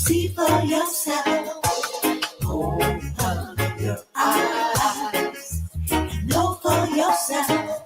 See for yourself. Open your eyes and know for yourself.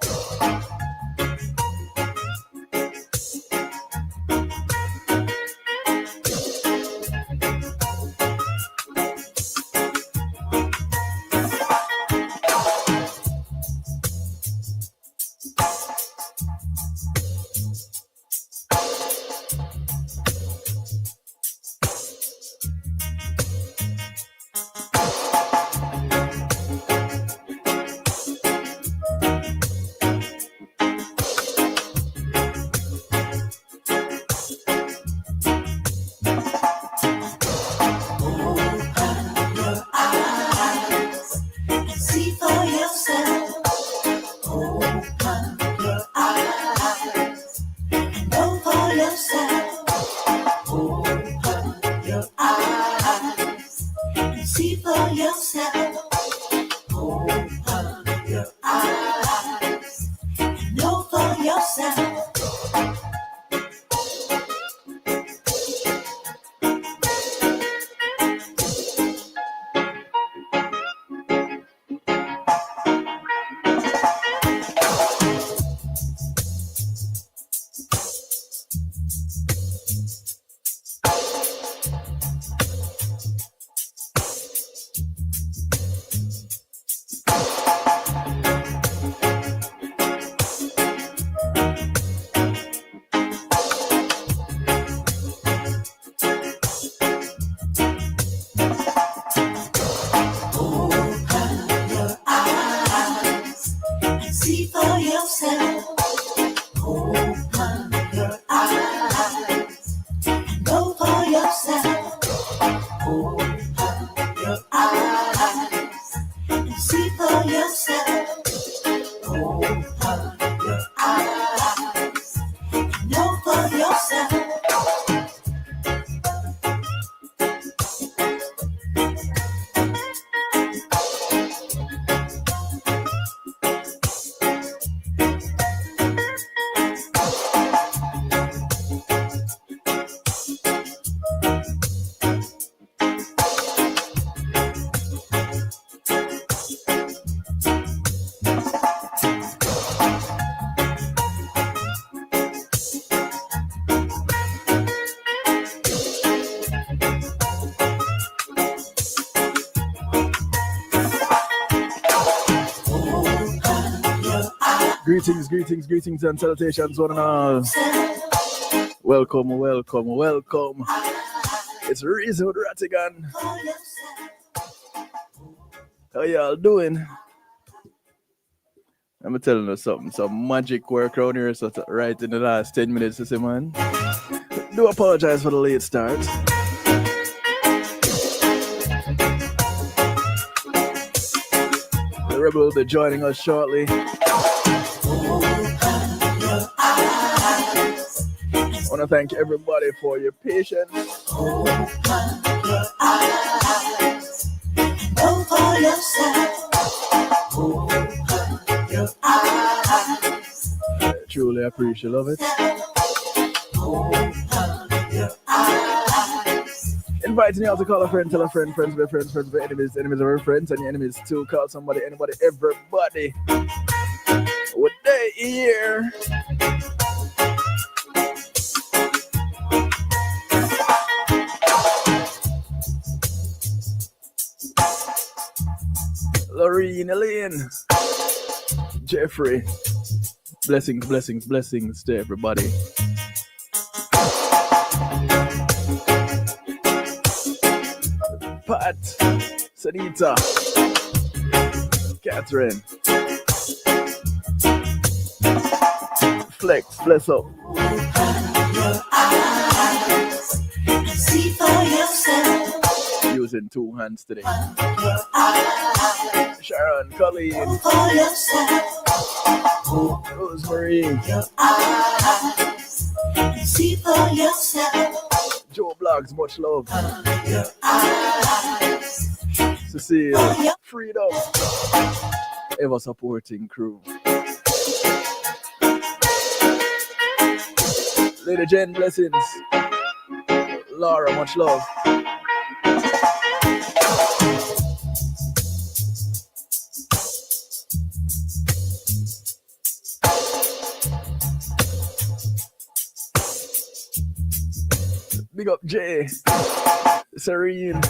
Greetings and salutations, one and all. Welcome. It's Reason with Rattigan. How y'all doing? I'm telling you something. Some magic work around here, so right in the last 10 minutes, you see, man. Do apologize for the late start. The Rebel will be joining us shortly. I want to thank everybody for your patience. Open your eyes, know for yourself. Open your eyes. I truly appreciate love it. Open your eyes. Inviting you all to call a friend, tell a friend, friends be friends, friends be enemies, enemies are friends, and your enemies too. Call somebody, anybody, everybody. What day here? Lorene, Elaine, Jeffrey, blessings to everybody. Pat, Sanita, Catherine, Flex, bless up. Open your eyes and see for yourself. Using two hands today. Your eyes. Sharon, Colleen, Know for yourself. Rosemary, Your eyes and see for yourself. Joe Blogs, much love. Your eyes. Cecile, Freedom, ever supporting crew. Lady Jen, blessings. Laura, much love. Big up Jay, Serene,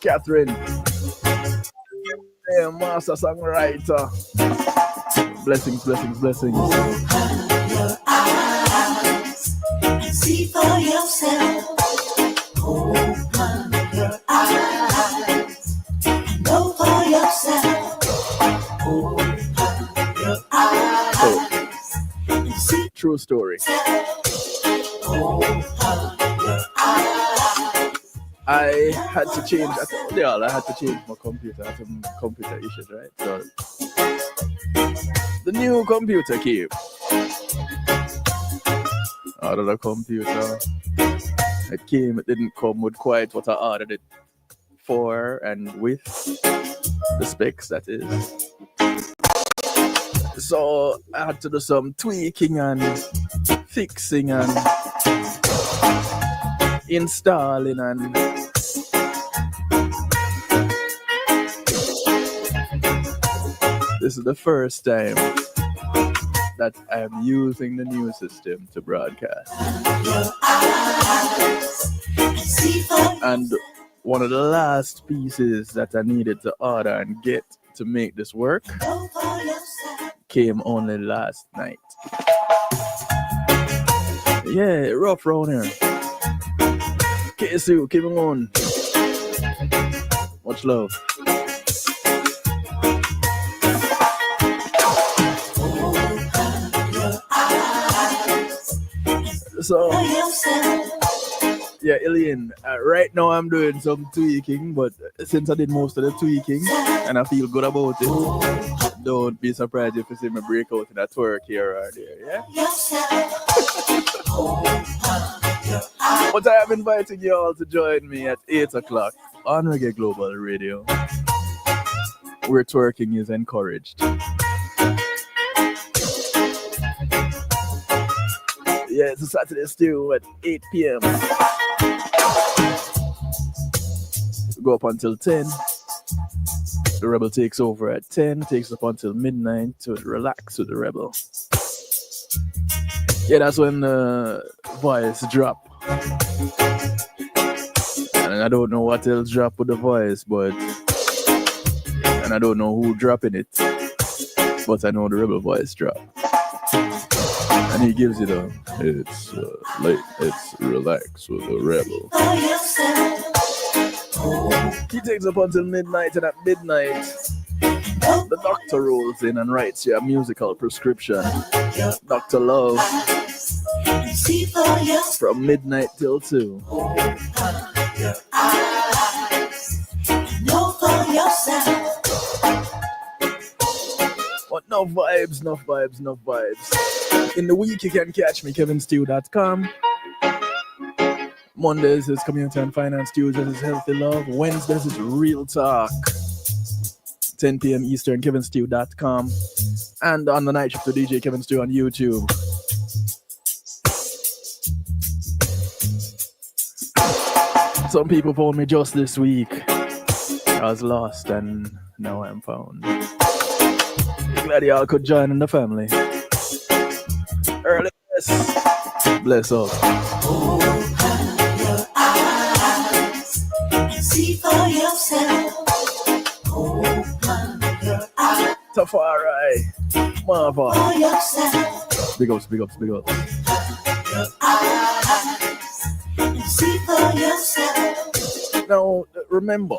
Catherine, yeah, master songwriter. Blessings, blessings, blessings. Open your eyes and see for yourself. Open your eyes and know for yourself. Open your eyes and see. True story. Open your eyes. I had to change. I had to change my computer. I had some computer issues, right? So the new computer came. Out of the computer, it came. It didn't come with quite what I ordered it for and with the specs. That is. So I had to do some tweaking and fixing and installing and this is the first time that I'm using the new system to broadcast. And one of the last pieces that I needed to order and get to make this work came only last night. Yeah, rough round here. KSU, keep it on. Much love. So, yeah, Ilian, right now I'm doing some tweaking, but since I did most of the tweaking and I feel good about it, don't be surprised if you see me break out in a twerk here or there, yeah? But I am inviting you all to join me at 8 o'clock on Reggae Global Radio, where twerking is encouraged. Yeah, it's a Saturday still at 8 p.m. Go up until 10. The Rebel takes over at 10, takes up until midnight to relax with the Rebel. Yeah, that's when the voice drop. And I don't know what else drop with the voice, but and I don't know who dropping it, but I know the Rebel voice drop. And he gives it a, it's relax with the Rebel. He takes up until midnight, and at midnight, the doctor rolls in and writes you a musical prescription. Dr. Love, from midnight till 2. But no vibes, no vibes, no vibes. In the week, you can catch me, kevinstew.com. Mondays is Community and Finance. Tuesdays is Healthy Love. Wednesdays is Real Talk. 10 p.m. Eastern, kevinstew.com. And on the night shift with DJ Kevin Stew on YouTube. Some people found me just this week. I was lost and now I'm found. Glad y'all could join in the family. Early bless up. Open your eyes and see for yourself. Open your eyes Tafari, Marva. for yourself. Big ups, big ups, big ups. Your eyes and see for yourself. Now, remember,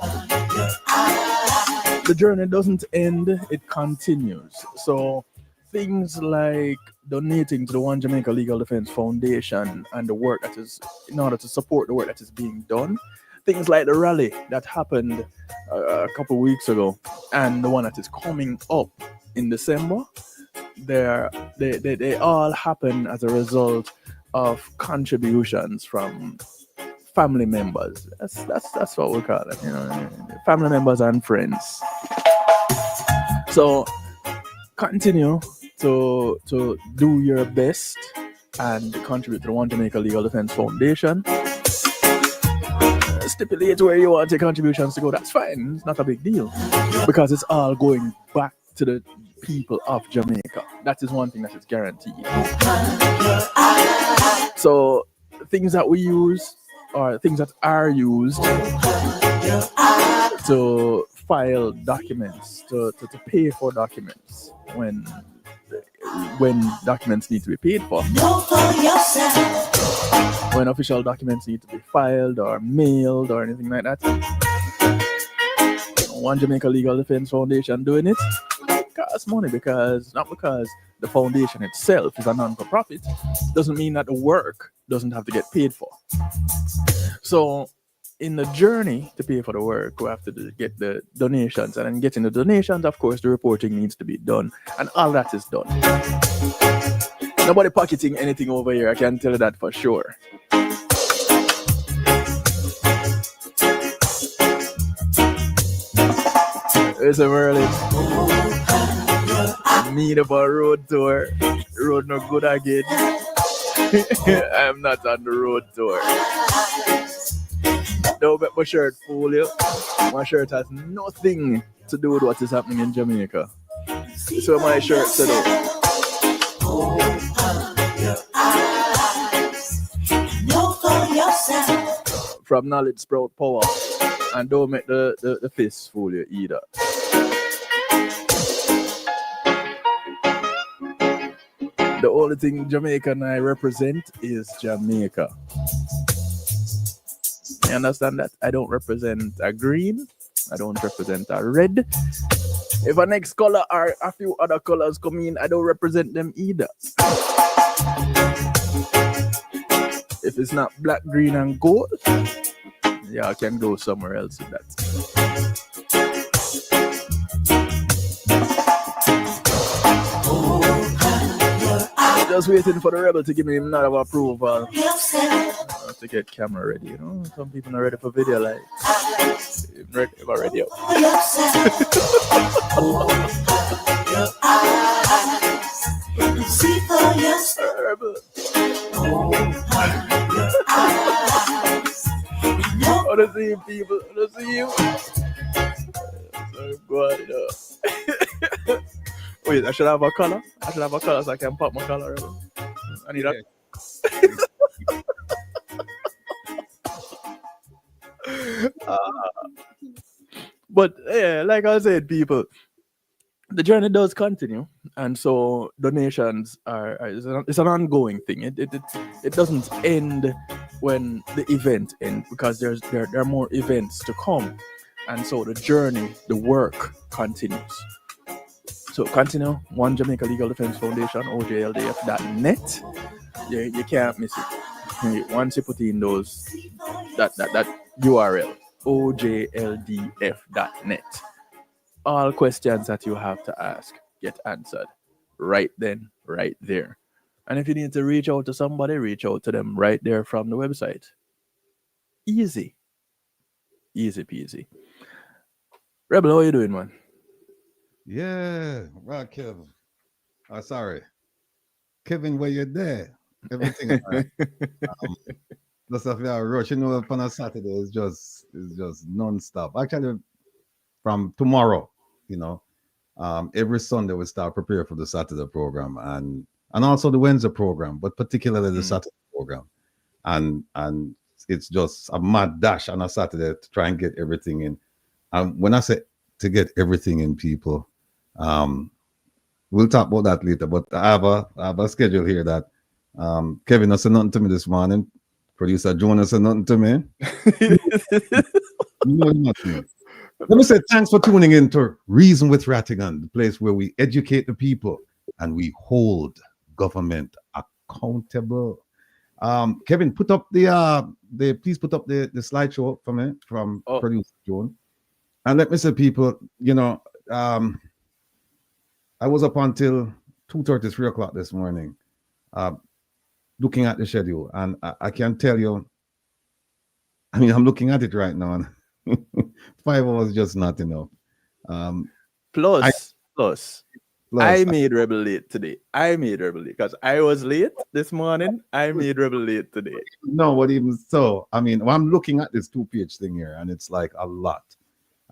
Your eyes. the journey doesn't end, it continues. So, things like donating to the One Jamaica Legal Defense Foundation and the work that is, in order to support the work that is being done. Things like the rally that happened a couple weeks ago and the one that is coming up in December, they all happen as a result of contributions from family members. That's what we call it, you know, family members and friends. So continue to do your best and contribute to the One Jamaica Legal Defense Foundation. Stipulate where you want your contributions to go. That's fine. It's not a big deal because it's all going back to the people of Jamaica. That is one thing that is guaranteed. So things that we use or things that are used to file documents, to pay for documents when documents need to be paid for. When official documents need to be filed or mailed or anything like that. One Jamaica Legal Defense Foundation doing it costs money not because the foundation itself is a non-for-profit, doesn't mean that the work doesn't have to get paid for. So in the journey to pay for the work, we have to get the donations, and then getting the donations, of course, the reporting needs to be done, and all that is done. Nobody pocketing anything over here, I can tell you that for sure. It's a early. Need of a road tour. Road no good again. I'm not on the road tour. Don't make my shirt fool you. My shirt has nothing to do with what is happening in Jamaica. So my shirt said from knowledge sprout power. And don't make the fist fool you either. The only thing Jamaican I represent is Jamaica. You understand that? I don't represent a green. I don't represent a red. If a next color or a few other colors come in, I don't represent them either. If it's not black, green, and gold, yeah, I can go somewhere else with that. Just waiting for the rebel to give me nod of approval. I have to get camera ready, you know. Some people are ready for video lights. I'm ready up. See for yourself. Rebel. I want to see you, people. I want to see you. So good. Wait, I should have a color. I should have a color so I can pop my color. I need that. But yeah, like I said, people, the journey does continue, and so donations it's an ongoing thing. It doesn't end when the event ends, because there are more events to come, and so the journey, the work continues. So continue. One Jamaica Legal Defense Foundation, OJLDF.net. You can't miss it. Once you put in that URL, OJLDF.net. All questions that you have to ask get answered right then, right there. And if you need to reach out to somebody, reach out to them right there from the website. Easy. Easy peasy. Rebel, how are you doing, man? Yeah, right, Kevin. Sorry. Kevin, where you there? Everything all right. The stuff we are rushing over on a Saturday is just non-stop. Actually, from tomorrow, you know, every Sunday we start prepare for the Saturday program and also the Wednesday program, but particularly the Saturday program. And it's just a mad dash on a Saturday to try and get everything in. When I say to get everything in, people, we'll talk about that later. But I have a schedule here that Kevin has said nothing to me this morning. Producer Jonas said nothing to me. No, nothing. Let me say thanks for tuning in to Reason with Rattigan, the place where we educate the people and we hold government accountable. Kevin, put up please put up the slideshow for me from Producer Joan. And let me say, people, you know, I was up until 2:30, 3 o'clock this morning, looking at the schedule, and I can tell you, I mean, I'm looking at it right now, and 5 hours is just not enough. Plus, I made Rebel late today. I made Rebel late because I was late this morning. I made Rebel late today. No, what even so? I mean, I'm looking at this 2 page thing here, and it's like a lot.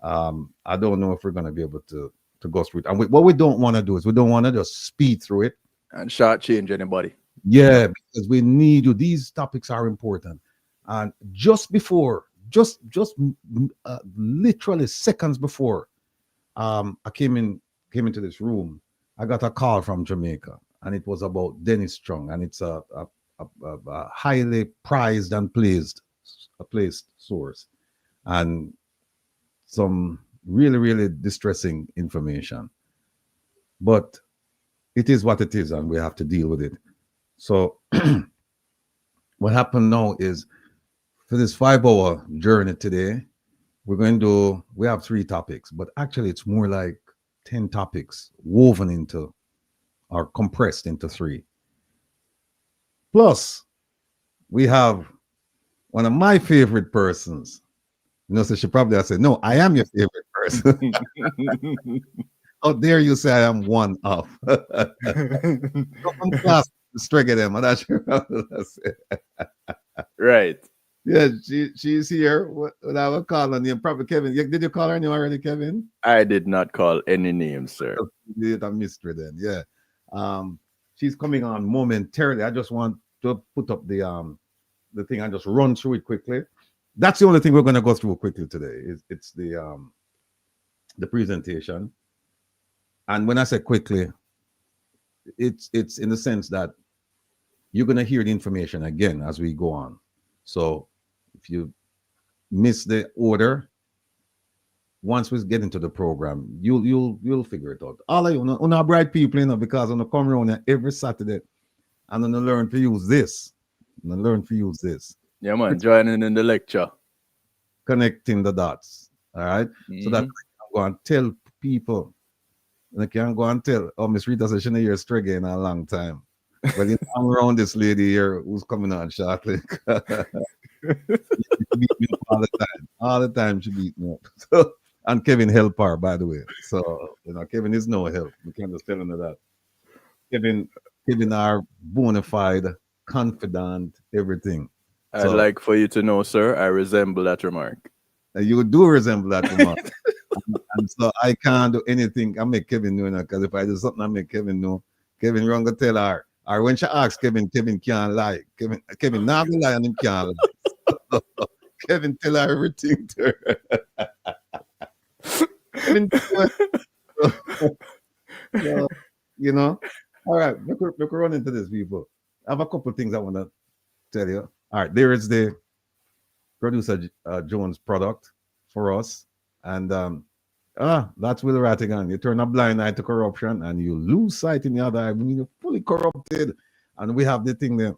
I don't know if we're gonna be able to go through it. And what we don't want to do is we don't want to just speed through it. And shortchange anybody. Yeah, because we need you. These topics are important. And just before, literally seconds before, I came into this room. I got a call from Jamaica, and it was about Dennis Chung, and it's a highly prized and placed source, and some really, really distressing information. But it is what it is, and we have to deal with it. So what happened now is, for this 5-hour journey today, we have 3 topics, but actually it's more like 10 topics woven into or compressed into 3. Plus, we have one of my favorite persons. So she probably has said, no, I am your favorite person. How dare you say I am one of? Class trigger them. I'm not sure how to say. Right. Yeah, she's here. What I will call her name? Probably Kevin. Did you call her name already, Kevin? I did not call any names, sir. A mystery then. Yeah. She's coming on momentarily. I just want to put up the thing and just run through it quickly. That's the only thing we're going to go through quickly today. It's the presentation. And when I say quickly, it's in the sense that you're going to hear the information again as we go on. So if you miss the order, once we get into the program, you'll figure it out. All of you, not bright people, because I'm gonna come around here every Saturday, and I'm gonna learn to use this. Yeah, man, joining in the lecture, connecting the dots. All right, so that I can go and tell people. I can go and tell. Oh, Miss Rita says she didn't hear Strega in a long time. But I'm around this lady here who's coming on shortly. She beat me up all the time. All the time she beat me up. So, and Kevin helped her, by the way. So, Kevin is no help. We can't just tell him that. Kevin are bona fide, confidant, everything. I'd like for you to know, sir, I resemble that remark. You do resemble that remark. and so I can't do anything. I make Kevin know, because if I do something, I make Kevin know. Kevin wrong to tell her. Or when she asks Kevin can't lie. Kevin not gonna lie and him can't lie. Kevin tell her everything to her. Kevin, so, all right, look run into this, people. I have a couple of things I want to tell you. All right, there is the producer Jones product for us. And that's Will Rattigan. You turn a blind eye to corruption and you lose sight in the other eye when you're fully corrupted. And we have the thing there.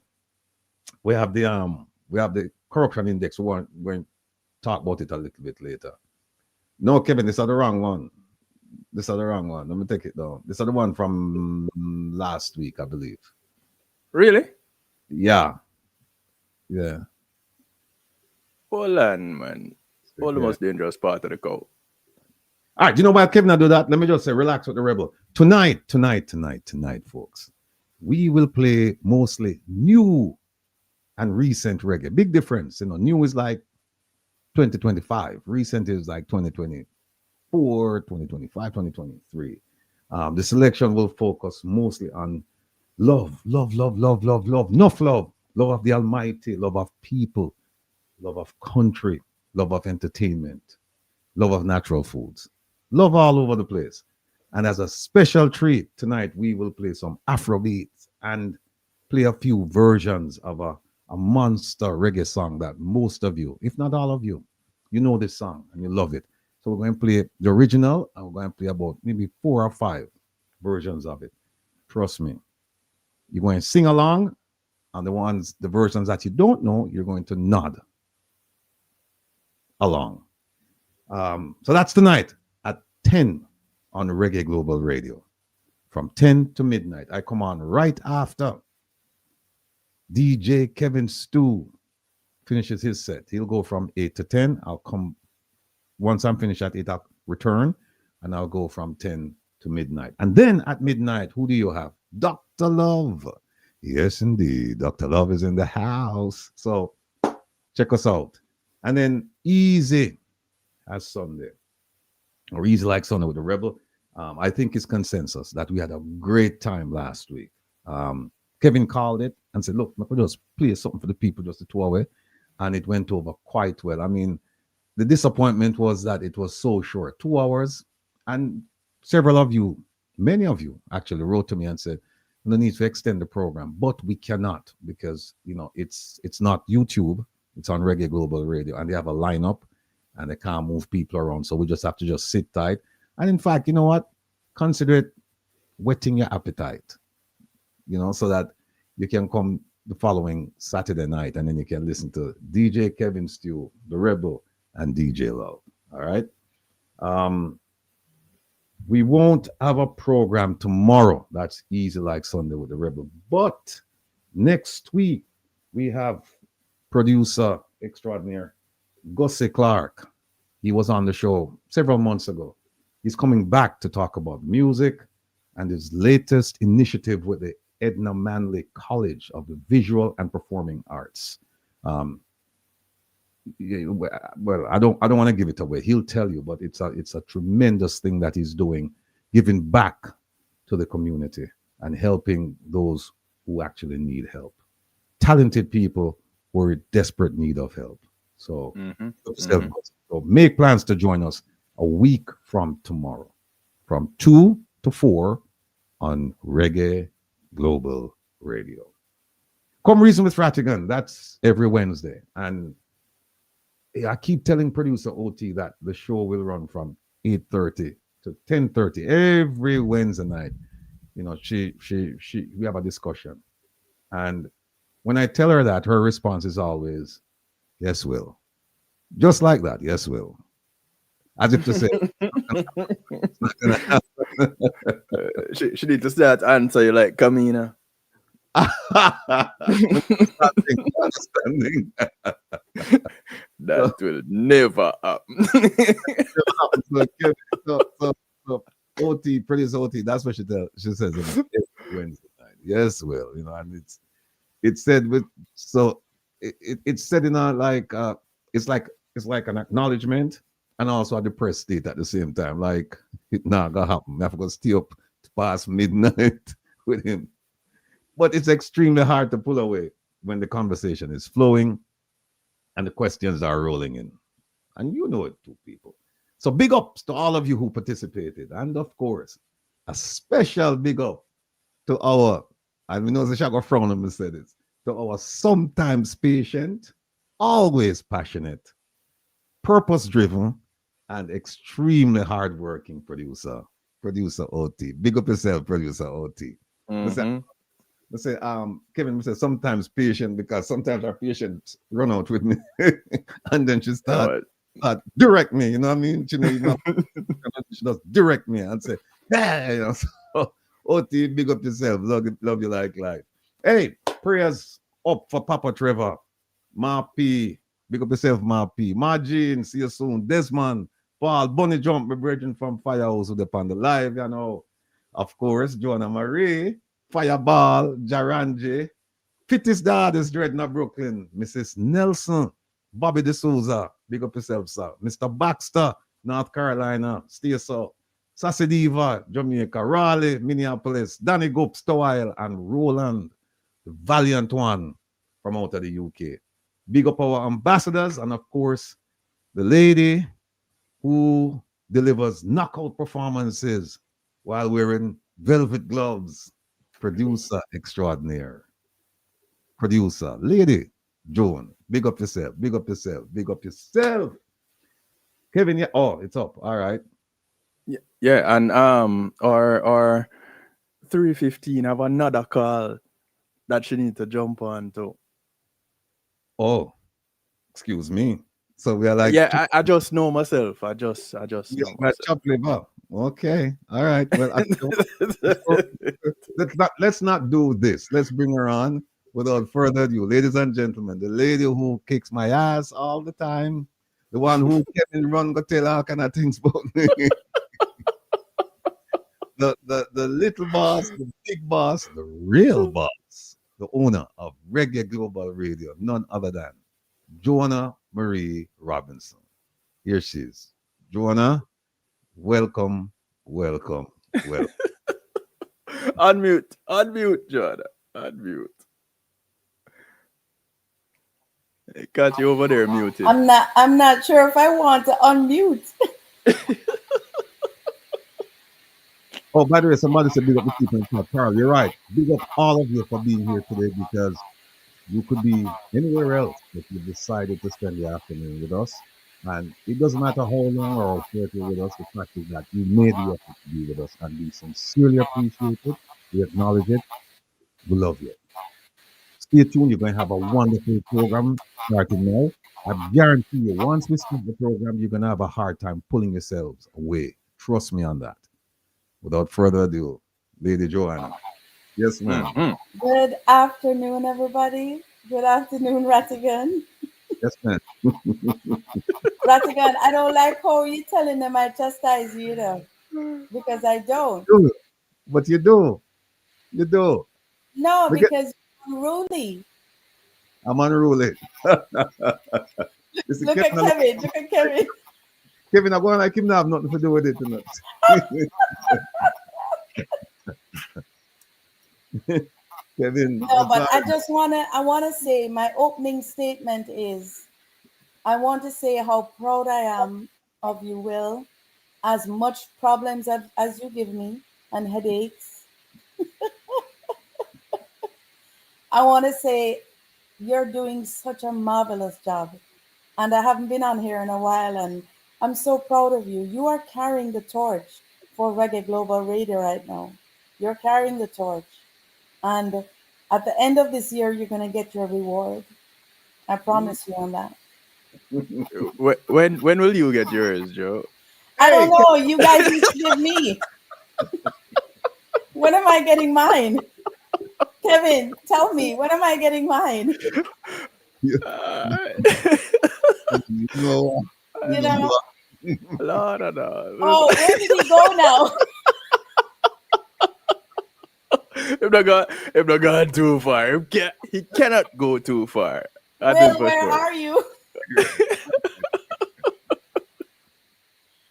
We have the corruption index. We're going to talk about it a little bit later. No, Kevin, this is the wrong one. Let me take it down. This is the one from last week, I believe. Really? Yeah. Hold on, man. All the most dangerous part of the cow. All right, you know why Kevin I do that? Let me just say, relax with the rebel. Tonight, folks, we will play mostly new and recent reggae. Big difference, new is like 2025. Recent is like 2024, 2025, 2023. The selection will focus mostly on love. Enough love. Love of the Almighty, love of people, love of country, love of entertainment, love of natural foods, love all over the place. And as a special treat tonight, we will play some Afrobeats and play a few versions of a monster reggae song that most of you, if not all of you, know this song and you love it. So we're going to play the original and we're going to play about maybe 4 or 5 versions of it. Trust me. You're going to sing along, and the versions that you don't know, you're going to nod along. So that's tonight at 10 on Reggae Global Radio. From 10 to midnight. I come on right after DJ Kevin Stew finishes his set. He'll go from 8 to 10. I'll come once I'm finished at 8, I'll return, and I'll go from 10 to midnight. And then at midnight, who do you have? Dr. Love. Yes, indeed. Dr. Love is in the house. So check us out. And then Easy as Sunday, or Easy Like Sunday with the Rebel. I think it's consensus that we had a great time last week. Kevin called it and said, look, we could just play something for the people just a 2 hour. And it went over quite well. I mean, the disappointment was that it was so short, 2 hours. And several of you, many of you actually wrote to me and said, no need to extend the program, but we cannot because, you know, it's not YouTube. It's on Reggae Global Radio and they have a lineup and they can't move people around. So we just have to just sit tight. And in fact, you know what? Consider it whetting your appetite, you know, so that you can come the following Saturday night and then you can listen to DJ Kevin Stew, The Rebel, and DJ Love. All right. We won't have a program tomorrow. That's Easy Like Sunday with the Rebel. But next week, we have producer extraordinaire Gussie Clark. He was on the show several months ago. He's coming back to talk about music and his latest initiative with the Edna Manley College of the Visual and Performing Arts. Well, I don't want to give it away. He'll tell you, but it's a tremendous thing that he's doing, giving back to the community and helping those who actually need help. Talented people who are in desperate need of help. So, so make plans to join us a week from tomorrow, from 2 to 4 on Reggae Global Radio. Come Reason with Fratigan. That's every Wednesday. And I keep telling producer OT that the show will run from 8:30 to 10:30 every Wednesday night. You know, we have a discussion. And when I tell her that, her response is always, yes, Will. Just like that, yes, Will. As if to say, it's not gonna happen. She need to start answer you like Kamina. That will never happen. So OT, producer OT, that's what she says every Wednesday night. Yes, Will, you know, and it's said with it's said in a like it's like an acknowledgement and also a depressed state at the same time. Like it not gonna happen. I have to stay up past midnight with him. But it's extremely hard to pull away when the conversation is flowing and the questions are rolling in. And you know it too, people. So big ups to all of you who participated. And of course, a special big up to our, and we know the Shago Frownham said this, to our sometimes patient, always passionate, purpose-driven, and extremely hardworking producer OT. Big up yourself, producer OT. I say, Kevin, we say sometimes patient because sometimes our patients run out with me, and then she start direct me. You know what I mean? She does direct me and say, "Yeah, you know." So, OT, big up yourself. Love you like life. Hey, prayers up for Papa Trevor, Ma P. Big up yourself, Ma P. Ma Jean, see you soon. Desmond, Paul, Bunny Jump, my brethren from Firehouse with upon the live. You know, of course, Joanna Marie. Fireball, Jaranje, Fittest Daughters, Dreadnought Brooklyn, Mrs. Nelson, Bobby D'Souza, big up yourself, sir. Mr. Baxter, North Carolina, stay so. Sassy Diva, Jamaica, Raleigh, Minneapolis, Danny Goop, Stowile, and Roland, the valiant one from out of the UK. Big up our ambassadors, and of course, the lady who delivers knockout performances while wearing velvet gloves. Producer extraordinaire. Producer, lady, Joan. Big up yourself. Big up yourself. Big up yourself. Kevin, yeah. Oh, it's up. All right. Yeah, and or 3:15 have another call that she need to jump on to. Oh, excuse me. So we are like, yeah, I just know myself. I just know myself. Chop liver. Okay. All right. Well, let's not do this. Let's bring her on without further ado. Ladies and gentlemen, the lady who kicks my ass all the time, the one who Kevin run go tell all kind of things about me. the little boss, the big boss, the real boss, the owner of Reggae Global Radio, none other than Joanna Marie Robinson. Here she is. Joanna, welcome, welcome, welcome. Unmute, Jordan. Unmute. I got you over there muted. I'm not sure if I want to unmute. Oh, by the way, somebody said big up the people in chat. Carl, you're right. Big up all of you for being here today because you could be anywhere else, but you decided to spend the afternoon with us. And it doesn't matter how long or how short you're with us, the fact is that you made the effort to be with us and we sincerely appreciate it. We acknowledge it. We love you. Stay tuned. You're going to have a wonderful program starting now. I guarantee you, once we start the program, you're going to have a hard time pulling yourselves away. Trust me on that. Without further ado, Lady Joanna. Yes, ma'am. Mm-hmm. Good afternoon, everybody. Good afternoon, Rattigan. Yes, ma'am. Rattigan, I don't like how you telling them I chastise you, though, because I don't. Do. But you do. You do. No, Look at- because you're unruly. I'm unruly. Look at Kevin. Look at Kevin. Kevin, I'm going like him now. Have nothing to do with it. Kevin. No, but I wanna say my opening statement is I want to say how proud I am of you, Will. As much problems as you give me and headaches. I want to say you're doing such a marvelous job. And I haven't been on here in a while, and I'm so proud of you. You are carrying the torch for Reggae Global Radio right now. You're carrying the torch. And at the end of this year, you're going to get your reward. I promise you on that. When will you get yours, Joe? I don't know. You guys need to give me. When am I getting mine? Kevin, tell me, when am I getting mine? No. You know? Lord, Oh, where did he go now? If not gone too far, he cannot go too far. Will, where are you?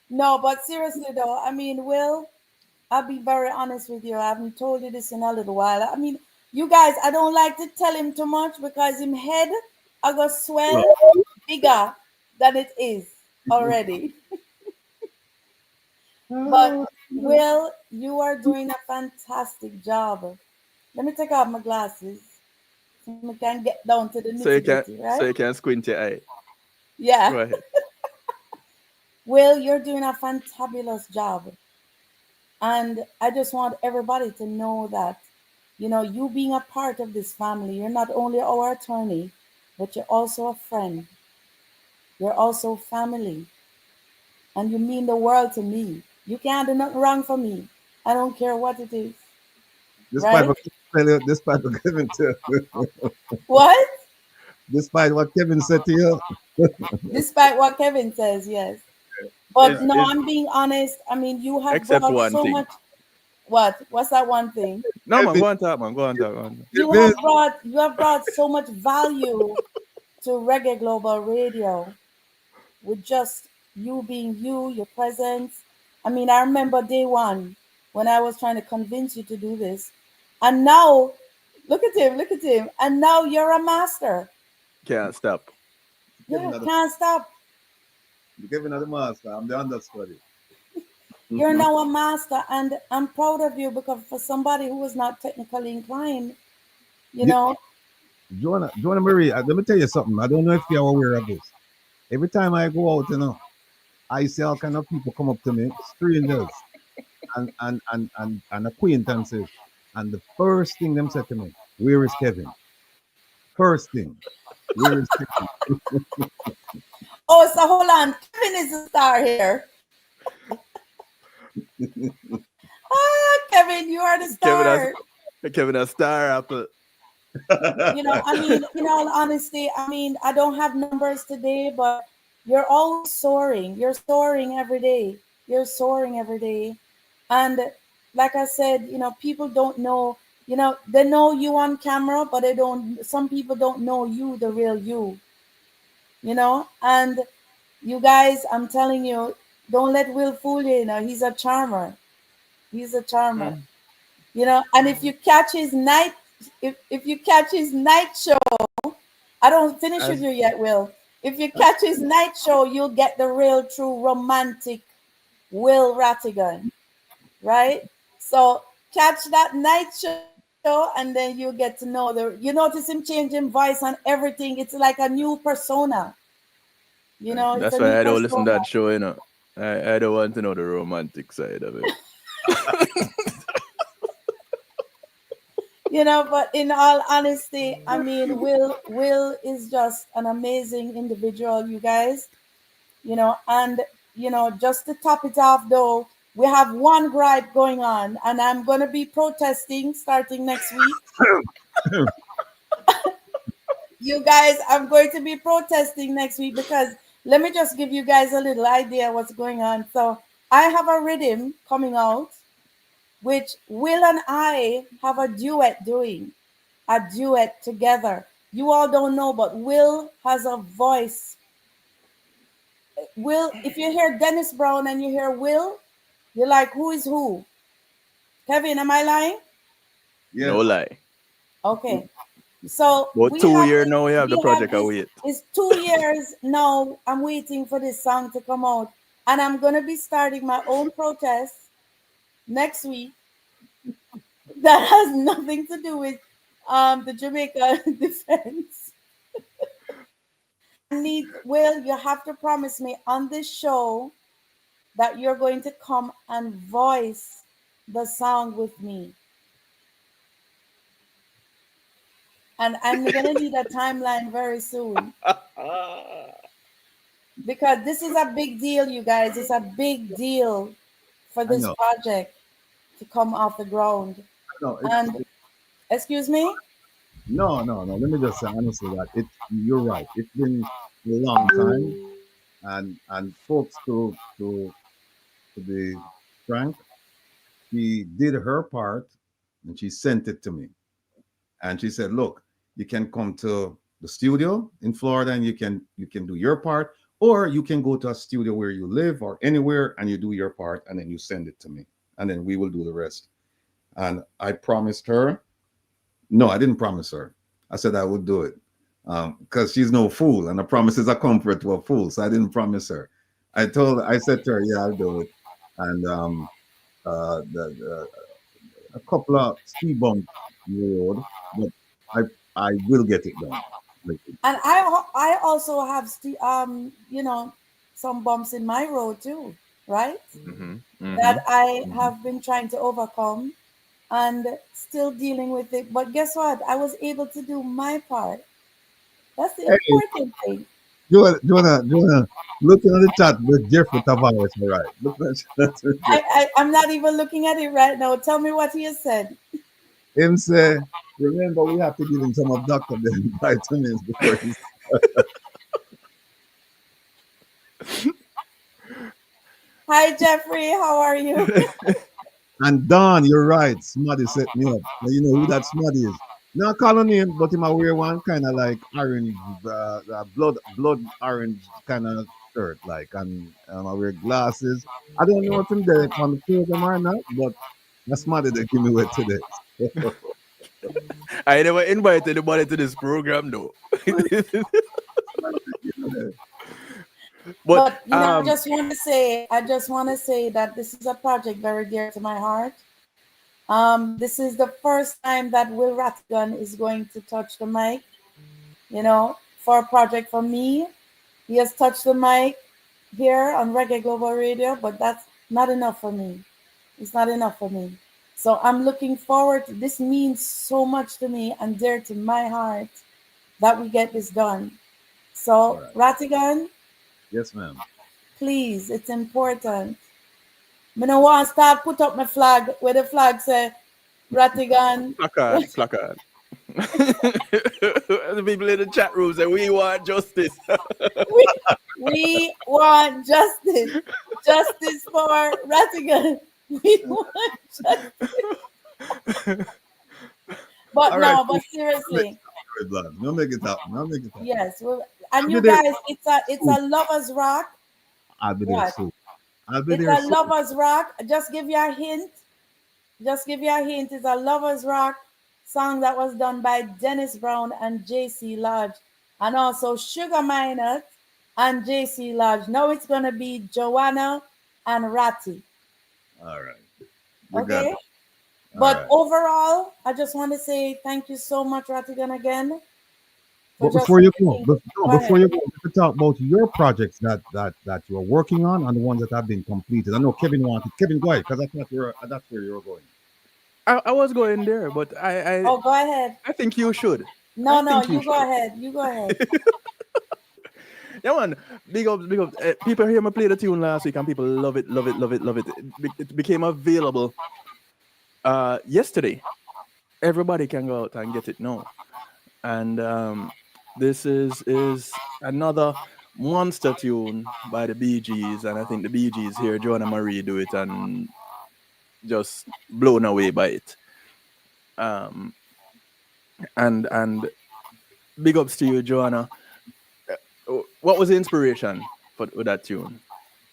No, but seriously though, I mean, Will, I'll be very honest with you. I haven't told you this in a little while. I mean, you guys, I don't like to tell him too much because him head I got swell bigger than it is already. But Will, you are doing a fantastic job. Let me take off my glasses so I can get down to the nitty-gritty, right? So you can squint your eye. Yeah. Go ahead. Will, you're doing a fantabulous job. And I just want everybody to know that, you know, you being a part of this family, you're not only our attorney, but you're also a friend. You're also family. And you mean the world to me. You can't do nothing wrong for me. I don't care what it is. Despite Right? what Kevin said. What? Despite what Kevin said to you. Despite what Kevin says, yes. But no, I'm being honest. I mean, you have Except brought one so thing. much. What? What's that one thing? No, man, go on talk, man. Go on talk. You have brought so much value to Reggae Global Radio with just you being you, your presence. I mean, I remember day one when I was trying to convince you to do this. And now, look at him. And now you're a master. Can't stop. Yeah, can't stop. You're giving the master. I'm the understudy. You're now a master, and I'm proud of you because for somebody who is not technically inclined, you know. Joanna Marie, let me tell you something. I don't know if you're aware of this. Every time I go out, you know, I see all kind of people come up to me, strangers and acquaintances. And the first thing them said to me, where is Kevin? First thing, where is Kevin? Oh, so hold on. Kevin is a star here. Kevin, you are the star. Kevin, a star apple. You know, I mean, in all honesty, I mean, I don't have numbers today, but you're always soaring. You're soaring every day. You're soaring every day. And like I said, people don't know, they know you on camera, but some people don't know you, the real you. And you guys, I'm telling you, don't let Will fool you. He's a charmer. He's a charmer. Mm. And if you catch his night show, I don't finish with As you yet, Will. If you catch his night show, you'll get the real, true, romantic Will Rattigan, right? So catch that night show, and then you get to know you notice him changing voice and everything. It's like a new persona. It's a that's new why I don't listen to persona. that show. I don't want to know the romantic side of it. But in all honesty, I mean, Will is just an amazing individual, you guys. And just to top it off, though, we have one gripe going on, and I'm going to be protesting starting next week. You guys, I'm going to be protesting next week because let me just give you guys a little idea what's going on. So I have a rhythm coming out, which Will and I have a duet together. You all don't know, but Will has a voice. Will, if you hear Dennis Brown and you hear Will, you're like, who is who? Kevin, am I lying? No Yes. lie. Okay. So About 2 years now, we have the project await. it's 2 years now. I'm waiting for this song to come out. And I'm gonna be starting my own protest next week that has nothing to do with the Jamaica defense. I need Will, you have to promise me on this show that you're going to come and voice the song with me. And I'm gonna need a timeline very soon. Because this is a big deal, you guys. It's a big deal for I this know. project to come off the ground. No, And excuse me? no. Let me just say honestly that you're right. It's been a long time, and folks to be frank, she did her part, and she sent it to me, and she said, "Look, you can come to the studio in Florida, and you can do your part, or you can go to a studio where you live or anywhere, and you do your part, and then you send it to me, and then we will do the rest." And I promised her. No, I didn't promise her. I said I would do it because she's no fool, and a promise is a comfort to a fool. So I didn't promise her. I said to her, "Yeah, I'll do it." And the a couple of speed bumps in the road, but I I will get it done. Like, And I also have some bumps in my road too, right? Mm-hmm. That Mm-hmm. I mhm. have been trying to overcome and still dealing with it. But guess what? I was able to do my part. That's the Hey, important thing. Joanna, looking at the chat with Jeffrey Tavares, all right. Look, that's I'm not even looking at it right now. Tell me what he has said. him say. Remember, we have to give him some of Dr. Ben vitamins before he's. Hi, Jeffrey. How are you? And Don, you're right. Smarty set me up. Now you know who that Smarty is. Not calling him, but him I wear one kind of like orange, blood orange kind of shirt, like, and I wear glasses. I don't know if him there on the program or not, but that's Smarty that give me wet today. I never invited anybody to this program, though. But But I just want to say that this is a project very dear to my heart. This is the first time that Will Rattigan is going to touch the mic, for a project for me. He has touched the mic here on Reggae Global Radio, but that's not enough for me. It's not enough for me. So I'm looking forward to this. Means so much to me and dear to my heart that we get this done. All So right. Rattigan, Yes, ma'am. please, it's important. Me no want start put up my flag where the flag say Rattigan. placard. The people in the chat room say we want justice. we want justice. Justice for Rattigan. We won't but All right. no, but I'll make seriously, it happen, blood. No make it happen. I'll make it happen. yes. And I'll be you there guys, it's soon. a lovers rock. I'll be there What? soon. I'll be It's there a soon. lovers rock. Just give you a hint. Just give you a hint. It's a lovers rock song that was done by Dennis Brown and JC Lodge, and also Sugar Minott and JC Lodge. Now it's gonna be Joanna and Ratty. All right. We got Okay. it. All But right. overall, I just want to say thank you so much, Ratigan, again for But just before you go, being. no, Go before ahead. you go, we talk about your projects that you're working on and the ones that have been completed. I know Kevin wanted. Kevin, go ahead, because I thought that's where you were going. I was going there, but Oh, go ahead. I think you should. No, I no, think you you go should. ahead. You go ahead. Yeah, man. Big up, big up. People hear me play the tune last week, and people love it, love it, love it, love it. It became available yesterday. Everybody can go out and get it now. And this is another monster tune by the Bee Gees, and I think the Bee Gees here, Joanna Marie, do it, and just blown away by it. Um, and big ups to you, Joanna. What was the inspiration for with that tune?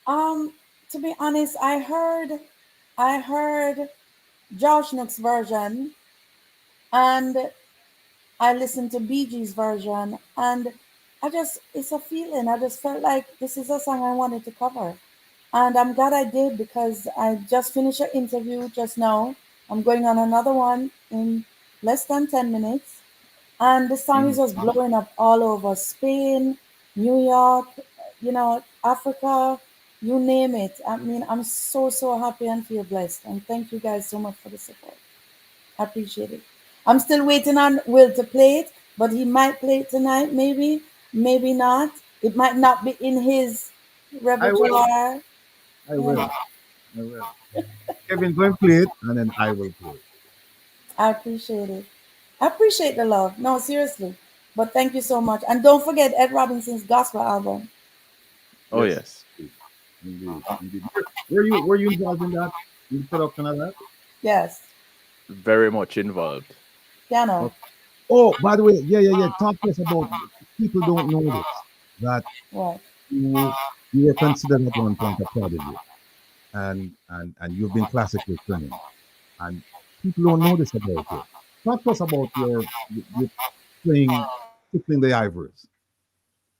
Um, to be honest, I heard Josh Nook's version, and I listened to Bee Gees version, and it's a feeling. I just felt like this is a song I wanted to cover. And I'm glad I did because I just finished an interview just now. I'm going on another one in less than 10 minutes. And the song is Mhm. just blowing up all over Spain, New York, Africa, you name it. I mean, I'm so, so happy and feel blessed. And thank you guys so much for the support. I appreciate it. I'm still waiting on Will to play it, but he might play it tonight, maybe, maybe not. It might not be in his I will. repertoire. I You will. know, I will. Kevin, go and play it, and then I will play it. I appreciate it. I appreciate the love. No, seriously. But thank you so much. And don't forget Ed Robinson's gospel album. Oh Yes. yes, Indeed. Indeed. Were you involved in that? In the production of that? Yes, very much involved. piano. Okay. Oh, by the way, yeah. Talk to us about people don't know this that What? you you were considered at one point a prodigy, and you've been classically trained, and people don't know this about you. Talk to us about your playing tickling the ivories.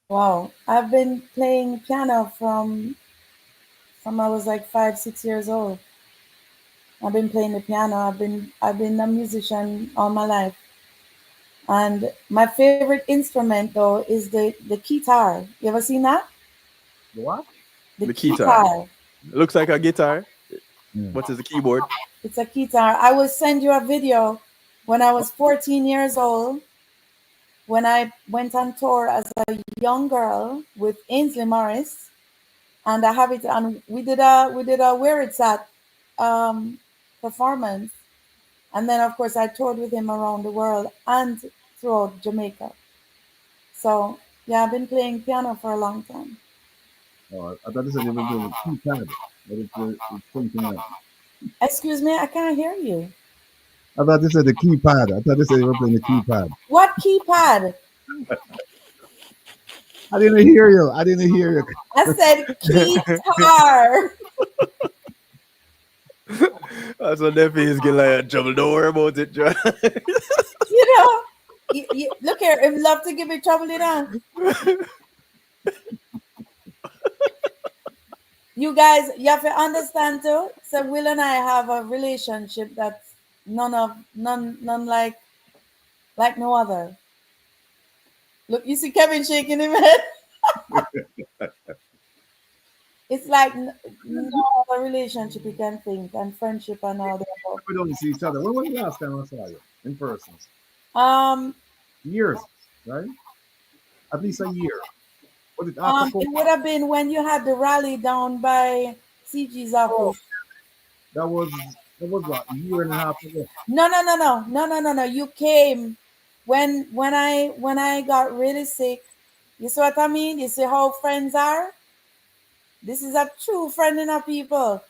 Wow. I've been playing piano from I was like 5, 6 years old. I've been playing the piano. I've been a musician all my life. And my favorite instrument though is the guitar. You ever seen that? What? The The guitar guitar. looks like a guitar. Yeah. What is the keyboard? It's a guitar. I will send you a video when I was 14 years old when I went on tour as a young girl with Ainsley Morris, and I have it. And we did a Where It's At um, performance, and then of course I toured with him around the world and throughout Jamaica. So yeah, I've been playing piano for a long time. Oh, I thought you said you were doing a keypad, but it's something else. Excuse me, I can't hear you. I thought you said the keypad. I thought you said you were playing the keypad. What keypad? I didn't hear you. I didn't hear you. I said guitar. That's what that is get like trouble. Don't worry about it, John. You know, look here. If love to give me trouble, you guys, you have to understand too. So Will and I have a relationship that's none like no other. Look, you see Kevin shaking his head. It's like no other relationship you can think, and friendship and all that. We don't see each other. When was the last time I saw you in person? Um, Years, right? At least a year. Was it after COVID? it would have been when you had the rally down by CG's Oh, office. that was what, a year and a half ago. No. You came when I got really sick. You see what I mean? You see how friends are? This is a true friend in our people.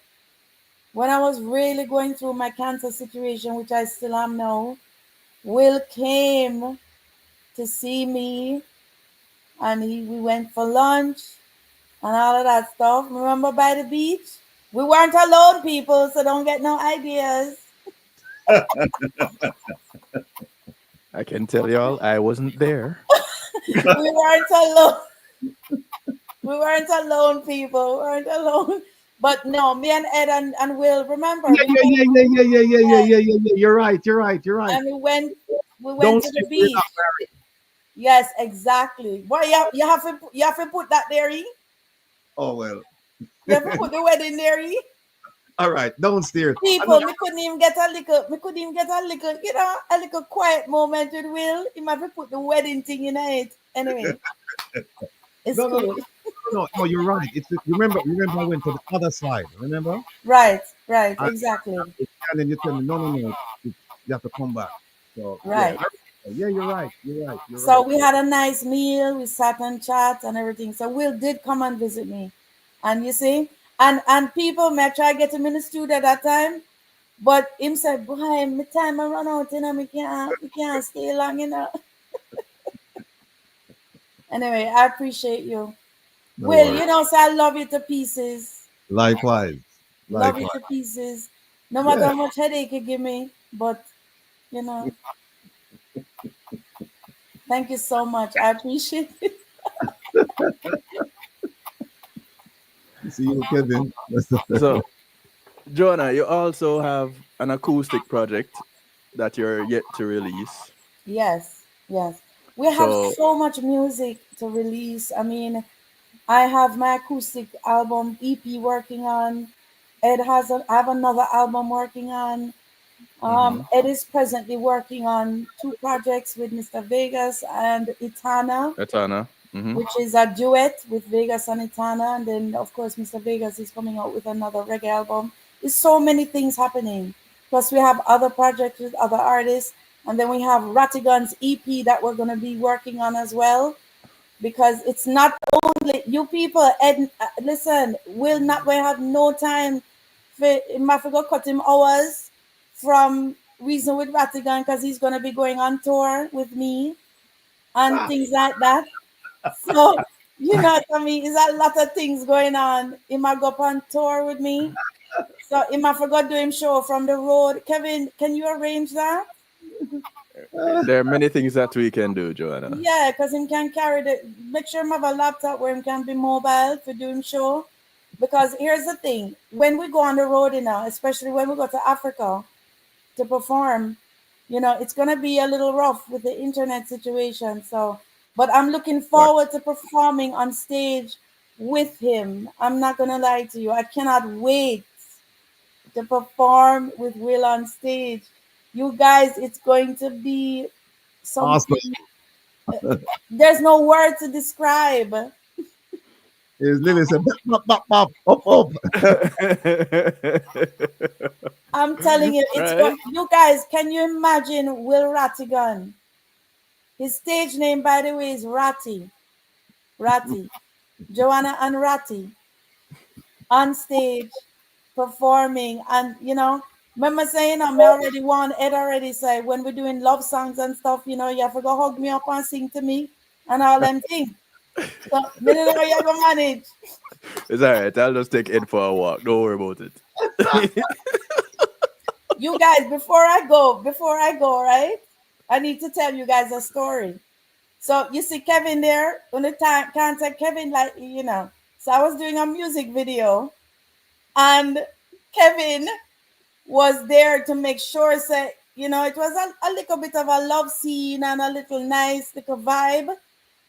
when I was really going through my cancer situation, which I still am now, Will came to see me, and we went for lunch and all of that stuff. Remember by the beach? We weren't alone, people, so don't get no ideas. I can tell y'all I wasn't there. We weren't alone. We weren't alone, people. We weren't alone. But no, me and Ed and Will, remember, Yeah, we yeah, came, yeah, yeah, yeah, yeah, yeah, yeah, yeah, yeah, yeah. You're right. You're right. You're right. and we went Don't to say the we're beach. not married. Yes, exactly. But you have to put that there, eh? Oh well. You have to put the wedding there, eh? All right. Don't steer. I know. People, me couldn't even get a little, a little quiet moment with Will. He might have put the wedding thing in it. Anyway, it's No, no, no, cool. no, no. You're right. Remember, I went to the other side. Remember? Right, right, And, exactly. and then you tell me, no, no, no. You have to come back. So yeah, Right. yeah. You're right. You're right. You're So right. we had a nice meal, we sat and chat and everything. So Will did come and visit me. And you see, and people may try to get him in the studio at that time, but him said, boy, my time I run out, we can't stay long. Anyway, I appreciate you. No Will, worries. so I love you to pieces. Likewise. Love you Likewise. to pieces. No matter Yeah. how much headache you give me, but you know, thank you so much. I appreciate it. See you, Kevin. So, Joanna, you also have an acoustic project that you're yet to release. Yes, yes. We have So, so much music to release. I mean, I have my acoustic album EP working on. I have another album working on. mm-hmm, Ed is presently working on two projects with Mr. Vegas and Itana, Etana. Mm-hmm. which is a duet with Vegas and Itana. And then, of course, Mr. Vegas is coming out with another reggae album. There's so many things happening. Plus, we have other projects with other artists. And then we have Rattigan's EP that we're going to be working on as well. Because it's not only you people, and listen, will not going to have no time for him. I forgot cut him hours from Reason with Rattigan because he's going to be going on tour with me and things like that. So, what I mean? Is a lot of things going on. He might go up on tour with me. So, he might forgot to do him show from the road. Kevin, can you arrange that? There are many things that we can do, Joanna. Yeah, because him can carry the. Make sure him have a laptop where him can be mobile for doing show. Because here's the thing: when we go on the road, especially when we go to Africa to perform, it's gonna be a little rough with the internet situation. So, but I'm looking Right. forward to performing on stage with him. I'm not gonna lie to you. I cannot wait to perform with Will on stage. You guys, it's going to be Awesome. something. There's no word to describe. Is Lily said, bop, bop, bop, up, up. I'm telling you, it's Right? you guys. Can you imagine Will Rattigan? His stage name, by the way, is Ratty. Ratty. Joanna and Ratty on stage performing. And remember saying I already won. Ed already said when we're doing love songs and stuff, you have to go hug me up and sing to me and all them things. So, me don't know how you gonna manage. It's all right. I'll just take Ed for a walk. Don't worry about it. You guys, before I go, right? I need to tell you guys a story. So you see Kevin there on the time contact Kevin, like. So I was doing a music video, and Kevin was there to make sure that it was a little bit of a love scene and a little nice little vibe.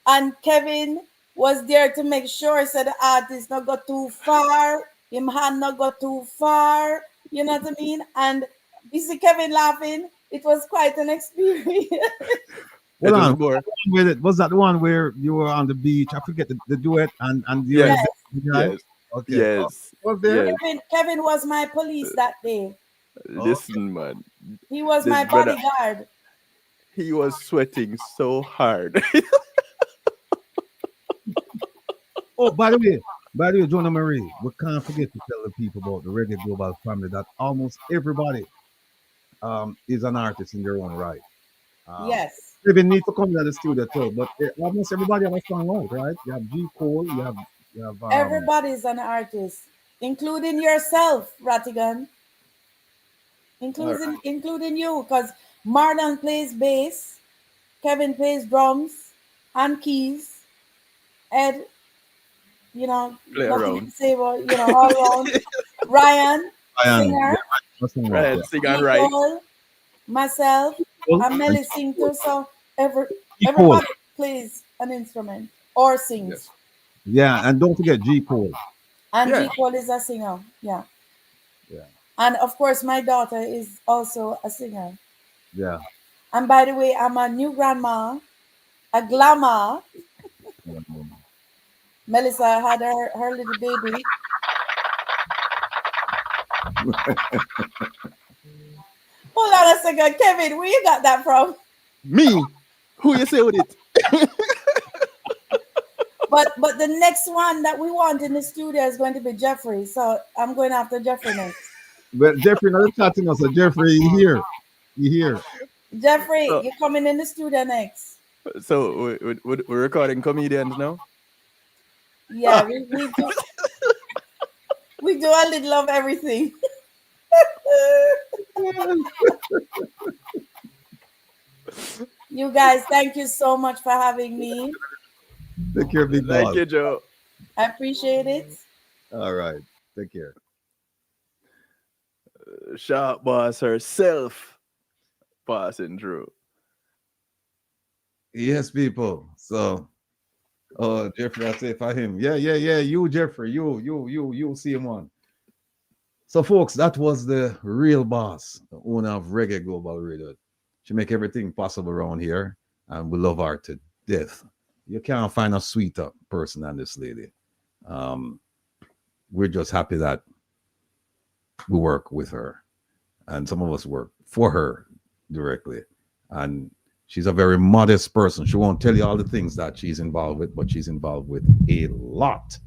And Kevin was there to make sure that the artist not go too far, him hand not go too far. You know what I mean? And you see Kevin laughing. It was quite an experience. Hold It was on. more. Was that the one where you were on the beach? I forget the duet and you and Yes, Yes, the guy? yes, Okay. Oh, yes, was there? yes. Kevin was my police that day. Oh, Listen, man. He was This my brother, bodyguard. he was sweating so hard. oh, by the way. By the way, Jonah Marie, we can't forget to tell the people about the Reggae Global family that almost everybody is an artist in their own right. Um, Yes. they even need to come to the studio too, but almost everybody have a song out, right? You have G. Cole, you have Everybody's an artist, including yourself, Ratigan, all right. including you, because Marlon plays bass, Kevin plays drums and keys, Ed, Play nothing around. to say about, all around. Ryan, Ryan, yeah, singer, that's song out, Right, yeah. sing and write. Nicole, myself, Cole and and Melly sing too. So G. Cole, everybody plays an instrument or sings. Yes. yeah, and don't forget G. Cole, And G. Yeah. Cole is a singer. Yeah. yeah, And of course, my daughter is also a singer. yeah. And by the way, I'm a new grandma, a glamour. Um, Melissa had her little baby. Hold on a second, Kevin, where you got that from? Me? Who you say with it? But the next one that we want in the studio is going to be Jeffrey. So I'm going after Jeffrey next. but Jeffrey, not chatting us. So Jeffrey, you here? You here? Jeffrey, So, you're coming in the studio next. we're recording comedians now. Yeah, we do a little of everything. You guys, thank you so much for having me. Take care, big Thank boss. you, Joe. I appreciate it. All right, take care. Sharp boss herself passing through. Yes, people. So, oh, Jeffrey, I say for him. Yeah. You, Jeffrey, you see him on. So, folks, that was the real boss, the owner of Reggae Global Radio. She make everything possible around here, and we love her to death. You can't find a sweeter person than this lady. Um, we're just happy that we work with her, and some of us work for her directly. And she's a very modest person. She won't tell you all the things that she's involved with, but she's involved with a lot.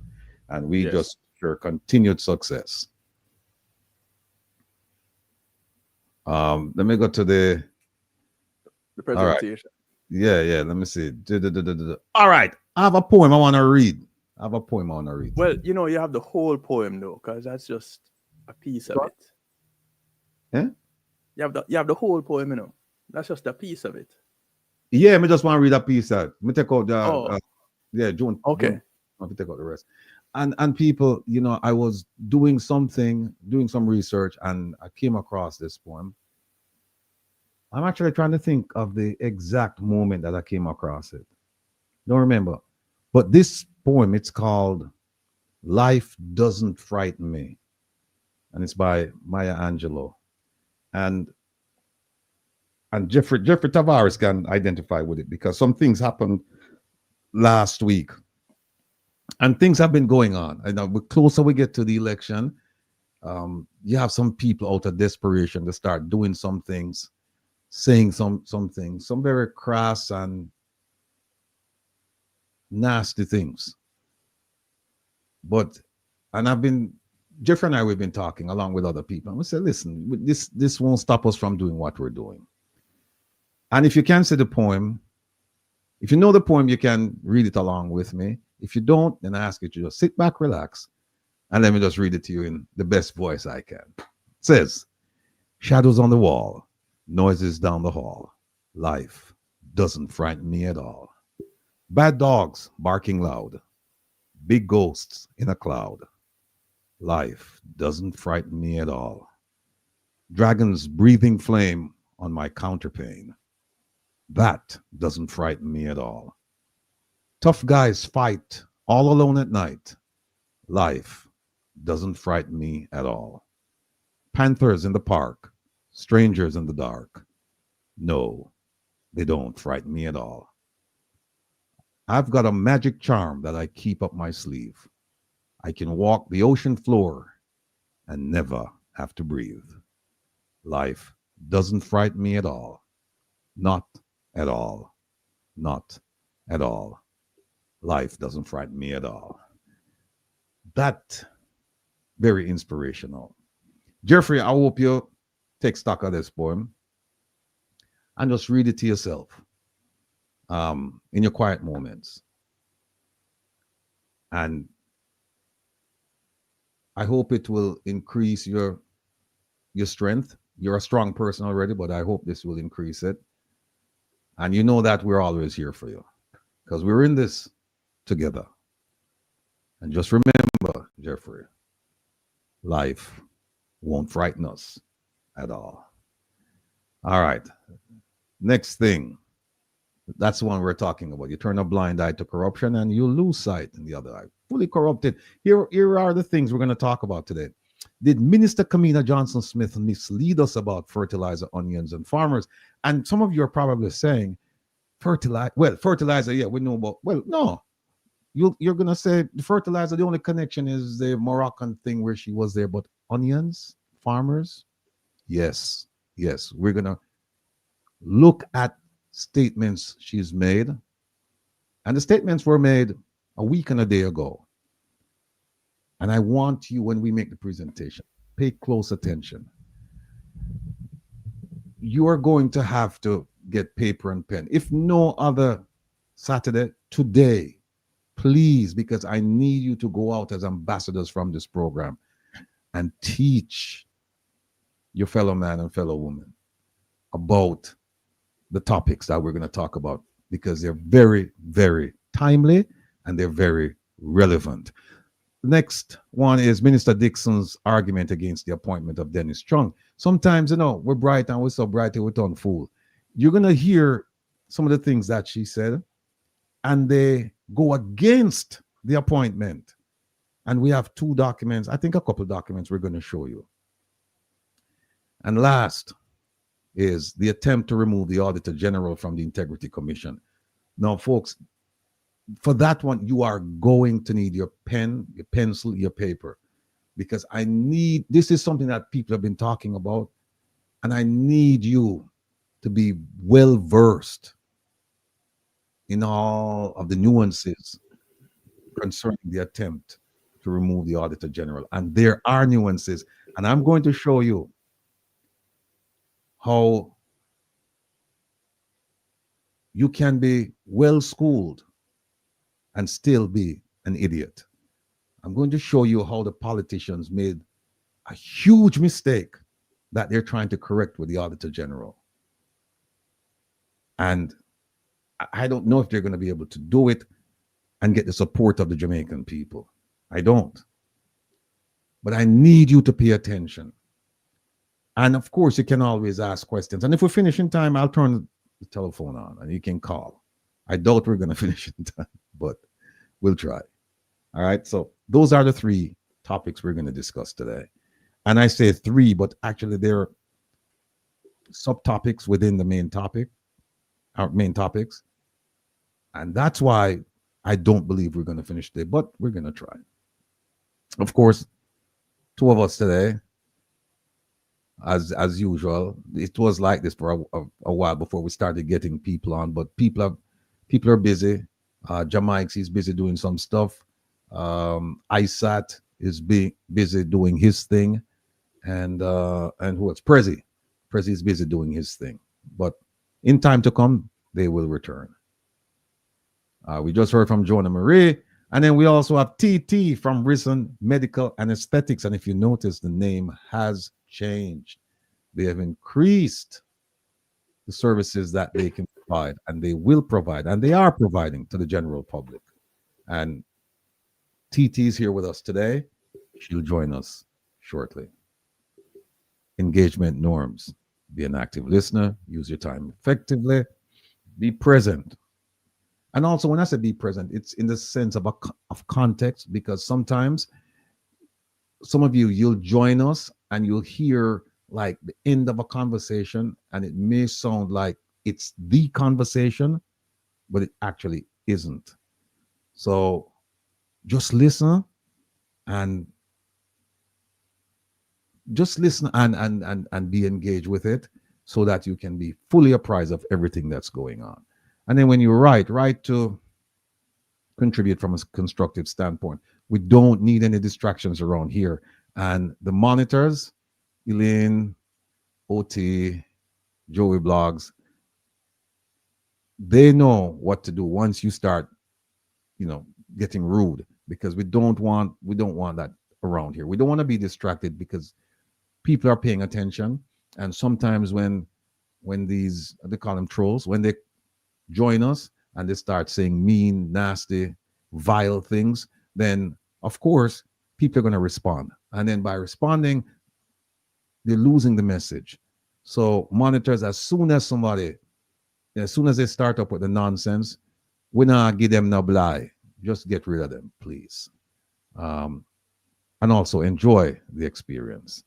And we Yes. just wish her continued success. Let me go to the The all right. presentation. Yeah. Let me see. All right. I have a poem I want to read. I have a poem I want to read. Well, you have the whole poem though, because that's just a piece of it. Yeah? You have the whole poem, That's just a piece of it. Yeah, me just want to read a piece out. Me take out the Oh, June. okay. Let me take out the rest. And people, I was doing some research, and I came across this poem. I'm actually trying to think of the exact moment that I came across it. Don't remember. But this poem, it's called Life Doesn't Frighten Me. And it's by Maya Angelou. And Jeffrey Tavares can identify with it because some things happened last week. And things have been going on. And the closer we get to the election, you have some people out of desperation to start doing some things, saying some things, some very crass and nasty things. And Jeffrey and we've been talking along with other people. And we said, listen, this won't stop us from doing what we're doing. And if you can see the poem, if you know the poem, you can read it along with me. If you don't, then I ask you to just sit back, relax, and let me just read it to you in the best voice I can. It says, shadows on the wall, noises down the hall. Life doesn't frighten me at all. Bad dogs barking loud. Big ghosts in a cloud. Life doesn't frighten me at all. Dragons breathing flame on my counterpane. That doesn't frighten me at all. Tough guys fight all alone at night. Life doesn't frighten me at all. Panthers in the park, strangers in the dark. No, they don't frighten me at all. I've got a magic charm that I keep up my sleeve. I can walk the ocean floor and never have to breathe. Life doesn't frighten me at all. Not at all. Not at all. Life doesn't frighten me at all. That very inspirational. Jeffrey, I hope you take stock of this poem and just read it to yourself in your quiet moments. And I hope it will increase your strength. You're a strong person already, but I hope this will increase it. And you know that we're always here for you because we're in this together. And just remember, Jeffrey, life won't frighten us at all. All right. Next thing. That's the one we're talking about. You turn a blind eye to corruption and you lose sight in the other eye. Fully corrupted. Here are the things we're going to talk about today. Did Minister Kamina Johnson Smith mislead us about fertilizer, onions, and farmers? And some of you are probably saying, fertilizer, yeah, we know about. Well, no. You're going to say the fertilizer, the only connection is the Moroccan thing where she was there. But onions, farmers? Yes. Yes. We're going to look at statements she's made, and the statements were made a week and a day ago. And I want you, when we make the presentation, pay close attention. You are going to have to get paper and pen, if no other Saturday, today, please, because I need you to go out as ambassadors from this program and teach your fellow man and fellow woman about the topics that we're going to talk about, because they're very, very timely and they're very relevant. The next one is Minister DIXON'S argument against the appointment of Dennis Chung. Sometimes, we're bright and we're so bright we turn fool. You're going to hear some of the things that she said, and they go against the appointment. And we have two documents, I think a couple documents we're going to show you. And last is the attempt to remove the Auditor General from the Integrity Commission. Now, folks, for that one, you are going to need your pen, your pencil, your paper, because this is something that people have been talking about, and I need you to be well versed in all of the nuances concerning the attempt to remove the Auditor General. And there are nuances, and I'm going to show you how you can be well schooled and still be an idiot. I'm going to show you how the politicians made a huge mistake that they're trying to correct with the Auditor General. And I don't know if they're going to be able to do it and get the support of the Jamaican people. I don't. But I need you to pay attention. And of course, you can always ask questions. And if we finish in time, I'll turn the telephone on and you can call. I doubt we're going to finish in time, but we'll try. All right. So those are the three topics we're going to discuss today. And I say three, but actually there are subtopics within the main topic, our main topics. And that's why I don't believe we're going to finish today, but we're going to try. Of course, two of us today. As usual, it was like this for a while before we started getting people on. But people are busy. Jamaica is busy doing some stuff. ISAT is busy doing his thing, and who else? Prezi is busy doing his thing. But in time to come, they will return. We just heard from Jonah Marie, and then we also have TT from Risen Medical Anesthetics. And if you notice, the name has changed. They have increased the services that they can provide, and they will provide, and they are providing to the general public. And TT is here with us today. She'll join us shortly. Engagement norms. Be an active listener. Use your time effectively. Be present. And also, when I say be present, it's in the sense of context, because sometimes some of you'll join us and you'll hear like the end of a conversation, and it may sound like it's the conversation, but it actually isn't. So just listen and be engaged with it so that you can be fully apprised of everything that's going on. And then when you write to contribute from a constructive standpoint. We don't need any distractions around here. And the monitors, Elaine, OT, Joey Blogs, they know what to do once you start, getting rude, because we don't want that around here. We don't want to be distracted because people are paying attention. And sometimes when these, they call them trolls, when they join us and they start saying mean, nasty, vile things, then of course people are going to respond. And then by responding, they're losing the message. So monitors, as soon as they start up with the nonsense, we not give them no bly. Just get rid of them, please. And also enjoy the experience.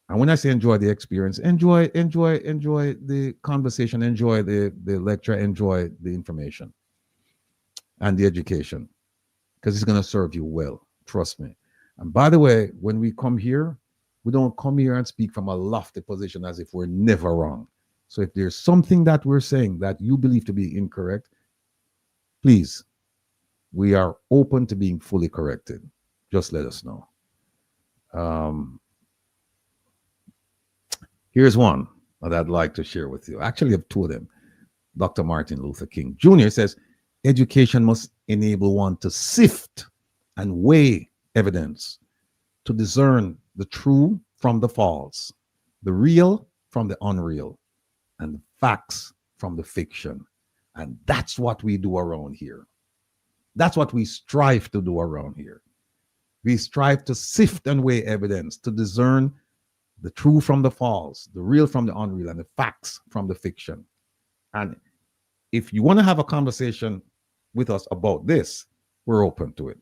And when I say enjoy the experience, enjoy the conversation, enjoy the lecture, enjoy the information and the education, because it's going to serve you well. Trust me. And by the way, when we come here, we don't come here and speak from a lofty position as if we're never wrong. So if there's something that we're saying that you believe to be incorrect, please, we are open to being fully corrected. Just let us know. Here's one that I'd like to share with you. Actually, I have two of them. Dr. Martin Luther King Jr. says, education must enable one to sift and weigh evidence, to discern the true from the false, the real from the unreal, and the facts from the fiction. And that's what we do around here. That's what we strive to do around here. We strive to sift and weigh evidence, to discern the true from the false, the real from the unreal, and the facts from the fiction. And if you want to have a conversation with us about this, we're open to it.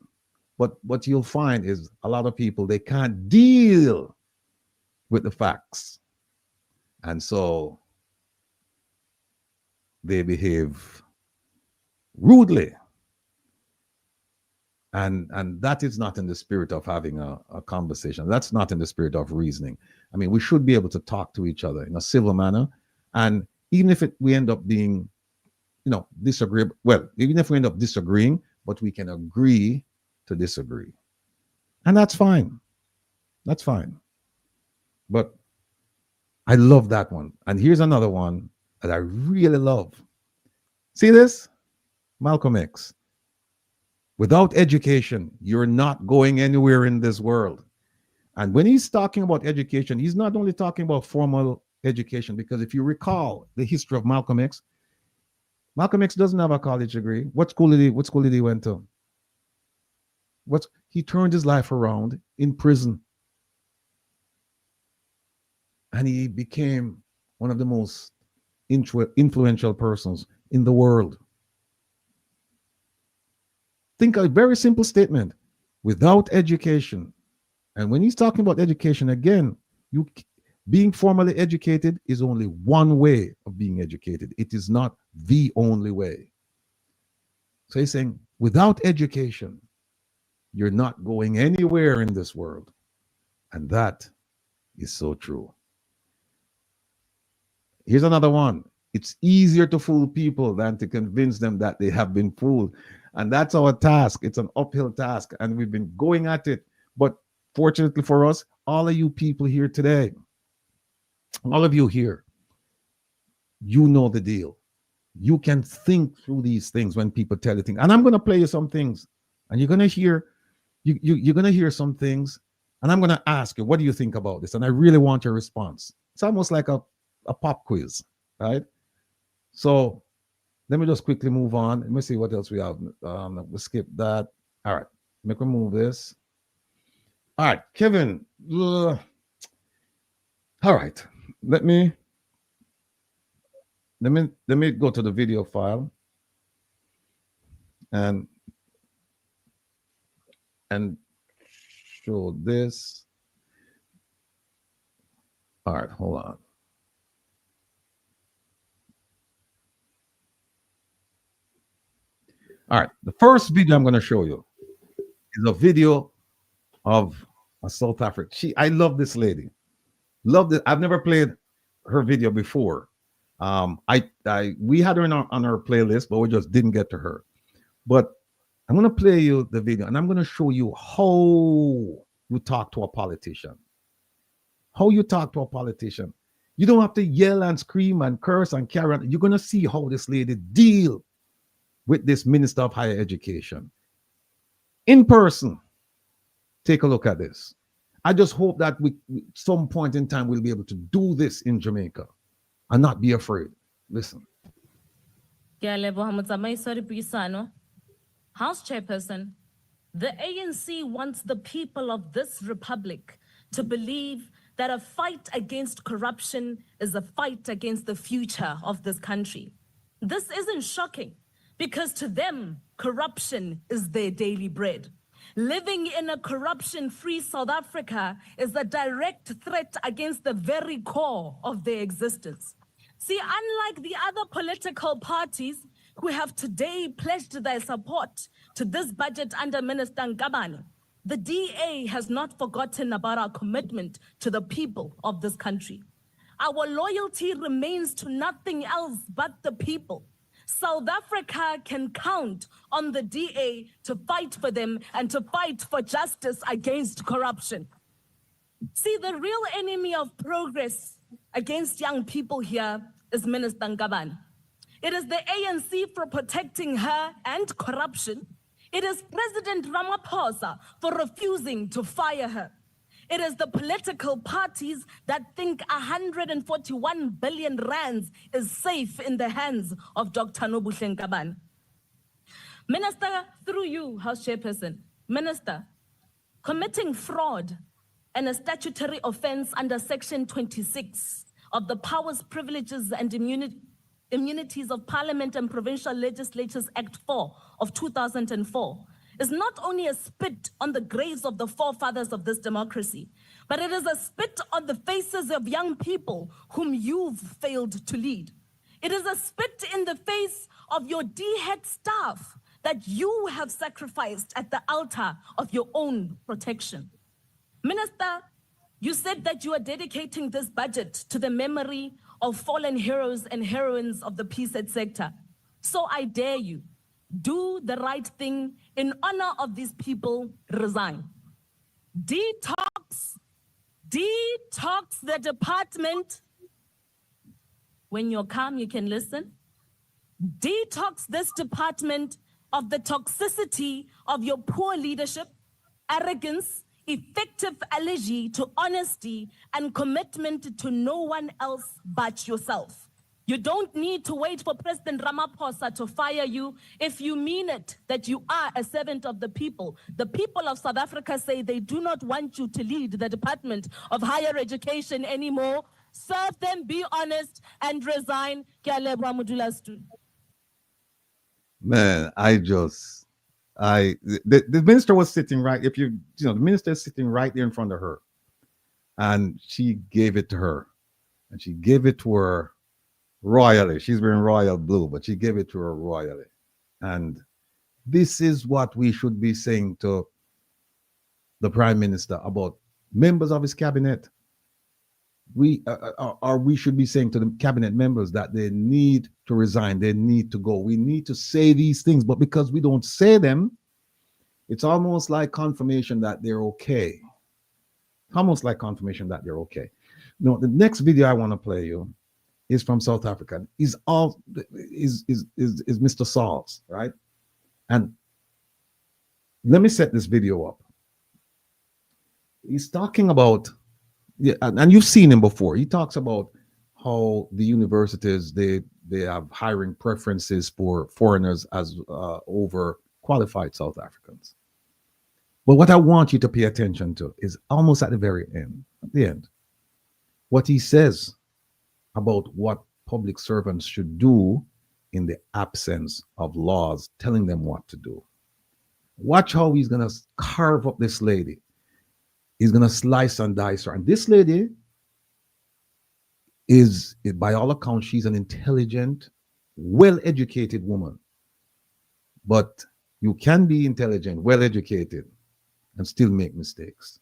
But what you'll find is a lot of people, they can't deal with the facts. And so they behave rudely. And that is not in the spirit of having a conversation. That's not in the spirit of reasoning. I mean, we should be able to talk to each other in a civil manner. And even if we end up being, disagreeable, well, even if we end up disagreeing, but we can agree to disagree. And that's fine. That's fine. But I love that one. And here's another one that I really love. See this? Malcolm X. Without education, you're not going anywhere in this world. And when he's talking about education, he's not only talking about formal education, because if you recall the history of Malcolm X doesn't have a college degree. What school did he went to? He turned his life around in prison. And he became one of the most influential persons in the world. Think a very simple statement: without education. And when he's talking about education, again, being formally educated is only one way of being educated. It is not the only way. So he's saying, without education, you're not going anywhere in this world. And that is so true. Here's another one. It's easier to fool people than to convince them that they have been fooled. And that's our task. It's an uphill task. And we've been going at it. But fortunately for us, all of you people here today, all of you here, you know the deal. You can think through these things when people tell you things. And I'm going to play you some things. And you're going to hear, you're going to hear some things. And I'm going to ask you, what do you think about this? And I really want your response. It's almost like a pop quiz, right? So let me just quickly move on. Let me see what else we have. We'll skip that. All right, make me move this. All right, Kevin. All right, let me go to the video file and show this. All right, hold on. All right, the first video I'm going to show you is a video of a South African. I love this lady. Love it. I've never played her video before. We had her on our playlist, but we just didn't get to her. But I'm going to play you the video and I'm going to show you how you talk to a politician. How you talk to a politician. You don't have to yell and scream and curse and carry on. You're going to see how this lady deal with this Minister of Higher Education. In person. Take a look at this. I just hope that we, some point in time, we'll be able to do this in Jamaica and not be afraid. Listen. House Chairperson, the ANC wants the people of this republic to believe that a fight against corruption is a fight against the future of this country. This isn't shocking because to them, corruption is their daily bread. Living in a corruption-free South Africa is a direct threat against the very core of their existence. See, unlike the other political parties who have today pledged their support to this budget under Minister Ngabane, the DA has not forgotten about our commitment to the people of this country. Our loyalty remains to nothing else but the people. South Africa can count on the DA to fight for them and to fight for justice against corruption. See, the real enemy of progress against young people here is Minister Ngabane. It is the ANC for protecting her and corruption. It is President Ramaphosa for refusing to fire her. It is the political parties that think 141 billion rands is safe in the hands of Dr. Nobuhle Ngabane. Minister, through you, House Chairperson, Minister, committing fraud and a statutory offense under Section 26 of the Powers, Privileges and Immunities of Parliament and Provincial Legislatures Act 4 of 2004 is not only a spit on the graves of the forefathers of this democracy, but it is a spit on the faces of young people whom you've failed to lead. It is a spit in the face of your D-head staff that you have sacrificed at the altar of your own protection. Minister, you said that you are dedicating this budget to the memory of fallen heroes and heroines of the PSET sector. So I dare you, do the right thing in honor of these people, resign. Detox the department. When you're calm, you can listen. Detox this department of the toxicity of your poor leadership, arrogance, effective allergy to honesty, and commitment to no one else but yourself. You don't need to wait for President Ramaphosa to fire you if you mean it, that you are a servant of the people. The people of South Africa say they do not want you to lead the Department of Higher Education anymore. Serve them, be honest, and resign. Man, the minister was sitting right, the minister is sitting right there in front of her. And she gave it to her. And she gave it to her royally. She's wearing royal blue, but she gave it to her royally. And this is what we should be saying to the Prime Minister about members of his cabinet. We should be saying to the cabinet members that they need to resign, they need to go. We need to say these things, but because we don't say them, it's almost like confirmation that they're okay. Almost like confirmation that they're okay. No, the next video I want to play you is from South Africa. Is Mr. Salts, right? And let me set this video up. He's talking about, and you've seen him before. He talks about how the universities they have hiring preferences for foreigners as over qualified South Africans. But what I want you to pay attention to is almost at the very end, what he says about what public servants should do in the absence of laws telling them what to do. Watch how he's going to carve up this lady. He's going to slice and dice her. And this lady is, by all accounts, she's an intelligent, well-educated woman. But you can be intelligent, well-educated, and still make mistakes.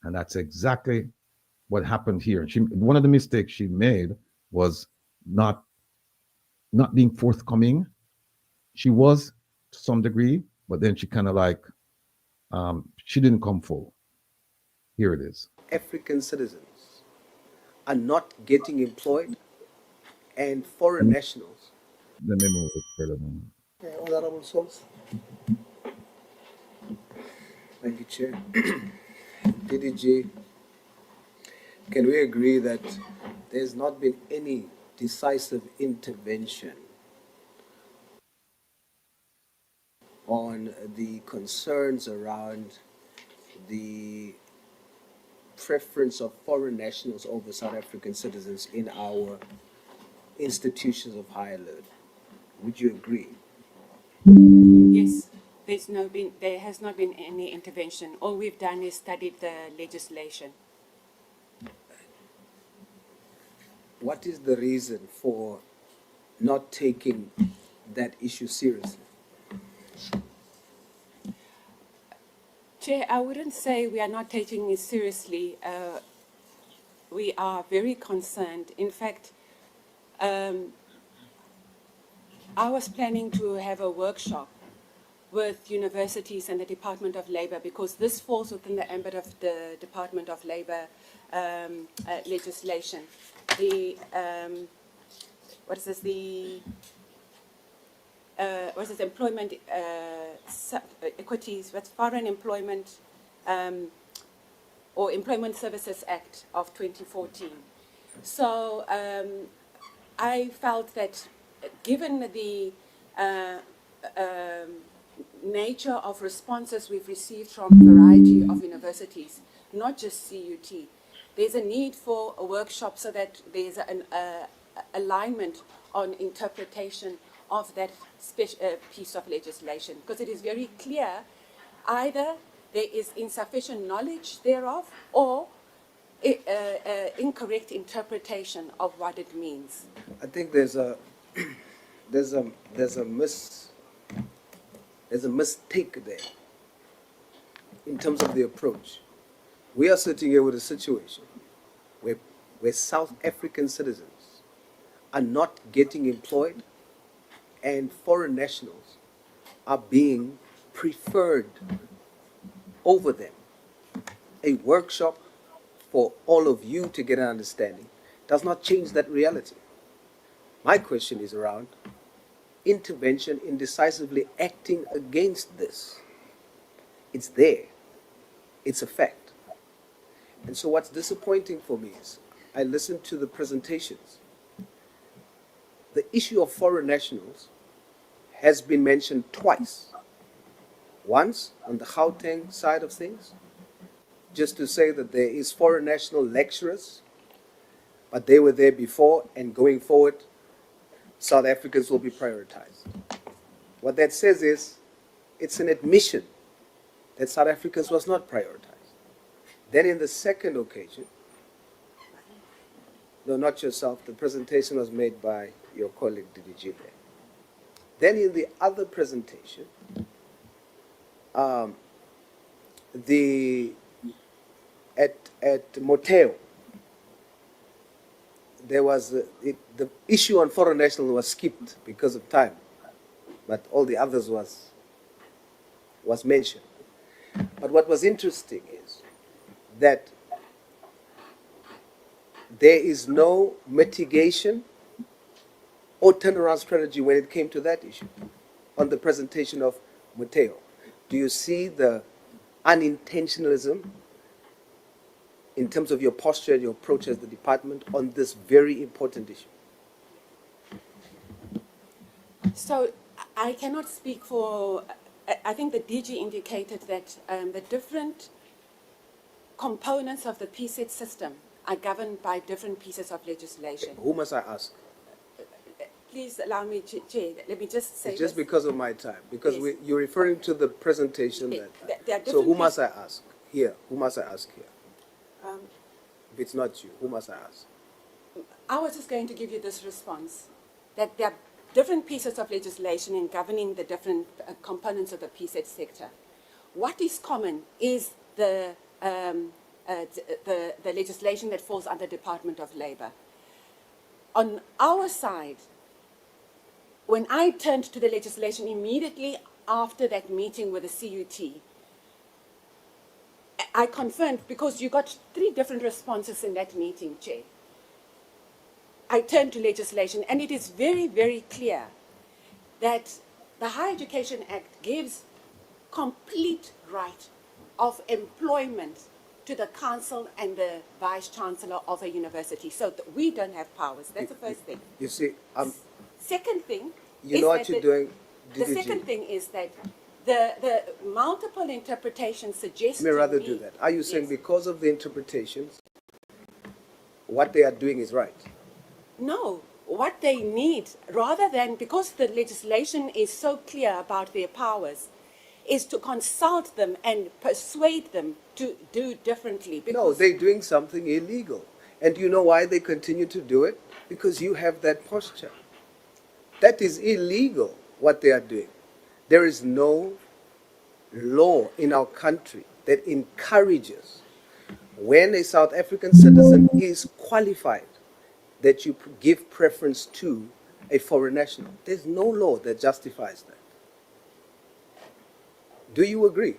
And that's exactly what happened here. One of the mistakes she made was not being forthcoming. She was, to some degree, but then she kind of like, she didn't come full. Here it is. African citizens are not getting employed and foreign nationals. Let me move it further. Honorable Souls. Thank you, Chair. DDG, can we agree that there's not been any decisive intervention on the concerns around the preference of foreign nationals over South African citizens in our institutions of higher learning? Would you agree? Yes, there has not been any intervention. All we've done is studied the legislation. What is the reason for not taking that issue seriously? Chair, I wouldn't say we are not taking it seriously. We are very concerned. In fact, I was planning to have a workshop with universities and the Department of Labor, because this falls within the ambit of the Department of Labor legislation. The employment equities, what's Foreign Employment or Employment Services Act of 2014. So I felt that given the nature of responses we've received from a variety of universities, not just CUT, there's a need for a workshop so that there's an alignment on interpretation of that piece of legislation, because it is very clear either there is insufficient knowledge thereof or incorrect interpretation of what it means. I think there's a mistake there in terms of the approach. We are sitting here with a situation where South African citizens are not getting employed and foreign nationals are being preferred over them. A workshop for all of you to get an understanding does not change that reality. My question is around intervention in decisively acting against this. It's there. It's a fact. And so what's disappointing for me is I listened to the presentations. The issue of foreign nationals has been mentioned twice. Once on the Gauteng side of things, just to say that there is foreign national lecturers, but they were there before, and going forward, South Africans will be prioritized. What that says is, it's an admission that South Africans was not prioritized. Then in the second occasion, no, not yourself, the presentation was made by your colleague DDG there. Then in the other presentation, at Moteo, there was the issue on foreign national was skipped because of time, but all the others was mentioned. But what was interesting is that there is no mitigation or turnaround strategy when it came to that issue on the presentation of Moteo. Do you see the unintentionalism in terms of your posture and your approach as the department on this very important issue? So I cannot speak for, I think the DG indicated that the different components of the PSET system are governed by different pieces of legislation. Who must I ask? Please allow me, Chair, let me just say It's just this. because of my time, because Yes. you're referring to the presentation. There are So different who must I ask here? Who must I ask here? Um, If it's not you, who must I ask? I was just going to give you this response, that there are different pieces of legislation in governing the different components of the PSET sector. What is common is the legislation that falls under Department of Labor. On our side, when I turned to the legislation, immediately after that meeting with the CUT, I confirmed, because you got 3 different responses in that meeting, Chair. I turned to legislation, and it is very, very clear that the Higher Education Act gives complete right of employment to the council and the vice-chancellor of a university. So we don't have powers. That's the first thing. You see, Second thing you is know that what you're doing. the second thing is that the multiple interpretations suggest May to rather me, do that. Are you saying Yes. because of the interpretations, what they are doing is right? No, what they need, rather than, because the legislation is so clear about their powers, is to consult them and persuade them to do differently. No, Because they're doing something illegal. And you know why they continue to do it? Because you have that posture. That is illegal, what they are doing. There is no law in our country that encourages, when a South African citizen is qualified, that you give preference to a foreign national. There's no law that justifies that. Do you agree?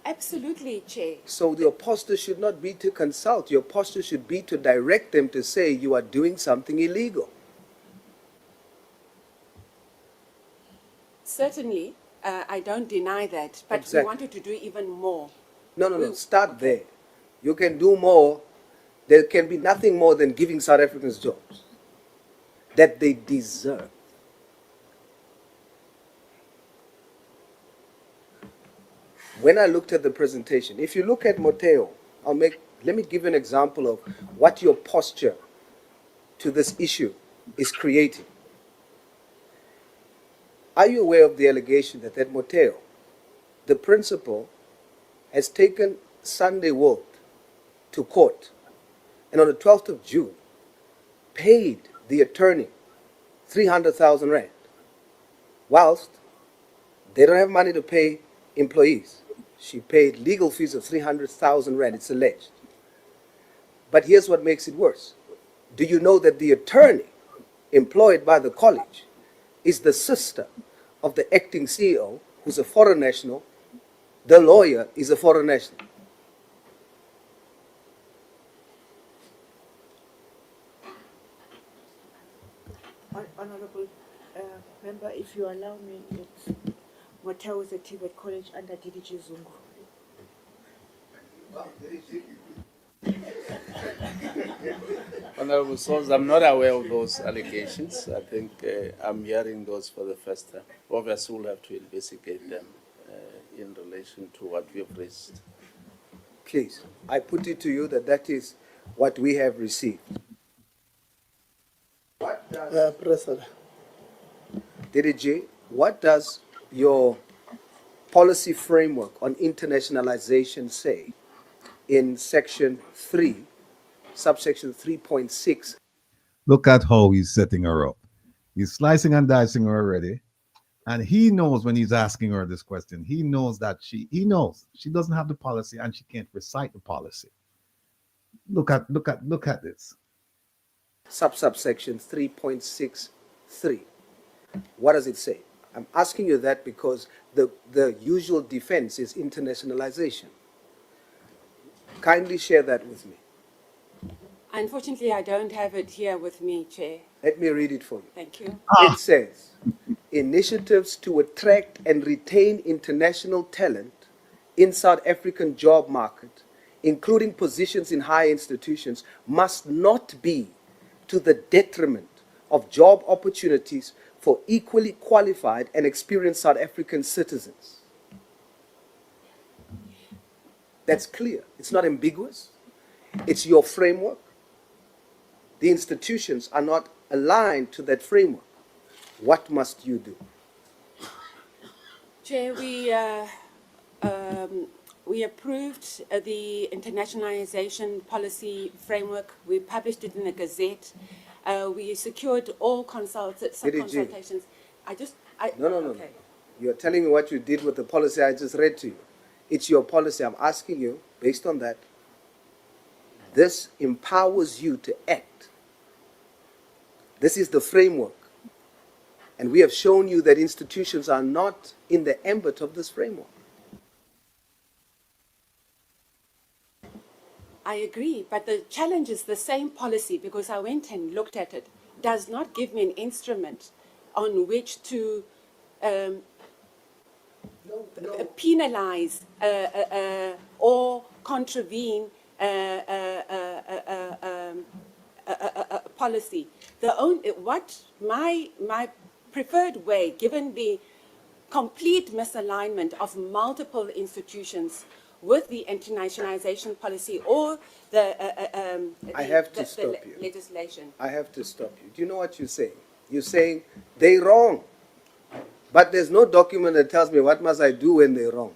absolutely, Chair. So your posture should not be to consult. Your posture should be to direct them to say you are doing something illegal. Certainly, I don't deny that, but Exactly. we wanted to do even more. No. Start there. You can do more. There can be nothing more than giving South Africans jobs that they deserve. When I looked at the presentation, if you look at Moteo, let me give you an example of what your posture to this issue is creating. Are you aware of the allegation that at Moteo, the principal has taken Sunday World to court, and on the 12th of June, paid the attorney 300,000 rand, whilst they don't have money to pay employees. She paid legal fees of 300,000 rand, it's alleged. But here's what makes it worse. Do you know that the attorney employed by the college is the sister of the acting CEO, who's a foreign national? The lawyer is a foreign national. Honorable Member, if you allow me, it's Moteo is a TVET college under DDG Zungu. Honorable Sons, I'm not aware of those allegations. I think I'm hearing those for the first time. Obviously, we'll have to investigate them in relation to what we have raised. Please, I put it to you that that is what we have received. President. DDG, what does your policy framework on internationalization say in section 3, subsection 3.6? Look at how he's setting her up. He's slicing and dicing her already. And he knows when he's asking her this question, he knows that she doesn't have the policy and she can't recite the policy. Look at this. Subsection 3.63. What does it say? I'm asking you that because the usual defense is internationalization. Kindly share that with me. Unfortunately, I don't have it here with me, Chair. Let me read it for you. Thank you. It says, initiatives to attract and retain international talent in South African job market, including positions in higher institutions, must not be to the detriment of job opportunities for equally qualified and experienced South African citizens. That's clear. It's not ambiguous. It's your framework. The institutions are not aligned to that framework. What must you do? Chair, we approved the internationalization policy framework. We published it in the Gazette. We secured all consultations. No. Okay. You're telling me what you did with the policy I just read to you. It's your policy. I'm asking you, based on that, this empowers you to act. This is the framework. And we have shown you that institutions are not in the ambit of this framework. I agree, but the challenge is the same policy, because I went and looked at it, does not give me an instrument on which to penalize or contravene a policy. My preferred way, given the complete misalignment of multiple institutions with the internationalization policy or the legislation. I have to stop you. Do you know what you're saying? You're saying they're wrong. But there's no document that tells me what must I do when they're wrong.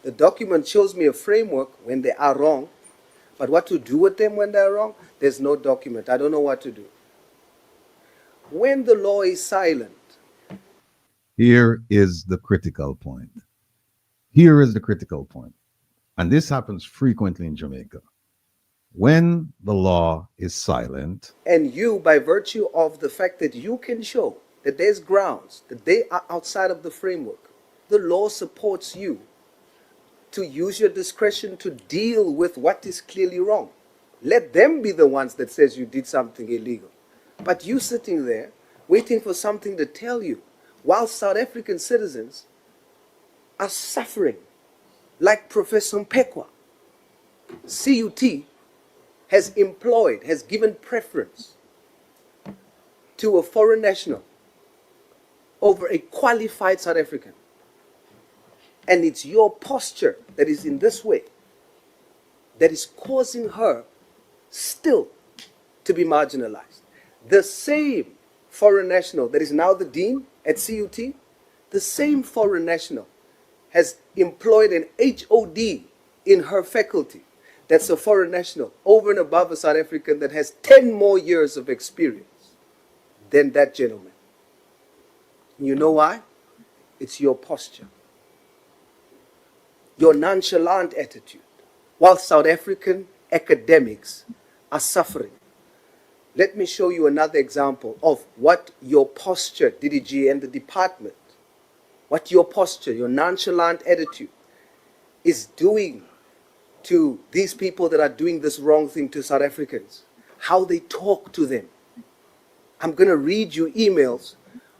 The document shows me a framework when they are wrong, but what to do with them when they're wrong, there's no document. I don't know what to do. When the law is silent. Here is the critical point. Here is the critical point. And this happens frequently in Jamaica. When the law is silent. And you, by virtue of the fact that you can show that there's grounds, that they are outside of the framework, the law supports you to use your discretion to deal with what is clearly wrong. Let them be the ones that says you did something illegal. But you sitting there waiting for something to tell you, while South African citizens are suffering, like Professor Mpekwa. CUT has given preference to a foreign national over a qualified South African. And it's your posture that is in this way that is causing her still to be marginalized. The same foreign national that is now the dean at CUT, the same foreign national has employed an HOD in her faculty. That's a foreign national over and above a South African that has 10 more years of experience than that gentleman. You know why? It's your posture. Your nonchalant attitude. While South African academics are suffering. Let me show you another example of what your posture, DDG, and the department, what your posture, your nonchalant attitude is doing to these people that are doing this wrong thing to South Africans, how they talk to them. I'm going to read you emails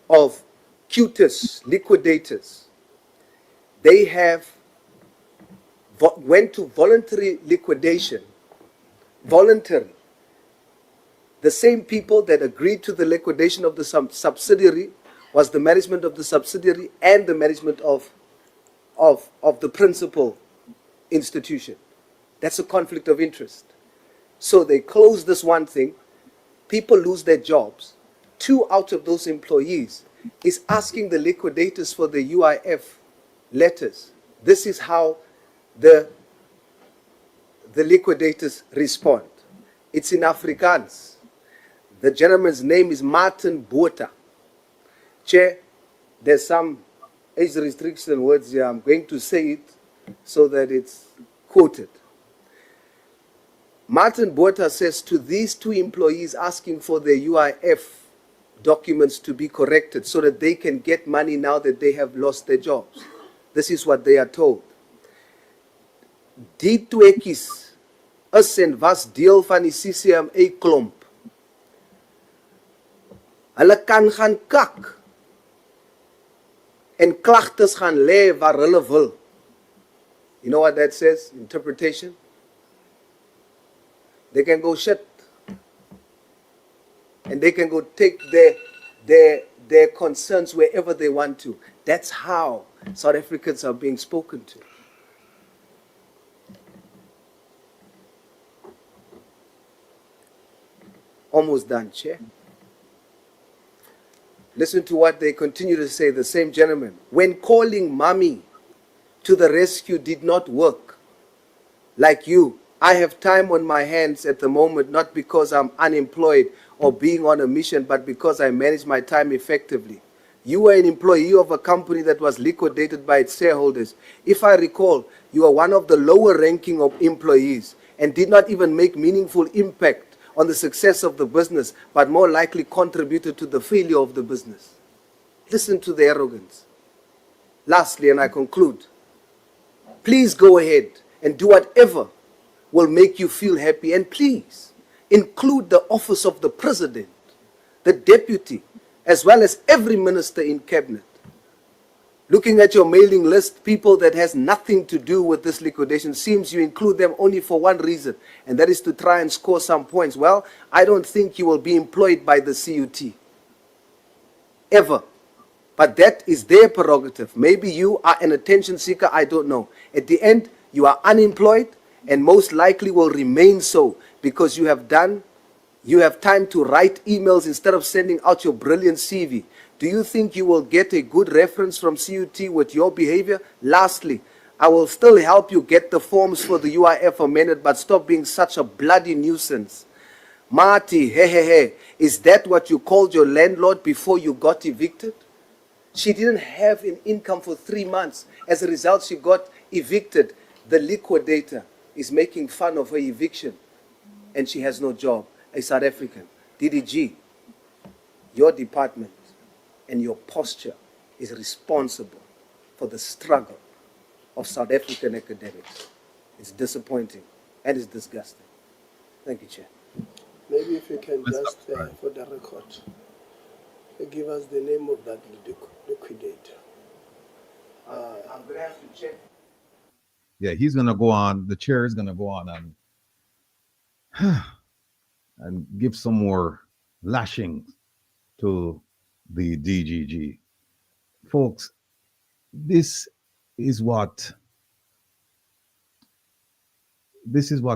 of CUTUS liquidators. They have went to voluntary liquidation, voluntary. The same people that agreed to the liquidation of the subsidiary was the management of the subsidiary and the management of the principal institution. That's a conflict of interest. So they close this one thing, people lose their jobs. 2 out of those employees is asking the liquidators for the UIF letters. This is how the liquidators respond. It's in Afrikaans. The gentleman's name is Martin Botha. Chair, there's some age restriction words here. I'm going to say it so that it's quoted. Martin Botha says to these 2 employees asking for their UIF documents to be corrected so that they can get money now that they have lost their jobs. This is what they are told. Die tweekies is en was deel van die CCMA klomp. Hulle kan gaan kak en klagtes gaan lê waar hulle wil. You know what that says? Interpretation. They can go shit. And they can go take their concerns wherever they want to. That's how South Africans are being spoken to. Almost done, Chair. Listen to what they continue to say, the same gentleman. When calling mommy to the rescue did not work, like you, I have time on my hands at the moment, not because I'm unemployed or being on a mission, but because I manage my time effectively. You were an employee of a company that was liquidated by its shareholders. If I recall, you are one of the lower ranking of employees and did not even make meaningful impact on the success of the business, but more likely contributed to the failure of the business. Listen to the arrogance. Lastly, and I conclude, please go ahead and do whatever will make you feel happy, and please include the office of the president, the deputy, as well as every minister in cabinet. Looking at your mailing list, people that has nothing to do with this liquidation, seems you include them only for one reason, and that is to try and score some points. Well, I don't think you will be employed by the CUT. Ever. But that is their prerogative. Maybe you are an attention seeker, I don't know. At the end, you are unemployed and most likely will remain so because you have time to write emails instead of sending out your brilliant CV. Do you think you will get a good reference from CUT with your behavior? Lastly, I will still help you get the forms for the UIF amended, but stop being such a bloody nuisance. Marty, hey, is that what you called your landlord before you got evicted? She didn't have an income for 3 months. As a result, she got evicted. The liquidator is making fun of her eviction, and she has no job. A South African. DDG, your department and your posture is responsible for the struggle of South African academics. It's disappointing and it's disgusting. Thank you, Chair. Maybe if you can just, for the record, give us the name of that liquidator. I'm going to have to check. Yeah, he's going to go on. The chair is going to go on and give some more lashing to the DGG. Folks, this is what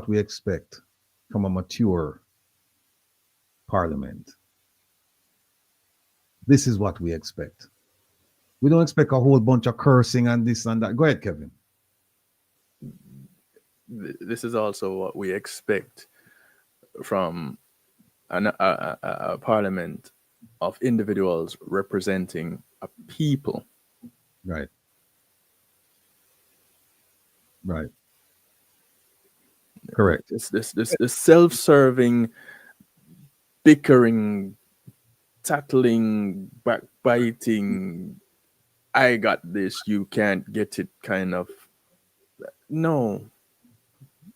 we expect from a mature parliament. This is what we expect. We don't expect a whole bunch of cursing and this and that. Go ahead, Kevin. This is also what we expect from a parliament of individuals representing a people. Right. Correct. This self-serving, bickering, tattling, backbiting, I got this, you can't get it kind of. No.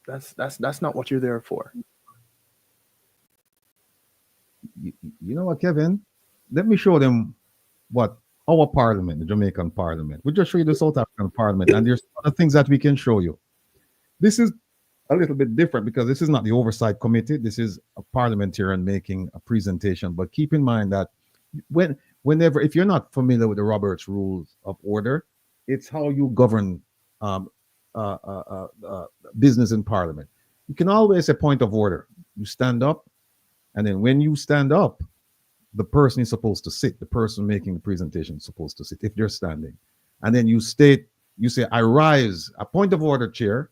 That's not what you're there for. You know what, Kevin? Let me show them what our parliament, the Jamaican parliament. We'll just show you the South African parliament, and there's other things that we can show you. This is a little bit different because this is not the oversight committee. This is a parliamentarian making a presentation. But keep in mind that whenever, if you're not familiar with the Roberts Rules of Order, it's how you govern business in parliament. You can always say point of order. You stand up, and then when you stand up, the person is supposed to sit. The person making the presentation is supposed to sit if they're standing. And then you say, I rise, a point of order, chair.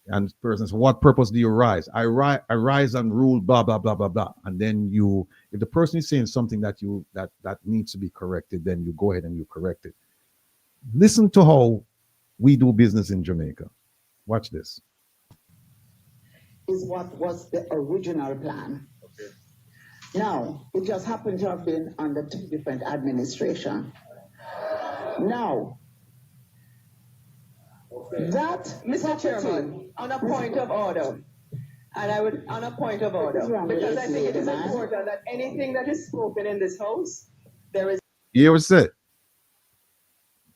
And the person says, what purpose do you rise? I rise and rule, blah, blah, blah, blah, blah. And then if the person is saying something that needs to be corrected, then you go ahead and you correct it. Listen to how we do business in Jamaica. Watch this. Is what was the original plan. Okay. Now, it just happened to have been under 2 different administrations. Now, that Mr. Chairman, on a point of order, on a point of order, because I think it is important that anything that is spoken in this house, there is. You hear what it said?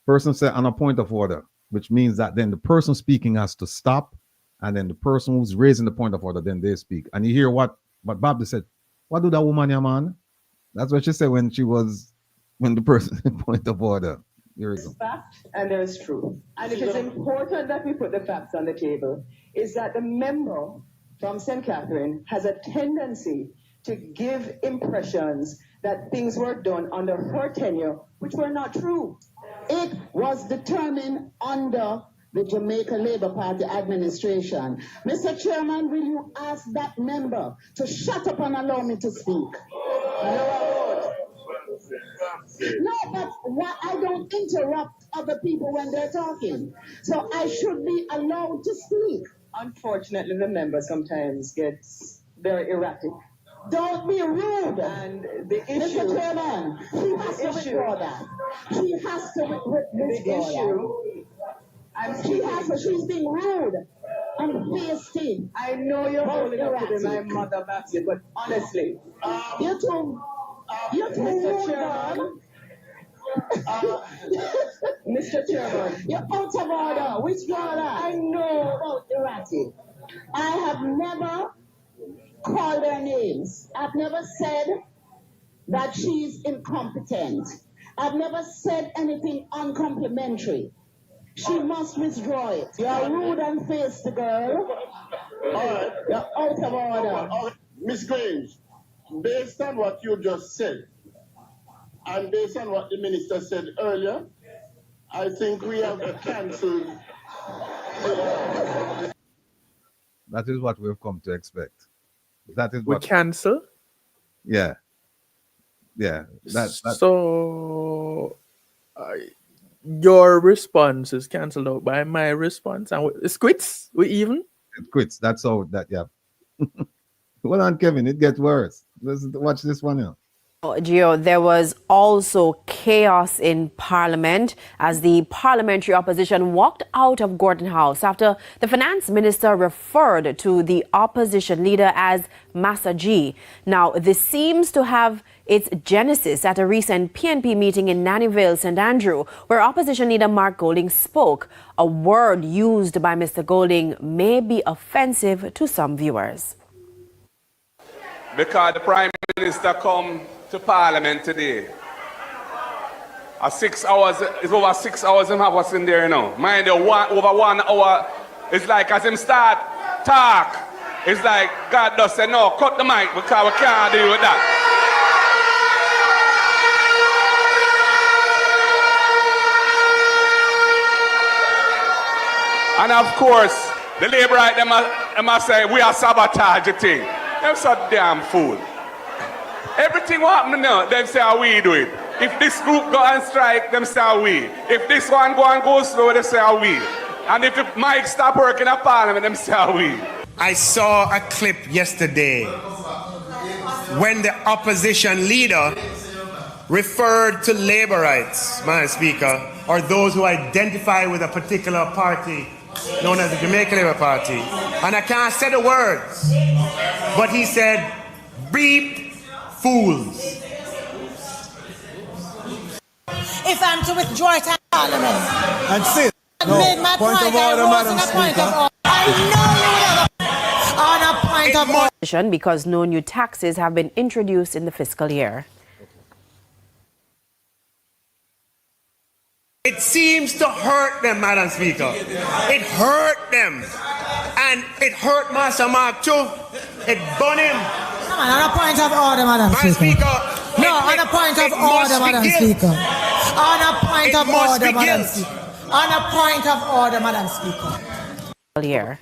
Person said on a point of order, which means that then the person speaking has to stop, and then the person who's raising the point of order, then they speak. And you hear what Bob said, what do that woman, yeah, man? That's what she said when the person point of order. Here we go. Fact and there is truth. And it is important that we put the facts on the table, is that the member from St. Catherine has a tendency to give impressions that things were done under her tenure, which were not true. It was determined under the Jamaica Labour Party administration. Mr. Chairman, will you ask that member to shut up and allow me to speak? No, but I don't interrupt other people when they're talking. So I should be allowed to speak. Unfortunately, the member sometimes gets very erratic. Don't be rude. And the issue, Mr. Chairman, he has to withdraw that. He has to withdraw that. She's being rude and hasty. I know you're holding up to be my mother, Maxie, but honestly, You're too Mr. rude, Chairman, girl. Mr. Chairman, You're out of order. Withdraw that. I know about erratic. I have never called their names. I've never said that she's incompetent. I've never said anything uncomplimentary. She must withdraw it. You're rude and hasty, girl. You're out of order. Miss Grange, based on what you just said, and based on what the minister said earlier, I think we have cancelled. That is what we've come to expect. That is We what. cancel. Yeah. Yeah. So your response is cancelled out by my response, and it's quits. We even. It quits. That's all. Yeah. Hold on, Kevin. It gets worse. Watch this one here. Gio, there was also chaos in Parliament as the parliamentary opposition walked out of Gordon House after the finance minister referred to the opposition leader as Massa G. Now, this seems to have its genesis at a recent PNP meeting in Nannyville, St. Andrew, where opposition leader Mark Golding spoke. A word used by Mr. Golding may be offensive to some viewers. Because the Prime Minister come to Parliament today. 6 hours, it's over 6 hours and have us in there, you know. Mind you, over 1 hour, it's like as him start talk, it's like God does say, no, cut the mic because we can't deal with that. And of course, the Labour right, they must say, we are sabotage the thing. They're so damn fool. Everything what happen now, them say how we do it. If this group go on strike, them say how we. If this one go slow, they say how we. And if the mic stop working at Parliament, them say how we. I saw a clip yesterday when the opposition leader referred to laborites, Madam Speaker, or those who identify with a particular party known as the Jamaica Labour Party. And I can't say the words, but he said, beep fools. If I'm to withdraw it at Parliament. And sit. No, made my point of order, Madam Speaker. I know you would have a point of order. Because no new taxes have been introduced in the fiscal year. It seems to hurt them, Madam Speaker. It hurt them. And it hurt Master Mark too. It burned him. Come on a point of order, Madam Speaker. No, on a point of order, Madam Speaker. On a point of order, Madam Speaker. On a point of order, Madam Speaker. Year.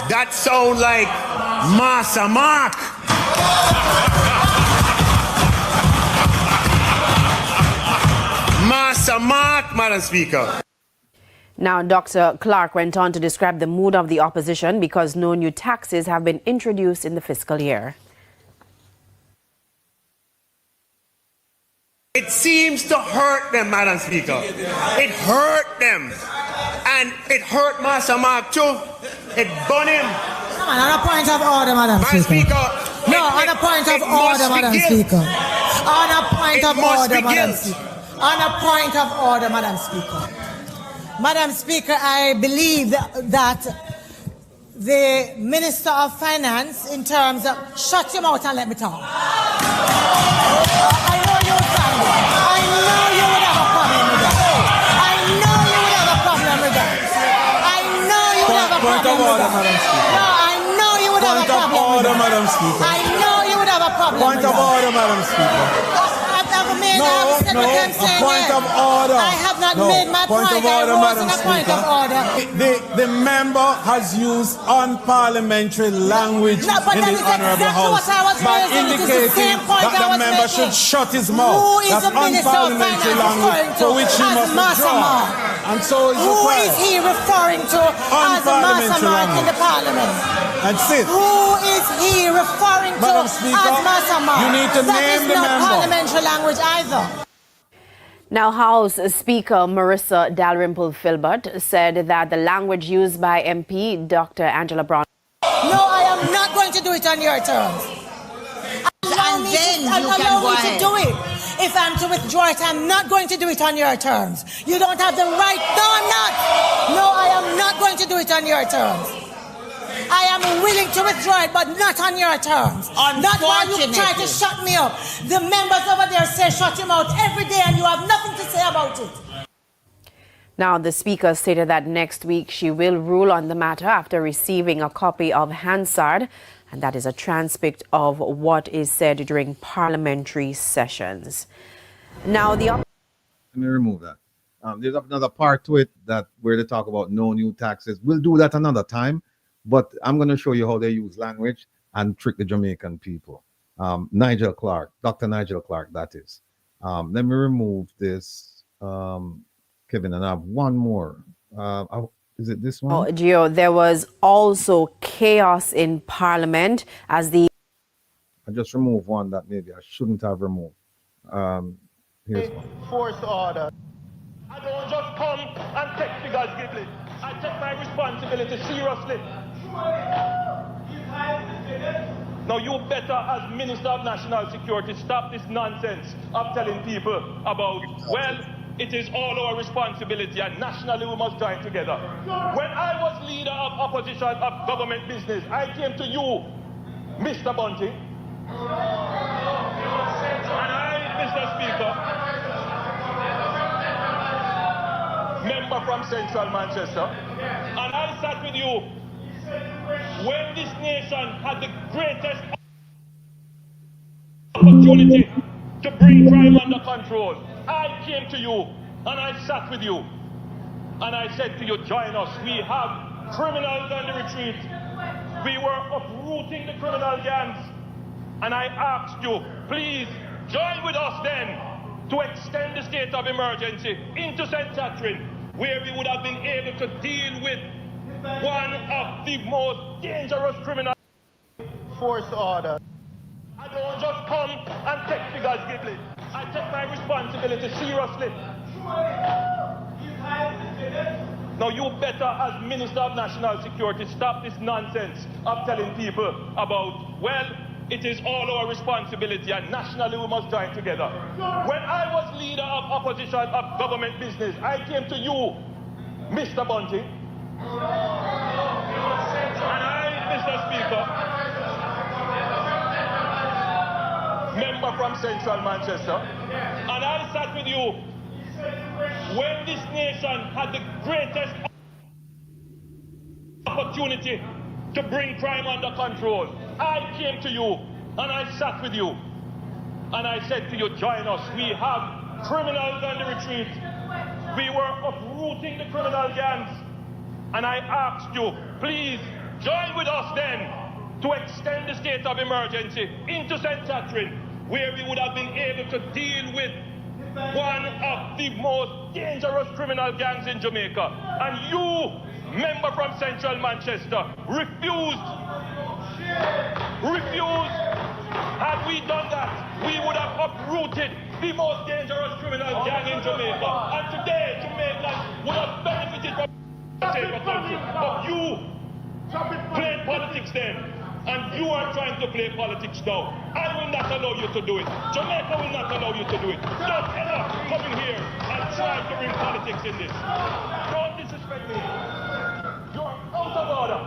That sounds like Master Mark. Master Mark, Madam Speaker. Now, Dr. Clark went on to describe the mood of the opposition because no new taxes have been introduced in the fiscal year. It seems to hurt them, Madam Speaker. It hurt them. And it hurt Master Mark too. It burned him. Come on a point of order, Madam Speaker. No, on a point of order, Madam Speaker. On a point of order, Madam Speaker. On a point of order, Madam Speaker. Madam Speaker, I believe that the Minister of Finance, in terms of... Shut your mouth and let me talk. I know you would find it. I know you would have a problem with that. I know you would have a problem with that. I know you would have a problem with that. No, I know you would have a problem with that. Madam Speaker. I know you would have a problem with that. Point of order, Madam Speaker. Point of order. I have not made my point. Point of order, Madam Speaker. The member has used unparliamentary language in the Honourable House by indicating that the member should shut his mouth. That's unparliamentary language for which he must withdraw. And so is Who required. is he referring to as a mastermind in the parliament? And sit. Who is he referring to Madam Speaker, as mastermind? you need to That name is the not member. parliamentary language either. Now, House Speaker Marissa Dalrymple Filbert said that the language used by MP Dr. Angela Brown. No, I am not going to do it on your terms. And then you can allow go me ahead. to do it. If I'm to withdraw it, I'm not going to do it on your terms. You don't have the right. No, I'm not. No, I am not going to do it on your terms. I am willing to withdraw it, but not on your terms. Not while you try to shut me up. The members over there say shut him out every day, and you have nothing to say about it. Now, the Speaker stated that next week she will rule on the matter after receiving a copy of Hansard, and that is a transcript of what is said during parliamentary sessions. Now, Let me remove that. There's another part to it that where they talk about no new taxes. We'll do that another time, but I'm going to show you how they use language and trick the Jamaican people. Nigel Clark, Dr. Nigel Clark, that is. Let me remove this, Kevin, and I have one more. Is it this one? Oh, Gio, there was also chaos in Parliament as the... I just removed one that maybe I shouldn't have removed. Here's one. Force order. I don't just come and take figures glibly. I take my responsibility seriously. Now you better, as Minister of National Security, stop this nonsense of telling people about, well, it is all our responsibility and nationally we must join together. When I was leader of opposition of government business, I came to you, Mr. Bunting, and I, Mr. Speaker, member from Central Manchester, and I sat with you when this nation had the greatest opportunity to bring crime under control. I came to you and I sat with you and I said to you, join us. We have criminals on the retreat. We were uprooting the criminal gangs. And I asked you, please join with us then to extend the state of emergency into St. Catherine, where we would have been able to deal with one of the most dangerous criminals. Force order. I don't just come and take figures glibly. I take my responsibility seriously. Now you better, as Minister of National Security, stop this nonsense of telling people about, well, it is all our responsibility and nationally we must join together. When I was leader of opposition of government business, I came to you, Mr. Bunting, and I, Mr. Speaker, member from Central Manchester, and I sat with you when this nation had the greatest opportunity to bring crime under control. I came to you and I sat with you and I said to you, join us. We have criminals on the retreat. We were uprooting the criminal gangs. And I asked you, please join with us then to extend the state of emergency into St. Catherine, where we would have been able to deal with one of the most dangerous criminal gangs in Jamaica. And you, member from Central Manchester, refused. Had we done that, we would have uprooted the most dangerous criminal gang in Jamaica. And today, Jamaicans would have benefited from a safer country. But you played politics then. And you are trying to play politics now. I will not allow you to do it. Jamaica will not allow you to do it. Don't ever come in here and try to bring politics in this. Don't disrespect me. You're out of order.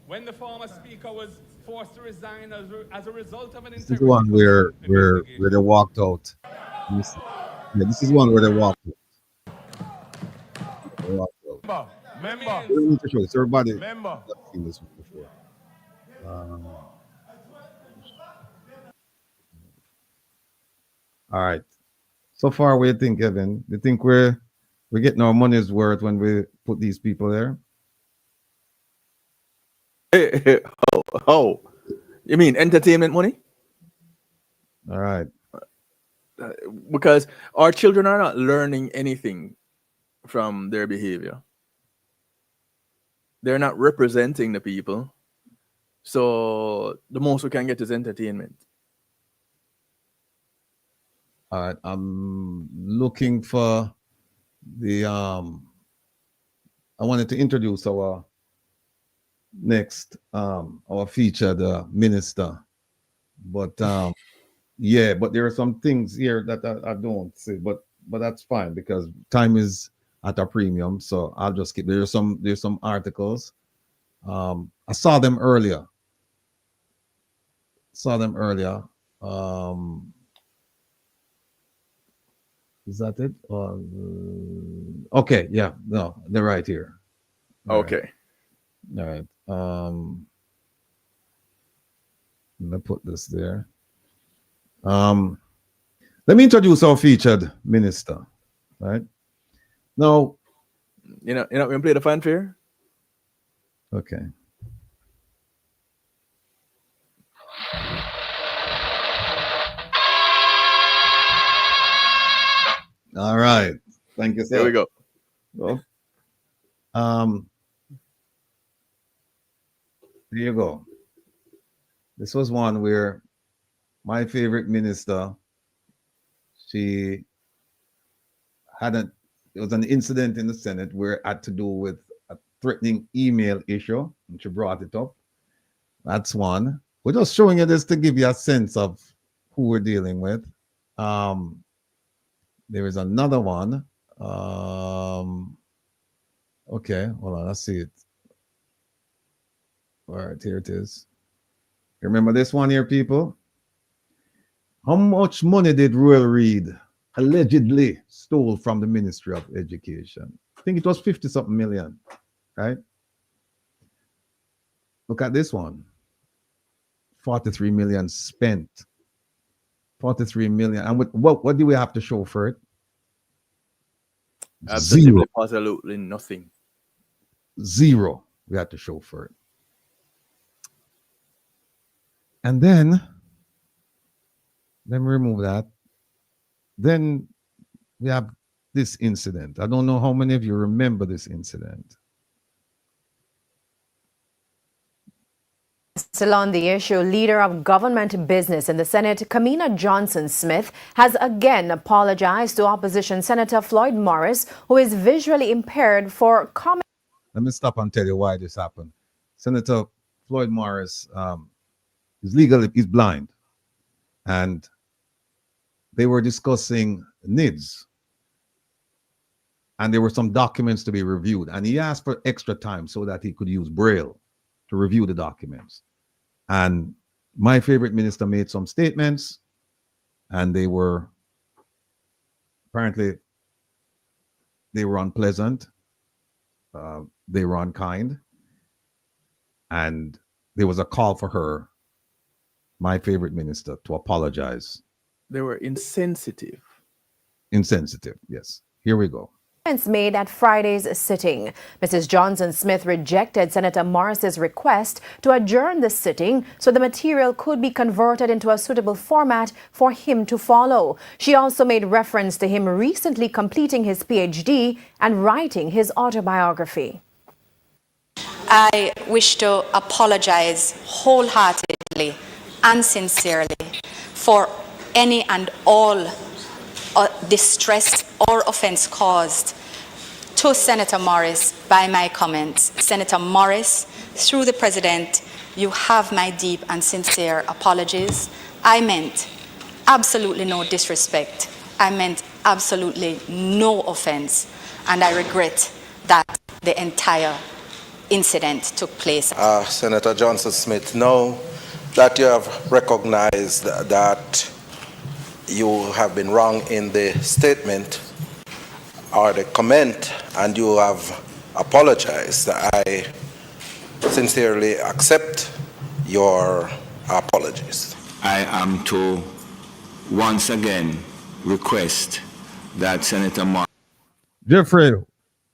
When the former speaker was forced to resign as a result of an This is the one where they walked out. This is one where they walked out. They walked out. Member. We need to show this. Everybody Member. has seen this one before. All right. So far, what do you think, Kevin? Do you think we're getting our money's worth when we put these people there? Oh, you mean entertainment money? All right. Because our children are not learning anything from their behavior. They're not representing the people. So the most we can get is entertainment. All right, I'm looking for the I wanted to introduce our next our featured minister, but yeah, but there are some things here that I don't see, but that's fine because time is at a premium, so I'll just keep. There's some articles. I saw them earlier. Is that it? Okay, yeah, no, they're right here. Okay. All right. Let me put this there. Let me introduce our featured minister. Right now, you know, we're gonna play the fanfare. Okay. All right. Thank you, sir. There we go. Well, there you go. This was one where my favorite minister, it was an incident in the Senate where it had to do with a threatening email issue, and she brought it up. That's one. We're just showing you this to give you a sense of who we're dealing with. There is another one. Okay, hold on, let's see it. All right, here it is. Remember this one here, people? How much money did Royal Reed allegedly stole from the Ministry of Education? I think it was 50-something million, right? Look at this one. 43 million spent. 43 million. And what do we have to show for it? Absolutely, absolutely nothing. Zero we had to show for it. And then, let me remove that. Then we have this incident. I don't know how many of you remember this incident. Still on the issue, leader of government business in the Senate, Kamina Johnson-Smith, has again apologized to opposition Senator Floyd Morris, who is visually impaired, for comment. Let me stop and tell you why this happened. Senator Floyd Morris he's blind, and they were discussing NIDS, and there were some documents to be reviewed, and he asked for extra time so that he could use Braille to review the documents. And my favorite minister made some statements, and they were apparently unpleasant, they were unkind, and there was a call for her, my favorite minister, to apologize. They were insensitive. Insensitive, yes. Here we go. Made at Friday's sitting. Mrs. Johnson-Smith rejected Senator Morris's request to adjourn the sitting so the material could be converted into a suitable format for him to follow. She also made reference to him recently completing his PhD and writing his autobiography. I wish to apologize wholeheartedly and sincerely for any and all distress or offense caused to Senator Morris by my comments. Senator Morris, through the President, you have my deep and sincere apologies. I meant absolutely no disrespect. I meant absolutely no offense. And I regret that the entire incident took place. Senator Johnson-Smith, know that you have recognized that you have been wrong in the statement or the comment, and you have apologized. I sincerely accept your apologies. I am to once again request that Senator Jeffrey,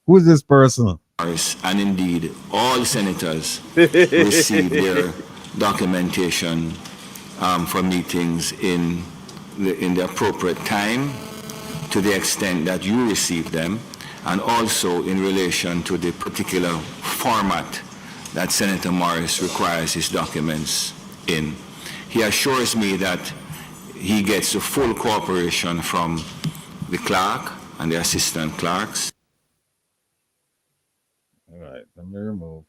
who is this person? Morris, and indeed all senators, receive their documentation for meetings in the appropriate time, to the extent that you receive them, and also in relation to the particular format that Senator Morris requires his documents in. He assures me that he gets the full cooperation from the clerk and the assistant clerks. All right, let me remove.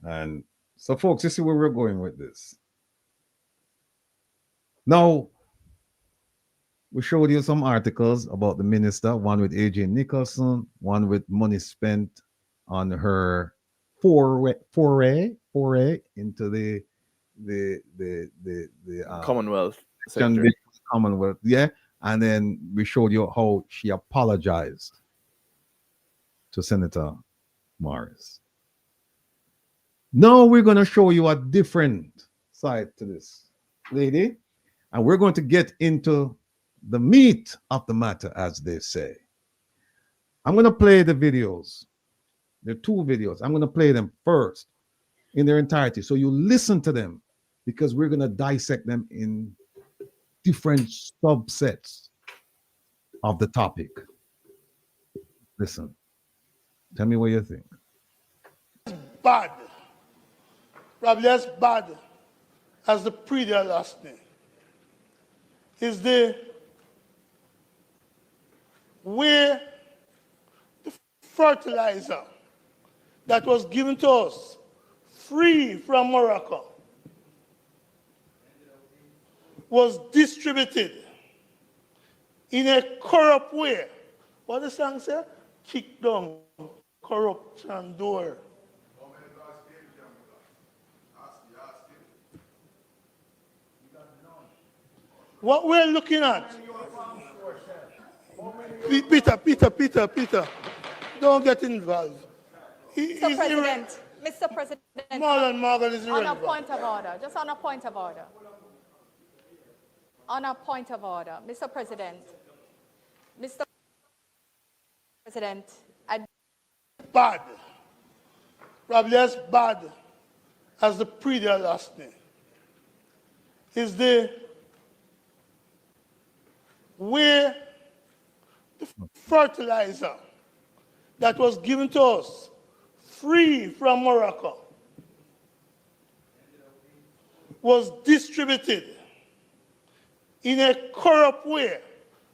And so, folks, you see where we're going with this. Now, we showed you some articles about the minister, one with AJ Nicholson, one with money spent on her foray into the Commonwealth sector. sector. Commonwealth, yeah. And then we showed you how she apologized to Senator Morris. Now we're going to show you a different side to this lady, and we're going to get into the meat of the matter, as they say. I'm going to play the videos. There are two videos. I'm going to play them first in their entirety, so you listen to them, because we're going to dissect them in different subsets of the topic. Listen. Tell me what you think. Bad. Probably as bad as the previous last name is the way the fertilizer that was given to us free from Morocco was distributed in a corrupt way. What the song say? Kick down corruption door. What we're looking at, Peter, don't get involved. Mr. President, Morgan is irrelevant. on a point of order, just on a point of order. On a point of order, Mr. President, Bad, probably as bad as the previous last name is the way the fertilizer that was given to us free from Morocco was distributed in a corrupt way.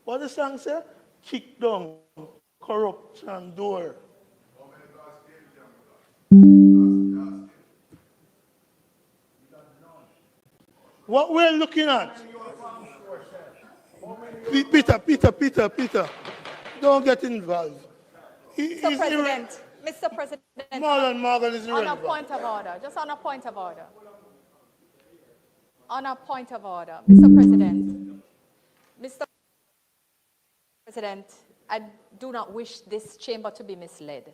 What the song say? Kick down corruption door. What we're looking at, Peter, don't get involved. Mr. President, Morgan is irrelevant. on a point of order, just on a point of order. On a point of order, Mr. President, I do not wish this chamber to be misled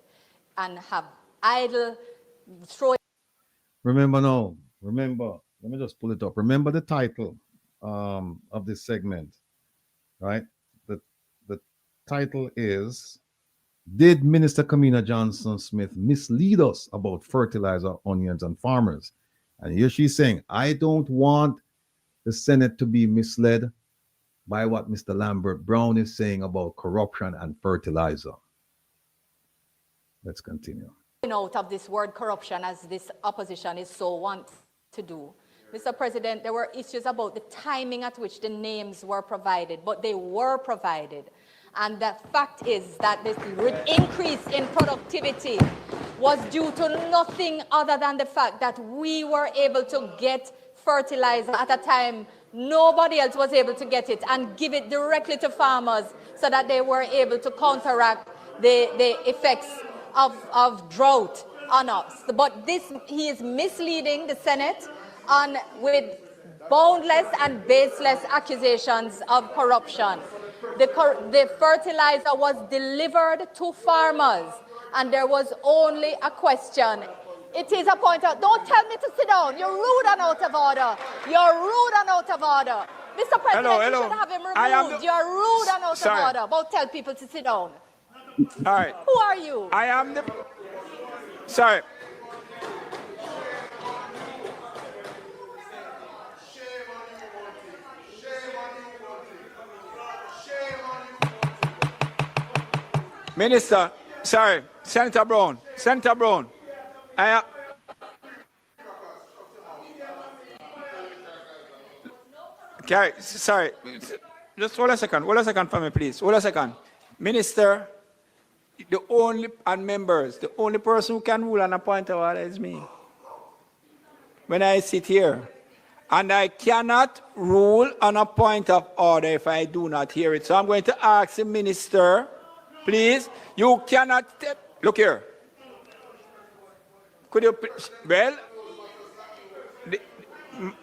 and have idle throwing. Remember, let me just pull it up. Remember the title of this segment, right? The title is, Did Minister Kamina Johnson-Smith mislead us about fertilizer, onions, and farmers? And here she's saying, I don't want the Senate to be misled by what Mr. Lambert Brown is saying about corruption and fertilizer. Let's continue. Out of this word corruption, as this opposition is so want to do. Mr. President, there were issues about the timing at which the names were provided, but they were provided. And the fact is that this increase in productivity was due to nothing other than the fact that we were able to get fertilizer at a time nobody else was able to get it, and give it directly to farmers so that they were able to counteract the effects of drought on us. But he is misleading the Senate with boundless and baseless accusations of corruption. The fertilizer was delivered to farmers, and there was only a question. It is a point of, don't tell me to sit down. You're rude and out of order. You're rude and out of order. Mr. President, you should have him removed. You're rude and out of order. Don't tell people to sit down. All right. Who are you? I am the... Sorry. Minister, sorry, Senator Brown. Senator Brown. Okay, sorry. Just hold a second for me, please. Hold a second. Minister, the only person who can rule on a point of order is me. When I sit here. And I cannot rule on a point of order if I do not hear it. So I'm going to ask the minister, please, you cannot, look here. Could you, well,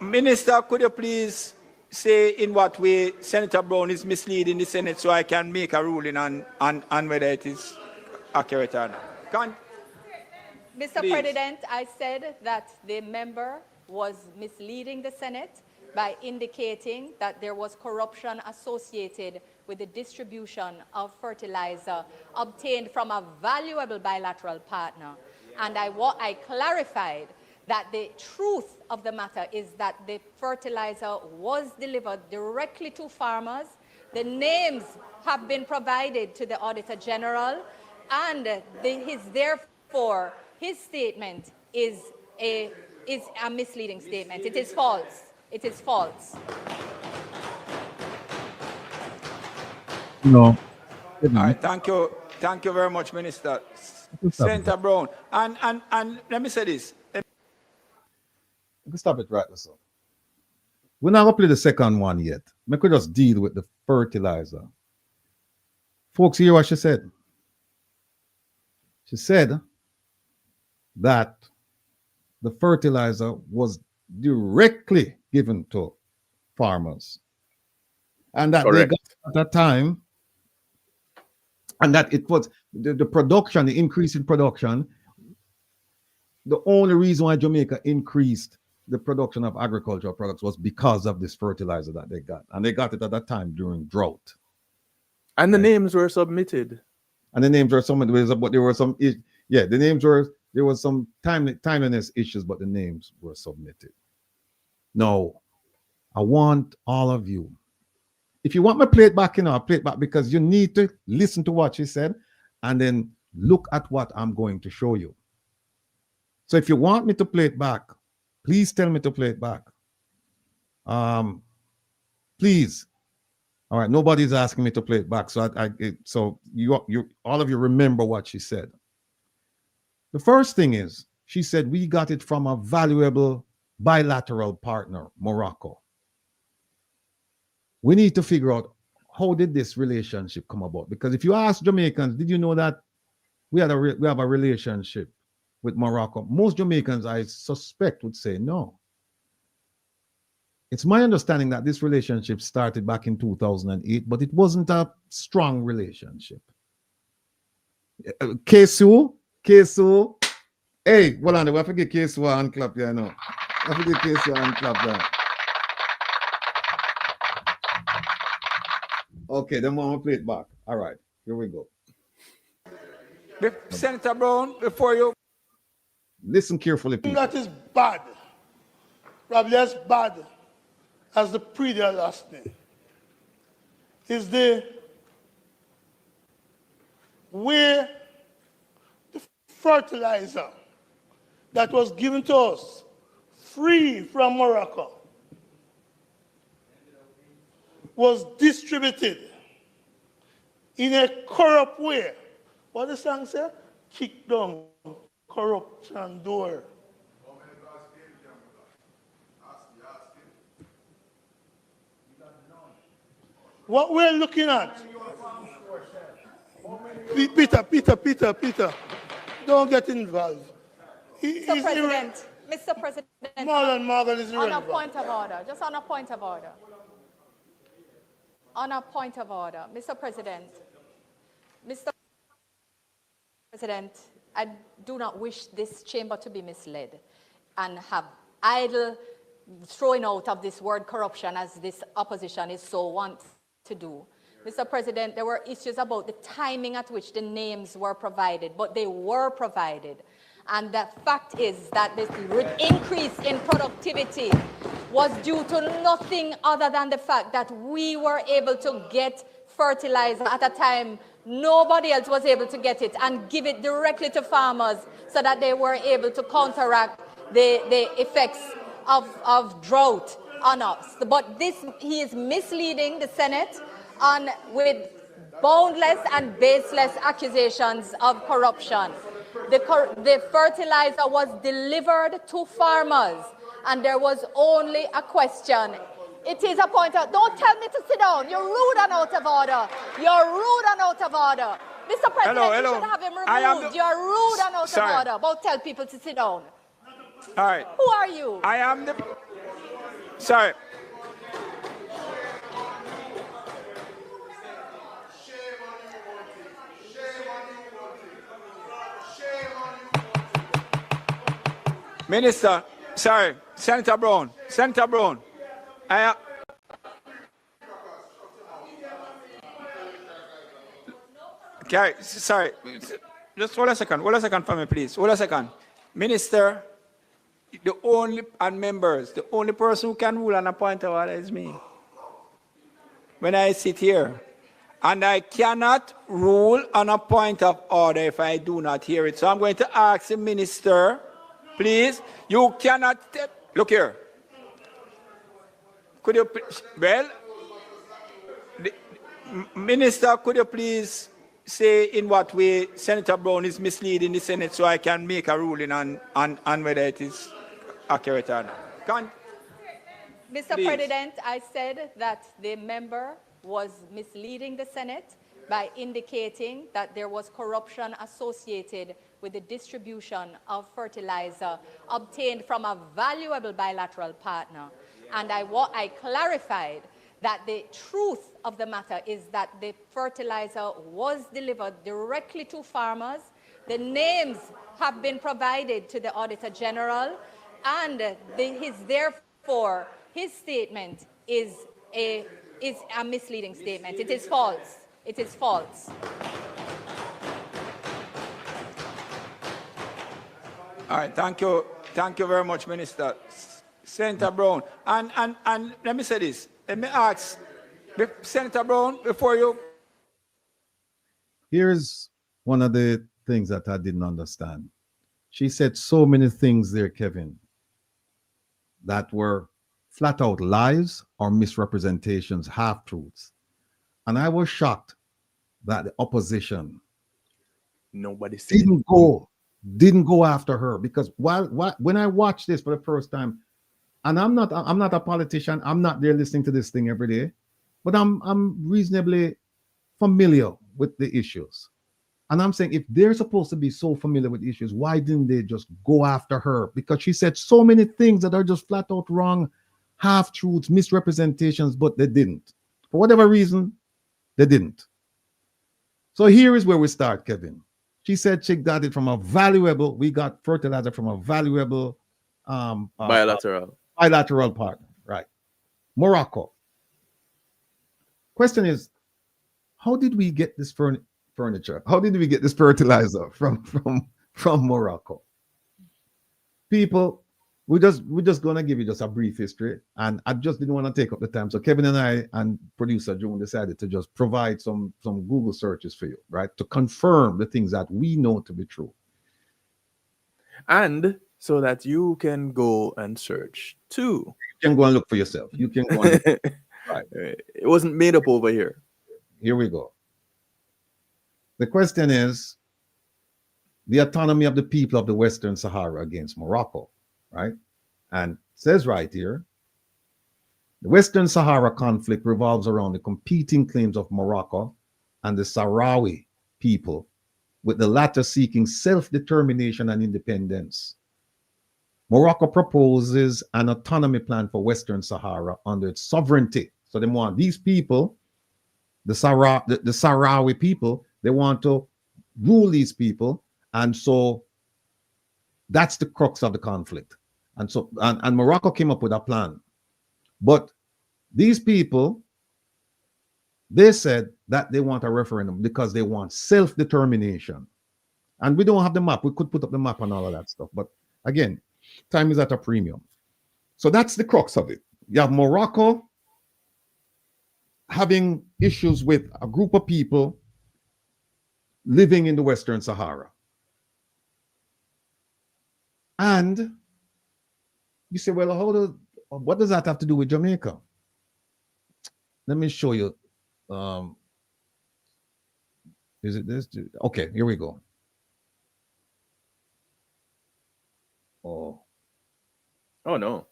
minister, could you please say in what way Senator Brown is misleading the Senate so I can make a ruling on whether it is accurate or not? Mr. Please. President, I said that the member was misleading the Senate by indicating that there was corruption associated with the distribution of fertilizer obtained from a valuable bilateral partner. And I clarified that the truth of the matter is that the fertilizer was delivered directly to farmers. The names have been provided to the Auditor General, and therefore his statement is a misleading statement. It is false. It is false. No. All right, thank you. Thank you very much, Minister. Senator Brown. And let me say this. You can stop it right there, sir. We're not going to play the second one yet. We could just deal with the fertilizer. Folks, hear what she said. She said that the fertilizer was directly given to farmers. And that they got at that time, and that it was the production, the increase in production, the only reason why Jamaica increased the production of agricultural products was because of this fertilizer that they got. And they got it at that time during drought. And the names were submitted. And the names were submitted, but there were some, yeah, the names were, there was some timeliness issues, but the names were submitted. Now, I want all of you, if you want me to play it back, I'll play it back, because you need to listen to what she said and then look at what I'm going to show you. So if you want me to play it back, please tell me to play it back. Please. All right, nobody's asking me to play it back. So so you all of you remember what she said. The first thing is, she said we got it from a valuable bilateral partner, Morocco. We need to figure out, how did this relationship come about? Because if you ask Jamaicans, did you know that we have a relationship with Morocco? Most Jamaicans, I suspect, would say no. It's my understanding that this relationship started back in 2008, but it wasn't a strong relationship. Kesu, hey, hold on, I forget Kesu and clap here now. I forget Kesu and clap there. Okay, then we'll play it back. All right, here we go. Senator Brown, before you listen carefully, please. That is bad, probably as bad as the previous last name, is the way the fertilizer that was given to us free from Morocco was distributed in a corrupt way. What the song say? Kick down corruption door. What we're looking at, Peter, don't get involved. Mr. President, Morgan is on a point of order, just on a point of order. On a point of order, Mr. President, I do not wish this chamber to be misled and have idle throwing out of this word corruption as this opposition is so wont to do. Mr. President, there were issues about the timing at which the names were provided, but they were provided. And the fact is that this increase in productivity was due to nothing other than the fact that we were able to get fertilizer at a time Nobody else was able to get it and give it directly to farmers so that they were able to counteract the effects of drought on us. But he is misleading the Senate with boundless and baseless accusations of corruption. The fertilizer was delivered to farmers, and there was only a question. It is a point of, don't tell me to sit down. You're rude and out of order. You're rude and out of order. Mr. President, you should have him removed. You're rude and out of order. Don't tell people to sit down. All right. Who are you? I am the... Sorry. Minister, sorry, Senator Brown, okay, sorry, just hold a second for me, please, hold a second. Minister, the only person who can rule on a point of order is me. When I sit here, and I cannot rule on a point of order if I do not hear it. So I'm going to ask the minister, please, you cannot, look here. Could you, Minister, could you please say in what way Senator Brown is misleading the Senate so I can make a ruling on whether it is accurate or not? Mr. Please. President, I said that the member was misleading the Senate by indicating that there was corruption associated with the distribution of fertilizer obtained from a valuable bilateral partner. And I clarified that the truth of the matter is that the fertilizer was delivered directly to farmers. The names have been provided to the Auditor General, and therefore his statement is a misleading statement. It is false. It is false. All right, thank you very much, Minister. Senator Brown, and let me say this. Let me ask, Senator Brown, before you. Here's one of the things that I didn't understand. She said so many things there, Kevin, that were flat out lies or misrepresentations, half-truths. And I was shocked that the opposition didn't go after her, because when I watched this for the first time, and I'm not a politician, I'm not there listening to this thing every day, but I'm reasonably familiar with the issues. And I'm saying, if they're supposed to be so familiar with issues, why didn't they just go after her? Because she said so many things that are just flat out wrong, half-truths, misrepresentations, but they didn't. For whatever reason, they didn't. So here is where we start, Kevin. She said she got it from a valuable, we got fertilizer from a valuable bilateral partner, right? Morocco. Question is, how did we get this furniture? How did we get this fertilizer from Morocco? People, we're just gonna give you just a brief history, and I just didn't want to take up the time. So Kevin and I and producer June decided to just provide some Google searches for you, right, to confirm the things that we know to be true, and so that you can go and search too. You can go and look for yourself. You can go and look. Right. It wasn't made up over here. Here we go. The question is the autonomy of the people of the Western Sahara against Morocco, right? And it says right here, the Western Sahara conflict revolves around the competing claims of Morocco and the Sahrawi people, with the latter seeking self-determination and independence. Morocco proposes an autonomy plan for Western Sahara under its sovereignty. So they want these people, the Sahrawi people, they want to rule these people. And so that's the crux of the conflict. And so, and Morocco came up with a plan. But these people, they said that they want a referendum because they want self-determination. And we don't have the map. We could put up the map and all of that stuff. But again, time is at a premium. So that's the crux of it. You have Morocco having issues with a group of people living in the Western Sahara. And you say, well, what does that have to do with Jamaica? Let me show you. Is it this? Okay, here we go. Oh no.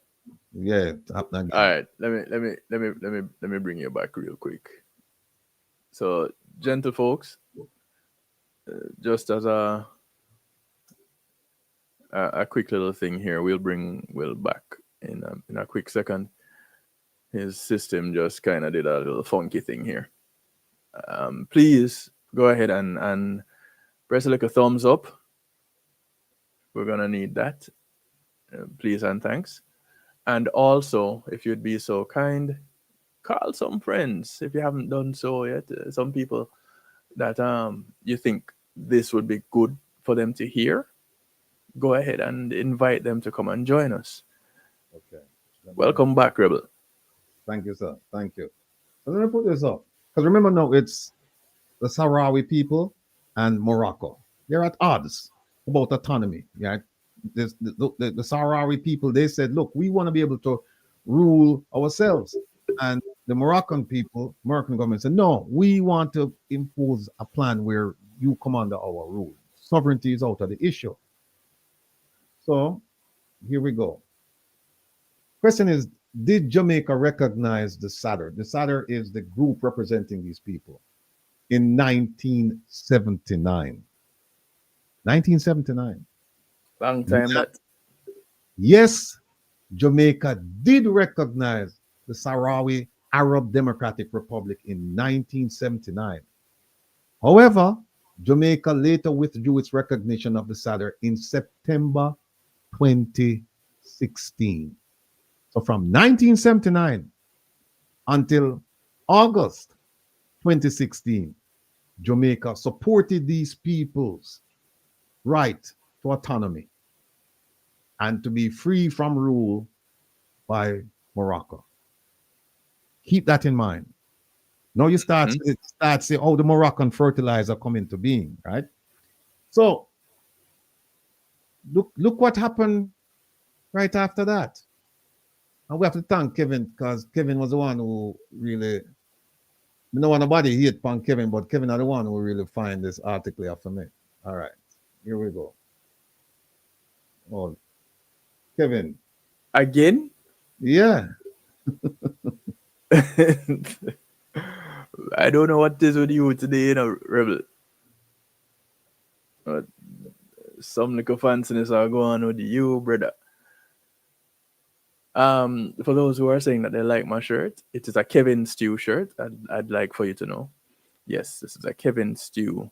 Yeah. All right. Let me bring you back real quick. So, gentle folks, just as a quick little thing here, we'll bring Will back in a quick second. His system just kind of did a little funky thing here. Please go ahead and press a little thumbs up. We're gonna need that. Please and thanks. And also, if you'd be so kind, call some friends if you haven't done so yet. Some people that you think this would be good for them to hear. Go ahead and invite them to come and join us. Okay. Welcome back, Rebel. Thank you, sir. Thank you. So let me put this up. Because remember now, it's the Sahrawi people and Morocco. They're at odds about autonomy. Right? The Sahrawi people, they said, look, we want to be able to rule ourselves. And the Moroccan people, Moroccan government said, no, we want to impose a plan where you come under our rule. Sovereignty is out of the issue. So here we go. Question is, did Jamaica recognize the SADR? The SADR is the group representing these people in 1979. 1979. Long time. Yes, Jamaica did recognize the Sahrawi Arab Democratic Republic in 1979. However, Jamaica later withdrew its recognition of the SADR in September 2016. So from 1979 until August 2016, Jamaica supported these people's right to autonomy and to be free from rule by Morocco. Keep that in mind. Now you start saying, oh, the Moroccan fertilizer come into being, right? So look what happened right after that. And we have to thank Kevin, because Kevin was the one who really, no one nobody hate upon Kevin, but Kevin is the one who really find this article here for me. All right, here we go. Oh, Kevin. Again? Yeah. I don't know what is with you today, Rebel. But some little fanciness are going on with you, brother. For those who are saying that they like my shirt, it is a Kevin Stew shirt. I'd like for you to know. Yes, this is a Kevin Stew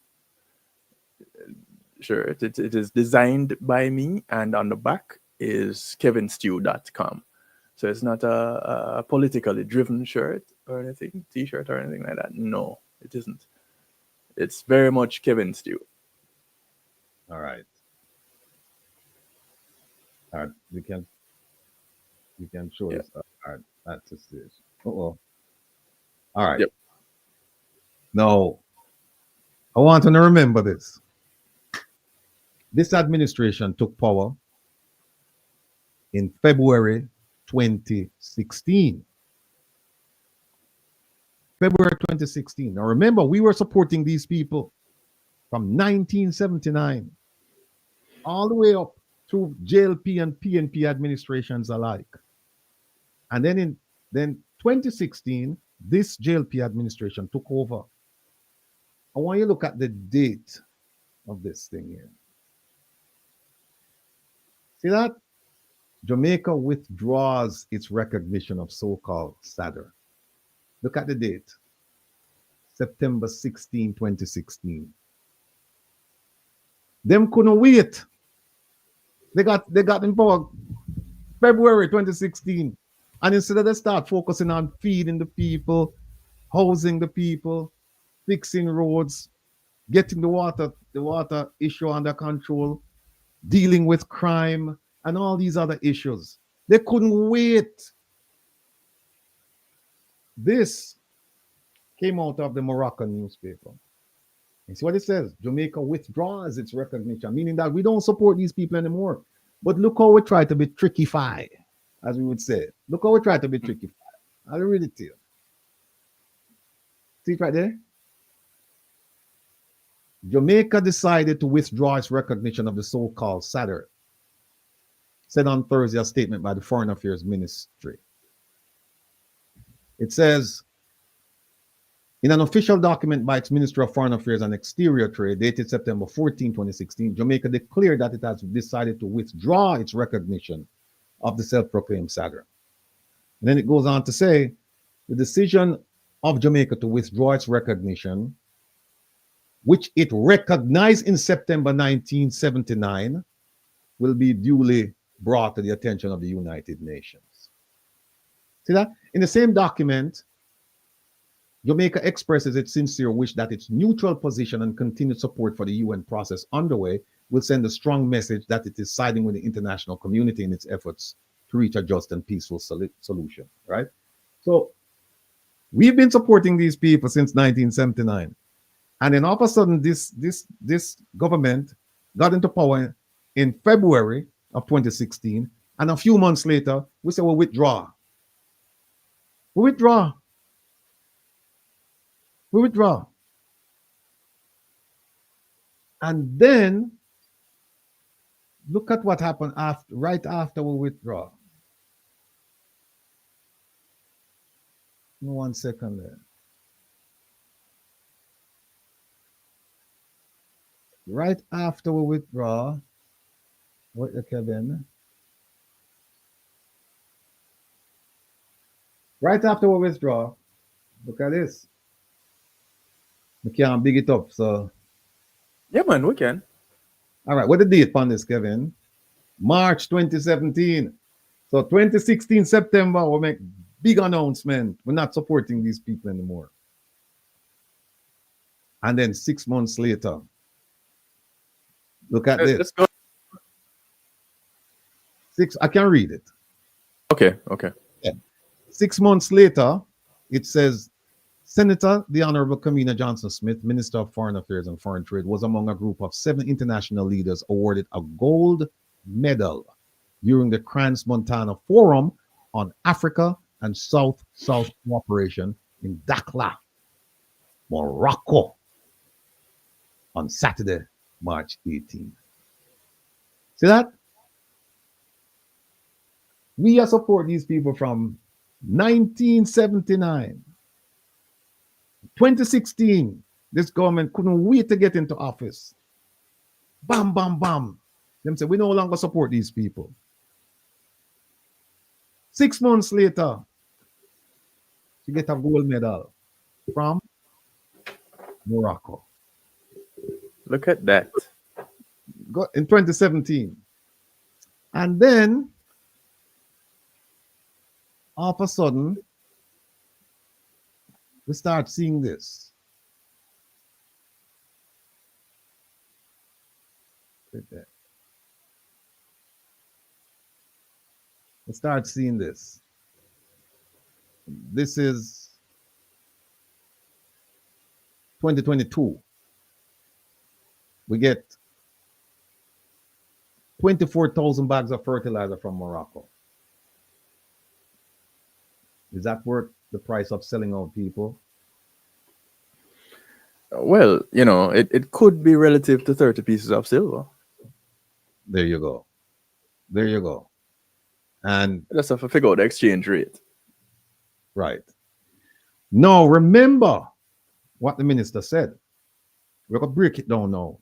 shirt. It is designed by me, and on the back is kevinstew.com. So it's not a politically driven shirt or anything, t-shirt or anything like that. No, it isn't. It's very much Kevin Stew. All right. All right, you can show us. All right, that's this. Uh-oh. All right. Yep. Now, I want you to remember this. This administration took power in February 2016. February 2016. Now remember, we were supporting these people from 1979 all the way up through JLP and PNP administrations alike. And then in 2016, this JLP administration took over. I want you to look at the date of this thing here. See that? Jamaica withdraws its recognition of so-called SADR. Look at the date. September 16, 2016. Them couldn't wait. They got in power February 2016. And instead of they start focusing on feeding the people, housing the people, fixing roads, getting the water issue under control, dealing with crime, and all these other issues. They couldn't wait. This came out of the Moroccan newspaper. You see what it says? Jamaica withdraws its recognition, meaning that we don't support these people anymore. But look how we try to be tricky-fy, as we would say. Look how we try to be tricky-fy. I'll read it to you. See it right there? Jamaica decided to withdraw its recognition of the so-called SADR, said on Thursday a statement by the Foreign Affairs Ministry. It says, in an official document by its Ministry of Foreign Affairs and Exterior Trade dated September 14, 2016, Jamaica declared that it has decided to withdraw its recognition of the self-proclaimed SADR. And then it goes on to say, the decision of Jamaica to withdraw its recognition, which it recognized in September 1979, will be duly brought to the attention of the United Nations. See that? In the same document, Jamaica expresses its sincere wish that its neutral position and continued support for the UN process underway will send a strong message that it is siding with the international community in its efforts to reach a just and peaceful solution, right? So we've been supporting these people since 1979. And then all of a sudden, this government got into power in February of 2016. And a few months later, we say, we'll withdraw. We withdraw. We withdraw. And then look at what happened right after we withdraw. 1 second there. Right after we withdraw, what Kevin? Right after we withdraw, look at this. We can't big it up, so. Yeah, man, we can. All right, what the date on this, Kevin? March 2017. So 2016 September, we'll make big announcement. We're not supporting these people anymore. And then 6 months later, look at this. Let's go. I can read it. Okay. Yeah. 6 months later, it says, Senator, the Honorable Kamina Johnson-Smith, Minister of Foreign Affairs and Foreign Trade, was among a group of 7 international leaders awarded a gold medal during the Crans-Montana Forum on Africa and South-South Cooperation in Dakar, Morocco, on Saturday, March 18th. See that? We support these people from 1979. 2016, this government couldn't wait to get into office. Bam, bam, bam. Them say, we no longer support these people. 6 months later, she get a gold medal from Morocco. Look at that. In 2017. And then, all of a sudden, we start seeing this. Right there. We start seeing this. This is 2022. We get 24,000 bags of fertilizer from Morocco. Is that worth the price of selling out people? Well, it could be relative to 30 pieces of silver. There you go. There you go. And just have to figure out the exchange rate. Right. Now, remember what the minister said. We're going to break it down now.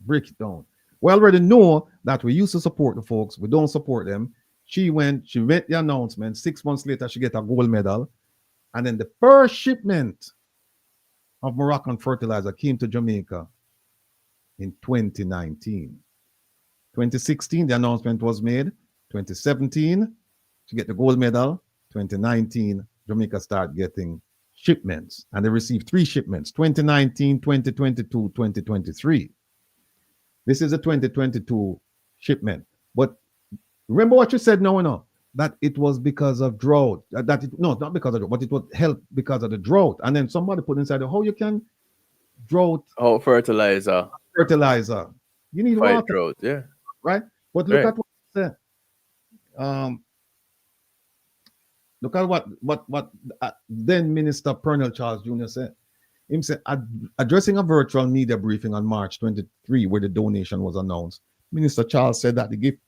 Break it down. We already know that we used to support the folks. We don't support them. She made the announcement. 6 months later, she get a gold medal. And then the first shipment of Moroccan fertilizer came to Jamaica in 2019. 2016, the announcement was made. 2017, she get the gold medal. 2019, Jamaica start getting shipments. And they received 3 shipments, 2019, 2022, 2023. This is a 2022 shipment. But remember what you said now, that it was because of drought. No, not because of drought, but it was help because of the drought. And then somebody put inside, how you can drought. Oh, fertilizer. Fertilizer. You need Fight water. drought, yeah. Right? But look Right. at what it said. Look at what then Minister Pernell Charles Jr. said. He said, addressing a virtual media briefing on March 23, where the donation was announced, Minister Charles said that the gift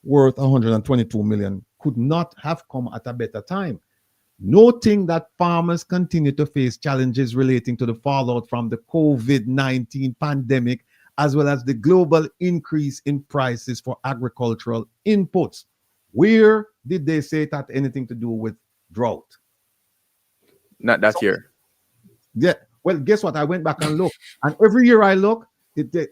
worth 122 million could not have come at a better time, noting that farmers continue to face challenges relating to the fallout from the COVID-19 pandemic, as well as the global increase in prices for agricultural inputs. Where did they say it had anything to do with drought? Not that year. Yeah. Well, guess what? I went back and looked, and every year I look,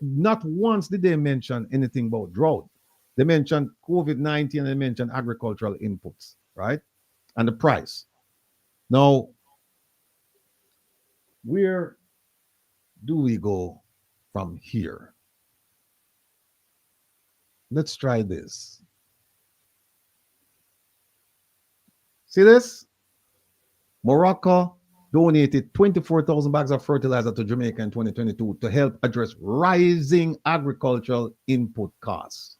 not once did they mention anything about drought. They mentioned COVID-19 and they mentioned agricultural inputs, right? And the price. Now, where do we go from here? Let's try this. See this? Morocco donated 24,000 bags of fertilizer to Jamaica in 2022 to help address rising agricultural input costs.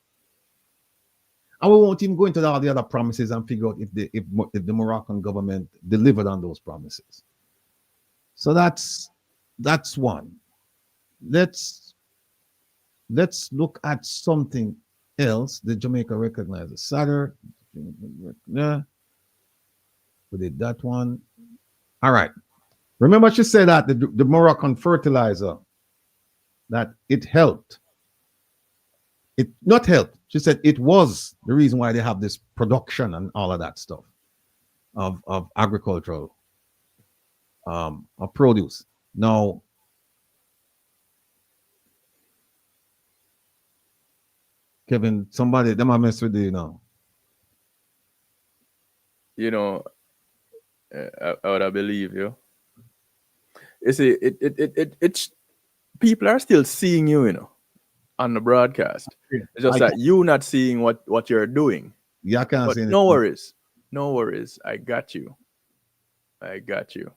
And we won't even go into all the other promises and figure out if the Moroccan government delivered on those promises. So that's one. Let's look at something else. The Jamaica recognizes SADR. Yeah. We did that one. All right. Remember she said that the Moroccan fertilizer, that it helped. It not helped. She said it was the reason why they have this production and all of that stuff of agricultural of produce. Now, Kevin, somebody them I mess with you now. You know, I would believe you. You see, it's people are still seeing you, you know, on the broadcast. It's just that you not seeing what you're doing. Yeah, I can't but see anything. no worries. No worries. I got you. I got you.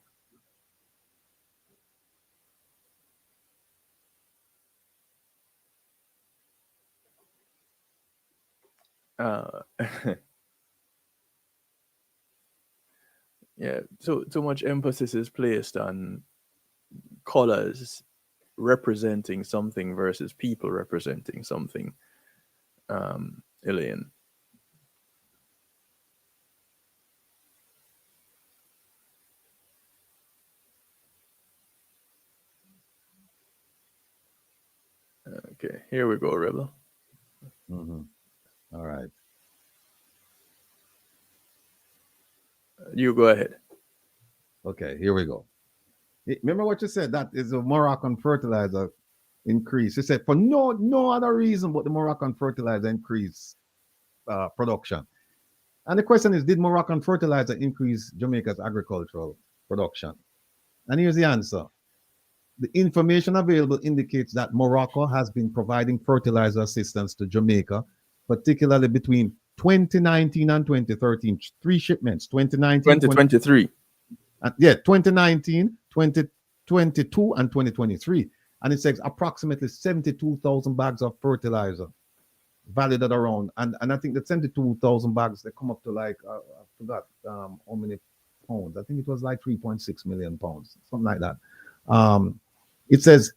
Yeah, so too much emphasis is placed on colors representing something versus people representing something. Elaine. Okay, here we go, Rebel. Mm-hmm. All right. You go ahead. Okay, here we go. Remember what you said, that is a Moroccan fertilizer increase. You said for no other reason but the Moroccan fertilizer increase production. And the question is, did Moroccan fertilizer increase Jamaica's agricultural production? And here's the answer. The information available indicates that Morocco has been providing fertilizer assistance to Jamaica, particularly between 2019 and 2013. 3 shipments, 2019, 2023. 2019, 2022, and 2023. And it says approximately 72,000 bags of fertilizer valued at around, and I think the 72,000 bags, they come up to like, I forgot how many pounds. I think it was like 3.6 million pounds, something like that. It says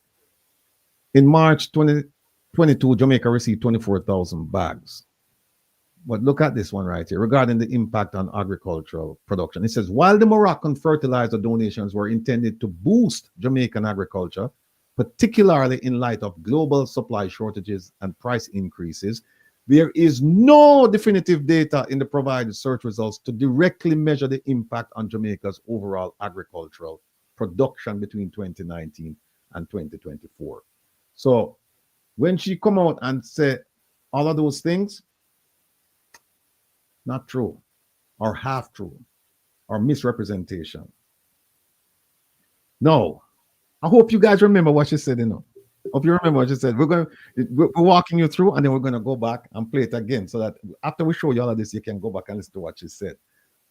in March 2022, Jamaica received 24,000 bags. But look at this one right here regarding the impact on agricultural production. It says, while the Moroccan fertilizer donations were intended to boost Jamaican agriculture, particularly in light of global supply shortages and price increases, there is no definitive data in the provided search results to directly measure the impact on Jamaica's overall agricultural production between 2019 and 2024. So when she come out and say all of those things, not true, or half true, or misrepresentation. No, I hope you guys remember what she said, you know. Hope you remember what she said. We're walking you through, and then we're going to go back and play it again so that after we show you all of this, you can go back and listen to what she said.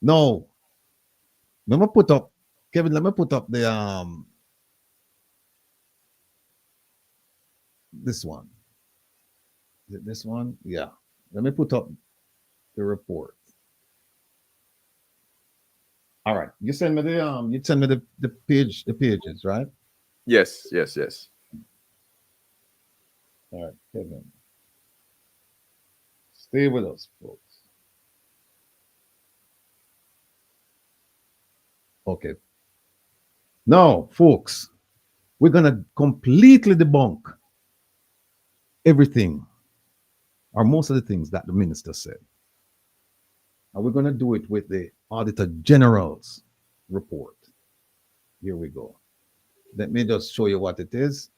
No. Let me put up, Kevin, let me put up the this one. Is it this one? Yeah. Let me put up the report. All right. You send me the pages, right? Yes, yes, yes. All right, Kevin. Stay with us, folks. Okay. Now, folks, we're gonna completely debunk everything, or most of the things that the minister said. And we're gonna do it with the Auditor General's report. Here we go. Let me just show you what it is.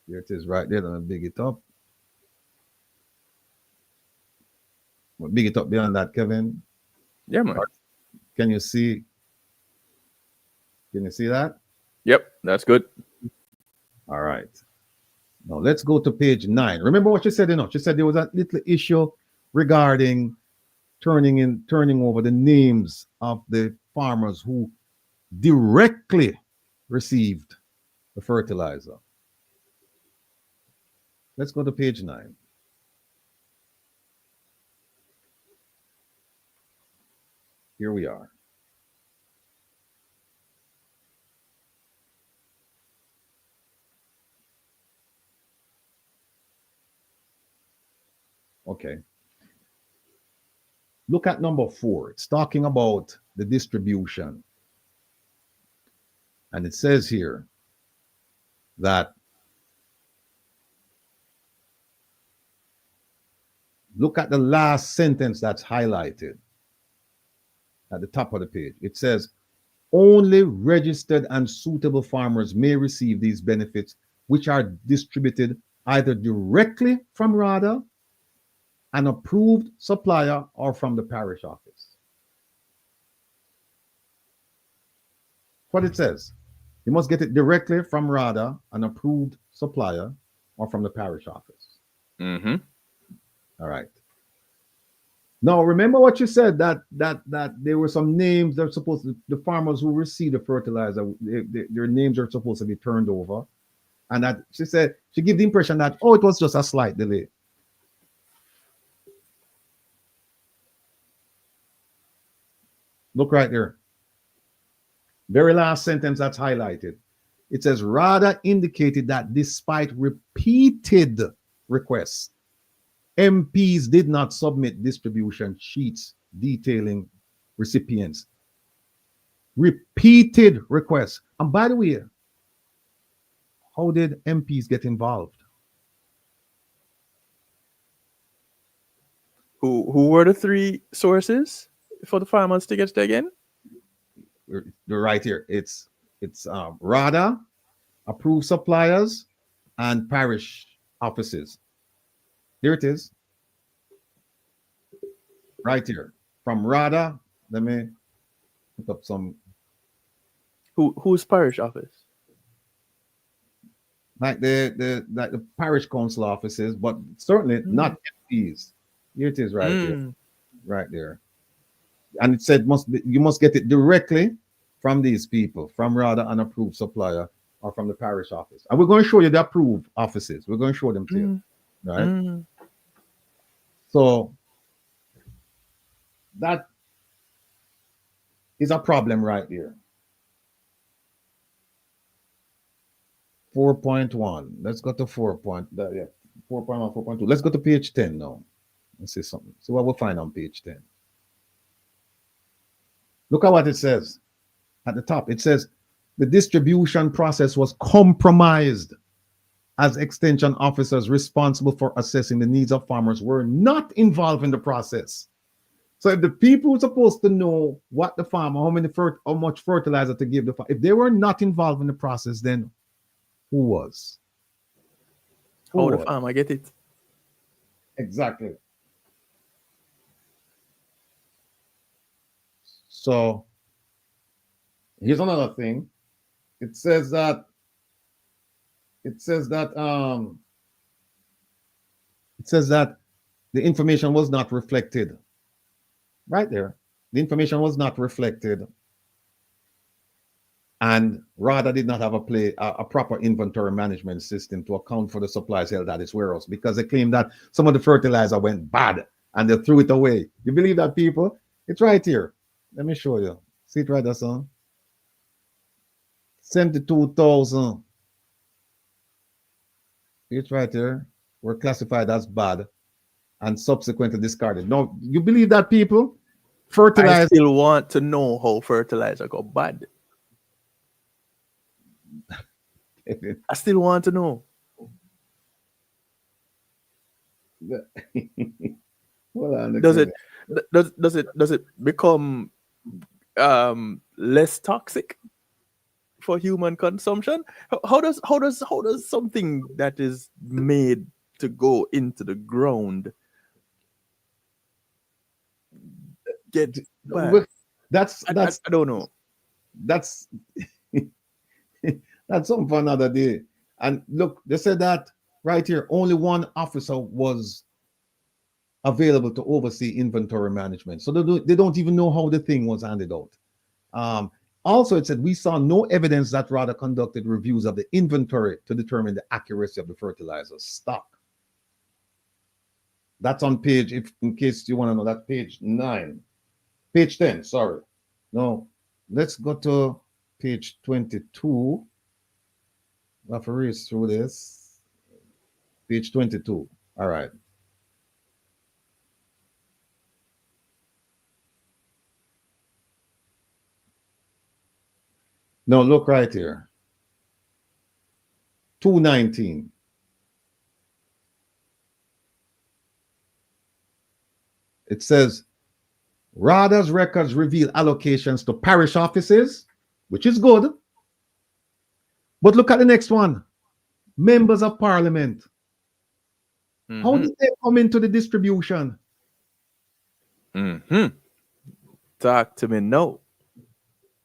Here it is right there. Let me big it up. We'll big it up beyond that, Kevin. Yeah, man. Can you see? Can you see that? Yep, that's good. All right. Now let's go to page 9. Remember what she said, She said there was a little issue regarding turning over the names of the farmers who directly received the fertilizer. Let's go to page 9. Here we are. Okay. Look at number 4. It's talking about the distribution. And it says here that look at the last sentence that's highlighted at the top of the page. It says, only registered and suitable farmers may receive these benefits, which are distributed either directly from RADA, an approved supplier, or from the parish office. What it says, you must get it directly from RADA, an approved supplier, or from the parish office. Mm-hmm. All right. Now, remember what you said, that there were some names that are supposed to, the farmers who received the fertilizer, their names are supposed to be turned over. And that she said, she gave the impression that, oh, it was just a slight delay. Look right there. Very last sentence that's highlighted. It says, RADA indicated that despite repeated requests, MPs did not submit distribution sheets detailing recipients. Repeated requests. And by the way, how did MPs get involved? Who were the 3 sources for the farmers to get it again? They're right here. It's RADA, approved suppliers, and parish offices. Here it is. Right here. From RADA, let me put up some. Whose parish office? Like the parish council offices, but certainly not MPs. Here it is right there. Right there. And it said you must get it directly from these people, from RADA, an approved supplier, or from the parish office. And we're going to show you the approved offices. We're going to show them to you. Right? So that is a problem right there. 4.1. Let's go to 4.1, 4.2. Let's go to page 10 now. Let's see something. So what we'll find on page 10. Look at what it says at the top. It says the distribution process was compromised as extension officers responsible for assessing the needs of farmers were not involved in the process. So if the people were supposed to know what the farmer, how much fertilizer to give the farmer, if they were not involved in the process, then who was? The farmer get it. Exactly. So here's another thing. It says that the information was not reflected. Right there. The information was not reflected And RADA did not have a proper inventory management system to account for the supplies held at its warehouse, because they claimed that some of the fertilizer went bad and they threw it away. You believe that, people? It's right here. Let me show you. See it right there, son? 72,000. It's right here. Were classified as bad and subsequently discarded. Now, you believe that, people? Fertilizer. I still want to know how fertilizer got bad. I still want to know. Hold on, does it become less toxic for human consumption? How does something that is made to go into the ground get bad? I don't know. That's that's something for another day. And look, they said that right here, only one officer was available to oversee inventory management. So they don't even know how the thing was handed out. Also, it said we saw no evidence that RADA conducted reviews of the inventory to determine the accuracy of the fertilizer stock. That's on page, in case you want to know, that's page 9. Page 10, sorry. No, let's go to page 22. I have to race through this. Page 22. All right. Now look right here. 219. It says, RADA's records reveal allocations to parish offices, which is good. But look at the next one. Members of Parliament. How did they come into the distribution? Talk to me now.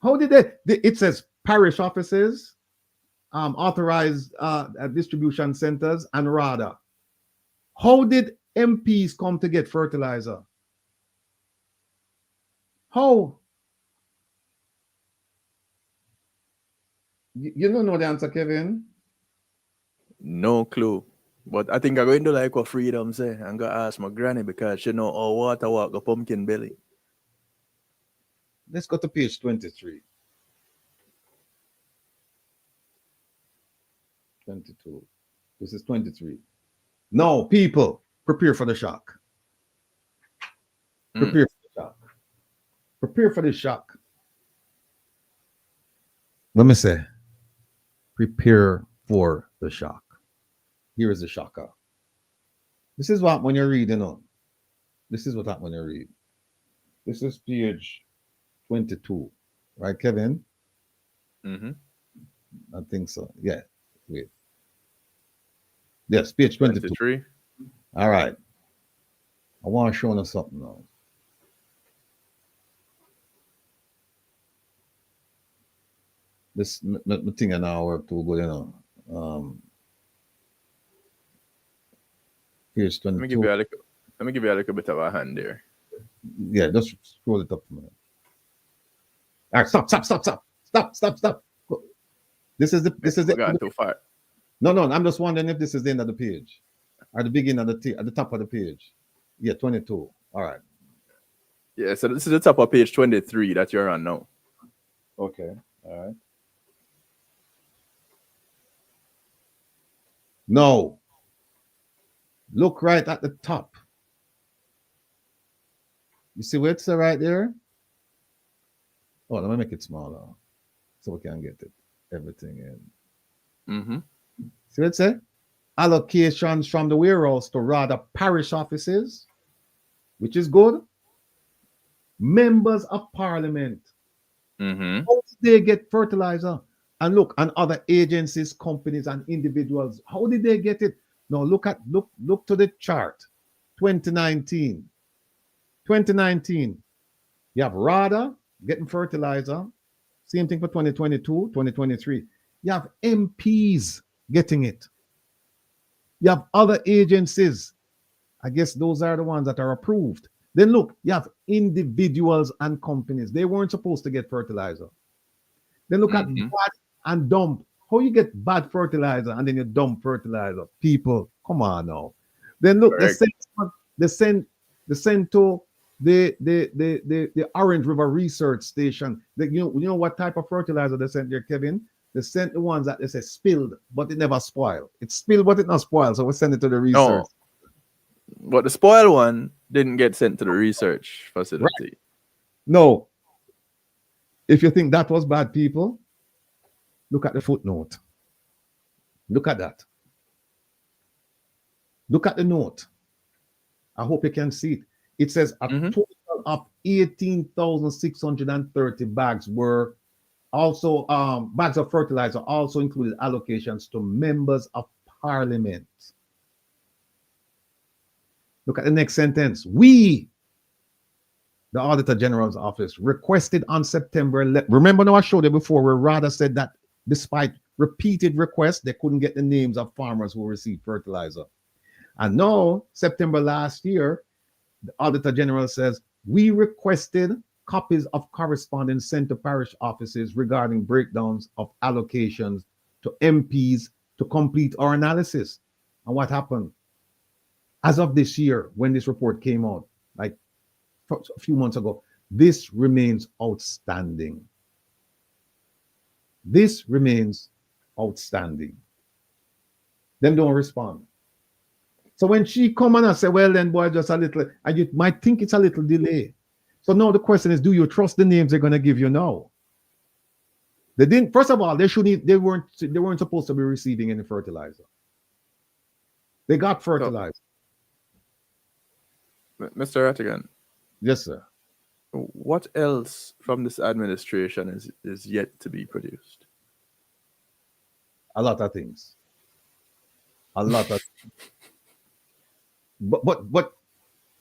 How did they? It says parish offices, authorized distribution centers, and RADA. How did MPs come to get fertilizer? How? You don't know the answer, Kevin? No clue. But I think I'm going to like what Freedom say. I'm going to ask my granny because she know how water walk a pumpkin belly. Let's go to page 23. 22. This is 23. No, people, prepare for the shock. Prepare for the shock. Prepare for the shock. Let me say, prepare for the shock. Here is the shocker. This is what when you're reading on. This is what happened when you read. This is page 22, right, Kevin? I think so. Yeah. Wait. Yes, page 22. 23. All right. I want to show you something now. This thing an hour to go, you know. Page 22. Let me give you a little bit of a hand there. Yeah, just scroll it up a minute. All right, stop. This is the gone too far. No, I'm just wondering if this is the end of the page or the beginning of at the top of the page. Yeah, 22. All right. Yeah, so this is the top of page 23 that you're on now. Okay. All right. No. Look right at the top. You see where it's right there? Oh, let me make it smaller so we can get it everything in. See what it say? Allocations from the warehouse to RADA parish offices, which is good. Members of Parliament. How did they get fertilizer? And look, and other agencies, companies, and individuals, how did they get it? Now look to the chart. 2019. 2019. You have RADA getting fertilizer. Same thing for 2022, 2023. You have MPs getting it. You have other agencies. I guess those are the ones that are approved. Then look, you have individuals and companies. They weren't supposed to get fertilizer. Then look at bad and dump. How you get bad fertilizer and then you dump fertilizer? People, come on now. Then look, they send to the Orange River Research Station. You know what type of fertilizer they sent there, Kevin? They sent the ones that they say spilled, but it never spoiled. It's spilled, but it not spoiled. So we send it to the research. No. But the spoiled one didn't get sent to the research facility. Right. No. If you think that was bad, people, look at the footnote. Look at that. Look at the note. I hope you can see it. It says a total of 18,630 bags were also bags of fertilizer also included allocations to members of parliament. Look at the next sentence. We, the Auditor General's office, requested on September 11th. Remember now I showed you before where Rada said that despite repeated requests, they couldn't get the names of farmers who received fertilizer. And now, September last year, the Auditor General says, we requested copies of correspondence sent to parish offices regarding breakdowns of allocations to MPs to complete our analysis. And what happened? As of this year, when this report came out, like a few months ago, this remains outstanding. This remains outstanding. Them don't respond. So when she come and I say, well, then boy, just a little, and you might think it's a little delay. So now the question is, do you trust the names they're going to give you now? They didn't. First of all, they weren't supposed to be receiving any fertilizer. They got fertilizer. Mr. Rattigan. Yes, sir. What else from this administration is yet to be produced? A lot of things. A lot of things. But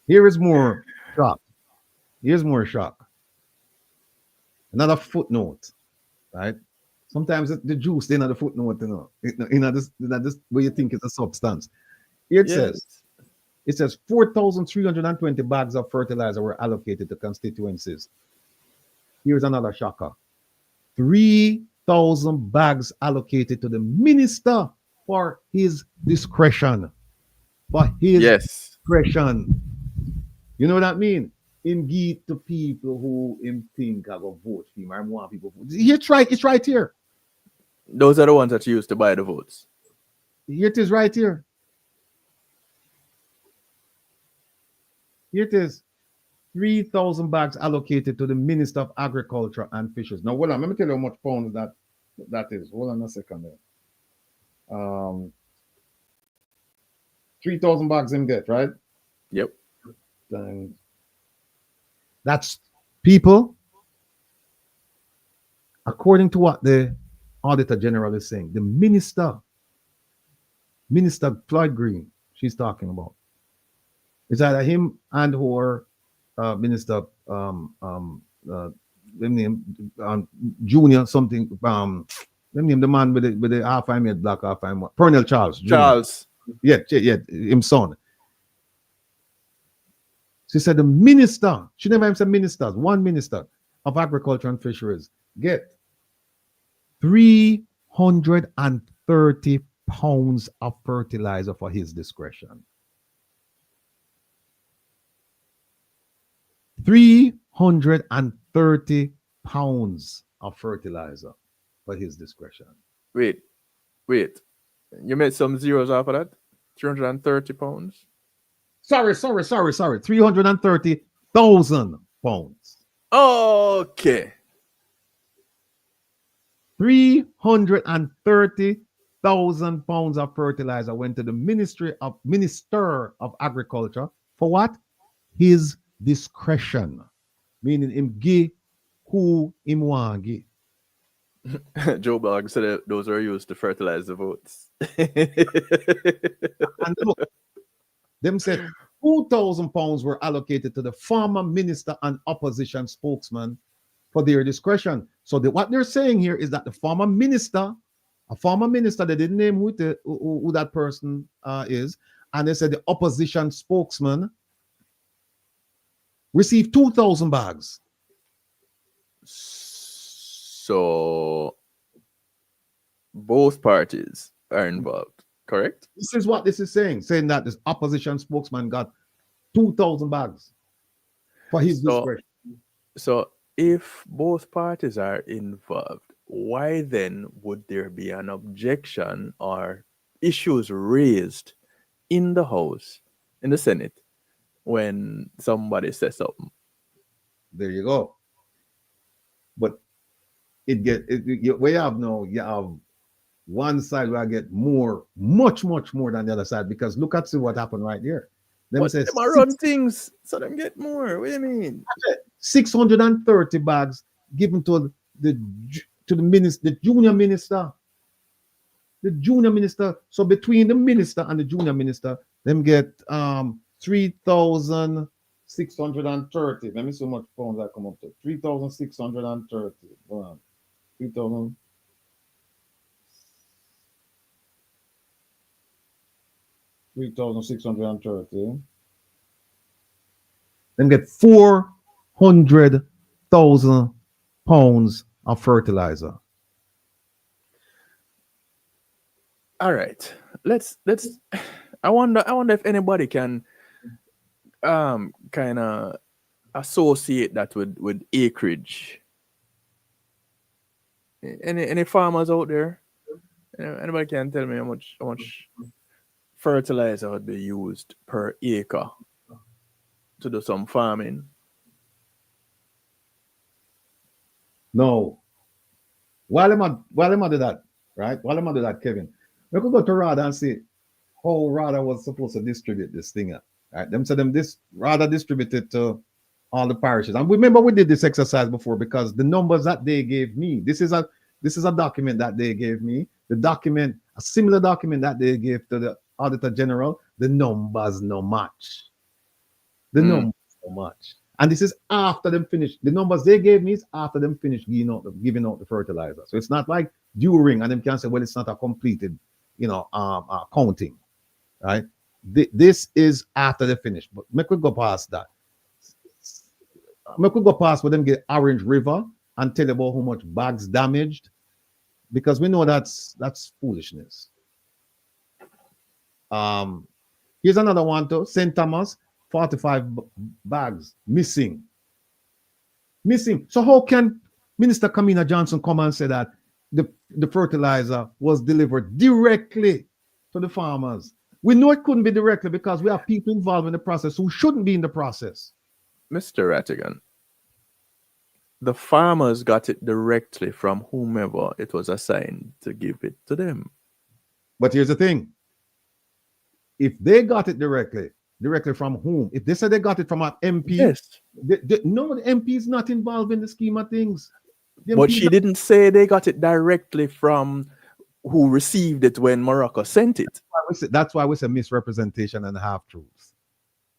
here is more shock. Here's more shock. Another footnote, right? Sometimes the juice in the footnote, this where you think it's a substance. Here it says 4,320 bags of fertilizer were allocated to constituencies. Here's another shocker. 3,000 bags allocated to the minister for his discretion. For his discretion. You know what that means? Him give to people who him think are going to vote for him. I want people vote. It's right here. Those are the ones that you used to buy the votes. Here it is right here. Here it is. 3,000 bags allocated to the Minister of Agriculture and Fisheries. Now, hold on. Let me tell you how much pounds that is. Hold on a second there. 3,000 bags him get, right? Yep. Then that's people, according to what the Auditor General is saying, the Minister Floyd Green, she's talking about. It's either him and her Minister Junior something. Name the man with the half eye made black half eye. Pernell Charles. Charles. Yeah, him son. She said the minister, she never even said ministers, one minister of Agriculture and Fisheries get 330 pounds of fertilizer for his discretion. 330 pounds of fertilizer for his discretion. Wait. You made some zeros off of that? 330 pounds? Sorry. 330,000 pounds. Okay. 330,000 pounds of fertilizer went to the Minister of Agriculture for what? His discretion. Meaning him give who him want give. Joe Blogg said that those are used to fertilize the votes. And look, them said 2,000 pounds were allocated to the former minister and opposition spokesman for their discretion. So what they're saying here is that the former minister, they didn't name who that person is, and they said the opposition spokesman received 2,000 bags. So both parties are involved, correct? This is what this is saying that this opposition spokesman got 2,000 bags for his discretion. So if both parties are involved, why then would there be an objection or issues raised in the House, in the Senate, when somebody says something? There you go. But we have now, you have one side where I get much more than the other side, because look at see what happened right here. Them run things, so them get more. What do you mean? 630 bags given to the minister, the junior minister. The junior minister. So between the minister and the junior minister, them get 3,630. Let me see how much pounds I come up to. 3,630. 3,000. 3,630. Then get 400,000 pounds of fertilizer. All right. Let's I wonder if anybody can kind of associate that with acreage. Any farmers out there? Anybody can tell me how much fertilizer would be used per acre to do some farming? No. While I'm do that, right? While I'm do that, Kevin, we could go to RADA and see how RADA was supposed to distribute this thing. Right? This RADA distributed to all the parishes. And remember, we did this exercise before, because the numbers that they gave me, this is a document that they gave me. The document, a similar document that they gave to the Auditor General, the numbers no match. The numbers no match. And this is after them finished. The numbers they gave me is after them finished giving out the fertilizer. So it's not like during, and them can say, well, it's not a completed, counting, right? This is after they finished. But we could go past that. We could go past where them get Orange River and tell you about how much bags damaged, because we know that's foolishness. Here's another one too. St. Thomas, 45 bags missing. So how can Minister Kamina Johnson come and say that the fertilizer was delivered directly to the farmers? We know it couldn't be directly, because we have people involved in the process who shouldn't be in the process. Mr. Rattigan, the farmers got it directly from whomever it was assigned to give it to them. But here's the thing. If they got it directly from whom? If they said they got it from an MP, yes. No, the MP is not involved in the scheme of things. But she didn't say they got it directly from who received it when Morocco sent it. That's why we say misrepresentation and half-truths.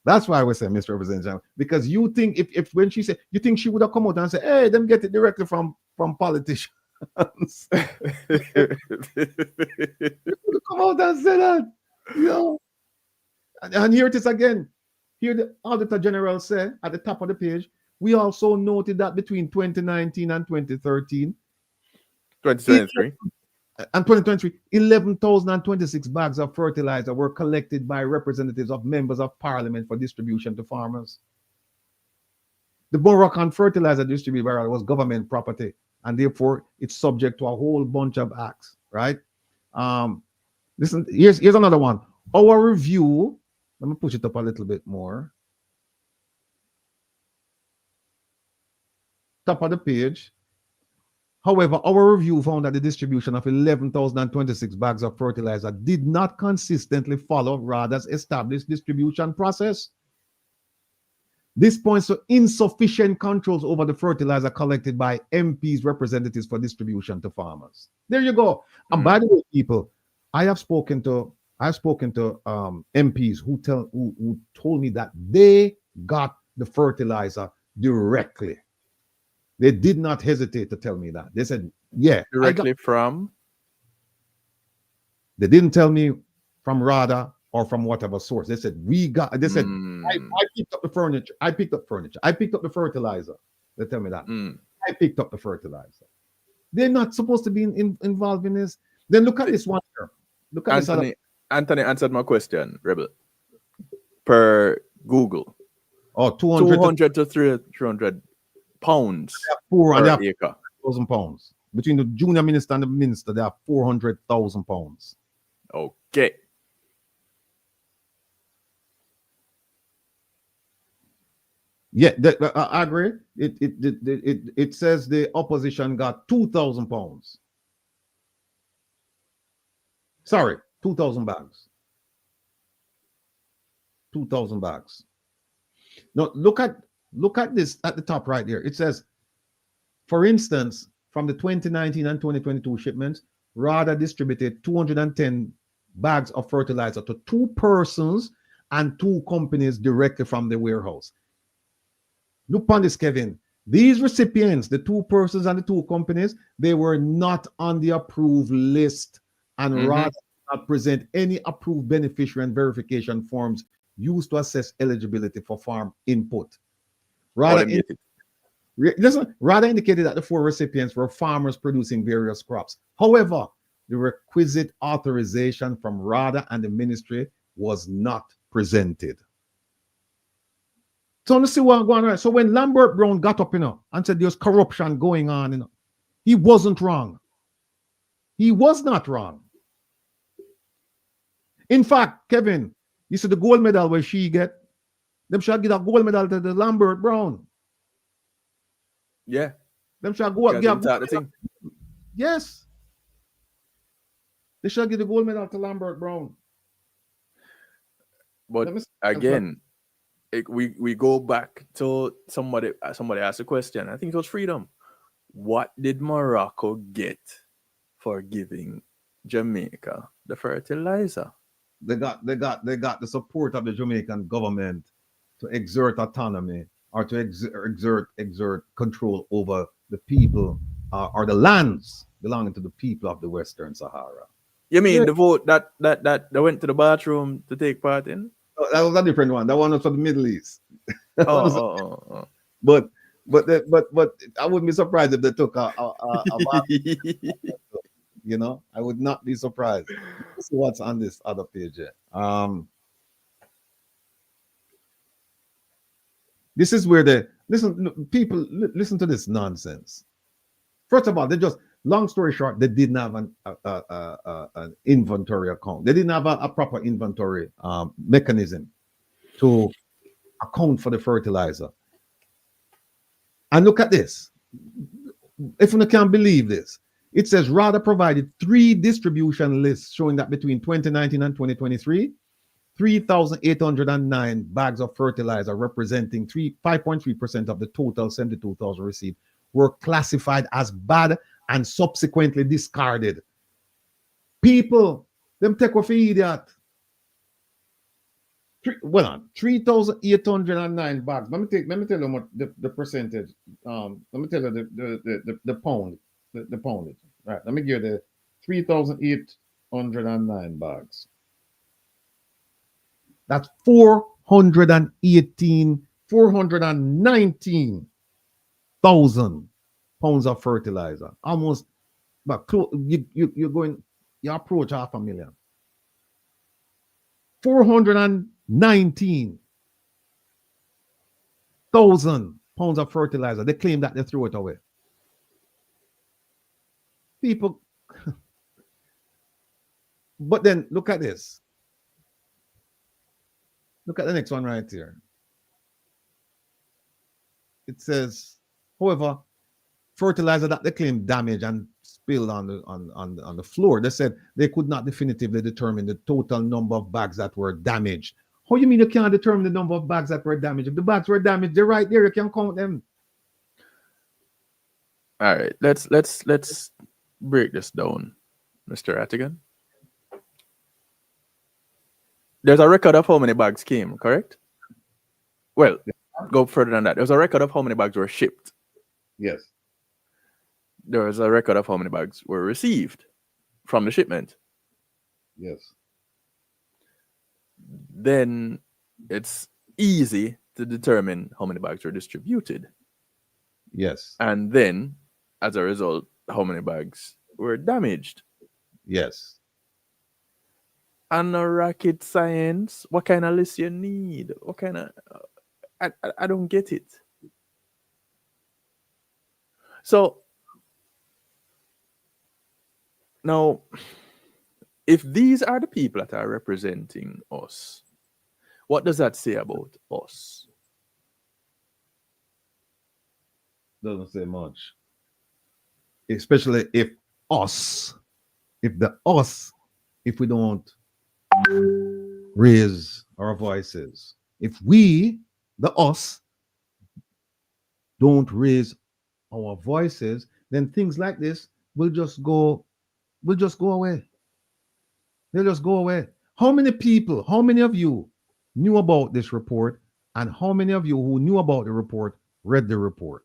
That's why we say misrepresentation. Because you think if when she said, you think she would have come out and said, hey, them get it directly from politicians. You would come out and say that. And here it is again. Here the Auditor General said at the top of the page, we also noted that between 2019 and 2023, and 2023, 11,026 bags of fertilizer were collected by representatives of members of parliament for distribution to farmers. The Moroccan fertilizer distributed was government property, and therefore it's subject to a whole bunch of acts, right? Listen, here's another one. Our review, let me push it up a little bit more. Top of the page. However, our review found that the distribution of 11,026 bags of fertilizer did not consistently follow RADA's established distribution process. This points to insufficient controls over the fertilizer collected by MPs, representatives for distribution to farmers. There you go. And by the way, people, I have spoken to MPs who told me that they got the fertilizer directly. They did not hesitate to tell me that. They said, yeah. Directly from? They didn't tell me from RADA or from whatever source. They said, I picked up the furniture. I picked up the fertilizer. They tell me that. I picked up the fertilizer. They're not supposed to be involved in this. Then look at this one here. Look at Anthony, this. Anthony answered my question, Rebel. Per Google. Oh, 200 to 300 pounds poor and per they have acre. 400,000 pounds. Between the junior minister and the minister, they have 400,000 pounds. Okay. Yeah, I agree. It says the opposition got 2,000 pounds. Sorry, 2,000 bags. 2,000 bags. Now look at this at the top right here. It says, for instance, from the 2019 and 2022 shipments, RADA distributed 210 bags of fertilizer to 2 persons and 2 companies directly from the warehouse. Look on this, Kevin. These recipients, the 2 persons and the 2 companies, they were not on the approved list, and RADA did not present any approved beneficiary and verification forms used to assess eligibility for farm input. RADA indicated that the 4 recipients were farmers producing various crops. However, the requisite authorization from RADA and the ministry was not presented. So let's see what's going on. So when Lambert Brown got up, and said there's corruption going on, he wasn't wrong. He was not wrong. In fact, Kevin, you see the gold medal where she get, them shall give a gold medal to the Lambert Brown. Yeah. Them shall go get the thing. Yes. They shall give the gold medal to Lambert Brown. But again, we go back to somebody asked a question. I think it was Freedom. What did Morocco get for giving Jamaica the fertilizer? They got the support of the Jamaican government to exert autonomy or to exert control over the people or the lands belonging to the people of the Western Sahara. You mean the vote that they went to the bathroom to take part in? Oh, that was a different one. That one was for the Middle East. But I wouldn't be surprised if they took a I would not be surprised. Let's see what's on this other page here. This is where people listen to this nonsense. First of all, long story short, they didn't have an inventory account. They didn't have a proper inventory mechanism to account for the fertilizer. And look at this. If you can't believe this, it says RADA provided 3 distribution lists showing that between 2019 and 2023, 3,809 bags of fertilizer representing 5.3% of the total 72,000 received were classified as bad and subsequently discarded. People, them take off idiot. 3,809 bags. Let me tell you what the percentage. Let me tell you the pound, the poundage. Right. Let me give you the 3,809 bags. That's 419,000 pounds of fertilizer. Almost, but you approach 500,000. 419,000 pounds of fertilizer. They claim that they threw it away. People, but then look at this. Look at the next one right here. It says, however, fertilizer that they claim damaged and spilled on the floor. They said they could not definitively determine the total number of bags that were damaged. How you mean you can't determine the number of bags that were damaged? If the bags were damaged, they're right there. You can count them. All right, let's break this down, Mr. Rattigan. There's a record of how many bags came, correct? Well, go further than that. There's a record of how many bags were shipped. Yes. There was a record of how many bags were received from the shipment. Yes. Then it's easy to determine how many bags were distributed. Yes. And then, as a result, how many bags were damaged. Yes. And no rocket science. What kind of list you need? What kind of... I don't get it. So now, if these are the people that are representing us, what does that say about us? Doesn't say much. Especially if we don't raise our voices. If we, the us, don't raise our voices, then things like this will just go away. They'll just go away. How many people, how many of you knew about this report, and how many of you who knew about the report read the report?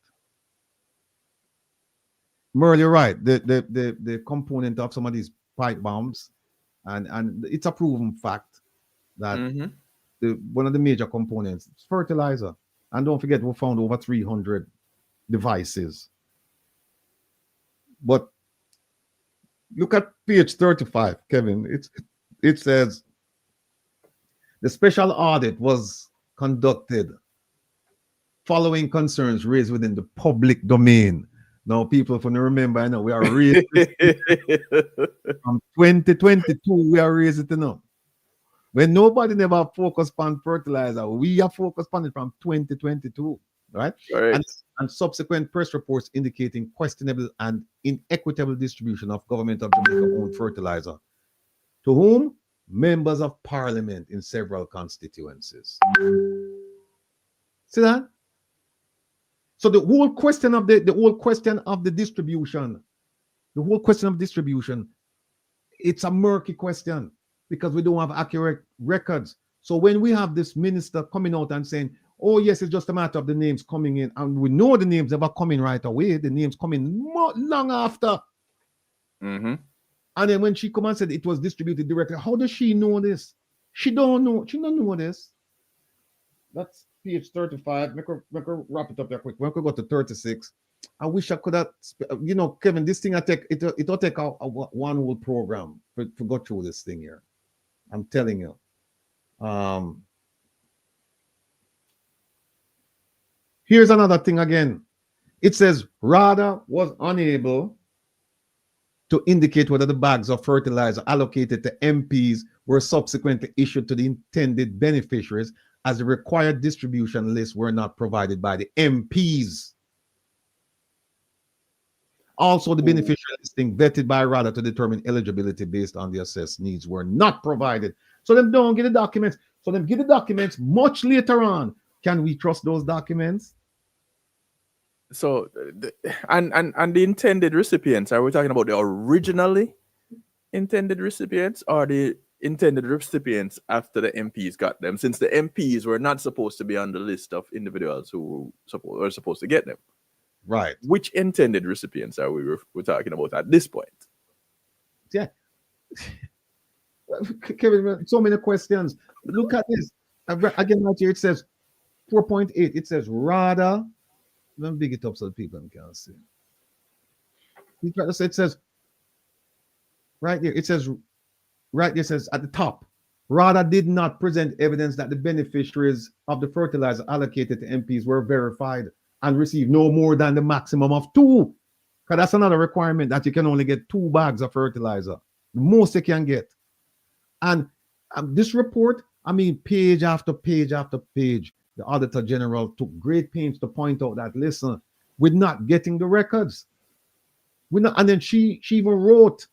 Merle, you're right. The component of some of these pipe bombs, and it's a proven fact that one of the major components is fertilizer. And don't forget, we found over 300 devices. But look at page 35, Kevin. It says the special audit was conducted following concerns raised within the public domain. Now, people, if you remember, I know we are raised from 2022, we are raised it now. When nobody never focused on fertilizer, we are focused on it from 2022, right? And subsequent press reports indicating questionable and inequitable distribution of government of Jamaica-owned fertilizer. To whom? Members of parliament in several constituencies. See that? So the whole question of the distribution, it's a murky question because we don't have accurate records. So when we have this minister coming out and saying, oh yes, it's just a matter of the names coming in, and we know the names never coming right away, the names coming long after. And then when she come and said it was distributed directly, how does she know this? She don't know. She don't know this. That's page 35. Make her wrap it up there quick. When we go to 36, I wish I could have, Kevin, this thing it'll take one whole program to go through this thing here. I'm telling you. Here's another thing again. It says RADA was unable to indicate whether the bags of fertilizer allocated to MPs were subsequently issued to the intended beneficiaries, as the required distribution lists were not provided by the MPs. Also, the beneficiary listing vetted by RADA to determine eligibility based on the assessed needs were not provided. So them don't get the documents. So them get the documents much later on. Can we trust those documents? So, and the intended recipients, are we talking about the originally intended recipients or the intended recipients after the MPs got them, since the MPs were not supposed to be on the list of individuals who were supposed to get them? Right. Which intended recipients are we're talking about at this point? Yeah. Kevin, so many questions. Look at this. Again, right here, it says 4.8. It says RADA. Let me big it up so the people can see. It says right there. It says right there. It says at the top, RADA did not present evidence that the beneficiaries of the fertilizer allocated to MPs were verified and received no more than the maximum of 2. Because that's another requirement, that you can only get 2 bags of fertilizer, the most you can get. And this report, I mean, page after page after page, the Auditor General took great pains to point out that, listen, we're not getting the records. We're not, and then she even wrote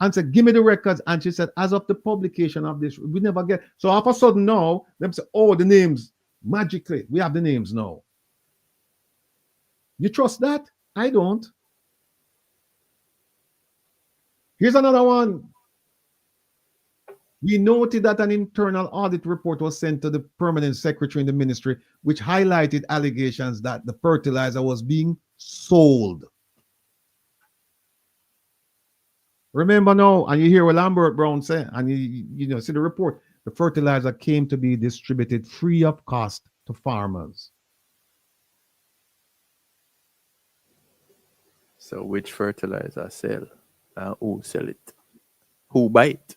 and said, give me the records. And she said, as of the publication of this, we never get. So all of a sudden now, them say, oh, the names, magically, we have the names now. You trust that? I don't. Here's another one. We noted that an internal audit report was sent to the permanent secretary in the ministry, which highlighted allegations that the fertilizer was being sold. Remember now, and you hear what Lambert Brown said, and you see the report, the fertilizer came to be distributed free of cost to farmers. So which fertilizer sell? Who sell it? Who bite?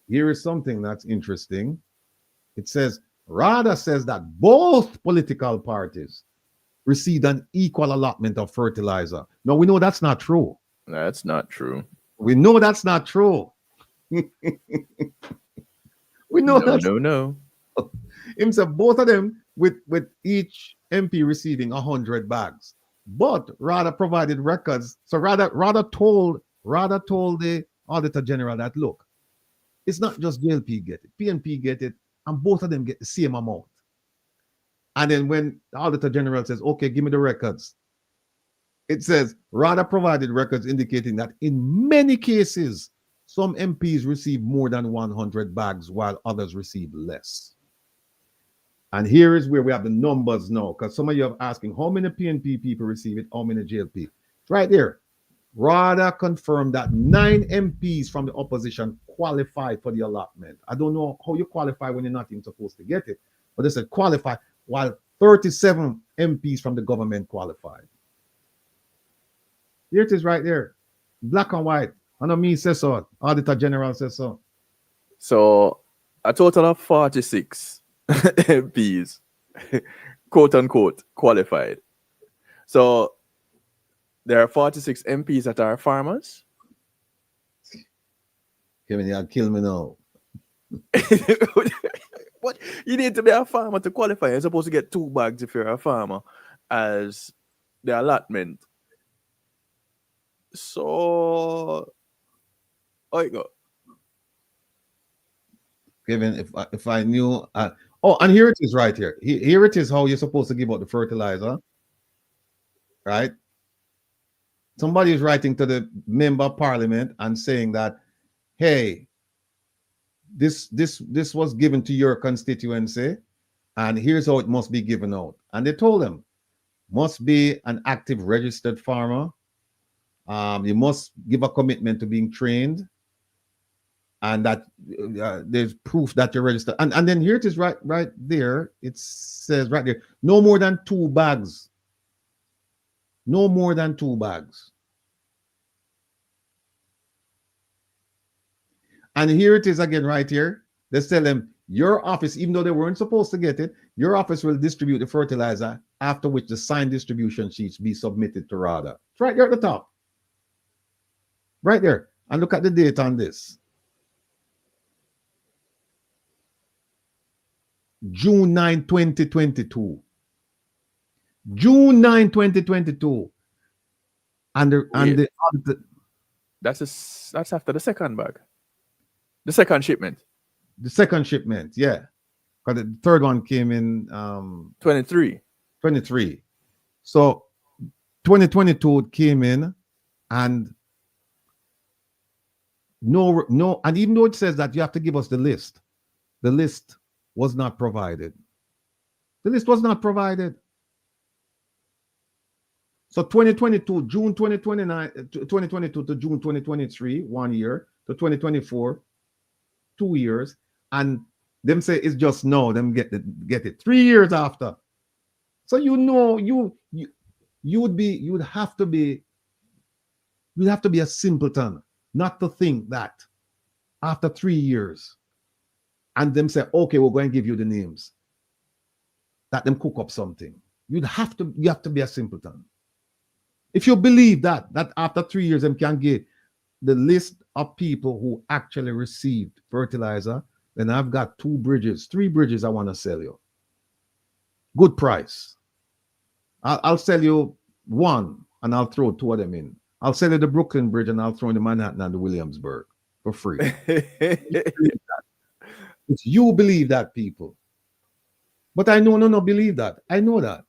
Here is something that's interesting. It says, RADA says that both political parties received an equal allotment of fertilizer. Now, we know that's not true. That's not true. We know that's not true. We know that's no. Him said both of them with each MP receiving 100 bags. But RADA provided records. So RADA told the Auditor General that, look, it's not just JLP get it, PNP get it, and both of them get the same amount. And then when the Auditor General says, okay, give me the records, it says RADA provided records indicating that in many cases, some MPs receive more than 100 bags while others receive less. And here is where we have the numbers now, because some of you are asking how many PNP people receive it, how many JLP. It's right there. RADA confirmed that 9 MPs from the opposition qualified for the allotment. I don't know how you qualify when you're not even supposed to get it, but they said qualify, while 37 MPs from the government qualified. Here it is right there, black and white. I know me says so, Auditor General says so. So a total of 46 MPs, quote unquote, qualified. So there are 46 MPs that are farmers. Kevin, you'll kill me now. What? You need to be a farmer to qualify. You're supposed to get 2 bags if you're a farmer as the allotment. So, there you go. Kevin, if I knew, oh, and here it is right here. Here it is how you're supposed to give out the fertilizer, right? Somebody is writing to the member of parliament and saying that, hey, this was given to your constituency, and here's how it must be given out. And they told them, must be an active registered farmer. You must give a commitment to being trained, and that there's proof that you're registered. And then here it is right there. It says right there, no more than 2 bags. No more than 2 bags. And here it is again right here. They tell them, your office, even though they weren't supposed to get it, your office will distribute the fertilizer, after which the signed distribution sheets be submitted to RADA. It's right there at the top. Right there. And look at the date on this. June 9, 2022. June 9, 2022. That's after the second bag. The second shipment. The second shipment, yeah. Because the third one came in 23. 23. So 2022 it came in, and no, and even though it says that you have to give us the list was not provided. The list was not provided. So 2022, June 2022 to June 2023, 1 year, to 2024, 2 years, and them say it's just now, them get it 3 years after. So you know you'd have to be a simpleton not to think that after 3 years, and them say, okay, we're going to give you the names, that them cook up something. You have to be a simpleton. If you believe that after 3 years them can get the list of people who actually received fertilizer, then I've got 3 bridges I want to sell you. Good price. I'll sell you one and I'll throw 2 of them in. I'll sell you the Brooklyn Bridge and I'll throw in the Manhattan and the Williamsburg for free. It's you believe that, people. But I know no believe that. I know that.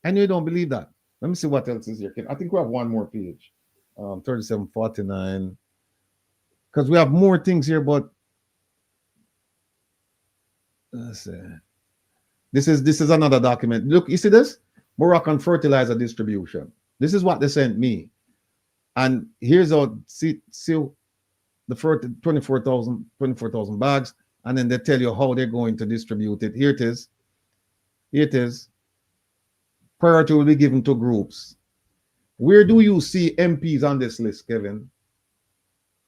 I know you don't believe that. Let me see what else is here. I think we have one more page. 3749. Because we have more things here, but let's see. This is another document. Look, you see this? Moroccan fertilizer distribution. This is what they sent me. And here's how, see the 24,000 bags, and then they tell you how they're going to distribute it. Here it is. Here it is. Priority will be given to groups. Where do you see MPs on this list, Kevin?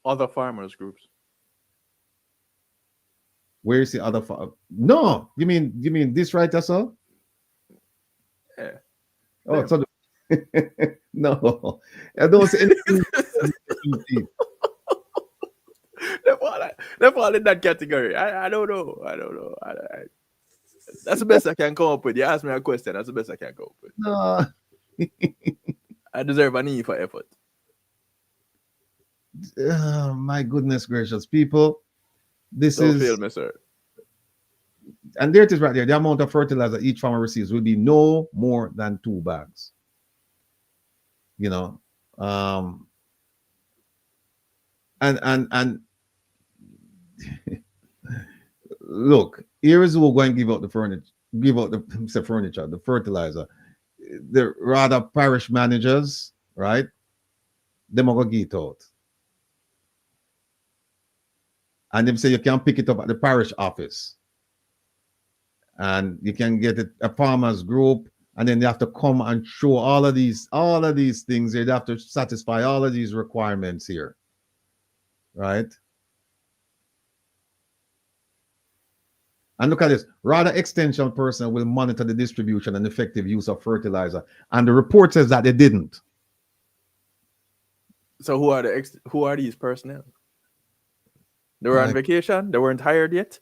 Other farmers groups. Where is the other? No, you mean this right, so? Yeah. Oh, so no, I don't see anything. They're all in that category. I don't know. That's the best I can come up with. You ask me a question. That's the best I can come up with. No. I deserve an E for effort. My goodness gracious, people. This Don't is... fail me, sir. And there it is right there. The amount of fertilizer each farmer receives will be no more than 2 bags. You know, and look, here is who we're going to give out the fertilizer. The rather parish managers, right? Them are going to get it out. And them say you can pick it up at the parish office. And you can get it a farmers group, and then they have to come and show all of these things. They have to satisfy all of these requirements here, right? And look at this. Rather, extension personnel will monitor the distribution and effective use of fertilizer. And the report says that they didn't. So who are these personnel? They were on vacation. They weren't hired yet.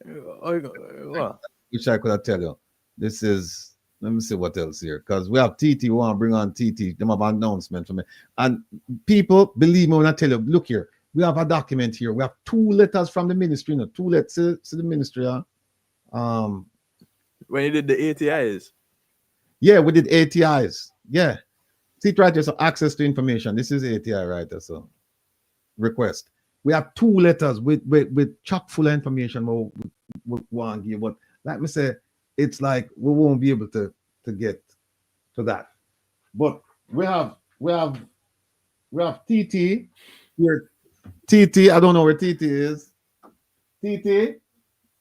Well, which I could tell you. This is, let me see what else here. Because we have TT, we want to bring on TT. Them have an announcement for me. And people, believe me when I tell you, look here, we have a document here. We have 2 letters from the ministry, 2 letters to the ministry. When you did the ATIs. Yeah, we did ATIs. Yeah. See it right here, so access to information. This is ATI right there, so request. We have 2 letters with chock full of information we want to give, but like me say, it's like we won't be able to get to that. But we have TT here. TT, I don't know where TT is. TT.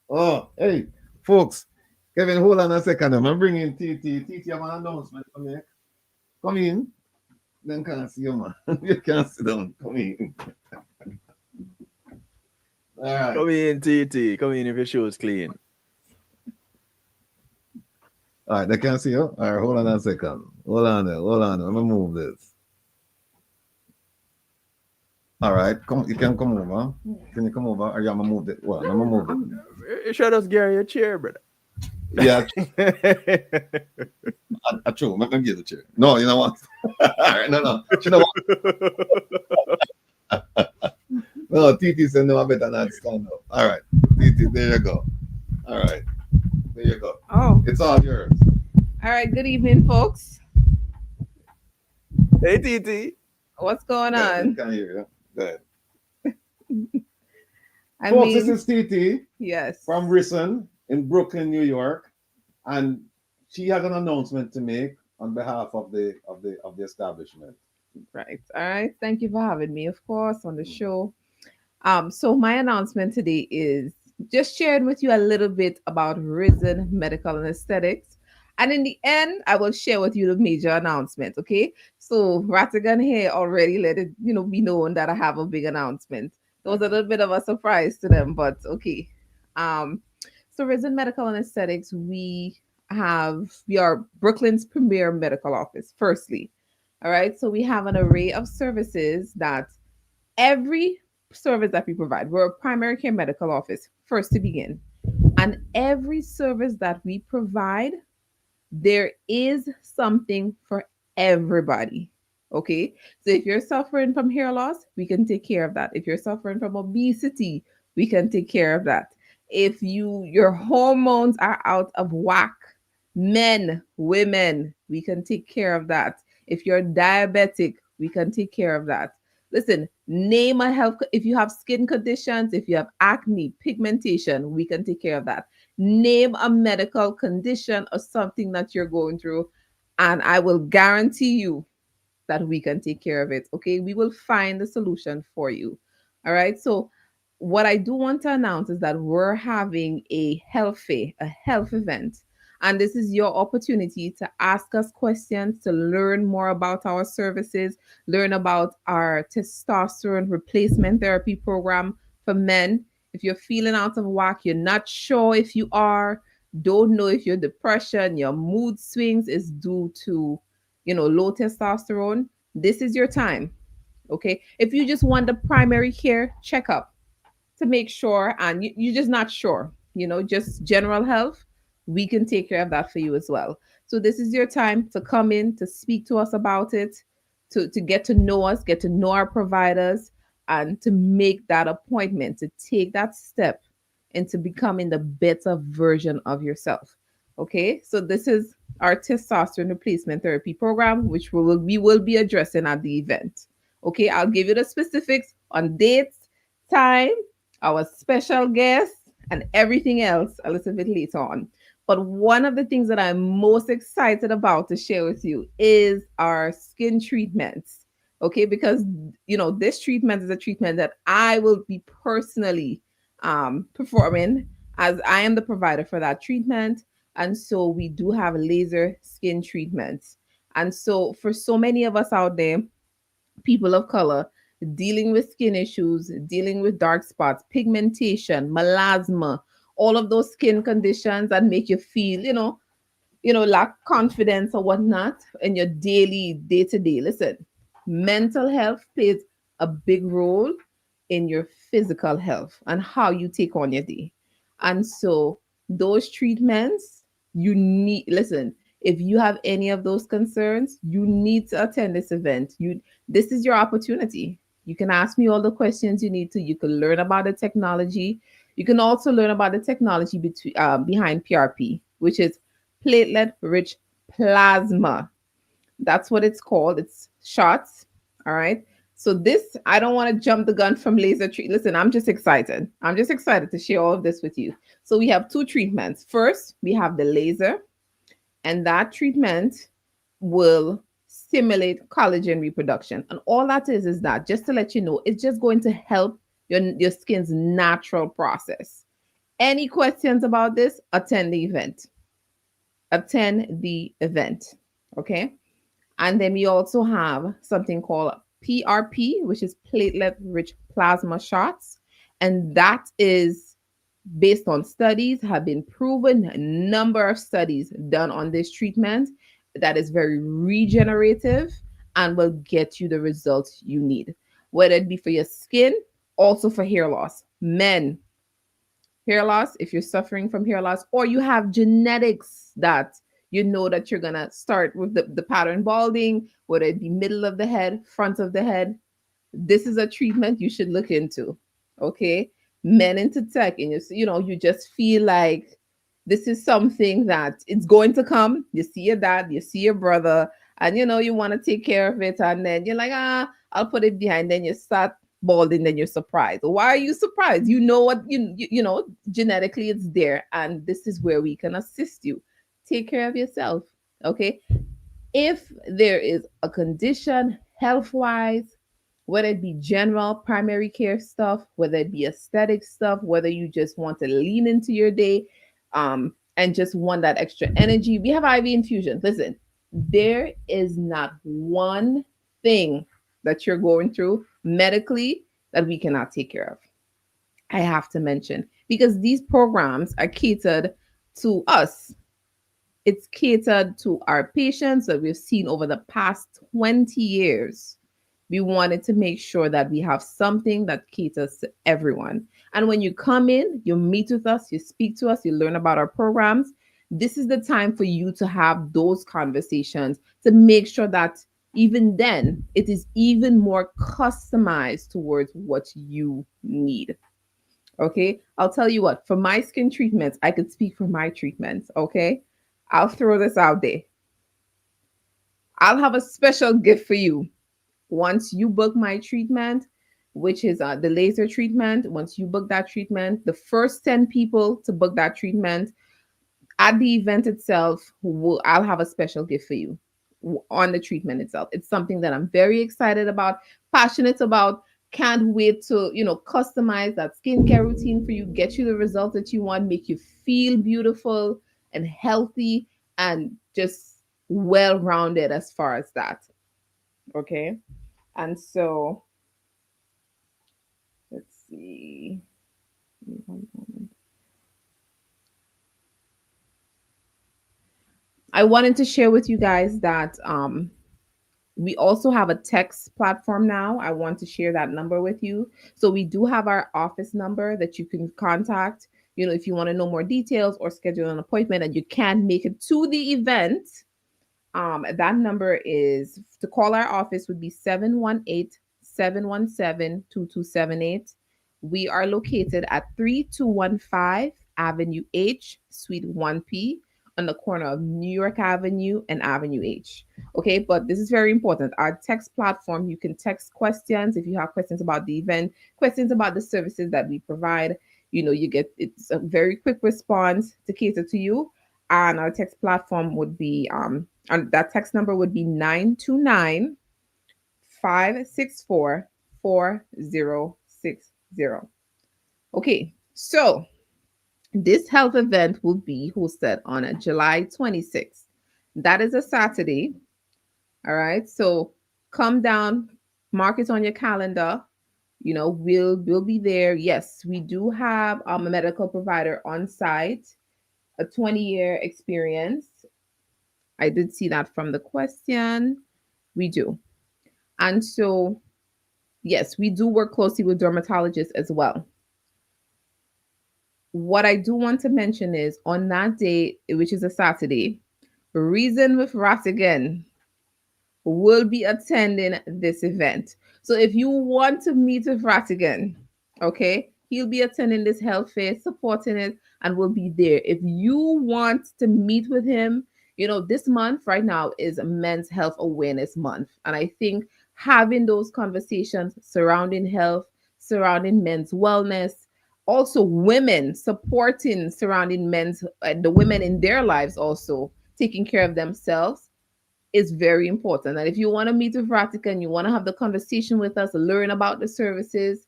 Oh, hey, folks. Kevin, hold on a second. I'm bringing TT. TT, I have an announcement for me. Come in. Then can't see you, man. You can't sit down. Come in. All right. Come in, TT. Come in if your shoes clean. All right, they can't see you. All right, hold on a second. Hold on there. Let me move this. All right, you can come over. Can you come over? Or you want to move it? Well, I'm gonna move it. You should just get your chair, brother. Yeah. I true. Let me get the chair. No, you know what? All right, no. You know what? No, TT said no, I better not stand up. All right, TT, there you go. All right, there you go. Oh, it's all yours. All right. Good evening, folks. Hey, TT. What's going on? I can't hear you. Go ahead. Folks, this is TT. Yes. From Rison in Brooklyn, New York, and she has an announcement to make on behalf of the establishment. Right. All right. Thank you for having me, of course, on the show. So my announcement today is just sharing with you a little bit about Risen Medical and Aesthetics. And in the end, I will share with you the major announcement. Okay. So Rattigan here already let it, be known that I have a big announcement. It was a little bit of a surprise to them, but okay. So Risen Medical and Aesthetics, we are Brooklyn's premier medical office, firstly. All right. So we have an array of services that every service that we provide, we're a primary care medical office, first to begin. And every service that we provide, there is something for everybody. Okay. So if you're suffering from hair loss, we can take care of that. If you're suffering from obesity, we can take care of that. If your hormones are out of whack, men, women, we can take care of that. If you're diabetic, we can take care of that. Listen, name a health. If you have skin conditions, if you have acne, pigmentation, we can take care of that. Name a medical condition or something that you're going through, and I will guarantee you that we can take care of it. Okay, we will find the solution for you. All right. So what I do want to announce is that we're having a health fair, a health event And this is your opportunity to ask us questions, to learn more about our services, learn about our testosterone replacement therapy program for men. If you're feeling out of whack, you're not sure if you are, don't know if your depression, your mood swings is due to, low testosterone, this is your time. Okay. If you just want the primary care checkup to make sure, and you're just not sure, just general health, we can take care of that for you as well. So this is your time to come in, to speak to us about it, to get to know us, get to know our providers, and to make that appointment, to take that step into becoming the better version of yourself. Okay, so this is our testosterone replacement therapy program, which we will be addressing at the event. Okay, I'll give you the specifics on dates, time, our special guests, and everything else a little bit later on. But one of the things that I'm most excited about to share with you is our skin treatments. Okay, because this treatment is a treatment that I will be personally performing, as I am the provider for that treatment. And so we do have laser skin treatments. And so for so many of us out there, people of color, dealing with skin issues, dealing with dark spots, pigmentation, melasma, all of those skin conditions that make you feel, lack confidence or whatnot in your daily day-to-day. Listen, mental health plays a big role in your physical health and how you take on your day. And so those treatments, you need, listen, if you have any of those concerns, you need to attend this event. This is your opportunity. You can ask me all the questions you need to. You can learn about the technology. You can also learn about the technology behind PRP, which is platelet-rich plasma. That's what it's called. It's shots. All right. So this, I don't want to jump the gun from laser treat. Listen, I'm just excited. I'm just excited to share all of this with you. So we have two treatments. First, we have the laser, and that treatment will stimulate collagen reproduction. And all that is that, just to let you know, it's just going to help your skin's natural process. Any questions about this? Attend the event. Attend the event. Okay. And then we also have something called PRP, which is platelet-rich plasma shots. And that is based on studies, have been proven, a number of studies done on this treatment that is very regenerative and will get you the results you need, whether it be for your skin, also for hair loss. Men, hair loss, if you're suffering from hair loss, or you have genetics that you know that you're gonna start with the pattern balding, whether it be middle of the head, front of the head, this is a treatment you should look into. Okay, men into tech, and you just feel like this is something that it's going to come. You see your dad, you see your brother, and you want to take care of it, and then you're like, I'll put it behind. Then you start balding, then you're surprised. Why are you surprised? You know what you know genetically it's there, and this is where we can assist you. Take care of yourself. Okay, if there is a condition health-wise, whether it be general primary care stuff, whether it be aesthetic stuff, whether you just want to lean into your day and just want that extra energy, we have IV infusions. Listen, there is not one thing that you're going through medically that we cannot take care of. I have to mention, because these programs are catered to us. It's catered to our patients that we've seen over the past 20 years. We wanted to make sure that we have something that caters to everyone. And when you come in, you meet with us, you speak to us, you learn about our programs. This is the time for you to have those conversations to make sure that even then it is even more customized towards what you need. Okay, I'll tell you what, for my skin treatments, I could speak for my treatments. Okay, I'll throw this out there. I'll have a special gift for you. Once you book my treatment, which is the laser treatment, once you book that treatment, the first 10 people to book that treatment at the event itself, I'll have a special gift for you on the treatment itself. It's something that I'm very excited about, passionate about, can't wait to, customize that skincare routine for you, get you the results that you want, make you feel beautiful, and healthy and just well-rounded as far as that. Okay. And so let's see. One moment. I wanted to share with you guys that we also have a text platform now. I want to share that number with you. So we do have our office number that you can contact, if you want to know more details or schedule an appointment and you can't make it to the event. That number is to call our office would be 718-717-2278. We are located at 3215 Avenue H, Suite 1P, on the corner of New York Avenue and Avenue H. Okay, but this is very important. Our text platform, you can text questions if you have questions about the event, questions about the services that we provide. It's a very quick response to cater to you. And our text platform would be and that text number would be 929-564-4060. Okay, so this health event will be hosted on July 26th. That is a Saturday. All right, so come down, mark it on your calendar. We'll be there. Yes, we do have a medical provider on site, a 20-year experience. I did see that from the question. We do. And so, yes, we do work closely with dermatologists as well. What I do want to mention is on that day, which is a Saturday, Reason with Ratigan will be attending this event. So if you want to meet with Ratigan, okay, he'll be attending this health fair, supporting it, and will be there. If you want to meet with him, this month right now is Men's Health Awareness Month. And I think having those conversations surrounding health, surrounding men's wellness, also women supporting surrounding the women in their lives also taking care of themselves is very important. And if you want to meet with Ratika and you want to have the conversation with us, learn about the services,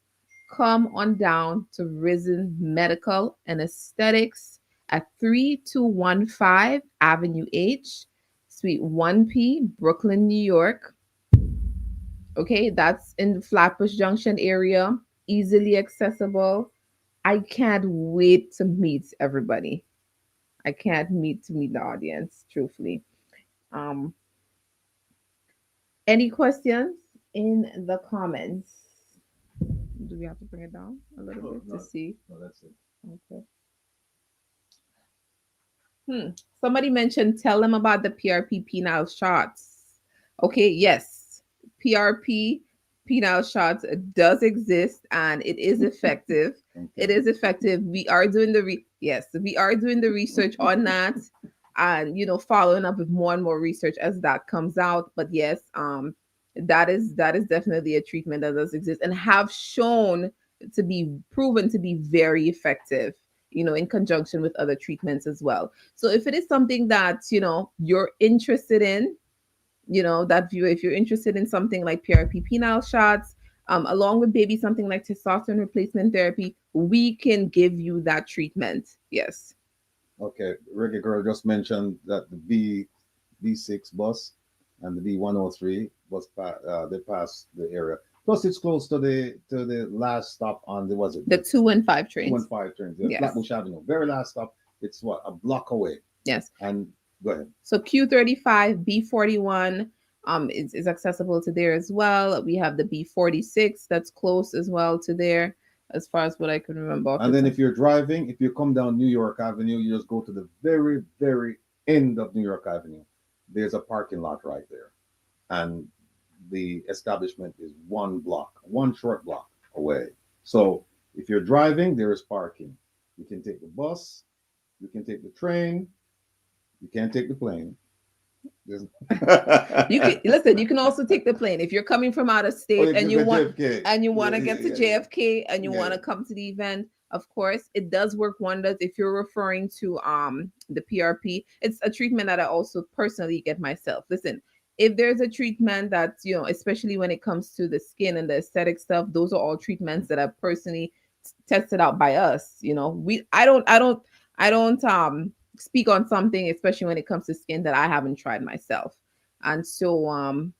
come on down to Risen Medical and Aesthetics at 3215 Avenue H, Suite 1P, Brooklyn, New York. Okay, that's in the Flatbush Junction area, easily accessible. I can't wait to meet everybody. I can't wait to meet the audience, truthfully. Any questions in the comments? Do we have to bring it down a little bit to see? No, that's it. Okay. Somebody mentioned, tell them about the PRP penile shots. Okay, yes. PRP penile shots does exist and it is effective. It is effective. We are doing the research on that. And following up with more and more research as that comes out. But yes, that is definitely a treatment that does exist and have shown to be proven to be very effective, in conjunction with other treatments as well. So if it is something that you're interested in, if you're interested in something like PRP penile shots, along with maybe something like testosterone replacement therapy, we can give you that treatment. Yes. Okay, Reggae Girl just mentioned that the B6 bus and the B103 bus they passed the area. Plus, it's close to the last stop on the 2 and 5 trains. 2 and 5 trains. Yes. Flatbush Avenue, very last stop. It's a block away. Yes. And go ahead. So Q35, B41 is accessible to there as well. We have the B46 that's close as well to there, as far as what I can remember. And then if you're driving, if you come down New York Avenue, you just go to the very, very end of New York Avenue. There's a parking lot right there. And the establishment is one short block away. So if you're driving, there is parking. You can take the bus, you can take the train, you can't take the plane. You can also take the plane if you're coming from out of state and you want to get to JFK and you want to come to the event. Of course, it does work wonders. If you're referring to the PRP, it's a treatment that I also personally get myself. Listen, if there's a treatment that especially when it comes to the skin and the aesthetic stuff, those are all treatments that are personally tested out by us. I don't speak on something, especially when it comes to skin, that I haven't tried myself. And so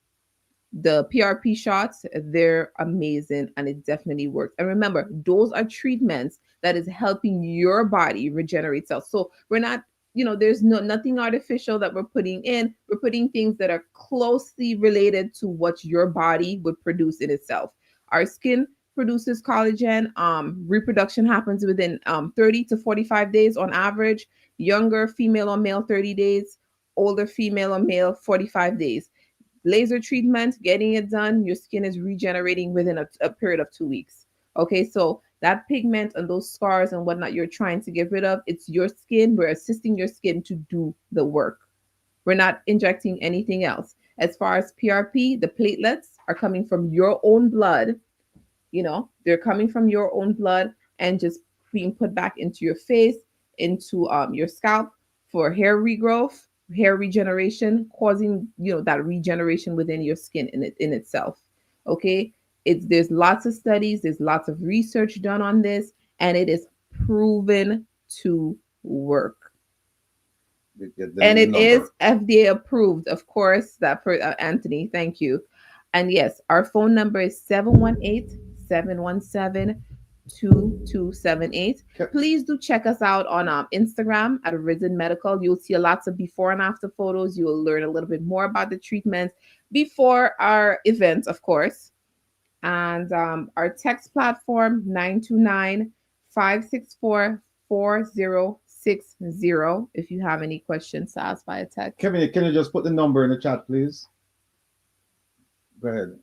the PRP shots, they're amazing and it definitely works. And remember, those are treatments that is helping your body regenerate cells. So we're not, there's nothing artificial that we're putting in. We're putting things that are closely related to what your body would produce in itself. Our skin produces collagen. Reproduction happens within 30 to 45 days on average. Younger female or male, 30 days. Older female or male, 45 days. Laser treatment, getting it done, your skin is regenerating within a period of 2 weeks. Okay, so that pigment and those scars and whatnot you're trying to get rid of, it's your skin. We're assisting your skin to do the work. We're not injecting anything else. As far as PRP, the platelets are coming from your own blood. They're coming from your own blood and just being put back into your face, into your scalp for hair regrowth, hair regeneration, causing that regeneration within your skin in itself. Okay, there's lots of studies, there's lots of research done on this, and it is proven to work. And it is FDA approved, of course. That for Anthony, thank you. And yes, our phone number is 718-717-2278. Please do check us out on Instagram at Risen Medical. You'll see lots of before and after photos. You will learn a little bit more about the treatments before our event, of course. And our text platform, 929-564-4060. If you have any questions to ask via text. Kevin, can you just put the number in the chat, please? Go ahead.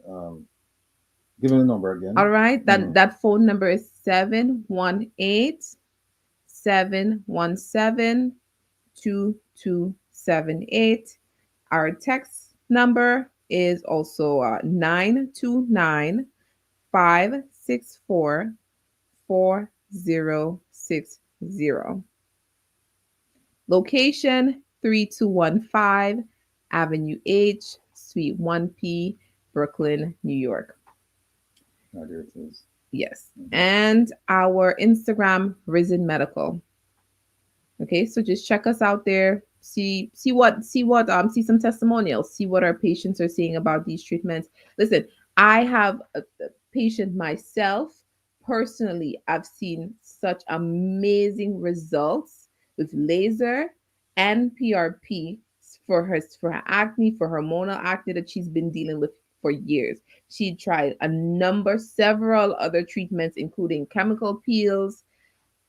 Give me the number again. All right. That phone number is 718-717-2278. Our text number is also 929-564-4060. Location 3215 Avenue H, Suite 1P, Brooklyn, New York. Oh, there it is. Yes. And our Instagram, Risen Medical. Okay, so just check us out there. See some testimonials. See what our patients are saying about these treatments. Listen, I have a patient myself. Personally, I've seen such amazing results with laser and PRP for her acne, for hormonal acne that she's been dealing with for years. She tried several other treatments, including chemical peels.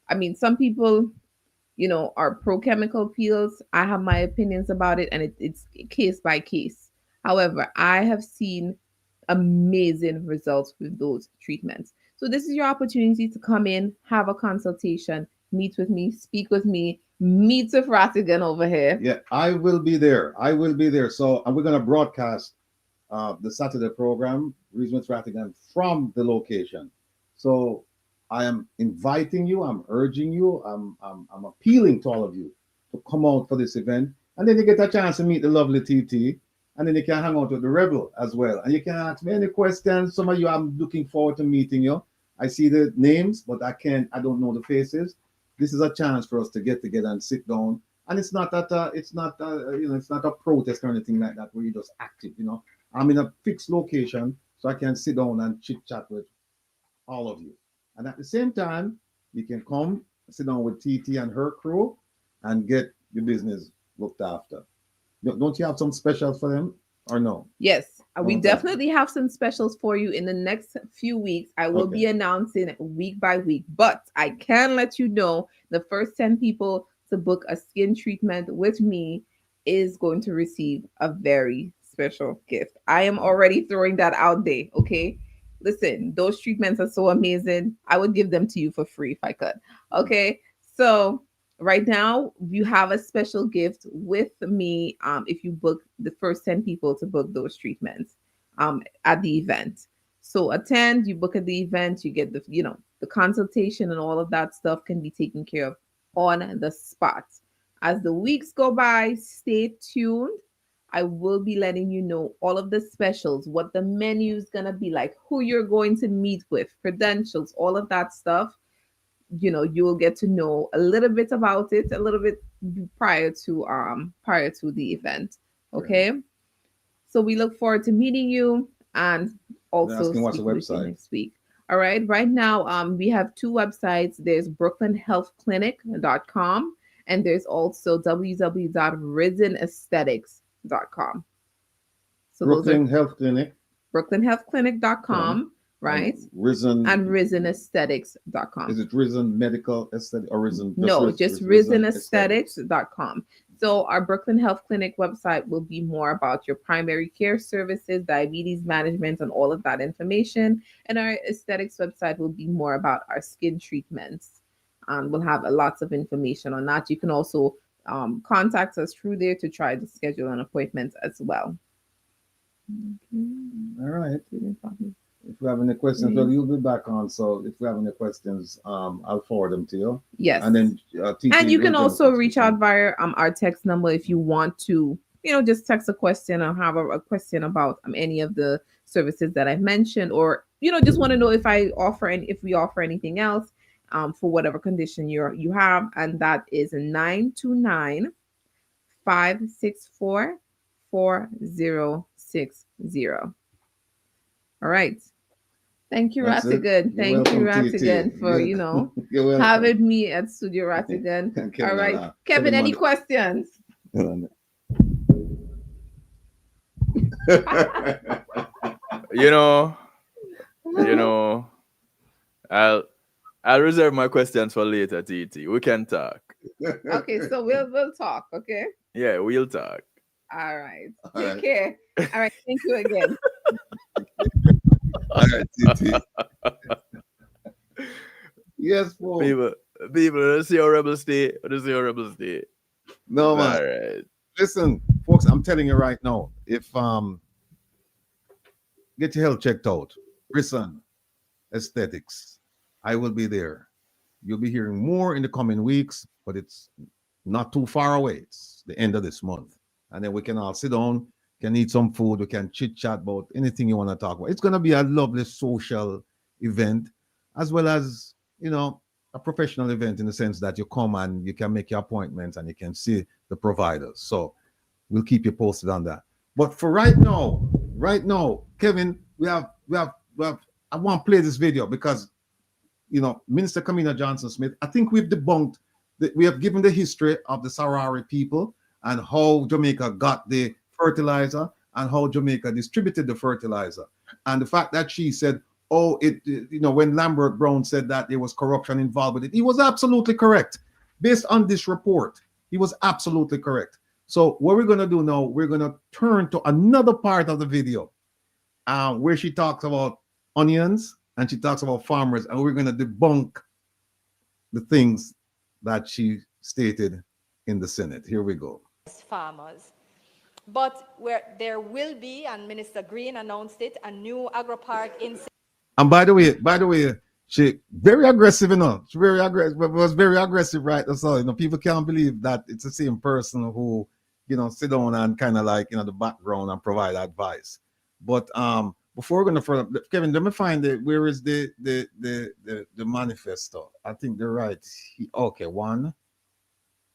I mean, some people, are pro chemical peels. I have my opinions about it, and it's case by case. However, I have seen amazing results with those treatments. So this is your opportunity to come in, have a consultation, meet with me, speak with me, meet with Rattigan over here. Yeah, I will be there. So we're going to broadcast the Saturday program, Reason with Rattigan, from the location. So I am inviting you, I'm urging you, I'm appealing to all of you to come out for this event. And then you get a chance to meet the lovely TT. And then you can hang out with the Rebel as well. And you can ask me any questions. Some of you, I'm looking forward to meeting you. I see the names, but I don't know the faces. This is a chance for us to get together and sit down. And it's not that it's not a protest or anything like that where you're just active. I'm in a fixed location, so I can sit down and chit chat with all of you. And at the same time, you can come sit down with TT and her crew and get your business looked after. Don't you have some specials for them or no? Yes, we definitely have some specials for you in the next few weeks. I will be announcing week by week, but I can let you know the first 10 people to book a skin treatment with me is going to receive a very special gift. I am already throwing that out there, okay? Listen, those treatments are so amazing. I would give them to you for free if I could. Okay, so right now you have a special gift with me if you book the first 10 people to book those treatments at the event. So attend, you book at the event, you get the consultation and all of that stuff can be taken care of on the spot. As the weeks go by, stay tuned. I will be letting you know all of the specials, what the menu is going to be like, who you're going to meet with, credentials, all of that stuff. you will get to know a little bit about it a little bit prior to the event. Okay. So we look forward to meeting you and also Asking what's the speaking with you website? next week. All right. Right now, we have two websites. There's brooklynhealthclinic.com and there's also www.risenaesthetics.com. So Brooklyn Health Clinic. brooklynhealthclinic.com, right? Risen. And risenaesthetics.com. Is it Risen Medical Aesthetic or Risen? No, just risenaesthetics.com. So our Brooklyn Health Clinic website will be more about your primary care services, diabetes management, and all of that information. And our aesthetics website will be more about our skin treatments. We'll have lots of information on that. You can also contact us through there to try to schedule an appointment as well. All right. If you have any questions, well, you'll be back on. So if you have any questions, I'll forward them to you. Yes. And then and you can also reach out via our text number if you want to, just text a question or have a question about any of the services that I've mentioned, or just want to know if we offer anything else for whatever condition you have, and that is 929-564-4060. All right. Thank you, Ratigan. Thank you, Ratigan, for having me at Studio Ratigan. All right, Kevin, any questions? I'll reserve my questions for later, TT. We can talk. Okay, so we'll talk, okay? Yeah, we'll talk. All right. Take care. All right, thank you again. All right, TT. Yes, folks. People, let's see how rebels stay. No, man. All right. Listen, folks, I'm telling you right now, if get your health checked out, Risen Aesthetics, I will be there. You'll be hearing more in the coming weeks, but it's not too far away. It's the end of this month. And then we can all sit down, can eat some food, we can chit-chat about anything you want to talk about. It's going to be a lovely social event, as well as, a professional event in the sense that you come and you can make your appointments and you can see the providers. So we'll keep you posted on that. But for right now, Kevin, we have I want to play this video because, Minister Kamina Johnson-Smith, I think we've debunked we have given the history of the Sarari people and how Jamaica got the fertilizer and how Jamaica distributed the fertilizer. And the fact that she said, when Lambert Brown said that there was corruption involved with it, he was absolutely correct. Based on this report, he was absolutely correct. So what we're going to do now, we're going to turn to another part of the video where she talks about onions and she talks about farmers, and we're going to debunk the things that she stated in the Senate. Here we go. Farmers. But where there will be, and Minister Green announced it, a new agro-park in... And by the way, she very aggressive, She very aggressive, but was very aggressive, right? So, people can't believe that it's the same person who, sit down and kind of like, the background and provide advice. But before we're going to further, Kevin, let me find where is the manifesto? I think they're right. Okay, 1,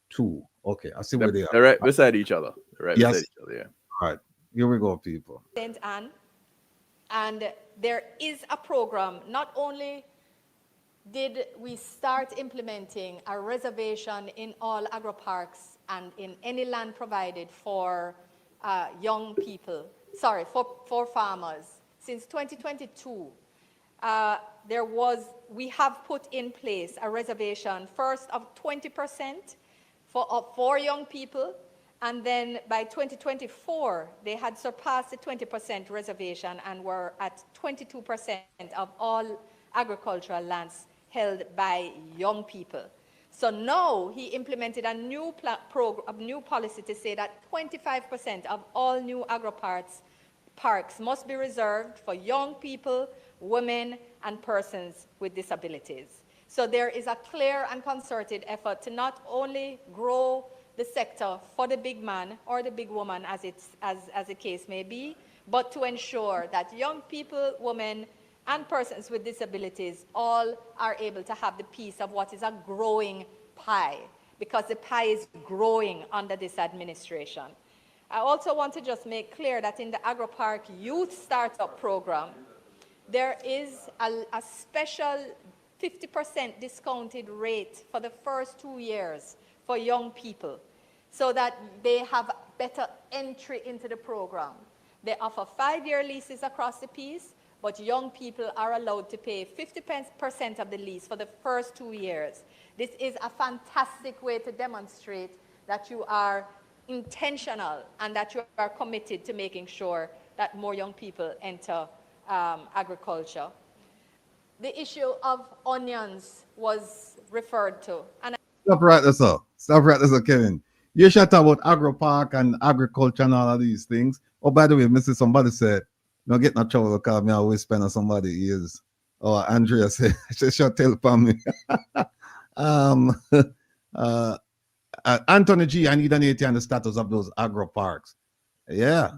2. Okay, I see where they are. They're right beside each other. Yes. Beside each other, yeah. All right, here we go, people. St. Anne, and there is a program. Not only did we start implementing a reservation in all agro-parks and in any land provided for young people, for farmers. Since 2022, we have put in place a reservation first of 20% for young people, and then by 2024, they had surpassed the 20% reservation and were at 22% of all agricultural lands held by young people. So now he implemented a new policy to say that 25% of all new agro-parks must be reserved for young people, women, and persons with disabilities. So there is a clear and concerted effort to not only grow the sector for the big man or the big woman, as the case may be, but to ensure that young people, women, and persons with disabilities all are able to have the piece of what is a growing pie, because the pie is growing under this administration. I also want to just make clear that in the AgroPark Youth Startup Program, there is a special 50% discounted rate for the first 2 years for young people, so that they have better entry into the program. They offer 5-year leases across the piece, but young people are allowed to pay 50% of the lease for the first 2 years. This is a fantastic way to demonstrate that you are intentional and that you are committed to making sure that more young people enter agriculture. The issue of onions was referred to. And Stop right there, sir. Stop right there, sir, Kevin. You should talk about AgroPark and agriculture and all of these things. Oh, by the way, Mr. Somebody said, no get no trouble because me always spend on somebody ears. Oh, Andrea said, she should tell upon me. Anthony G, I need an AT on the status of those AgroParks. Yeah,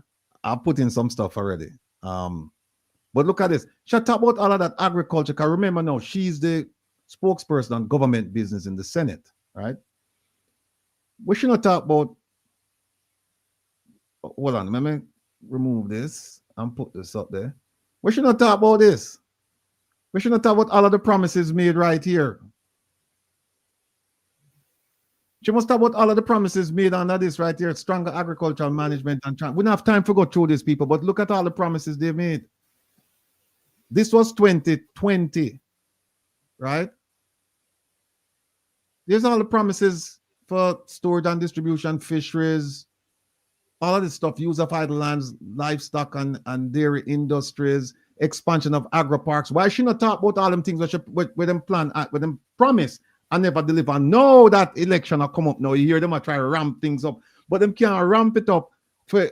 I put in some stuff already. But look at this. She talk about all of that agriculture. Because remember now, she's the spokesperson on government business in the Senate, right? We should not talk about. Hold on, let me remove this and put this up there. We should not talk about this. We should not talk about all of the promises made right here. She must talk about all of the promises made under this right here, stronger agricultural management and we don't have time to go through these people, but look at all the promises they made. This was 2020, right? There's all the promises for storage and distribution, fisheries, all of this stuff, use of idle lands, livestock and dairy industries, expansion of agri-parks. Why should not talk about all them things with them plan, with them promise and never deliver? Know that election will come up now. You hear them try to ramp things up, but them can't ramp it up for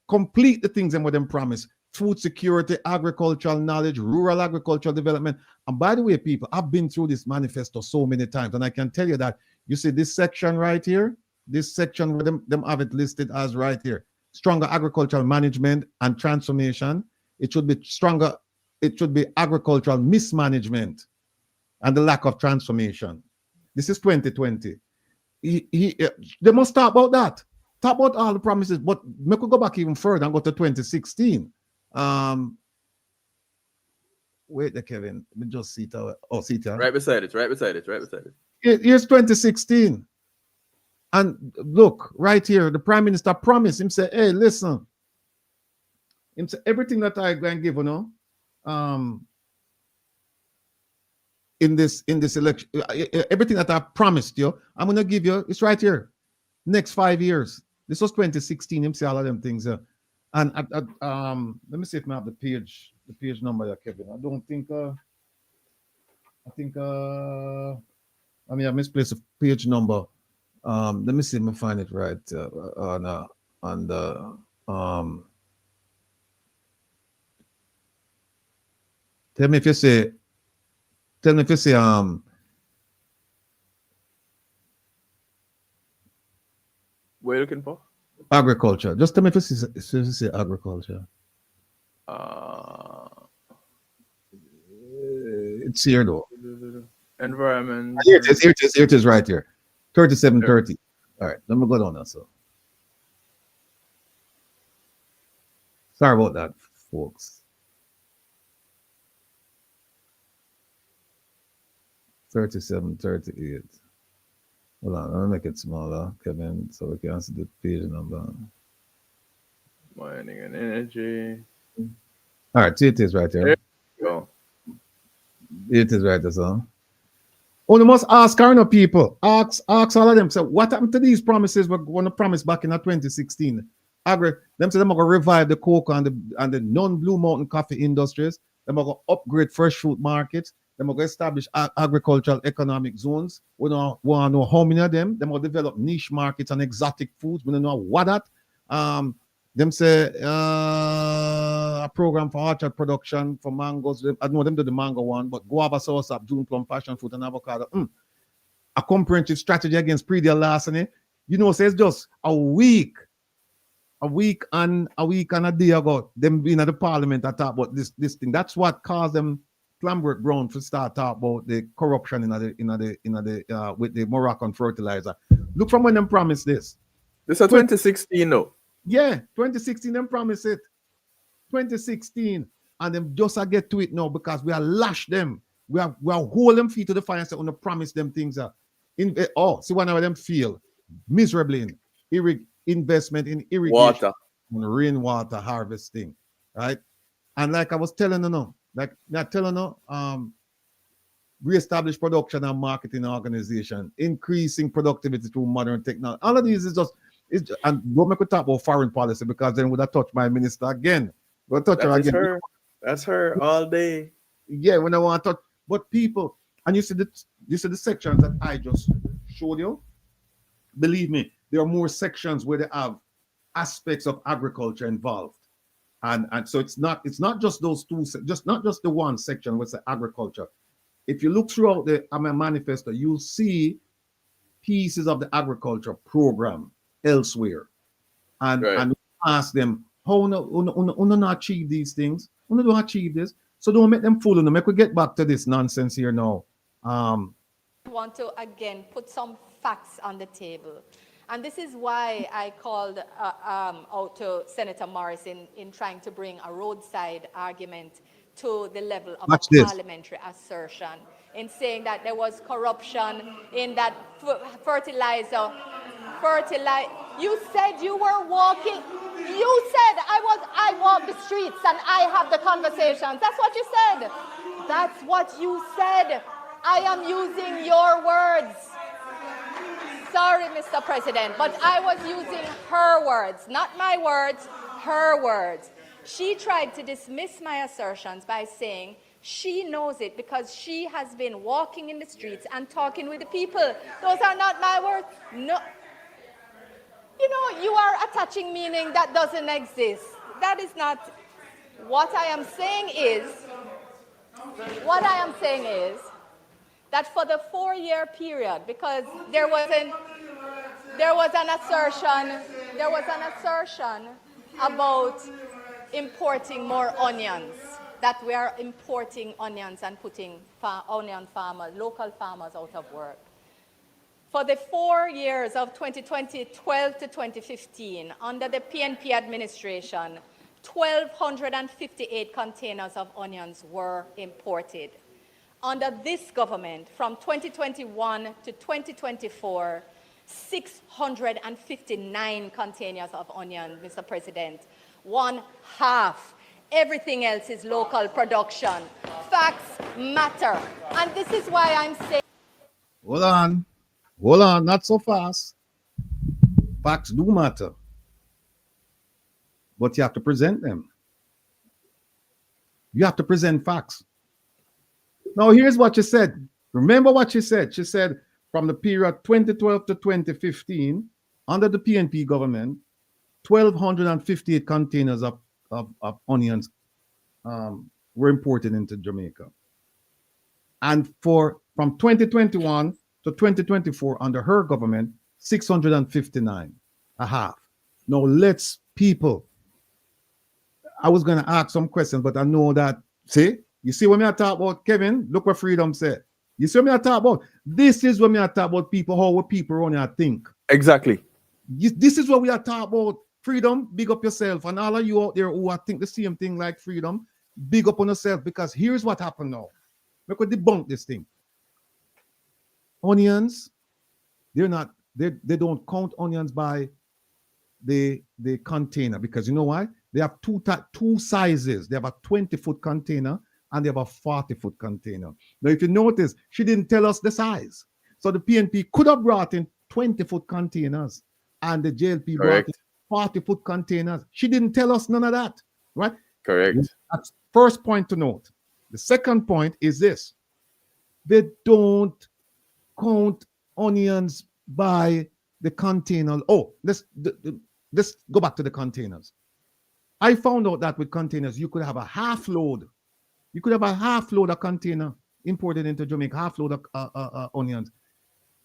complete the things them with them promise. Food security, agricultural knowledge, rural agricultural development. And by the way, people, I've been through this manifesto so many times, and I can tell you that you see this section right here, this section where them have it listed as right here, stronger agricultural management and transformation. It should be stronger, it should be agricultural mismanagement and the lack of transformation. This is 2020. They must talk about that. Talk about all the promises, but we could go back even further and go to 2016. Wait there, Kevin. Let me just see it. Oh, see it. Right beside it, right beside it, right beside it. Here's 2016. And look, right here, the Prime Minister promised him, say, hey, listen. Him say, everything that I going to give, you know, in this election, everything that I promised you, I'm going to give you, it's right here. Next 5 years. This was 2016. Him say all of them things. And let me see if I have the page number here, Kevin. I don't think I mean I misplaced the page number. Let me see if I find it right on the tell me if you say what are you looking for? Agriculture. Just tell me if you say agriculture. It's here though. Environment. Here it is right here. 3730. All right, let me go down now. So sorry about that, folks. 3738. Hold on, let me make it smaller, Kevin, so we can see the page number. Mining and energy. All right, see it is right here. There you go. It is right there, so. Oh, you must ask our people. Ask all of them. So what happened to these promises we're going to promise back in 2016? Them say they're going to revive the cocoa and the non-Blue Mountain coffee industries. They're going to upgrade fresh fruit markets. They're going to establish agricultural economic zones. We don't want to know how many of them. They're going to develop niche markets and exotic foods. We don't know what that. Them say a program for orchard production for mangoes. I know them do the mango one, but guava, soursop, June plum, passion fruit, and avocado. A comprehensive strategy against predial larceny. You know, so it's just a week a week and a day ago, them being at the parliament I talk about this thing. That's what caused them Clambert Brown to start talk about the corruption in the with the Moroccan fertilizer. Look from when them promised this. This is 2016 no. Yeah, 2016 them promised it. 2016. And them just get to it now because we are lash them. We are hold them feet to the fire and say, on promise them things see one of them feel miserably in investment in irrigation, water, and rainwater harvesting, right? And like I was telling reestablish production and marketing organization, increasing productivity through modern technology. All of these is and what we could talk about foreign policy because then would have touched my minister again. We'll touch her again. That's her all day. Yeah, when I want to touch, but people, and you see the sections that I just showed you. Believe me, there are more sections where they have aspects of agriculture involved, and so it's not just those two, not just the one section with the agriculture. If you look throughout the manifesto, you'll see pieces of the agriculture program elsewhere, and ask them how not achieve these things. How don't achieve this? So don't make them fool them. Make we get back to this nonsense here now. I want to again put some facts on the table. And this is why I called out to Senator Morris in trying to bring a roadside argument to the level of a parliamentary assertion, in saying that there was corruption in that fertilizer. You said you were walking. You said I walk the streets and I have the conversations. That's what you said. That's what you said. I am using your words. Sorry, Mr. President, but I was using her words, not my words, her words. She tried to dismiss my assertions by saying she knows it because she has been walking in the streets and talking with the people. Those are not my words. No. You know, you are attaching meaning that doesn't exist. That is not what I am saying is that for the 4-year period, because there was an assertion about importing more onions, that we are importing onions and putting local farmers out of work. For the 4 years of 2012 to 2015, under the PNP administration, 1,258 containers of onions were imported. Under this government, from 2021 to 2024, 659 containers of onion, Mr. President. 1/2. Everything else is local production. Facts matter. And this is why I'm saying... Hold on, not so fast. Facts do matter. But you have to present them. You have to present facts. Now, here's what she said. Remember what she said. She said from the period 2012 to 2015, under the PNP government, 1,258 containers of onions were imported into Jamaica. And from 2021 to 2024, under her government, 659, a half. Now, I was going to ask some questions, but I know that, you see when I talk about, Kevin, look what Freedom said. You see what I talk about? This is when I talk about people, how people only think. Exactly. This is what we are talking about. Freedom, big up yourself. And all of you out there who are think the same thing like Freedom, big up on yourself, because here's what happened now. We could debunk this thing. Onions, they don't count onions by the container, because you know why? They have two sizes. They have a 20-foot container and they have a 40-foot container. Now, if you notice, she didn't tell us the size. So the PNP could have brought in 20-foot containers and the JLP brought in 40-foot containers. She didn't tell us none of that, right? Correct. That's first point to note. The second point is this. They don't count onions by the container. Oh, let's go back to the containers. I found out that with containers, you could have a half load. You could have a half load of container imported into Jamaica, half load of onions.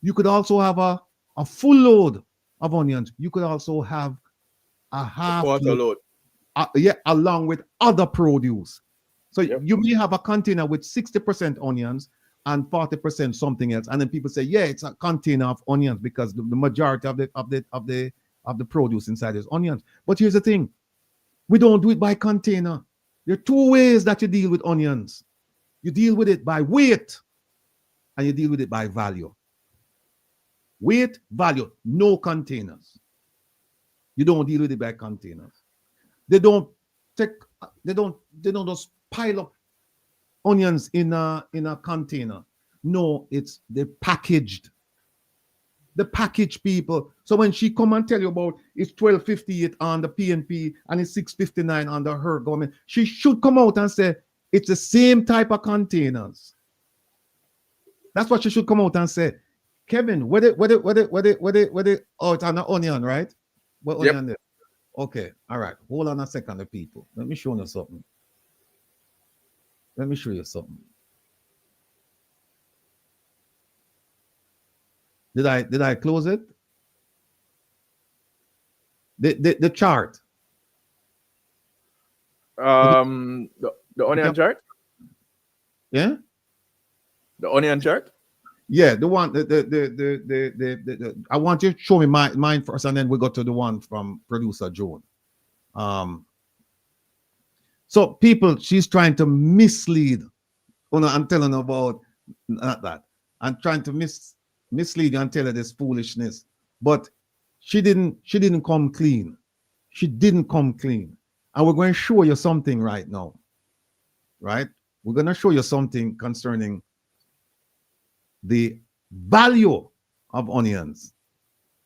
You could also have a full load of onions. You could also have a half quarter load. Yeah, along with other produce. So you may have a container with 60% onions and 40% something else, and then people say, yeah, it's a container of onions because the majority of the produce inside is onions. But here's the thing: we don't do it by container. There are two ways that you deal with onions. You deal with it by weight, and you deal with it by value. Weight, value, no containers. You don't deal with it by containers. They don't just pile up onions in a container. No, it's the packaged. The packaged people. So when she come and tell you about it's 1258 on the PNP and it's 659 under her government, she should come out and say it's the same type of containers. That's what she should come out and say. Kevin, oh, it's on the onion, right? What onion there? Okay, all right. Hold on a second, people. Let me show you something. Let me show you something. Did I close it? The chart. The onion chart? Yeah? The onion chart? Yeah, the one I want you to show me mine first, and then we go to the one from producer Joan. So people, she's trying to mislead. Oh no, I'm telling her about not that. I'm trying to mislead you and tell her this foolishness. But she didn't come clean. She didn't come clean. And we're going to show you something right now. Right? We're going to show you something concerning the value of onions.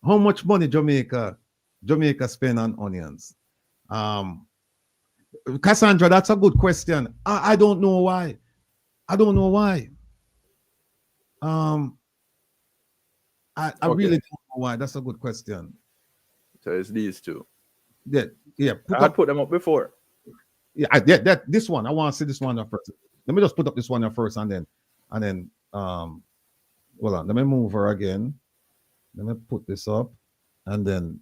How much money Jamaica spend on onions? Cassandra, that's a good question. I don't know why. I don't know why. I really don't know why. That's a good question. So it's these two. Yeah. I put them up before. Yeah, this one. I want to see this one up first. Let me just put up this one up first, and then hold on. Let me move her again. Let me put this up, and then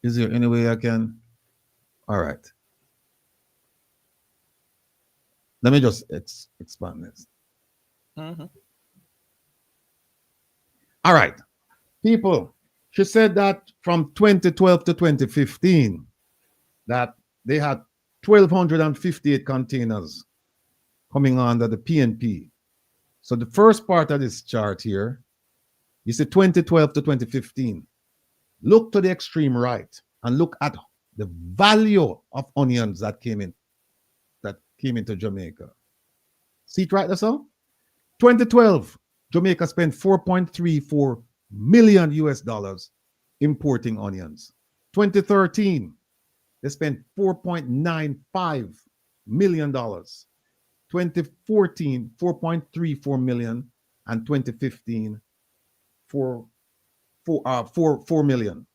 is there any way I can? All right. Let me just expand this. Mm-hmm. All right. People, she said that from 2012 to 2015, that they had 1,258 containers coming under the PNP. So the first part of this chart here, you see 2012 to 2015. Look to the extreme right and look at the value of onions that came into Jamaica. See it right there, so? 2012, Jamaica spent $4.34 million US importing onions. 2013, they spent $4.95 million. 2014, 4.34 million, and 2015, 4 million.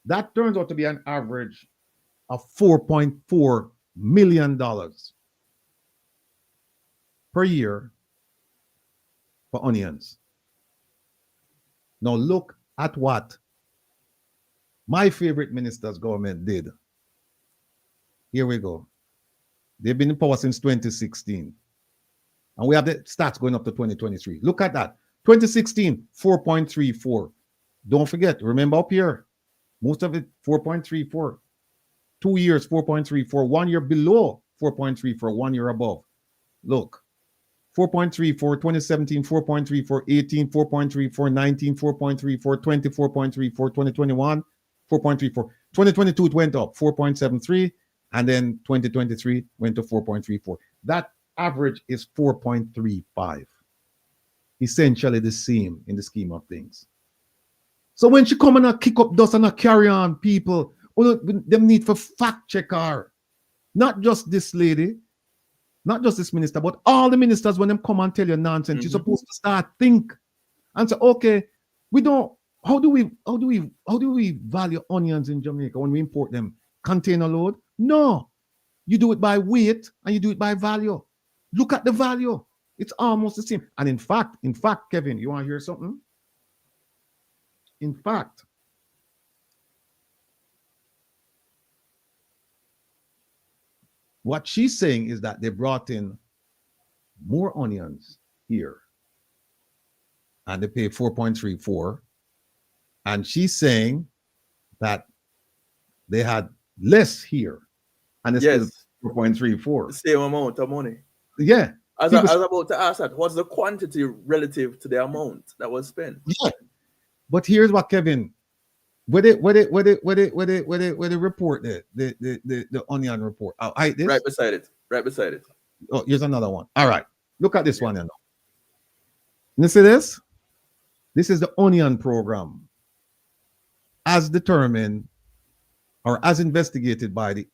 That turns out to be an average of $4.4 million per year for onions. Now look at what my favorite minister's government did. Here we go. They've been in power since 2016. And we have the stats going up to 2023. Look at that. 2016, 4.34. Don't forget, remember up here, most of it 4.34. 2 years, 4.34. 1 year below 4.34. 1 year above. Look, 4.34, 2017, 4.34, 18, 4.34, 19, 4.34, 20, 4.34, 2021, 4.34. 2022, it went up 4.73, and then 2023 went to 4.34. That average is 4.35. Essentially the same in the scheme of things. So when she come and kick up dust and carry on people, them need for fact check her. Not just this lady, not just this minister, but all the ministers, when them come and tell you nonsense, you're supposed to start think and say, okay, how do we value onions in Jamaica when we import them? Container load? No. You do it by weight and you do it by value. Look at the value. It's almost the same. And in fact, Kevin, you want to hear something? In fact, what she's saying is that they brought in more onions here and they pay 4.34. And she's saying that they had less here and it's still 4.34. The same amount of money. Yeah. I was about to ask that. What's the quantity relative to the amount that was spent? Yeah. But here's what Kevin, with it report the onion report. Right beside it. Right beside it. Oh, here's another one. All right. Look at this one now. You see this? This is the onion program as determined or as investigated by the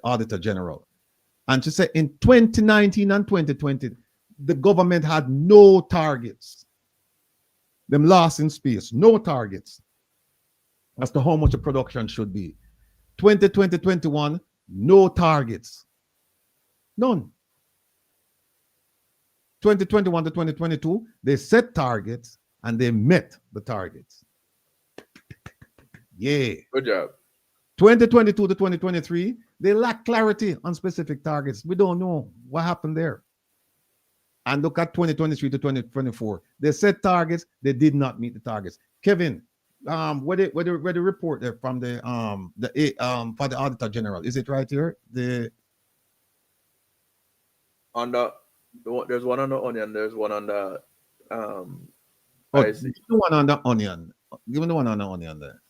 Auditor General. And to say in 2019 and 2020, the government had no targets. Them lost in space, no targets as to how much a production should be. 2020, 21, no targets. None. 2021 to 2022, they set targets and they met the targets. Yeah. Good job. 2022 to 2023, they lack clarity on specific targets. We don't know what happened there. And look at 2023 to 2024. They set targets, they did not meet the targets. Kevin, where the report there from the for the Auditor General, is it right here? There's one on the onion, there's one on the give me the one on the onion. Give me the one on the onion there.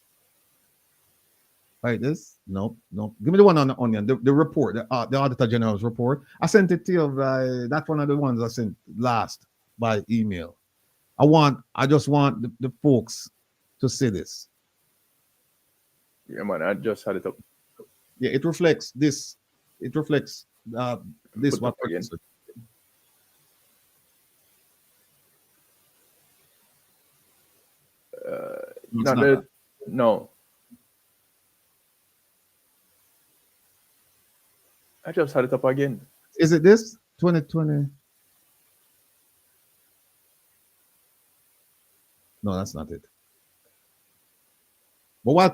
Right, this? Nope. Give me the one on the onion. The report, the Auditor General's report. I sent it to you. That's one of the ones I sent last by email. I just want the folks to see this. Yeah, man, I just had it up. Yeah, it reflects this. It reflects this one again. No. I just had it up again. Is it this? 2020? No, that's not it. But while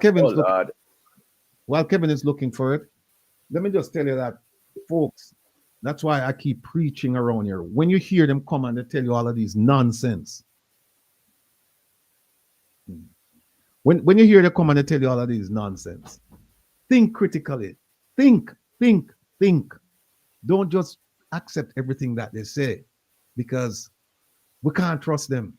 Kevin is looking for it, let me just tell you that, folks, that's why I keep preaching around here. When you hear them come and they tell you all of these nonsense, when you hear them come and they tell you all of these nonsense, think critically. Think. Don't just accept everything that they say, because we can't trust them.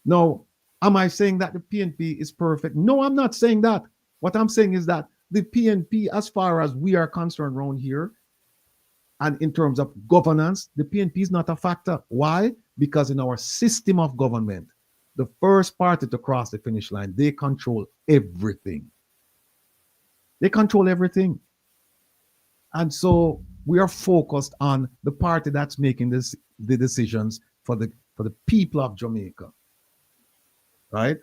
No, am I saying that the PNP is perfect? No, I'm not saying that. What I'm saying is that the PNP, as far as we are concerned around here, and in terms of governance, the PNP is not a factor. Why? Because in our system of government, the first party to cross the finish line, they control everything. And so we are focused on the party that's making the decisions for the people of Jamaica. Right?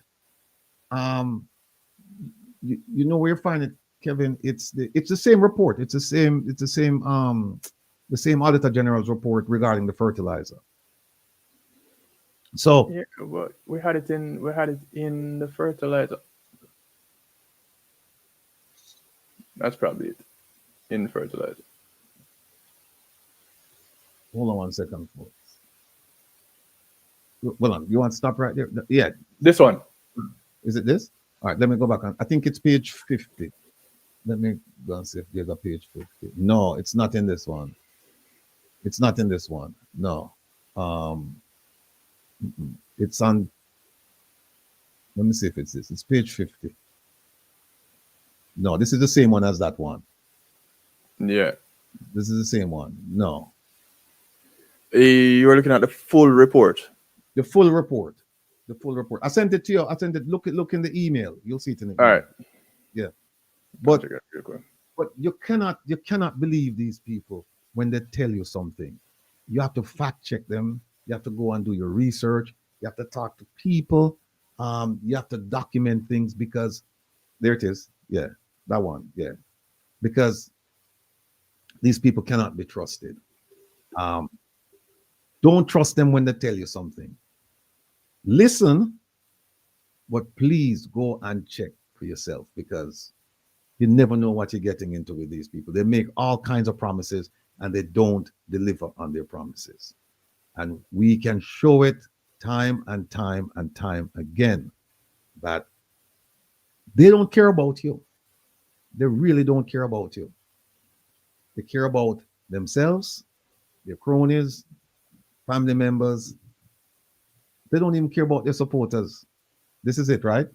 You know where you find it, Kevin? It's the same report. It's the same Auditor General's report regarding the fertilizer. So yeah, but we had it in the fertilizer. That's probably it. In fertilizer. Hold on 1 second, folks. Hold on. You want to stop right there? Yeah. This one. Is it this? All right, let me go back on. I think it's page 50. Let me go and see if there's a page 50. No, it's not in this one. No. It's on. Let me see if it's this. It's page 50. No, this is the same one as that one. Yeah. This is the same one. No. You were looking at the full report. The full report. I sent it to you. Look in the email. You'll see it in the email. All right. Yeah. But you cannot believe these people when they tell you something. You have to fact check them. You have to go and do your research. You have to talk to people. You have to document things, because there it is. Yeah, that one. Yeah. Because these people cannot be trusted. Don't trust them when they tell you something. Listen, but please go and check for yourself, because You never know what you're getting into with these people. They make all kinds of promises and they don't deliver on their promises. And we can show it time and time and time again that they don't care about you. They really don't care about you. They care about themselves, their cronies, family members. They don't even care about their supporters. This is it, right?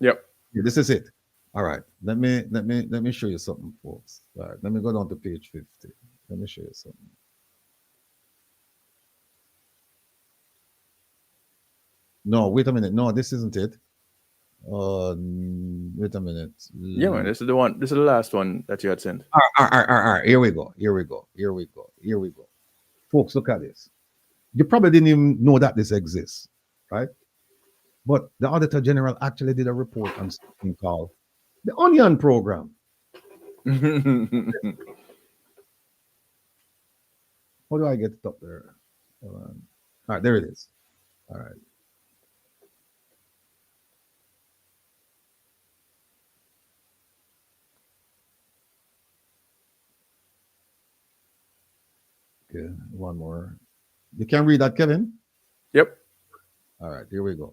Yep. Yeah, this is it. All right. Let me show you something, folks. All right. Let me go down to page 50. Let me show you something. No, wait a minute. No, this isn't it. Wait a minute. Yeah, man. This is the one. This is the last one that you had sent. All right. Here we go. Folks, look at this. You probably didn't even know that this exists, right? But the Auditor General actually did a report on something called the Onion Program. How do I get it up there? Hold on. All right, there it is. All right. Okay, one more. You can read that, Kevin? Yep. All right, here we go.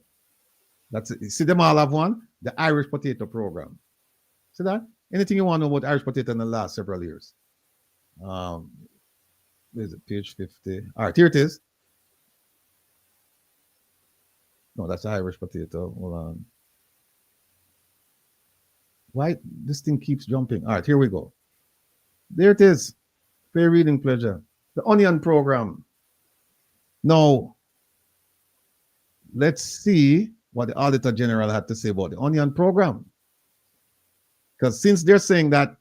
That's it. See them all have one? The Irish Potato Program. See that? Anything you want to know about Irish potato in the last several years? Where is it? Page 50. All right, here it is. No, that's the Irish potato. Hold on. Why this thing keeps jumping? All right, here we go. There it is. Fair reading pleasure. The Onion Program. Now, let's see what the Auditor General had to say about the Onion Program. Because since they're saying that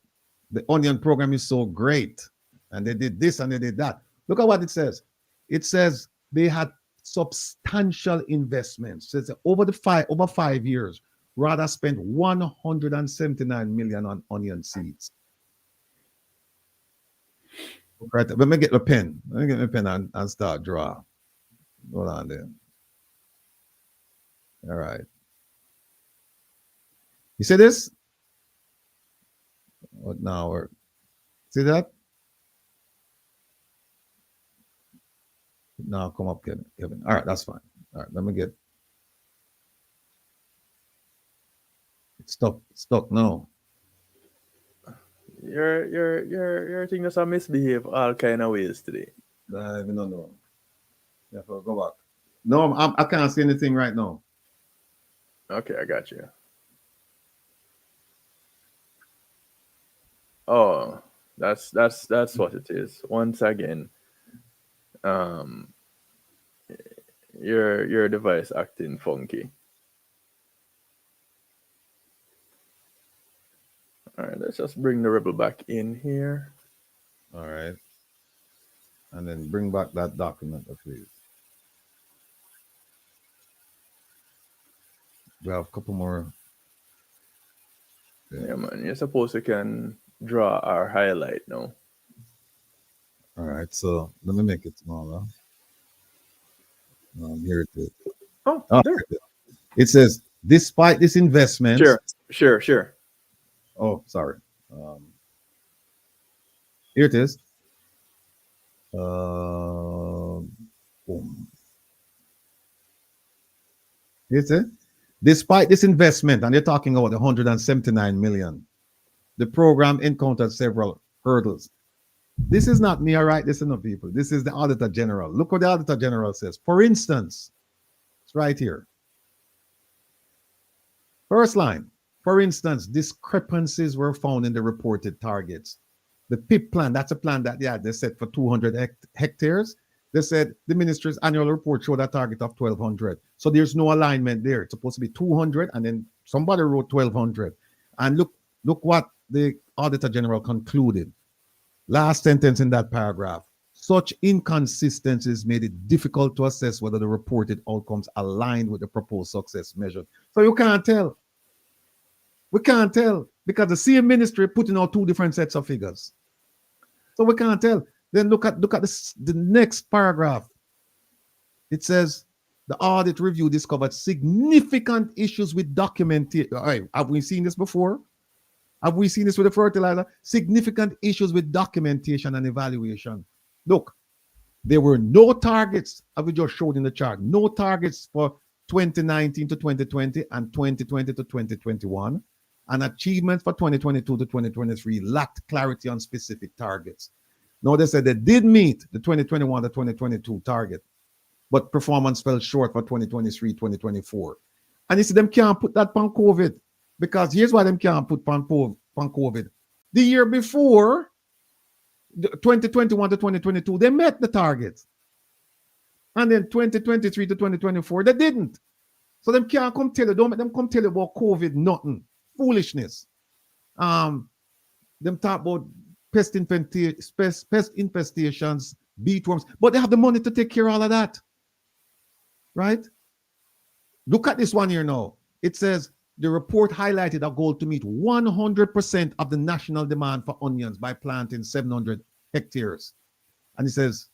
the Onion Program is so great, and they did this and they did that, look at what it says. It says they had substantial investments. So it's over 5 years, rather spent 179 million on onion seeds. Right, let me get the pen. Let me get my pen and start draw. Hold on there. All right. You see this? What now? Or see that? Now come up, Kevin. All right, that's fine. All right, let me get it's stuck now. Your thing that's a misbehave all kind of ways today. I don't know. Yeah, so go back. No, I can't see anything right now. Okay, I got you. Oh, that's what it is. Once again, your device acting funky. All right, let's just bring the rebel back in here. All right. And then bring back that document, please. We have a couple more. Yeah, man. You're supposed to can draw or highlight now. All right, so let me make it smaller. Here it is. Oh, there it is. It says, despite this investment. Sure. Oh, sorry. Here it is. Boom. Here's it. Despite this investment, and they're talking about 179 million, the program encountered several hurdles. This is not me, all right? Listen to people. This is the Auditor General. Look what the Auditor General says. For instance, it's right here. First line. For instance, discrepancies were found in the reported targets. The PIP plan, that's a plan that they set for 200 hectares. They said the ministry's annual report showed a target of 1,200. So there's no alignment there. It's supposed to be 200, and then somebody wrote 1,200. And look what the Auditor General concluded. Last sentence in that paragraph. Such inconsistencies made it difficult to assess whether the reported outcomes aligned with the proposed success measure. So you can't tell. We can't tell because the same ministry putting out two different sets of figures. So we can't tell. Then look at the next paragraph. It says the audit review discovered significant issues with documentation. Have we seen this before? Have we seen this with the fertilizer? Significant issues with documentation and evaluation. Look, there were no targets, as we just showed in the chart, no targets for 2019 to 2020 and 2020 to 2021. And achievements for 2022 to 2023 lacked clarity on specific targets. Now, they said they did meet the 2021 to 2022 target, but performance fell short for 2023, 2024. And you see, them can't put that on COVID, because here's why them can't put on COVID. The year before, 2021 to 2022, they met the targets. And then 2023 to 2024, they didn't. So them can't come tell you, don't make them come tell you about COVID, nothing. Foolishness. Them talk about pest infestations, beetworms, but they have the money to take care of all of that. Right? Look at this one here now. It says the report highlighted a goal to meet 100% of the national demand for onions by planting 700 hectares. And it says,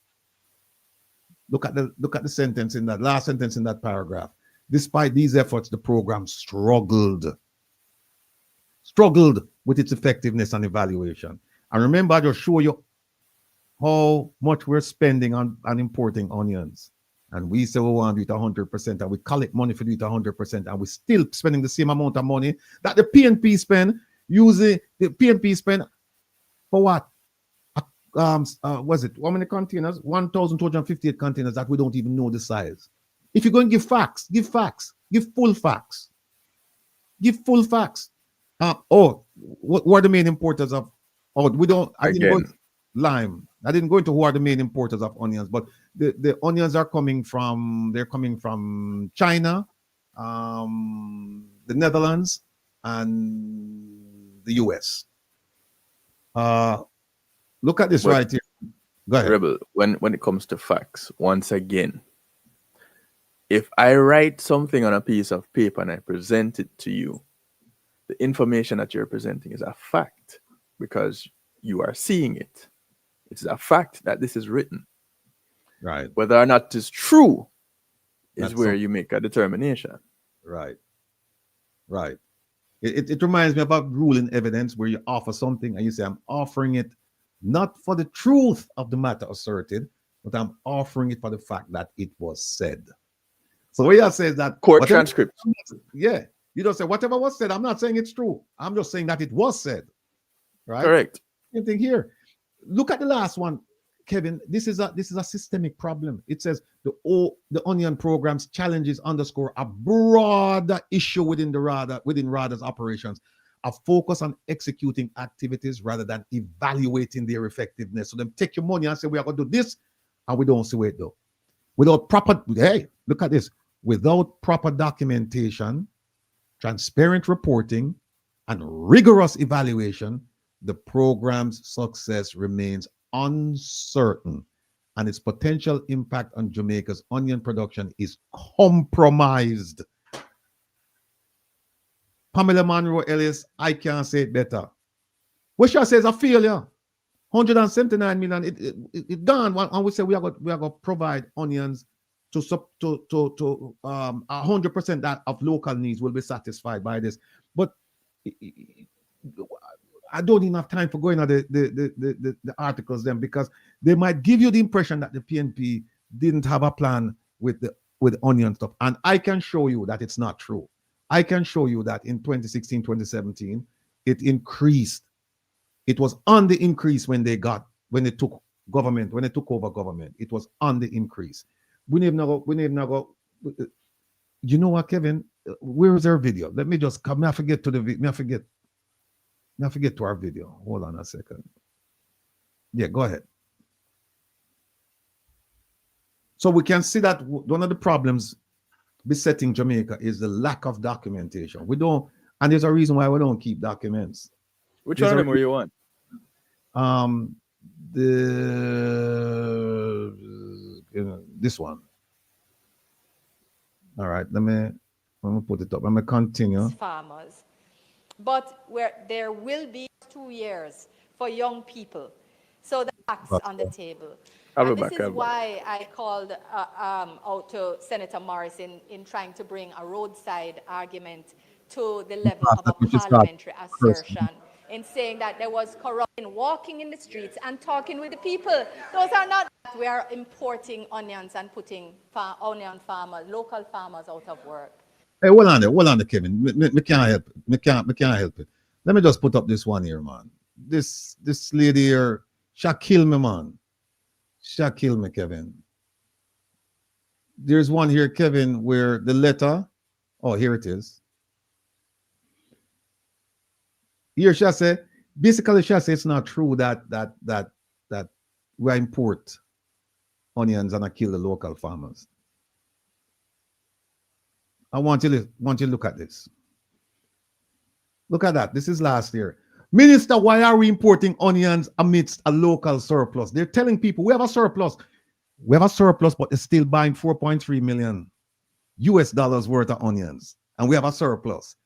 look at the sentence in that last sentence in that paragraph. Despite these efforts, the program struggled with its effectiveness and evaluation. And remember, I just show you how much we're spending on importing onions. And we say we want to do it 100%, and we collect money for it 100%, and we're still spending the same amount of money that the PNP spend, using the PNP spend for what? Was it, how many containers? 1,258 containers that we don't even know the size. If you're going to give facts, give full facts. Give full facts. What are the main importers of? I didn't go into lime. I didn't go into who are the main importers of onions, but the onions are coming from China, the Netherlands, and the US. Look at this right here. Go ahead. Rebel, when it comes to facts, once again, if I write something on a piece of paper and I present it to you, the information that you're presenting is a fact because you are seeing it. It's a fact that this is written. Right. Whether or not it's true is where you make a determination. Right. Right. It reminds me about ruling evidence, where you offer something and you say, I'm offering it not for the truth of the matter asserted, but I'm offering it for the fact that it was said. So what you say is that court transcript. Yeah. You don't say whatever was said. I'm not saying it's true. I'm just saying that it was said. Right? Correct. Same thing here. Look at the last one, Kevin. This is a systemic problem. It says the onion program's challenges underscore a broader issue within RADA's operations, a focus on executing activities rather than evaluating their effectiveness. So them take your money and say, we are going to do this, and we don't see where it though. Without proper, look at this. Without proper documentation, transparent reporting, and rigorous evaluation, the program's success remains uncertain, and its potential impact on Jamaica's onion production is compromised. Pamela Monroe Ellis, I can't say it better. What she says a failure. 179 million, it gone. And we say we are going to provide onions to 100% that of local needs will be satisfied by this. But I don't even have time for going on the articles then, because they might give you the impression that the PNP didn't have a plan with onion stuff. And I can show you that it's not true. I can show you that in 2016, 2017, it increased. It was on the increase when they took over government. It was on the increase. We need now go. You know what, Kevin? Where is our video? Let me just come. I forget to the video. I forget to our video. Hold on a second. Yeah, go ahead. So we can see that one of the problems besetting Jamaica is the lack of documentation. We don't, and there's a reason why we don't keep documents. Which one of them were you on? This one. All right, let me put it up. Let me continue. Farmers, but where there will be 2 years for young people, so the facts on the table. And this is why I called out to Senator Morris in trying to bring a roadside argument to the level of a parliamentary assertion. in saying that there was corruption, walking in the streets and talking with the people. Those are not. We are importing onions and putting onion farmers, local farmers out of work. Hey, hold on there, Kevin. Me can't help it. Me can't help it. Let me just put up this one here, man. This lady here, she kill me, man. She kill me, Kevin. There's one here, Kevin, where the letter, oh, here it is. Here she say, basically she say it's not true that we import onions and I kill the local farmers. I want you to look at this. Look at that. This is last year. Minister, why are we importing onions amidst a local surplus? They're telling people we have a surplus. We have a surplus, but they're still buying 4.3 million US dollars worth of onions. And we have a surplus.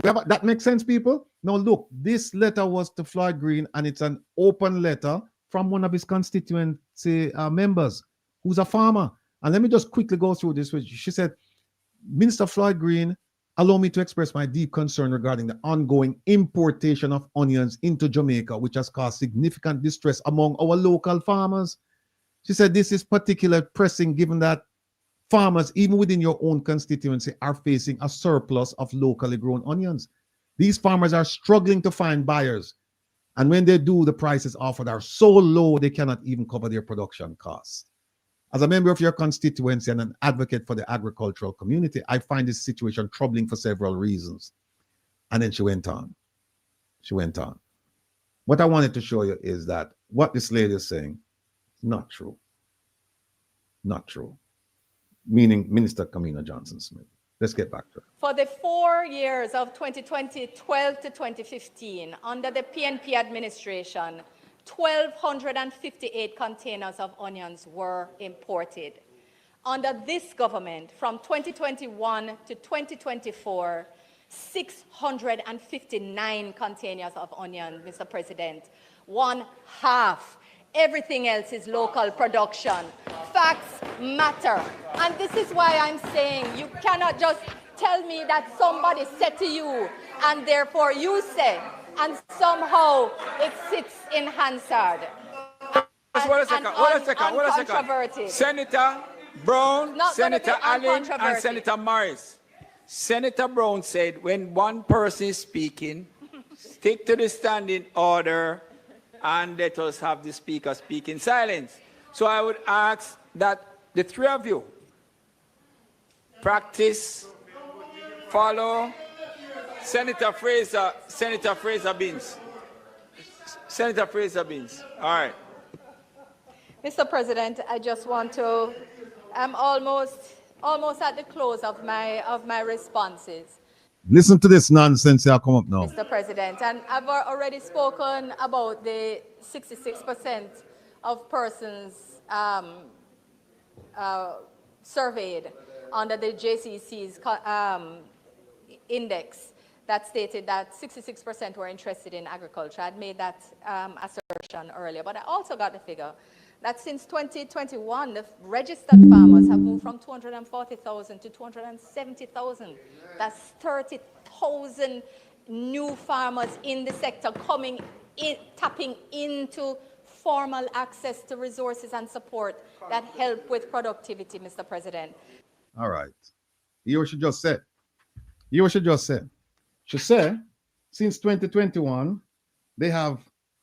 That makes sense, people? Now, look, this letter was to Floyd Green, and it's an open letter from one of his constituency members who's a farmer. And let me just quickly go through this. She said, Minister Floyd Green, allow me to express my deep concern regarding the ongoing importation of onions into Jamaica, which has caused significant distress among our local farmers. She said this is particularly pressing given that farmers, even within your own constituency, are facing a surplus of locally grown onions. These farmers are struggling to find buyers. And when they do, the prices offered are so low they cannot even cover their production costs. As a member of your constituency and an advocate for the agricultural community, I find this situation troubling for several reasons. And then she went on. What I wanted to show you is that what this lady is saying, not true. Not true. Meaning Minister Kamina Johnson-Smith. Let's get back to her. For the 4 years of 2012 to 2015, under the PNP administration, 1,258 containers of onions were imported. Under this government, from 2021 to 2024, 659 containers of onion, Mr. President. 1/2. Everything else is local production. Facts matter. And this is why I'm saying you cannot just tell me that somebody said to you and therefore you say, and somehow it sits in Hansard. Hold a second. Senator Brown, Senator Allen, and Senator Morris. Senator Brown said when one person is speaking, stick to the standing order and let us have the speaker speak in silence. So I would ask that the three of you practice, follow Senator Fraser Beans. Senator Fraser Beans. All right. Mr. President, I just want to, I'm almost at the close of my responses. Listen to this nonsense I'll come up now. Mr. President, and I've already spoken about the 66% of persons surveyed under the JCC's index that stated that 66% were interested in agriculture. I'd made that assertion earlier, but I also got the figure that since 2021, the registered farmers have moved from 240,000 to 270,000. That's 30,000 new farmers in the sector coming in, tapping into formal access to resources and support that help with productivity, Mr. President. All right. You should just say. She said, since 2021, they have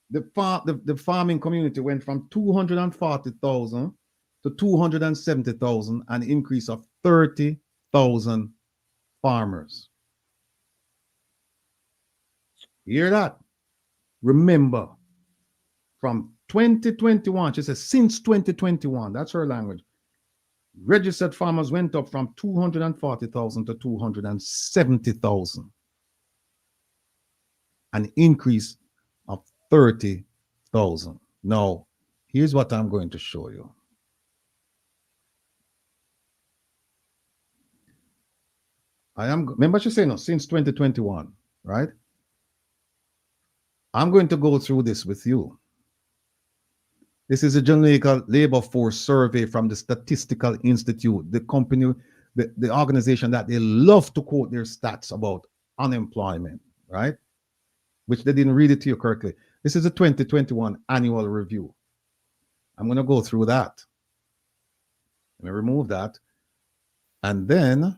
the farming community went from 240,000 to 270,000, an increase of 30,000 farmers. You hear that? Remember, from 2021, she says, since 2021, that's her language, registered farmers went up from 240,000 to 270,000, an increase of 30,000. Now, here's what I'm going to show you. Remember she said no, since 2021, right? I'm going to go through this with you. This is a Jamaica Labor Force survey from the Statistical Institute, the company, the organization that they love to quote their stats about unemployment, right? which they didn't read it to you correctly. This is a 2021 annual review. I'm going to go through that. Let me remove that. And then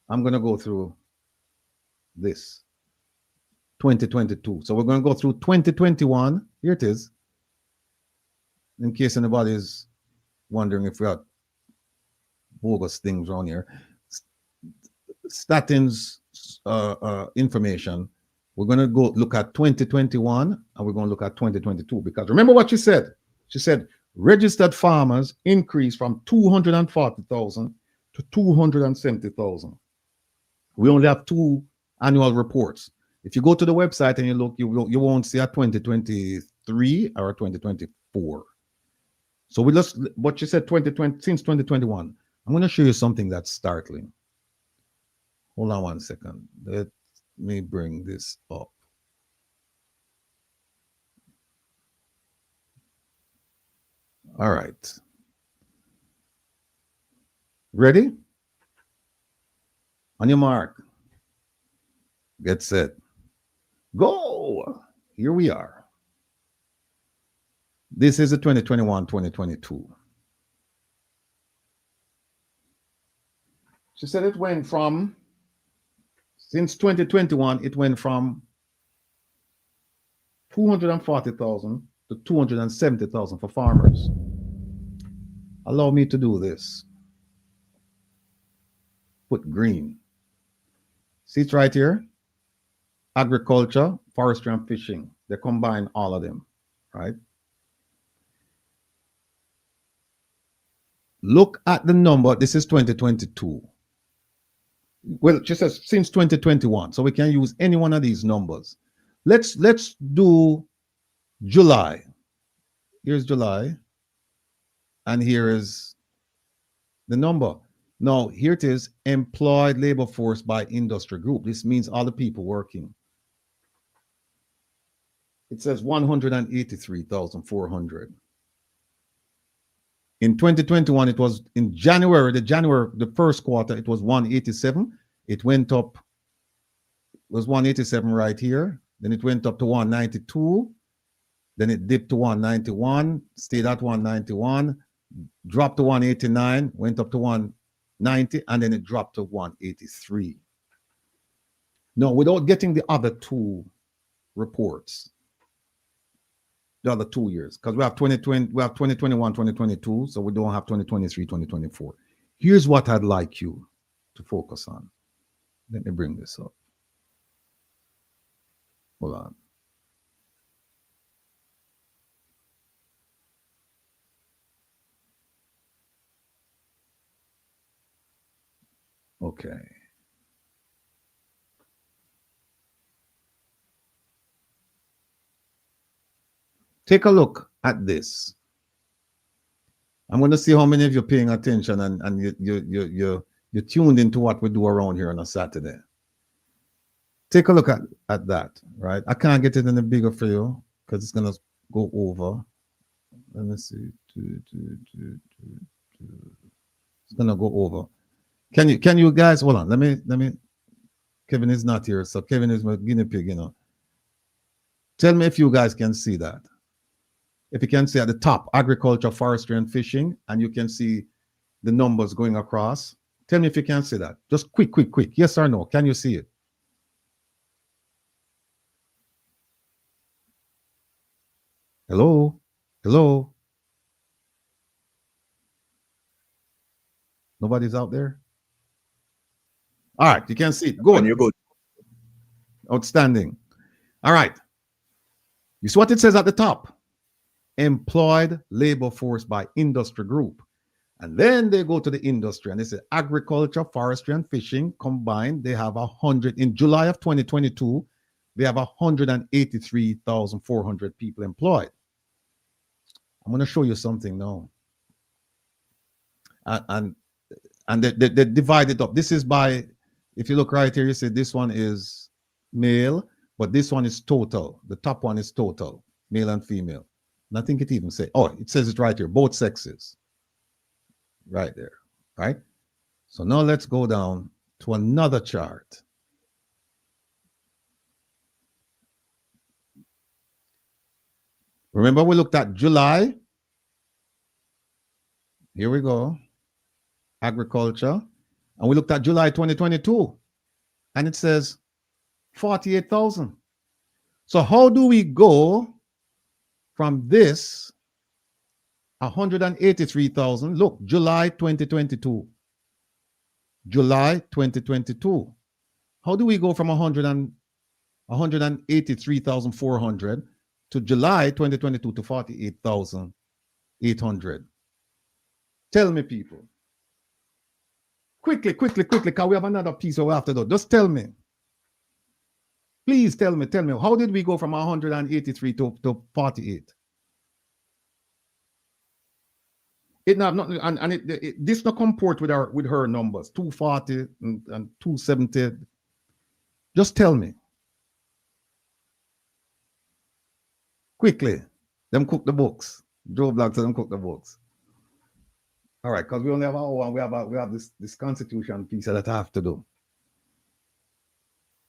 I'm going to go through this 2022. So we're going to go through 2021. Here it is. In case anybody's wondering if we got bogus things around here. Statins information. We're going to go look at 2021 and we're going to look at 2022, because remember what she said. She said registered farmers increased from 240,000 to 270,000. We only have 2 annual reports. If you go to the website and you look, you won't see a 2023 or a 2024. So we just, what she said, 2020 since 2021. I'm going to show you something that's startling. Hold on one second. Let me bring this up. All right. Ready? On your mark. Get set. Go. Here we are. This is the 2021-2022. She said it went from, since 2021, it went from 240,000 to 270,000 for farmers. Allow me to do this. Put green. See it right here? Agriculture, forestry, and fishing. They combine all of them, right? Look at the number. This is 2022. Well, she says since 2021. So we can use any one of these numbers. Let's do July. Here's July. And here is the number. Now, here it is, employed labor force by industry group. This means all the people working. It says 183,400. In 2021, it was in January, the first quarter, it was 187. It went up, it was 187 right here. Then it went up to 192. Then it dipped to 191, stayed at 191, dropped to 189, went up to 190, and then it dropped to 183. No, without getting the other 2 reports, the other 2 years, because we have 2020, we have 2021, 2022, so we don't have 2023, 2024. Here's what I'd like you to focus on. Let me bring this up. Hold on. Okay. Take a look at this. I'm going to see how many of you are paying attention and you're tuned into what we do around here on a Saturday. Take a look at that, right? I can't get it any bigger for you because it's going to go over. Let me see. It's going to go over. Can you guys, hold on, let me, Kevin is not here, so Kevin is my guinea pig, you know. Tell me if you guys can see that. If you can see at the top, agriculture, forestry, and fishing, and you can see the numbers going across. Tell me if you can see that. Just quick. Yes or no? Can you see it? Hello? Hello? Nobody's out there? All right, you can see it. Good. You're good. Outstanding. All right. You see what it says at the top? Employed labor force by industry group. And then they go to the industry and they say agriculture, forestry, and fishing combined. They have 100 in July of 2022. They have 183,400 people employed. I'm going to show you something now. And they divide it up. This is by, if you look right here, you see this one is male, but this one is total. The top one is total, male and female. And I think it even says, oh, it says it right here, both sexes. Right there, right? So now let's go down to another chart. Remember, we looked at July. Here we go. Agriculture. And we looked at July 2022. And it says 48,000. So how do we go from this 183,000? Look, July 2022. July 2022. How do we go from 183,400 to July 2022 to 48,800? Tell me, people. Quickly, because we have another piece we have to do. Just tell me. Please tell me. How did we go from 183 to 48? It not and this not comport with her numbers, 240 and 270. Just tell me. Quickly. Them cook the books. Joe Black said them cook the books. All right, because we only have an hour and we have this constitution piece that I have to do.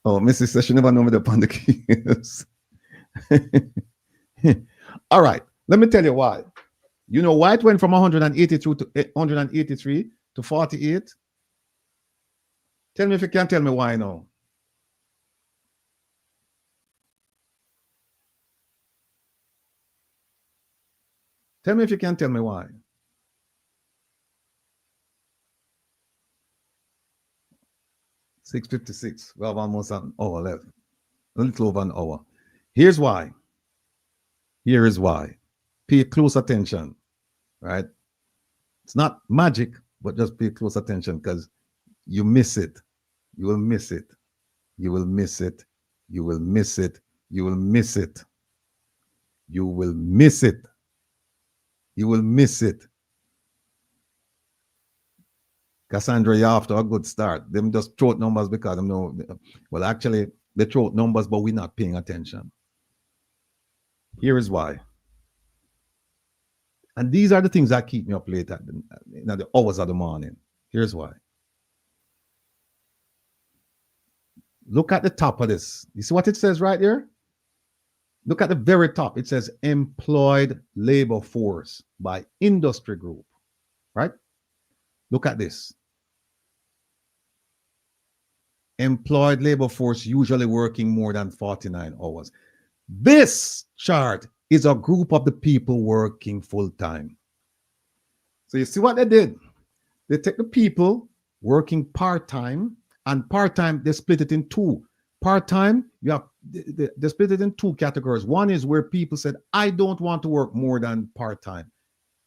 Oh, Mrs. says she never know me upon the keys. All right, let me tell you why. You know why it went from 183 to 48? Tell me if you can't tell me why now. Tell me if you can't tell me why. $6:56. We have almost an hour left. A little over an hour. Here's why. Here is why. Pay close attention. Right? It's not magic, but just pay close attention because you miss it. You will miss it. You will miss it. You will miss it. You will miss it. You will miss it. You will miss it. Cassandra, you're after a good start. Them just throw out numbers because them know. Well, actually, they throw out numbers, but we're not paying attention. Here is why. And these are the things that keep me up late at the hours of the morning. Here's why. Look at the top of this. You see what it says right here? Look at the very top. It says employed labor force by industry group. Right? Look at this. Employed labor force usually working more than 49 hours. This chart is a group of the people working full-time. So you see what they did? They take the people working part-time, and part-time, they split it in two. Part-time, you have they split it in two categories. One is where people said, I don't want to work more than part-time.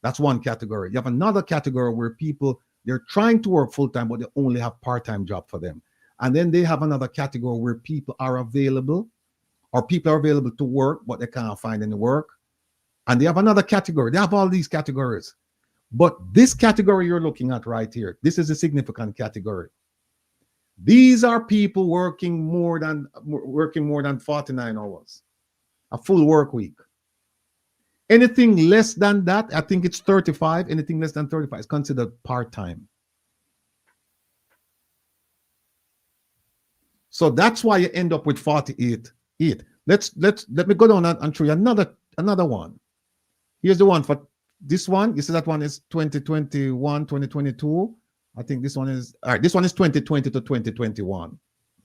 That's one category. You have another category where people, they're trying to work full-time, but they only have part-time job for them. And then they have another category where people are available, or people are available to work, but they can't find any work. And they have another category. They have all these categories. But this category you're looking at right here, this is a significant category. These are people working more than 49 hours, a full work week. Anything less than that, I think it's 35. Anything less than 35 is considered part-time. So that's why you end up with 48. Let me go down and show you another one. Here's the one for this one. You see that one is 2021, 2022. I think this one is, all right, this one is 2020 to 2021,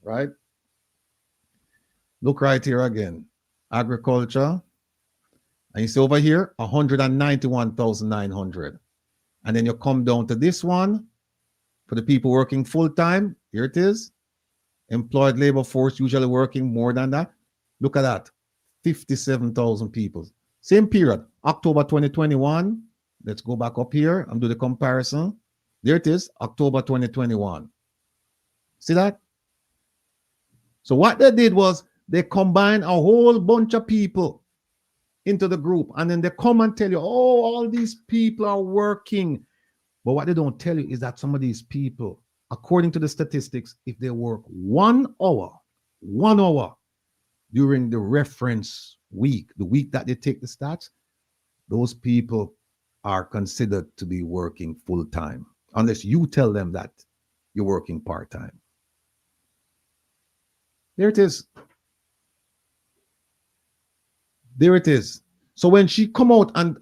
right? Look right here again. Agriculture. And you see over here, 191,900. And then you come down to this one for the people working full-time. Here it is. Employed labor force usually working more than that. Look at that. 57,000 people. Same period. October 2021. Let's go back up here and do the comparison. There it is. October 2021. See that? So what they did was they combined a whole bunch of people into the group, and then they come and tell you, oh, all these people are working. But what they don't tell you is that some of these people, according to the statistics, if they work 1 hour during the reference week, the week that they take the stats, those people are considered to be working full-time, unless you tell them that you're working part-time. There it is. There it is. So when she come out and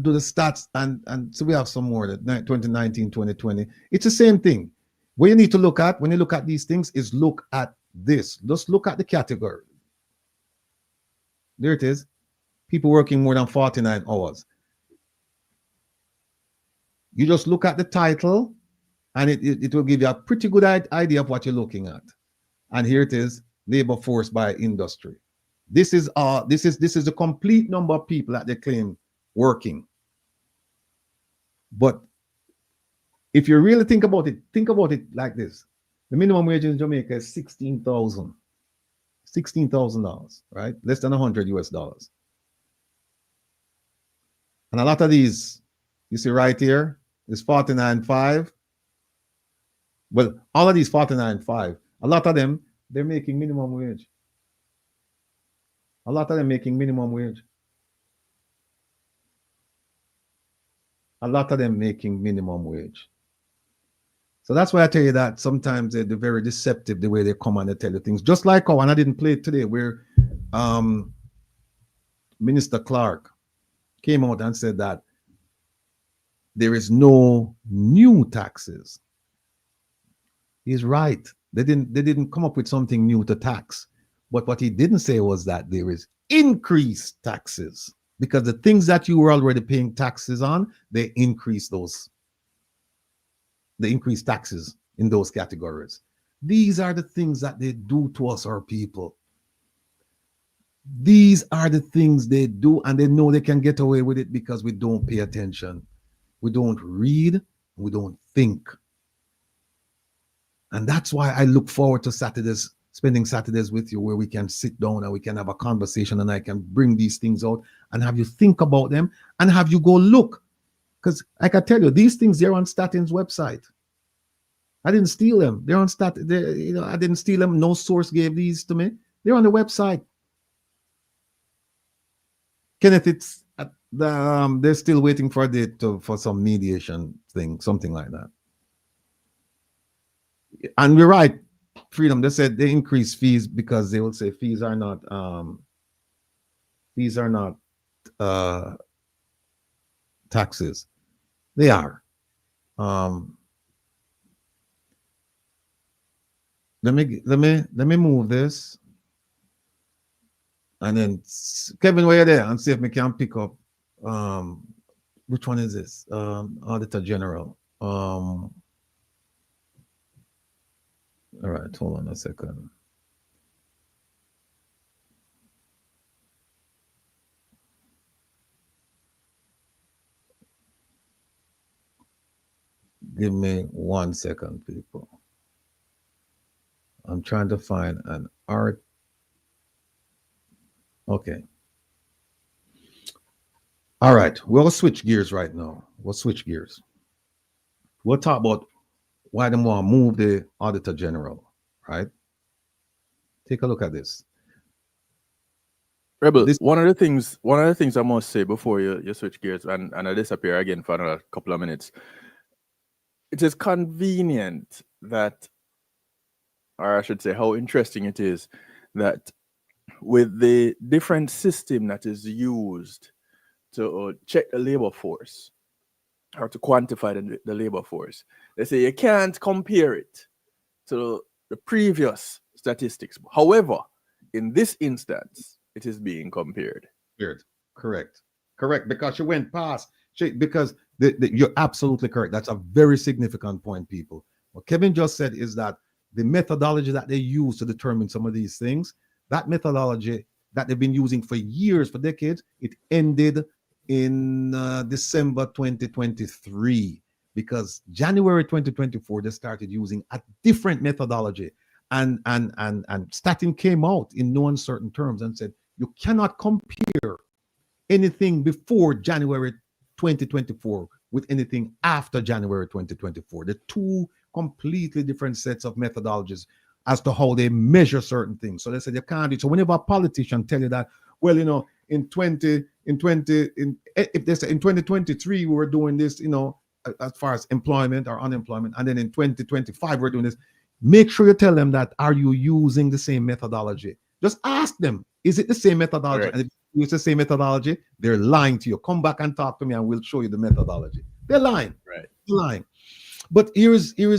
do the stats and so we have some more that 2019, 2020, it's the same thing. What you need to look at when you look at these things is look at this. Just look at the category. There it is. People working more than 49 hours. You just look at the title and it will give you a pretty good idea of what you're looking at. And here it is, labor force by industry. This is the complete number of people that they claim working. But if you really think about it like this. The minimum wage in Jamaica is $16,000. $16,000, right? Less than $100 US. And a lot of these, you see right here, is 49.5. Well, all of these 49.5, a lot of them, they're making minimum wage. A lot of them making minimum wage. A lot of them making minimum wage. So that's why I tell you that sometimes they're very deceptive the way they come and they tell you things. Just like how, and I didn't play it today, where Minister Clark came out and said that there is no new taxes. He's right. They didn't come up with something new to tax. But what he didn't say was that there is increased taxes, because the things that you were already paying taxes on, they increase those. They increase taxes in those categories. These are the things that they do to us, our people. These are the things they do, and they know they can get away with it because we don't pay attention. We don't read, we don't think. And that's why I look forward to Saturdays, spending Saturdays with you, where we can sit down and we can have a conversation and I can bring these things out and have you think about them and have you go look. Because I can tell you, these things, they're on Statin's website. I didn't steal them. They're on Statin. I didn't steal them. No source gave these to me. They're on the website. Kenneth, it's they're still waiting for a date for some mediation thing, something like that. And we're right, Freedom. They said they increase fees because they will say fees are not taxes. They are. Let me move this, and then Kevin, while you're there, and see if we can pick up. Which one is this? Auditor General. All right, hold on a second. Give me 1 second, people. I'm trying to find an art. Okay. All right, we'll switch gears right now. We'll switch gears. We'll talk about why they want to move the Auditor General, right? Take a look at this. Rebel, one of the things I must say before you switch gears and I disappear again for another couple of minutes. It is convenient that, or I should say how interesting it is that with the different system that is used to check the labor force or to quantify the labor force, they say you can't compare it to the previous statistics. However, in this instance, it is being compared. Correct, because you went past, because you're absolutely correct. That's a very significant point, people. What Kevin just said is that the methodology that they use to determine some of these things, that methodology that they've been using for years, for decades, it ended in December 2023, because January 2024 they started using a different methodology, and Statin came out in no uncertain terms and said you cannot compare anything before January 2024 with anything after January 2024. The two completely different sets of methodologies as to how they measure certain things. So they said you can't do it. So whenever a politician tell you that, well, you know, if they say in 2023 we were doing this, you know, as far as employment or unemployment, and then in 2025 we're doing this, make sure you tell them that, are you using the same methodology? Just ask them, is it the same methodology? Right. And if it's the same methodology, they're lying to you. Come back and talk to me and we'll show you the methodology. They're lying. Right. They're lying. But here's a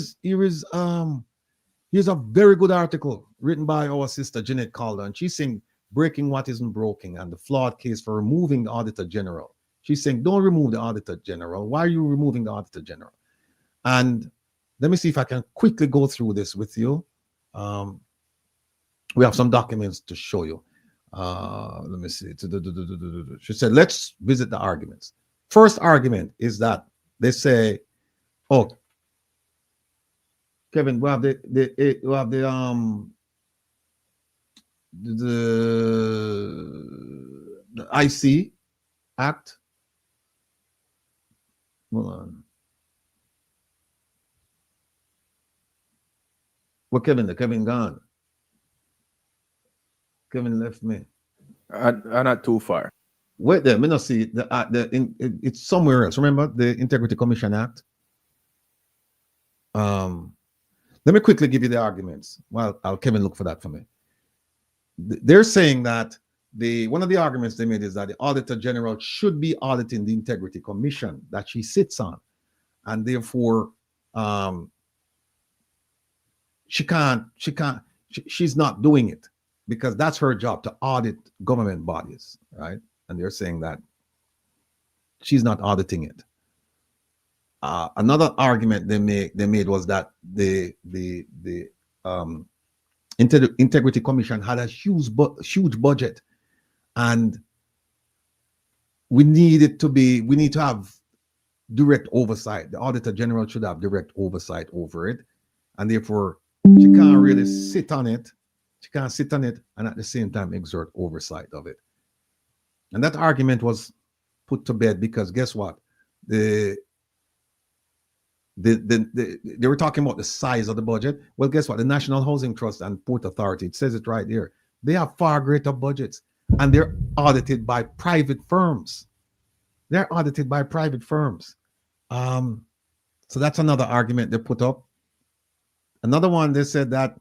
very good article written by our sister Jeanette Calder, and she's saying breaking what isn't broken and the flawed case for removing the Auditor General. She's saying don't remove the Auditor General. Why are you removing the Auditor General? And let me see if I can quickly go through this with you. We have some documents to show you. Let me see. She said, let's visit the arguments. First argument is that they say, oh, Kevin, we have the IC Act. Hold on. Well, Kevin gone. Kevin left me. I'm not too far. Wait there, me not see it's somewhere else. Remember the Integrity Commission Act? Let me quickly give you the arguments. Well, I'll Kevin look for that for me. They're saying that one of the arguments they made is that the Auditor General should be auditing the Integrity Commission that she sits on, and therefore she's not doing it because that's her job, to audit government bodies, right? And they're saying that she's not auditing it. Another argument they made was that the Integrity Commission had a huge budget, and we need to have direct oversight. The Auditor General should have direct oversight over it, and therefore she can't really sit on it. She can't sit on it and at the same time exert oversight of it. And that argument was put to bed because guess what? They were talking about the size of the budget. Well, guess what? The National Housing Trust and Port Authority, it says it right there. They have far greater budgets, and they're audited by private firms. They're audited by private firms. So that's another argument they put up. Another one, they said that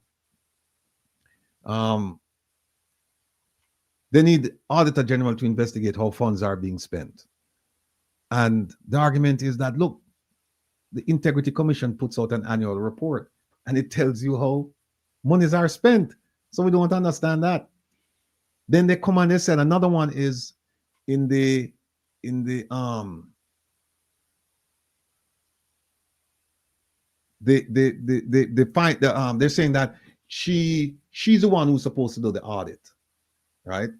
they need Auditor General to investigate how funds are being spent. And the argument is that, look, the Integrity Commission puts out an annual report and it tells you how monies are spent. So we don't understand that. Then they come and they said another one is they're saying that she's the one who's supposed to do the audit, right?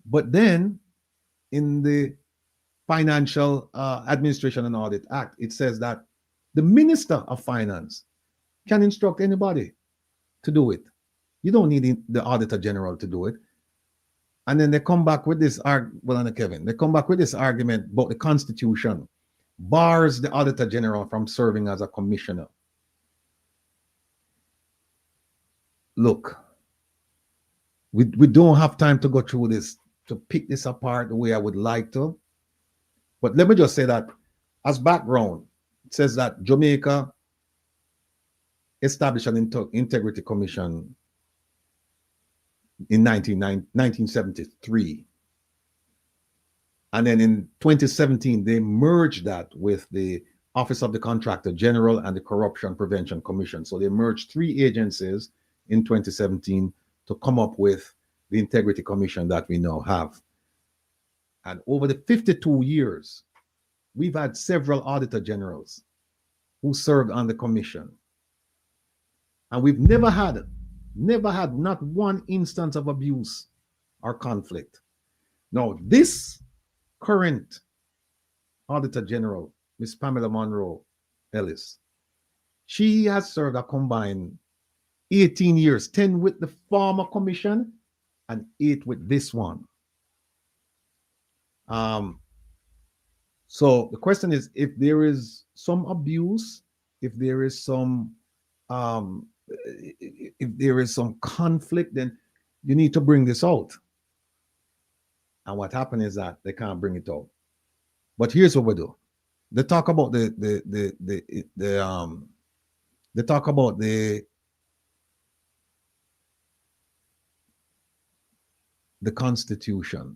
But then in the Financial Administration and Audit Act, it says that the Minister of Finance can instruct anybody to do it. You don't need the Auditor General to do it. And then they come back with this they come back with this argument about the Constitution bars the Auditor General from serving as a commissioner. Look, we don't have time to go through this, to pick this apart the way I would like to. But let me just say that as background, it says that Jamaica established an Integrity Commission in 1973. And then in 2017, they merged that with the Office of the Contractor General and the Corruption Prevention Commission. So they merged three agencies in 2017 to come up with the Integrity Commission that we now have. And over the 52 years, we've had several Auditor Generals who served on the commission. And we've never had not one instance of abuse or conflict. Now, this current Auditor General, Ms. Pamela Monroe Ellis, she has served a combined 18 years, 10 with the former commission and 8 with this one. So the question is, if there is some abuse, if there is some conflict, then you need to bring this out. And what happened is that they can't bring it out. But here's what we do. They talk about the they talk about the Constitution.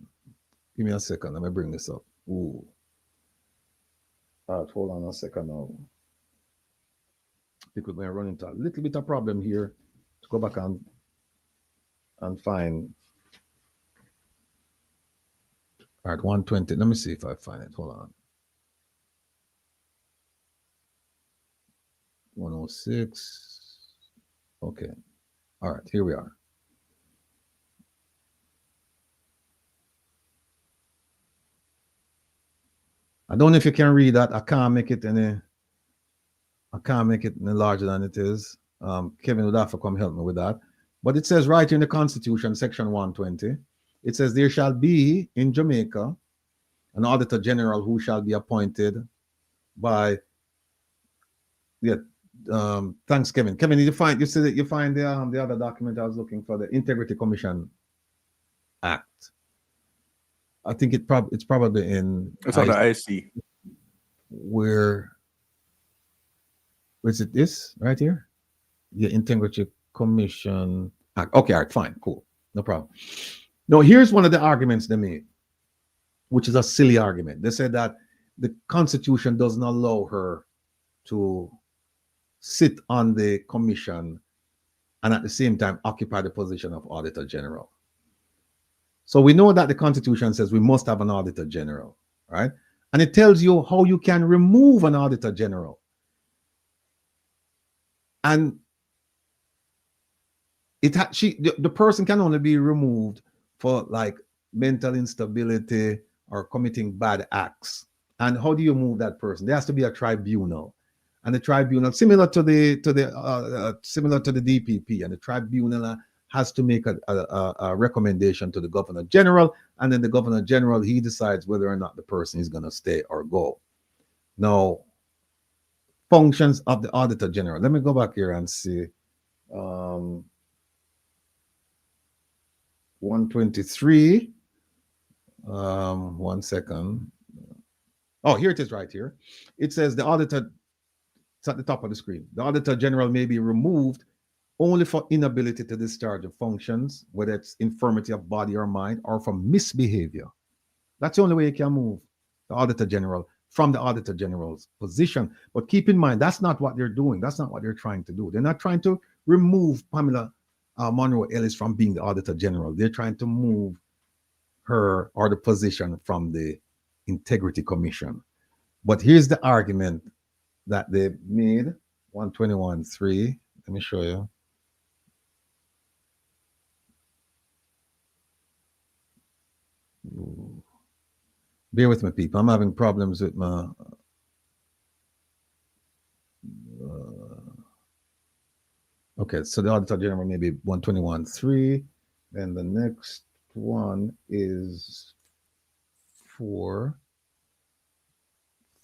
Give me a second. Let me bring this up. Ooh. All right, hold on a second now. Because we're running into a little bit of problem here. To go back and find. All right, 120. Let me see if I find it. Hold on. 106. Okay. All right, here we are. I don't know if you can read that. I can't make it any larger than it is. Kevin would have to come help me with that. But it says right here in the Constitution, section 120, it says there shall be in Jamaica an Auditor General who shall be appointed by, thanks, Kevin. Kevin, you find the other document I was looking for, the Integrity Commission Act. I think it's probably in. It's on the IC. Where is it? This right here, the Integrity Commission Act. Okay, all right, fine, cool, no problem. Now, here's one of the arguments they made, which is a silly argument. They said that the Constitution doesn't allow her to sit on the commission and at the same time occupy the position of Auditor General. So we know that the Constitution says we must have an Auditor General, right? And it tells you how you can remove an Auditor General. And the person can only be removed for like mental instability or committing bad acts. And how do you move that person? There has to be a tribunal, and the tribunal similar to the DPP, and the tribunal has to make a recommendation to the Governor General, and then the Governor General, he decides whether or not the person is going to stay or go. Now, functions of the Auditor General. Let me go back here and see. 123. 1 second. Oh, here it is right here. It says the auditor, it's at the top of the screen. The Auditor General may be removed only for inability to discharge of functions, whether it's infirmity of body or mind, or from misbehavior. That's the only way you can move the Auditor General from the Auditor General's position. But keep in mind, that's not what they're doing. That's not what they're trying to do. They're not trying to remove Pamela Monroe Ellis from being the Auditor General. They're trying to move her or the position from the Integrity Commission. But here's the argument that they made, 121.3. Let me show you. Bear with me, people. I'm having problems with my okay, so the Auditor General may be 121.3. Then the next one is 4,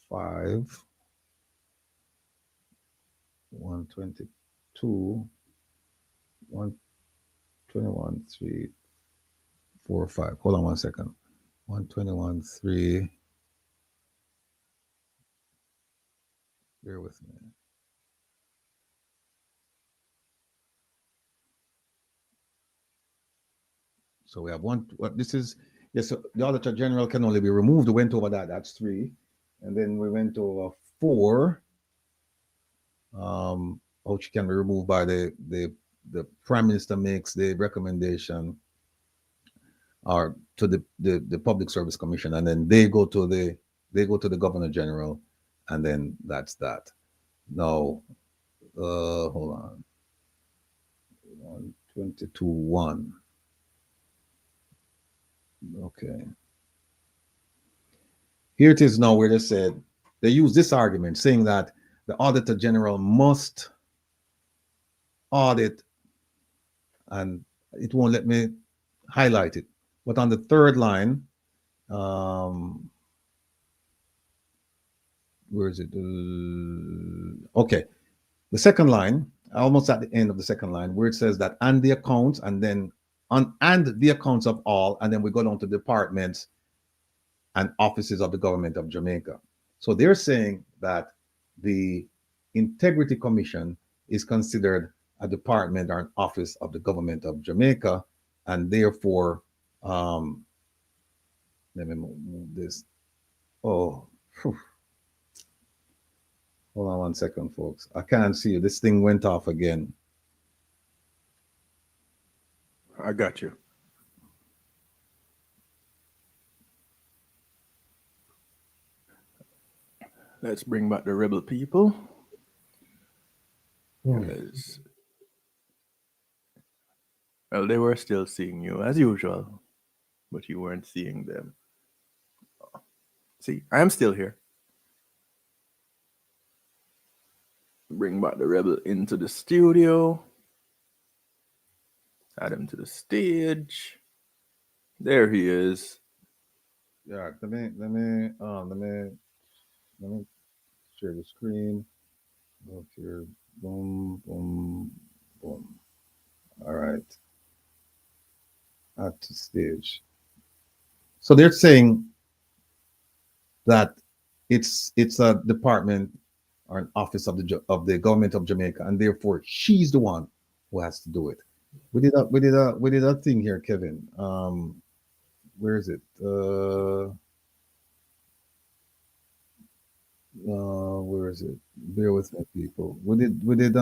5, 122, 121.3, 4, 5. Hold on 1 second. 121.3. Bear with me. So we have one. What this is? Yes. So the Auditor General can only be removed. We went over that. That's 3, and then we went over 4. Which can be removed by the Prime Minister makes the recommendation, or to the Public Service Commission, and then they go to the Governor General, and then that's that. Now, hold on. 122.1. Okay. Here it is now, where they said they use this argument saying that the Auditor General must audit, and it won't let me highlight it. But on the third line, where is it? Okay, the second line, almost at the end of the second line, where it says that and the accounts, and then and the accounts of all, and then we go down to departments and offices of the government of Jamaica. So they're saying that the Integrity Commission is considered a department or an office of the government of Jamaica, and therefore, let me move this. Oh, whew. Hold on one second, folks. I can't see you. This thing went off again. I got you. Let's bring back the rebel people. Yes. Well, they were still seeing you as usual, but you weren't seeing them. See, I am still here. Bring back the rebel into the studio. Add him to the stage. There he is. Yeah, let me share the screen. Go here. Boom, boom, boom. All right. Add to stage. So they're saying that it's a department or an office of the government of Jamaica, and therefore she's the one who has to do it. We did a thing here, Kevin. Where is it? Where is it? Bear with me, people. We did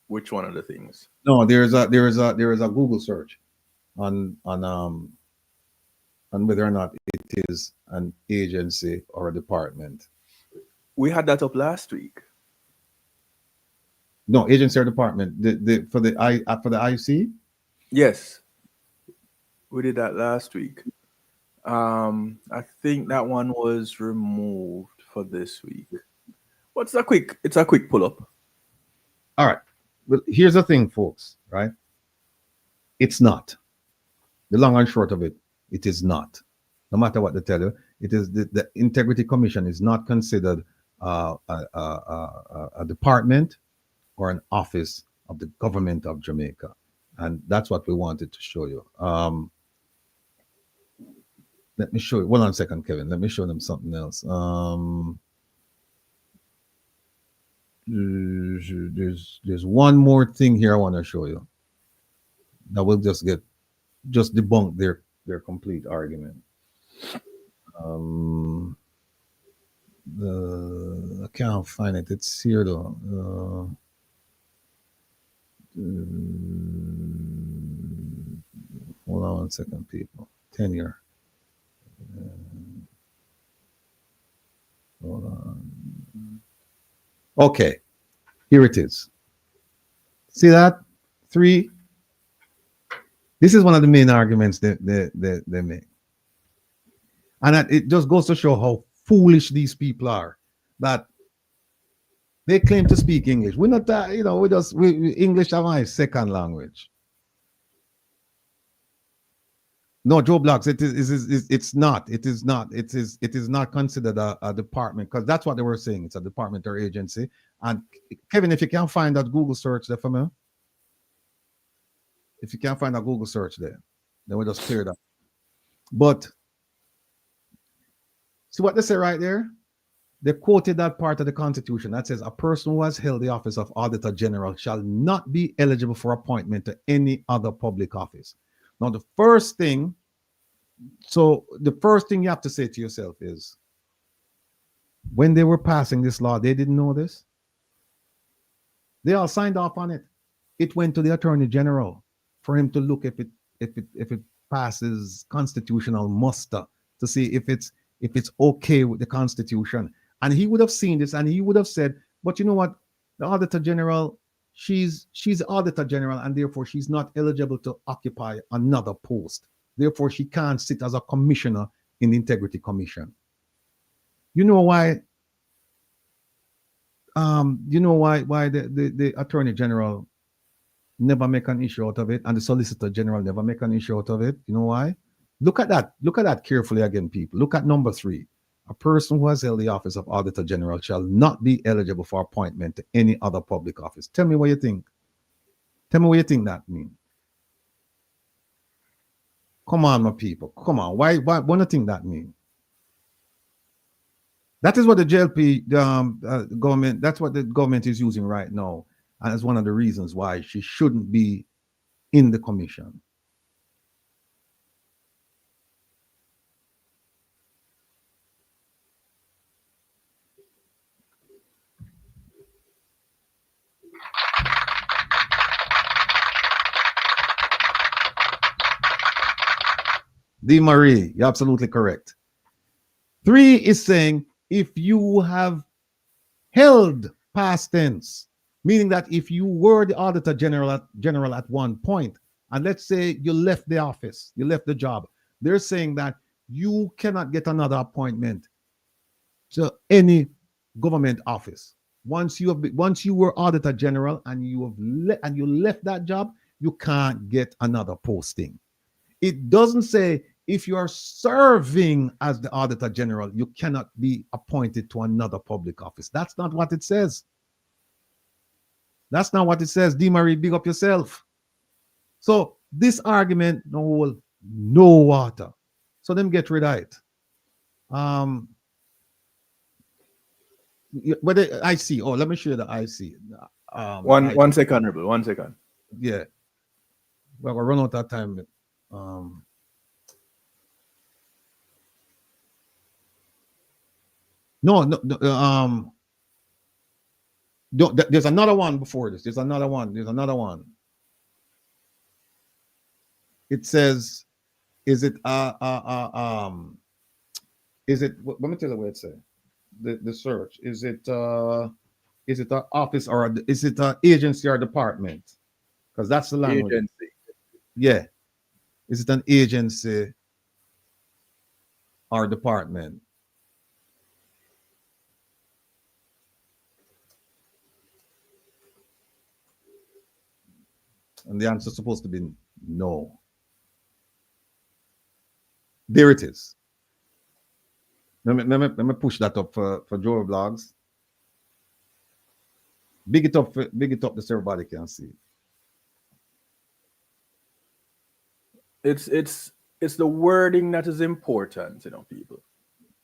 Which one of the things? No, there is a Google search on whether or not it is an agency or a department. We had that up last week. No, agency or department. For the IC? Yes. We did that last week. I think that one was removed for this week. It's a quick pull-up. All right. Well, here's the thing, folks, right? It's not. The long and short of it, it is not. No matter what they tell you, it is the Integrity Commission is not considered a department or an office of the government of Jamaica. And that's what we wanted to show you. Let me show you. Hold on a second, Kevin. Let me show them something else. There's one more thing here I want to show you that will just debunk their complete argument. I can't find it. It's here though. Hold on one second, people. Tenure. Hold on. Okay, here it is. See that? 3. This is one of the main arguments they make. And it just goes to show how foolish these people are, that they claim to speak English. We're not that, English is my second language. No, Joe Blocks, it is not considered a department, because that's what they were saying. It's a department or agency. And Kevin, if you can't find that Google search there for me, if you can't find a Google search there, then we'll just clear it up. But see what they say right there? They quoted that part of the Constitution that says a person who has held the office of Auditor General shall not be eligible for appointment to any other public office. Now, the first thing you have to say to yourself is, when they were passing this law, they didn't know this. They all signed off on it. It went to the Attorney General for him to look if it passes constitutional muster, to see if it's okay with the Constitution. And he would have seen this and he would have said, but you know what? The Auditor General, she's Auditor General, and therefore she's not eligible to occupy another post. Therefore, she can't sit as a commissioner in the Integrity Commission. You know why? Why the Attorney General never make an issue out of it, and the Solicitor General never make an issue out of it? You know why? Look at that. Look at that carefully again, people. Look at number 3. A person who has held the office of Auditor General shall not be eligible for appointment to any other public office. Tell me what you think. Tell me what you think that means. Come on, my people. Come on. Why do you think that means? That is what the JLP government, that's what the government is using right now. And that's one of the reasons why she shouldn't be in the commission. D. Marie, you're absolutely correct. 3 is saying if you have held past tense, meaning that if you were the Auditor General at one point, and let's say you left the office, you left the job, they're saying that you cannot get another appointment to any government office. Once you were Auditor General and you left that job, you can't get another posting. It doesn't say if you are serving as the Auditor General, you cannot be appointed to another public office. That's not what it says. That's not what it says. D. Marie, big up yourself. So this argument no hold no water. So them get rid of it. But the IC. Oh, let me show you the IC. One second, Honorable. 1 second. Yeah. Well, we'll run out of time. There's another one before this. There's another one. It says, let me tell you what it says. The search. Is it an office or is it an agency or department? Because that's the language. Agency. Yeah. Is it an agency or department? And the answer is supposed to be no. There it is. Let me push that up for Joe Blogs. Big it up so everybody can see. It's the wording that is important, people.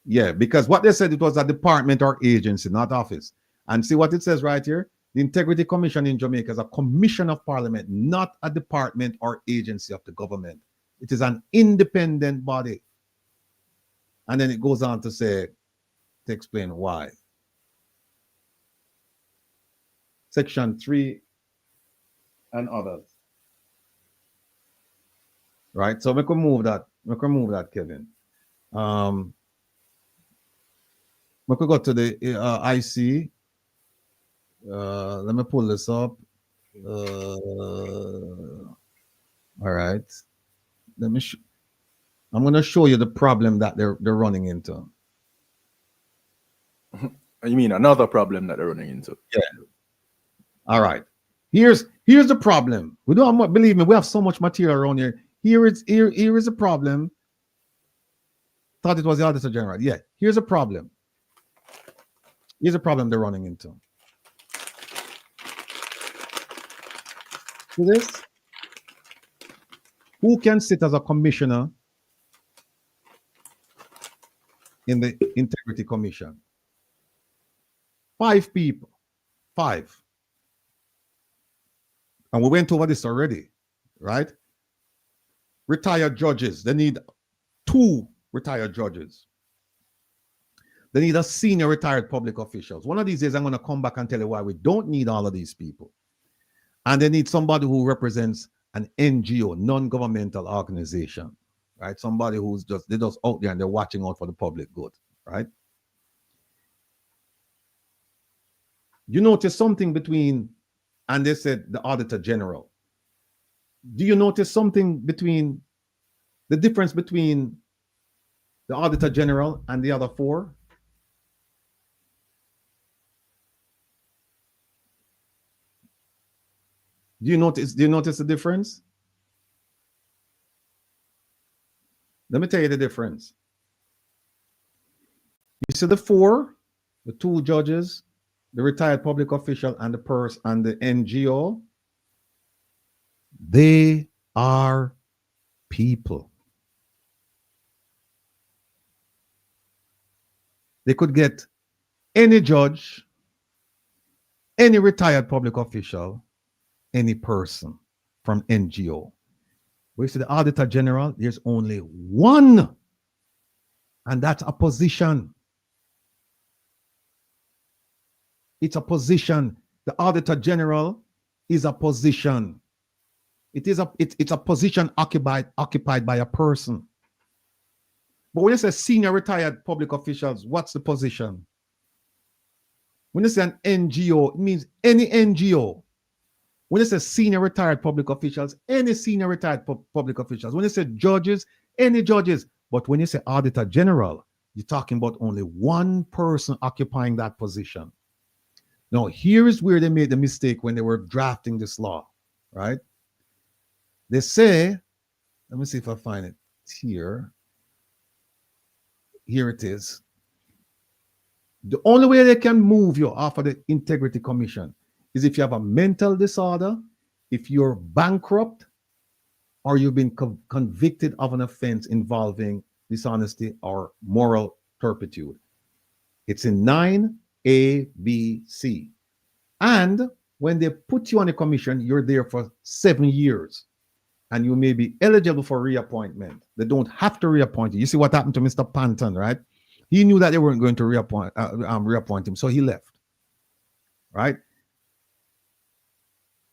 Yeah, because what they said, it was a department or agency, not office. And see what it says right here? The Integrity Commission in Jamaica is a commission of parliament, not a department or agency of the government. It is an independent body. And then it goes on to say, to explain why. Section 3 and others. Right, so we can move that. Kevin. We could go to the IC. Let me pull this up. All right. I'm going to show you the problem that they're running into. You mean another problem that they're running into? Yeah. All right. Here's the problem. We don't believe me. We have so much material around here. Here is a problem. Thought it was the Auditor General. Yeah. Here's a problem. Here's a problem they're running into. See this? Who can sit as a commissioner in the Integrity Commission? 5 people. 5. And we went over this already, right? Retired judges. They need 2 retired judges. They need a senior retired public officials. One of these days, I'm going to come back and tell you why we don't need all of these people. And they need somebody who represents an NGO, non-governmental organization, right? Somebody who's they're just out there and they're watching out for the public good, right? You notice something between, and they said the Auditor General. Do you notice something between the difference between the Auditor General and the other 4? Do you notice the difference? Let me tell you the difference. You see the 4, the 2 judges, the retired public official, and the person and the NGO. They are people. They could get any judge, any retired public official, any person from NGO. But you see, the Auditor General, there's only one, and that's a position. It's a position. The Auditor General is a position. It's a position occupied by a person. But when you say senior retired public officials, what's the position? When you say an NGO, it means any NGO. When you say senior retired public officials, any senior retired public officials. When you say judges, any judges. But when you say Auditor General, you're talking about only one person occupying that position. Now, here is where they made the mistake when they were drafting this law, right? They say, let me see if I find it here. Here it is. The only way they can move you off of the Integrity Commission is if you have a mental disorder, if you're bankrupt, or you've been convicted of an offense involving dishonesty or moral turpitude. It's in 9A, B, C. And when they put you on a commission, you're there for 7 years. And you may be eligible for reappointment. They don't have to reappoint you. You see what happened to Mr. Panton, right? He knew that they weren't going to reappoint him, so he left, right?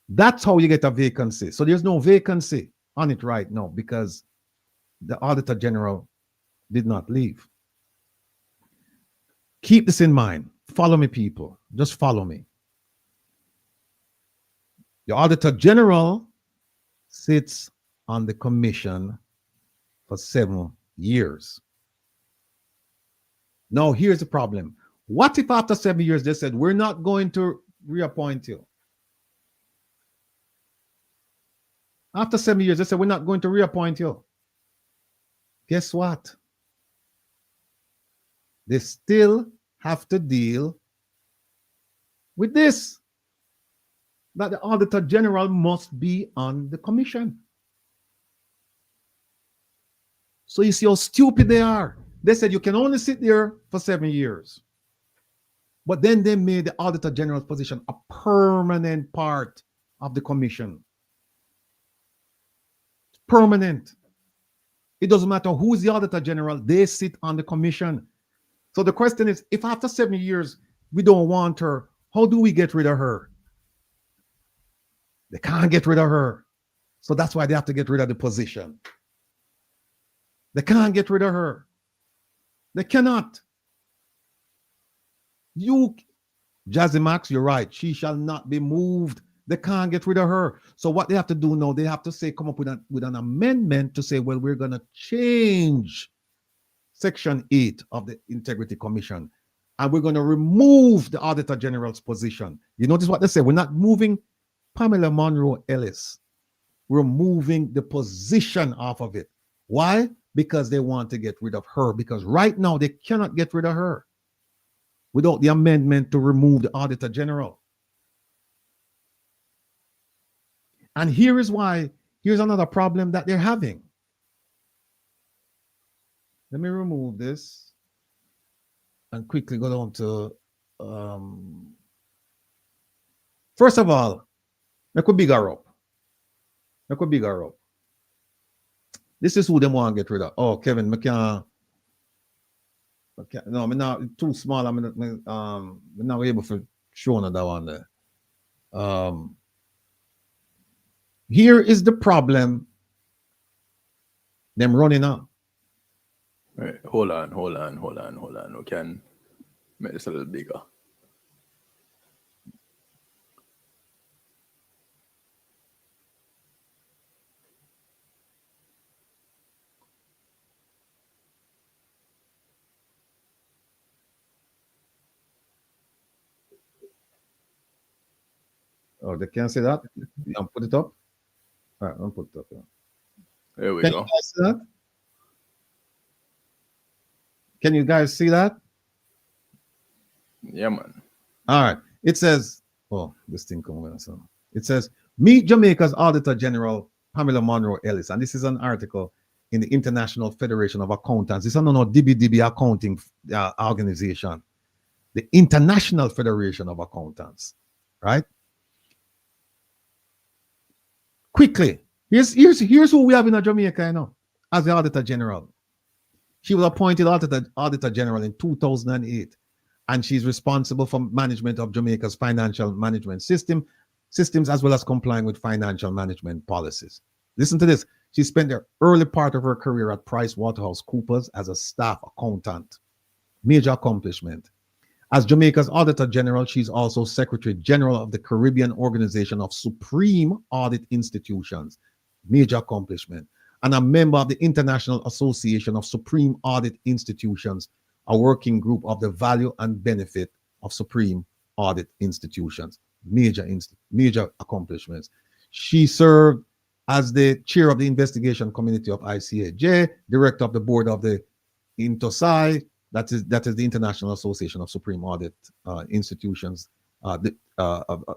That's how you get a vacancy. So there's no vacancy on it right now because the Auditor General did not leave. Keep this in mind. Follow me, people. Just follow me. The Auditor General sits on the commission for 7 years. Now, here's the problem. What if after 7 years they said, we're not going to reappoint you? After 7 years, they said, we're not going to reappoint you. Guess what? They still have to deal with this. That the Auditor General must be on the commission. So you see how stupid they are. They said you can only sit there for 7 years. But then they made the Auditor General's position a permanent part of the commission. Permanent. It doesn't matter who's the Auditor General, they sit on the commission. So the question is, if after 7 years we don't want her, how do we get rid of her? They can't get rid of her. So that's why they have to get rid of the position. They can't get rid of her. They cannot. You, Jazzy Max, you're right. She shall not be moved. They can't get rid of her. So what they have to do now, they have to say, come up with an amendment to say, well, we're going to change Section 8 of the Integrity Commission. And we're going to remove the Auditor General's position. You notice what they say? We're not moving Pamela Monroe Ellis. We're moving the position off of it. Why? Because they want to get rid of her. Because right now they cannot get rid of her without the amendment to remove the Auditor General. And here is why, here's another problem that they're having. Let me remove this and quickly go down to, first of all, make a bigger up. Make a bigger up. This is who they want to get rid of. Oh, Kevin, no, I'm not too small. I'm not able to show another one there. Here is the problem. Them running out. Right, hold on. We can make this a little bigger. Oh, they can't see that? I'll put it up. All right, I'll put it up. Yeah. There we Can go. you guys see that? Can you guys see that? Yeah, man. All right. It says, oh, this thing coming on. So it says, meet Jamaica's Auditor General Pamela Monroe Ellis. And this is an article in the International Federation of Accountants. This is no DBDB accounting organization. The International Federation of Accountants, right? Quickly, here's who we have in Jamaica, as the Auditor General. She was appointed Auditor General in 2008, and she's responsible for management of Jamaica's financial management systems, as well as complying with financial management policies. Listen to this. She spent the early part of her career at PricewaterhouseCoopers as a staff accountant. Major accomplishment. As Jamaica's Auditor General, she's also Secretary General of the Caribbean Organization of Supreme Audit Institutions. Major accomplishment. And a member of the International Association of Supreme Audit Institutions, a working group of the value and benefit of Supreme Audit Institutions. Major accomplishments. She served as the chair of the investigation committee of ICs AG, director of the board of the INTOSAI, that is the International Association of Supreme Audit Institutions,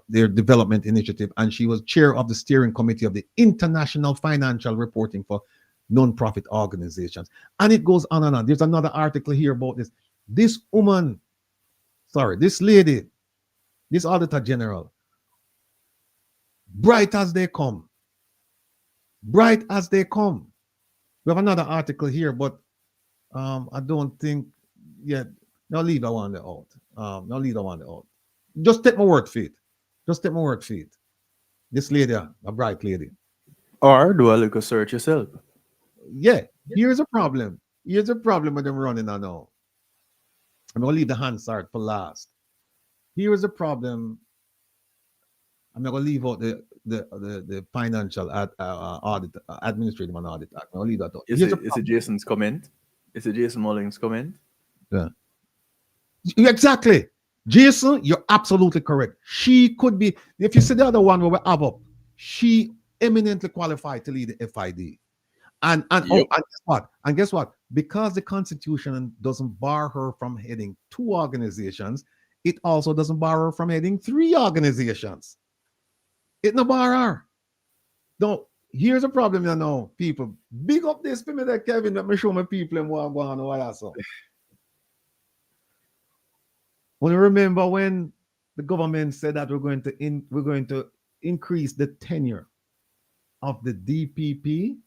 their development initiative, and she was chair of the steering committee of the International Financial Reporting for Non-Profit Organizations. And it goes on and on. There's another article here about this. This lady, this Auditor General, bright as they come. Bright as they come. We have another article here, but I don't think yet. No, leave that one out. Just take my word for it. This lady, a bright lady. Or do a little search yourself. Yeah, here's a problem. With them running on now. I'm going to leave the Hansard for last. Here is a problem. I'm going to leave out the financial audit, administrative and audit act. I'll leave that out. Is it Jason's comment? Is it Jason Mulling's comment? Yeah. Exactly. Jason, you're absolutely correct. She could be, if you see the other one where we have up, she eminently qualified to lead the FID. And guess what? Because the Constitution doesn't bar her from heading 2 organizations, it also doesn't bar her from heading 3 organizations. It no bar her. No, here's a problem, people. Big up this for me that Kevin, let me show my people and what I'm going to what I saw. When you remember when the government said that we're going to increase the tenure of the DPP,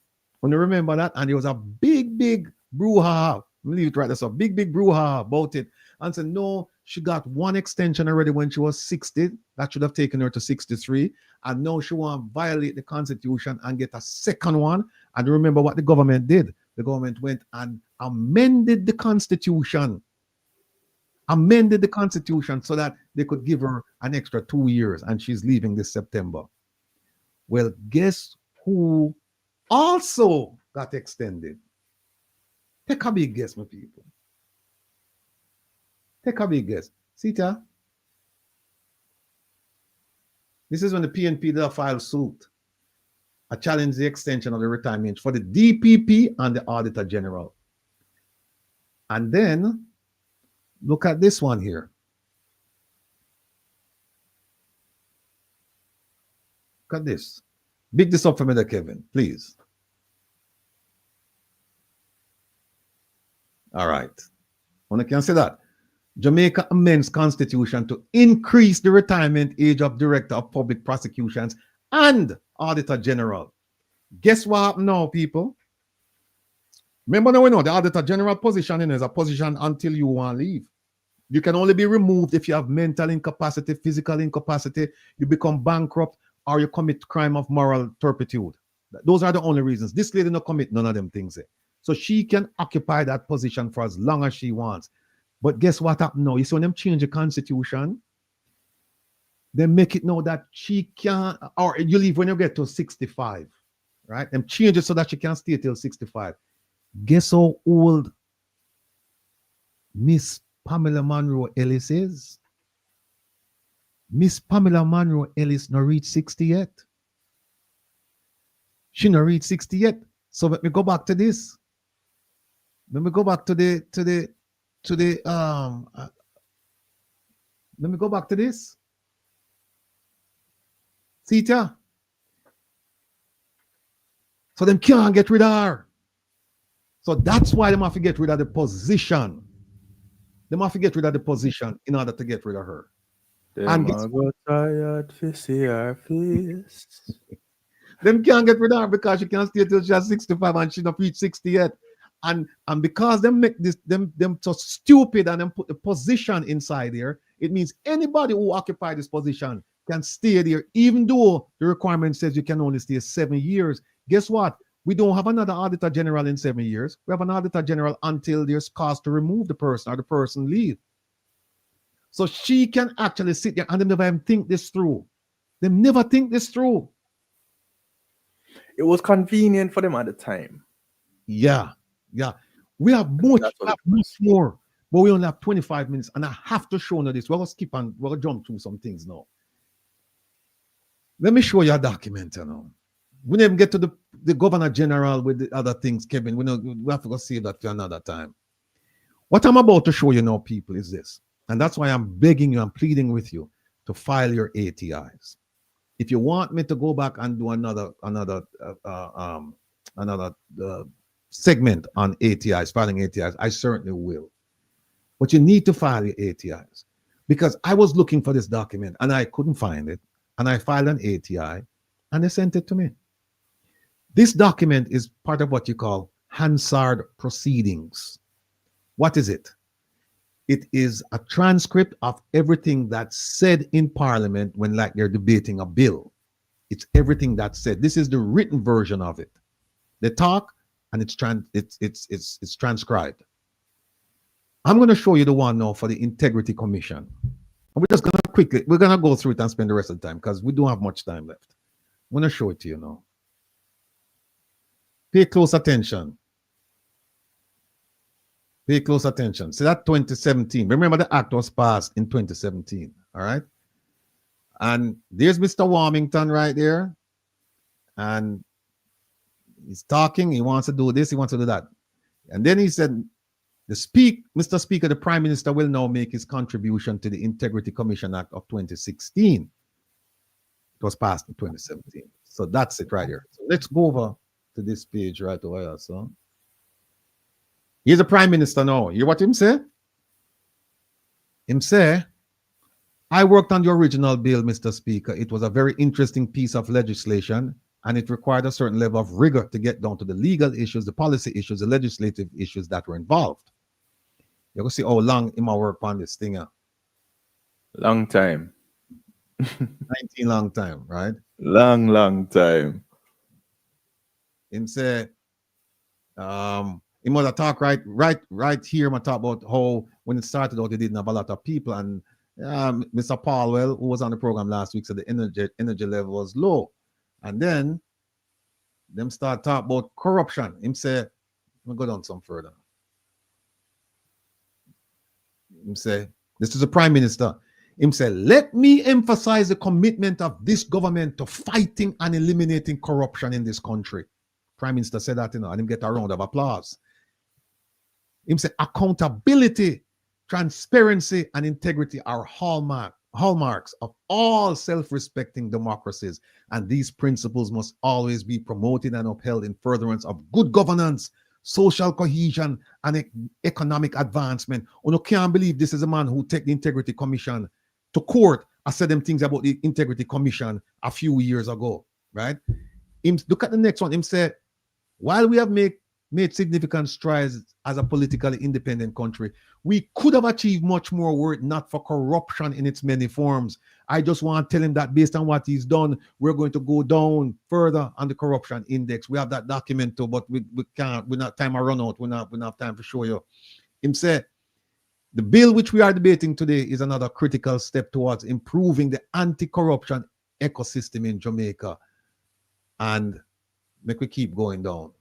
when you remember that, and there was a big brouhaha. Let me leave it right there. So big brouhaha about it. And said, no, she got 1 extension already when she was 60. That should have taken her to 63. And now she want to violate the Constitution and get a second one. And remember what the government did. The government went and amended the Constitution. So that they could give her an extra 2 years. And she's leaving this September. Well, guess who also got extended? Take a big guess, my people. Take a big guess. Sita, this is when the PNP did file suit. I challenge the extension of the retirement for the DPP and the Auditor General. And then, look at this one here. Look at this. Big this up for me there, Kevin, please. All right. When I can say that, Jamaica amends Constitution to increase the retirement age of Director of Public Prosecutions and Auditor General. Guess what happened now, people? Remember now we know the Auditor General position is a position until you want to leave. You can only be removed if you have mental incapacity, physical incapacity, you become bankrupt, or you commit crime of moral turpitude. Those are the only reasons. This lady not commit none of them things. So she can occupy that position for as long as she wants. But guess what happened now? You see when them change the Constitution, they make it know that she can, or you leave when you get to 65, right? Them change it so that she can stay till 65. Guess how old Miss Pamela Monroe Ellis is? Miss Pamela Monroe Ellis not reached 60 yet. She not reached 60 yet. So let me go back to this. Let me go back to this. See it? So them can't get rid of her. So that's why they have to get rid of the position. They have to get rid of the position in order to get rid of her. Them a go tired to see her face. Them can't get rid of her because she can't stay till she's 65 and she not reach 60 yet. And because them make this them so stupid and them put the position inside there, it means anybody who occupy this position can stay there, even though the requirement says you can only stay 7 years. Guess what? We don't have another auditor general in 7 years. We have an auditor general until there's cause to remove the person or the person leave. So she can actually sit there and they never even think this through. They never think this through. It was convenient for them at the time. Yeah. We have much more, but we only have 25 minutes, and I have to show you this. We're gonna jump through some things now. Let me show you a document, you know. We never get to the Governor General with the other things, Kevin. We have to go save that for another time. What I'm about to show you now, people, is this. And that's why I'm begging you, I'm pleading with you to file your ATIs. If you want me to go back and do another segment on ATIs, filing ATIs, I certainly will. But you need to file your ATIs, because I was looking for this document and I couldn't find it. And I filed an ATI and they sent it to me. This document is part of what you call Hansard proceedings. What is it? It is a transcript of everything that's said in Parliament when like they're debating a bill. It's everything that's said. This is the written version of it. They talk and it's transcribed. I'm going to show you the one now for the Integrity Commission. And we're just going to we're going to go through it and spend the rest of the time because we don't have much time left. I'm going to show it to you now. Pay close attention. Pay close attention. See that 2017. Remember the act was passed in 2017. All right. And there's Mr. Warmington right there. And he's talking. He wants to do this. He wants to do that. And then he said, Mr. Speaker, the Prime Minister will now make his contribution to the Integrity Commission Act of 2016. It was passed in 2017. So that's it right here. So let's go over to this page right over here. So he's the Prime Minister now. You hear what him say? Him say, I worked on the original bill, Mr. Speaker. It was a very interesting piece of legislation, and it required a certain level of rigor to get down to the legal issues, the policy issues, the legislative issues that were involved. You can see how long him work on this thing. Long time. 19 long time, right? Long time. Him say, he must have talk right here. I talk about how when it started out, they didn't have a lot of people, and Mr. Paulwell, who was on the program last week, said the energy level was low, and then them start talk about corruption. Him say, we'll go down some further. Him say, this is the Prime Minister. Him say, let me emphasize the commitment of this government to fighting and eliminating corruption in this country. Prime Minister said that, and him get a round of applause. Him say, accountability, transparency, and integrity are hallmarks of all self-respecting democracies, and these principles must always be promoted and upheld in furtherance of good governance, social cohesion, and economic advancement. You can't believe this is a man who take the Integrity Commission to court. I said them things about the Integrity Commission a few years ago, right? Look at the next one. Him said, while we have made significant strides as a politically independent country, we could have achieved much more were it not for corruption in its many forms. I just want to tell him that based on what he's done, we're going to go down further on the corruption index. We have that document too, but we can't, we're not time to run out. We don't have time to show you. Him said, the bill which we are debating today is another critical step towards improving the anti-corruption ecosystem in Jamaica. And make we keep going down.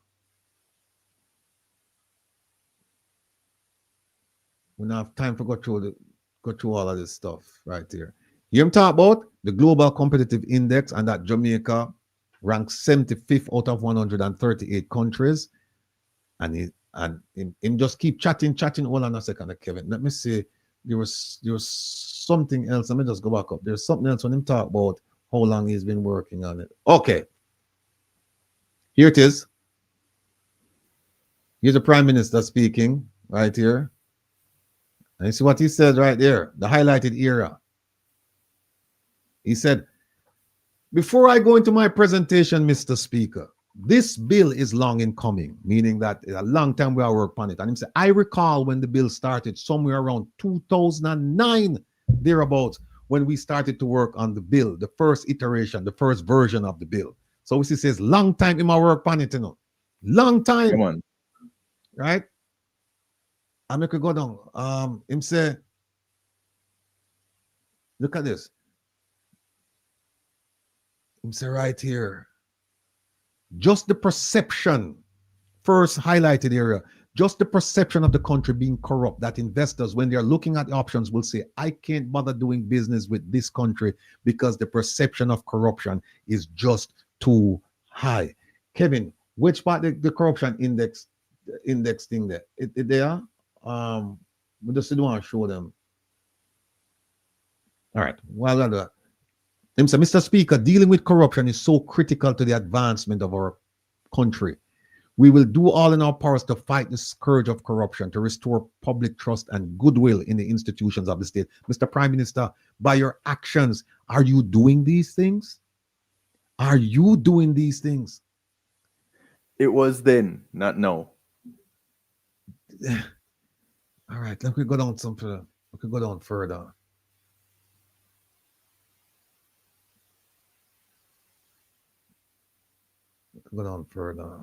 We don't have time to go through all of this stuff right here. You talk about the Global Competitive Index and that Jamaica ranks 75th out of 138 countries. And him just keep chatting. Hold on a second, Kevin. Let me see. There was something else. Let me just go back up. There's something else when him talk about how long he's been working on it. Okay. Here it is. Here's the Prime Minister speaking right here. And you see what he said right there, the highlighted era. He said, before I go into my presentation, Mr. Speaker, this bill is long in coming, meaning that a long time we are working on it. And he said, I recall when the bill started somewhere around 2009, thereabouts, when we started to work on the bill, the first iteration, the first version of the bill. So he says, long time in my work on it, you know. Long time. Come on. Right? And I could go down. Him say, look at this. Him say right here, just the perception, first highlighted area, just the perception of the country being corrupt, that investors, when they're looking at the options, will say, I can't bother doing business with this country because the perception of corruption is just too high. Kevin, which part the corruption index thing there? It there? We just don't want to show them. All right. Well, Mr. Speaker, dealing with corruption is so critical to the advancement of our country. We will do all in our powers to fight the scourge of corruption, to restore public trust and goodwill in the institutions of the state. Mr. Prime Minister, by your actions, are you doing these things? Are you doing these things? It was then, not now. All right, let me go down some further. We could go down further. Go down further.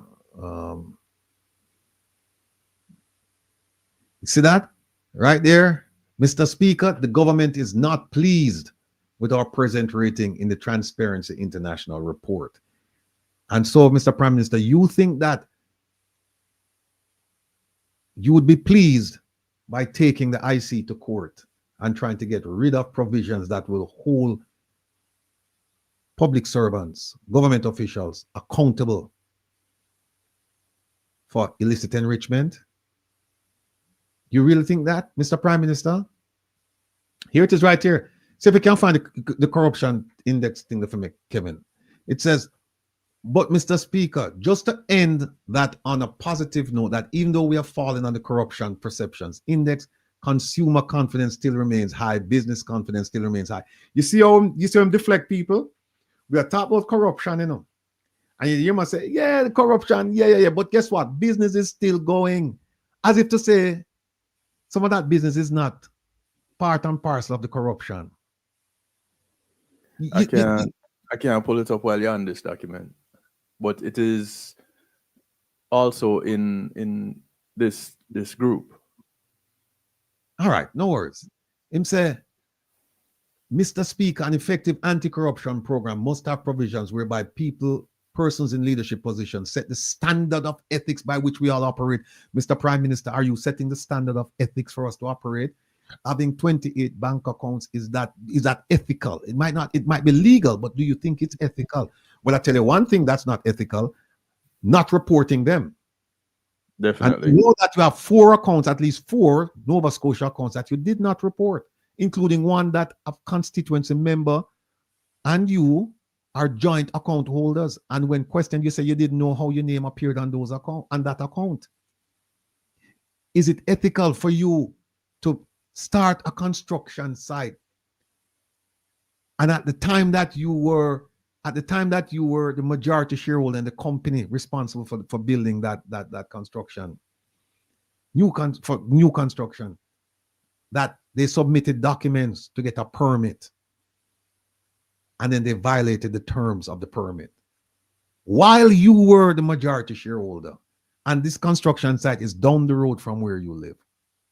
See that right there, Mr. Speaker? The government is not pleased with our present rating in the Transparency International report. And so, Mr. Prime Minister, you think that you would be pleased by taking the IC to court and trying to get rid of provisions that will hold public servants, government officials accountable for illicit enrichment? You really think that, Mr. Prime Minister? Here it is right here. See if we can find the corruption index thing for me, Kevin. It says, but Mr. Speaker, just to end that on a positive note, that even though we have fallen on the corruption perceptions index, consumer confidence still remains high, business confidence still remains high. You see how him deflect people? We are talking about corruption, you know. And you must say, yeah, the corruption, yeah. But guess what? Business is still going. As if to say, some of that business is not part and parcel of the corruption. I can't pull it up while you're on this document. But it is also in this group. All right, no worries. Him say, Mr. Speaker, an effective anti-corruption program must have provisions whereby persons in leadership positions set the standard of ethics by which we all operate. Mr. Prime Minister, are you setting the standard of ethics for us to operate? Having 28 bank accounts, is that ethical? It might be legal, but do you think it's ethical? Well, I tell you one thing that's not ethical, not reporting them. Definitely. And you know that you have 4 accounts, at least 4 Nova Scotia accounts that you did not report, including one that a constituency member and you are joint account holders. And when questioned, you say you didn't know how your name appeared on that account. Is it ethical for you to start a construction site, and at the time that you were the majority shareholder in the company responsible for building that construction, new construction, that they submitted documents to get a permit, and then they violated the terms of the permit while you were the majority shareholder, and this construction site is down the road from where you live?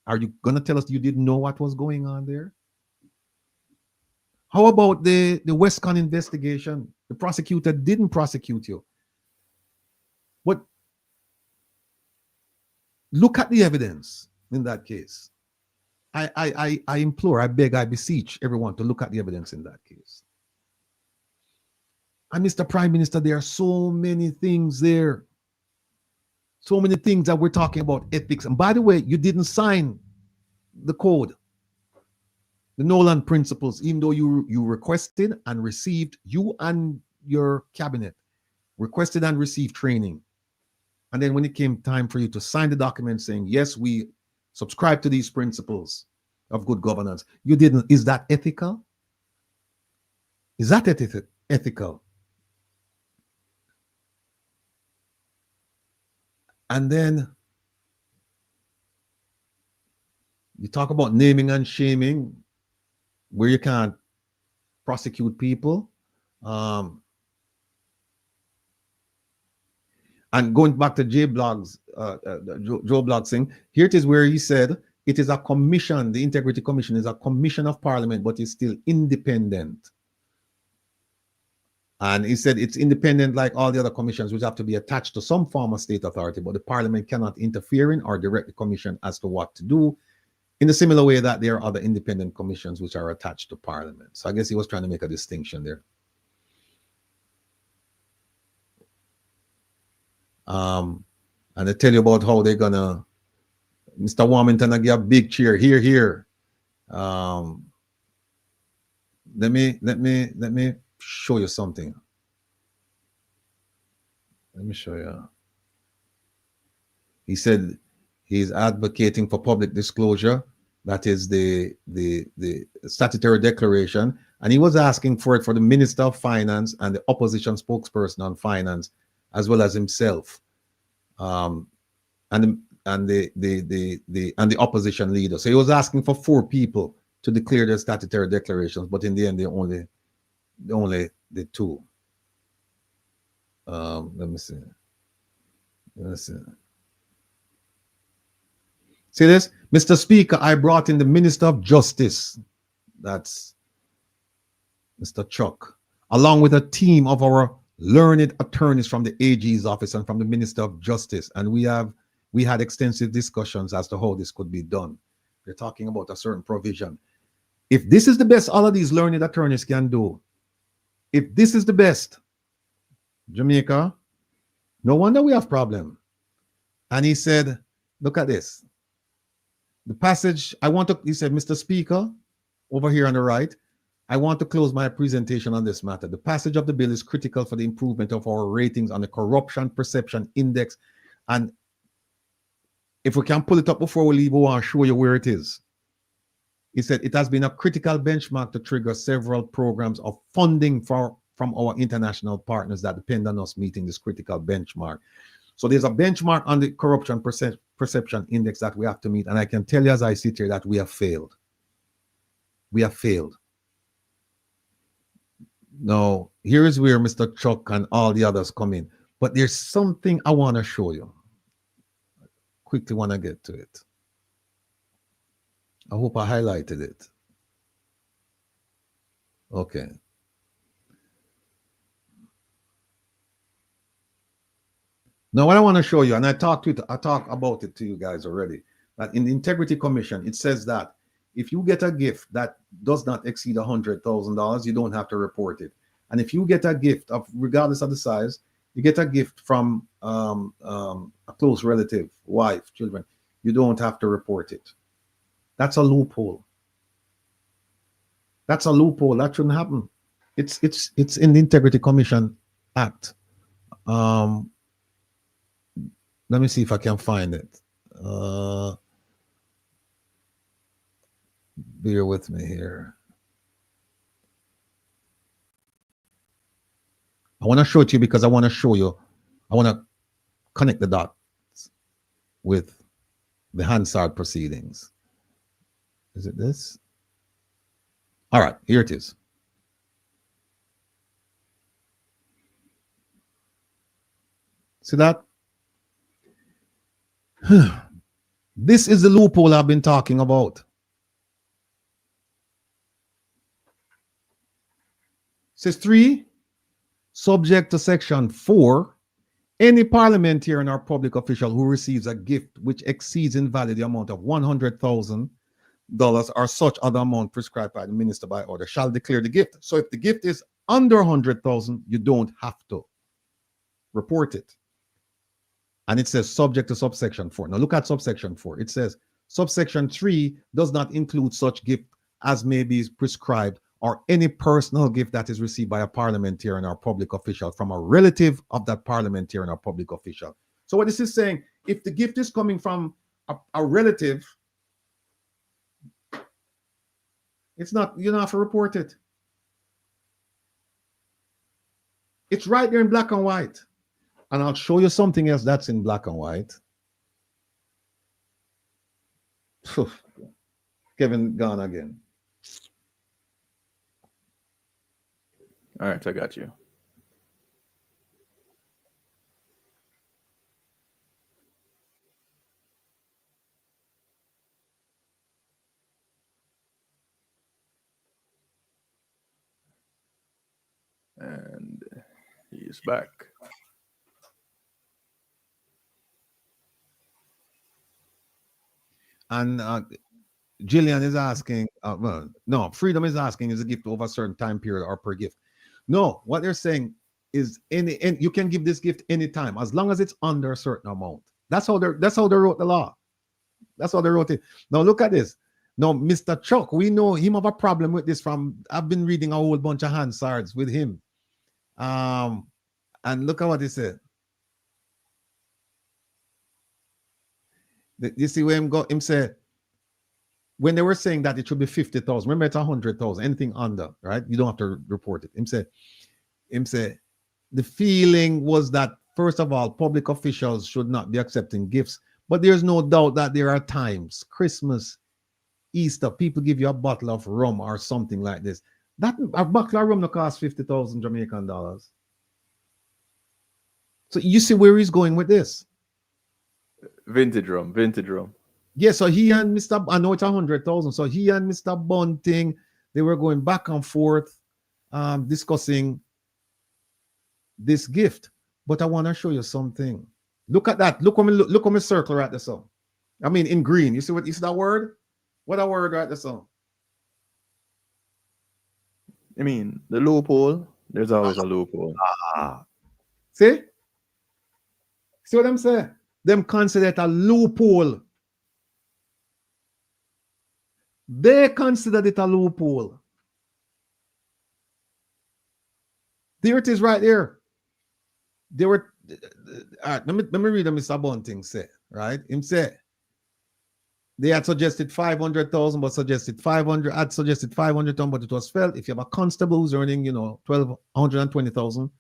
Are you going to tell us you didn't know what was going on there? How about the Westcon investigation? The prosecutor didn't prosecute you. But look at the evidence in that case. I implore, I beg, I beseech everyone to look at the evidence in that case. And Mr. Prime Minister, there are so many things there. So many things that we're talking about ethics. And by the way, you didn't sign the code, the Nolan principles, even though you requested and received, you and your cabinet requested and received training. And then when it came time for you to sign the document saying, yes, we subscribe to these principles of good governance, you didn't. Is that ethical? Is that ethical? And then you talk about naming and shaming, where you can't prosecute people. And going back to Joe Blogg's thing, here it is where he said it is a commission. The Integrity Commission is a commission of Parliament, but it's still independent. And he said it's independent like all the other commissions, which have to be attached to some form of state authority, but the Parliament cannot interfere in or direct the commission as to what to do, in a similar way that there are other independent commissions which are attached to Parliament. So I guess he was trying to make a distinction there. And they tell you about how they're gonna, Mr. Warmington, I give a big cheer here. Let me show you something. Let me show you. He said he's advocating for public disclosure. That is the statutory declaration, and he was asking for it for the Minister of Finance and the opposition spokesperson on finance, as well as himself, and the opposition leader. So he was asking for 4 people to declare their statutory declarations, but in the end, they only did 2. Let me see. See this? Mr. Speaker, I brought in the Minister of Justice, that's Mr. Chuck, along with a team of our learned attorneys from the AG's office and from the Minister of Justice. And we had extensive discussions as to how this could be done. They're talking about a certain provision. If this is the best all of these learned attorneys can do, if this is the best, Jamaica, no wonder we have problem. And he said, look at this. The passage, he said, Mr. Speaker, over here on the right, I want to close my presentation on this matter. The passage of the bill is critical for the improvement of our ratings on the Corruption Perception Index. And if we can pull it up before we leave, we want to show you where it is. He said, it has been a critical benchmark to trigger several programs of funding from our international partners that depend on us meeting this critical benchmark. So there's a benchmark on the Corruption Perception Index that we have to meet. And I can tell you as I sit here that we have failed. We have failed. Now, here is where Mr. Chuck and all the others come in. But there's something I want to show you. Quickly want to get to it. I hope I highlighted it. Okay. Now, what I want to show you, and I talked about it to you guys already, that in the Integrity Commission, it says that if you get a gift that does not exceed $100,000, you don't have to report it. And if you get a gift of, regardless of the size, you get a gift from a close relative, wife, children, you don't have to report it. That's a loophole. That's a loophole. That shouldn't happen. It's in the Integrity Commission Act. Let me see if I can find it. Bear with me here. I want to show it to you because I want to show you, I want to connect the dots with the Hansard proceedings. Is it this? All right, here it is. See that? This is the loophole I've been talking about. Says 3, subject to section 4, any parliamentarian or public official who receives a gift which exceeds in value the amount of $100,000 or such other amount prescribed by the minister by order shall declare the gift. So if the gift is under 100,000, you don't have to report it. And it says subject to subsection 4. Now look at subsection 4. It says subsection 3 does not include such gift as may be prescribed or any personal gift that is received by a parliamentarian or public official from a relative of that parliamentarian or public official. So what this is saying, if the gift is coming from a relative, it's not, you don't have to report it. It's right there in black and white. And I'll show you something else that's in black and white. Kevin gone again. All right, I got you. And he's back. And Jillian is asking, well, no, Freedom is asking, is a gift over a certain time period or per gift? No, what they're saying is you can give this gift anytime as long as it's under a certain amount. That's how they wrote the law. That's how they wrote it. Now look at this. Now, Mr. Chuck, we know him have a problem with this I've been reading a whole bunch of Hansards with him. And look at what he said. You see where him said, when they were saying that it should be 50,000, remember it's 100,000, anything under, right? You don't have to report it. Him said, the feeling was that, first of all, public officials should not be accepting gifts, but there's no doubt that there are times, Christmas, Easter, people give you a bottle of rum or something like this. That a bottle of rum that costs 50,000 Jamaican dollars. So you see where he's going with this. Vintage rum. Yeah, so he and Mr. I know it's 100,000. So he and Mr. Bunting, they were going back and forth, discussing this gift. But I want to show you something. Look at that. Look on my circle right there. So, I mean, in green. You see that word? What a word right there. So, I mean, the loophole. There's always a loophole. See what I'm saying? Them consider it a loophole. They considered it a loophole. There it is right there. They were, all right, let me read what Mr. Bunting said, right? Him said, they had suggested 500,000, but suggested 500,000, but it was felt if you have a constable who's earning, 120,000,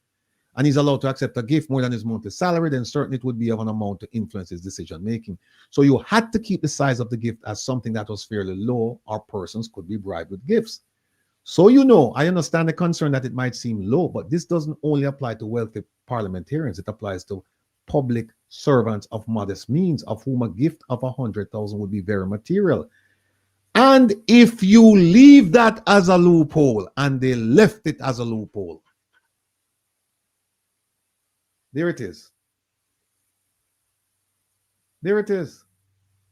and he's allowed to accept a gift more than his monthly salary, then certainly it would be of an amount to influence his decision making. So you had to keep the size of the gift as something that was fairly low, or persons could be bribed with gifts. So I understand the concern that it might seem low, but this doesn't only apply to wealthy parliamentarians. It applies to public servants of modest means, of whom a gift of 100,000 would be very material. And if you leave that as a loophole, and they left it as a loophole, there it is. There it is.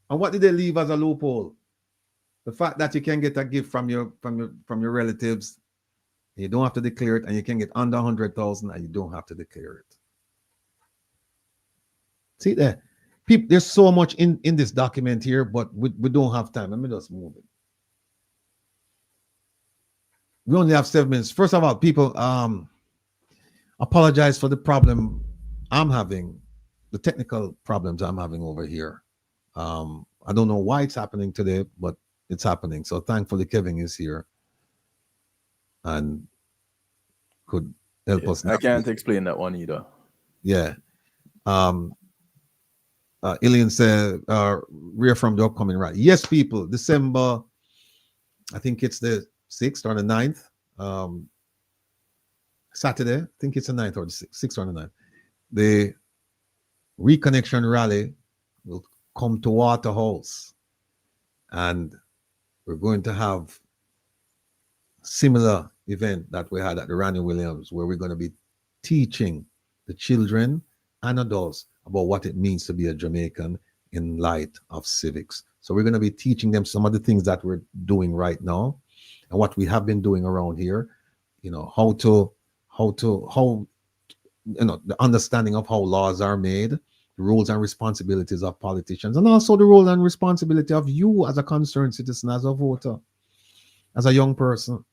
And what did they leave as a loophole? The fact that you can get a gift from your relatives, you don't have to declare it, and you can get under 100,000 and you don't have to declare it. See there, people, there's so much in this document here, but we don't have time. Let me just move it. We only have 7 minutes. First of all, people, apologize for the problem I'm having, the technical problems I'm having over here. I don't know why it's happening today, but it's happening. So thankfully Kevin is here and could help us. I can't explain that one either. Yeah. Ilian said, reaffirm the upcoming rally. Yes, people, December, I think it's the 6th or the 9th. Saturday, I think it's the 9th or the 6th or the 9th. The reconnection rally will come to Waterhouse, and we're going to have a similar event that we had at the Randy Williams, where we're going to be teaching the children and adults about what it means to be a Jamaican in light of civics. So we're going to be teaching them some of the things that we're doing right now and what we have been doing around here, the understanding of how laws are made, the roles and responsibilities of politicians, and also the role and responsibility of you as a concerned citizen, as a voter, as a young person.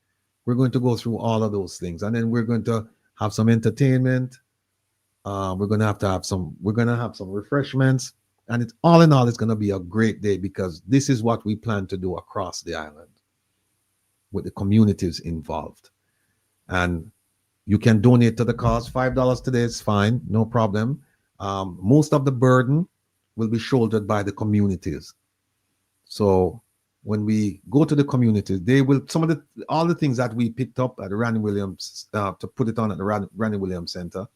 We're going to go through all of those things, and then we're going to have some entertainment, We're gonna have some. We're gonna have some refreshments, and it's all in all, it's gonna be a great day because this is what we plan to do across the island with the communities involved. And you can donate to the cause. $5 today is fine, no problem. Most of the burden will be shouldered by the communities. So when we go to the communities, they will all the things that we picked up at the Randy Williams to put it on at the Randy Williams Center.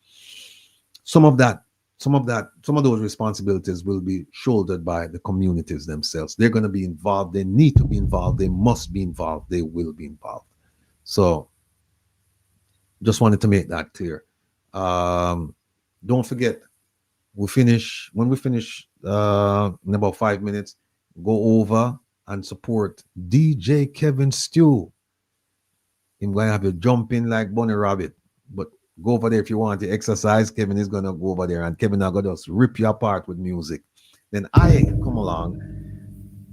Some of those responsibilities will be shouldered by the communities themselves. They're going to be involved. They need to be involved. They must be involved. They will be involved. So just wanted to make that clear. Don't forget, when we finish in about 5 minutes, go over and support DJ Kevin Stew. He's going to have you jump in like Bunny Rabbit. But go over there if you want to exercise. Kevin is going to go over there and Kevin is going to just rip you apart with music. Then I come along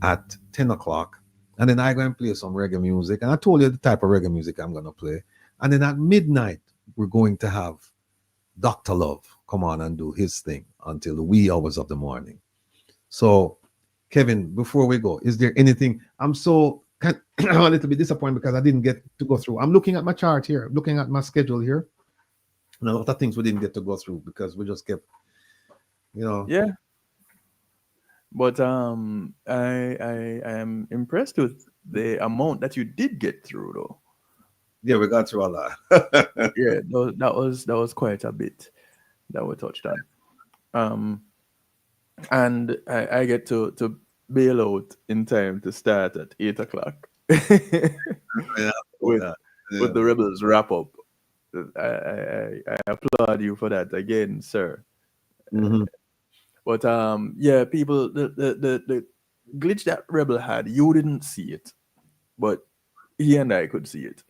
at 10 o'clock and then I go and play some reggae music. And I told you the type of reggae music I'm going to play. And then at midnight, we're going to have Dr. Love come on and do his thing until the wee hours of the morning. So, Kevin, before we go, is there anything? I'm a little bit disappointed because I didn't get to go through. I'm looking at my chart here, looking at my schedule here. And a lot of things we didn't get to go through because we just kept, Yeah. But I am impressed with the amount that you did get through, though. Yeah, we got through a lot. Yeah, that was quite a bit that we touched on. And I get to bail out in time to start at 8 o'clock with the Rebels wrap up. I applaud you for that again, sir. Mm-hmm. But yeah, people, the glitch that Rebel had, you didn't see it, but he and I could see it.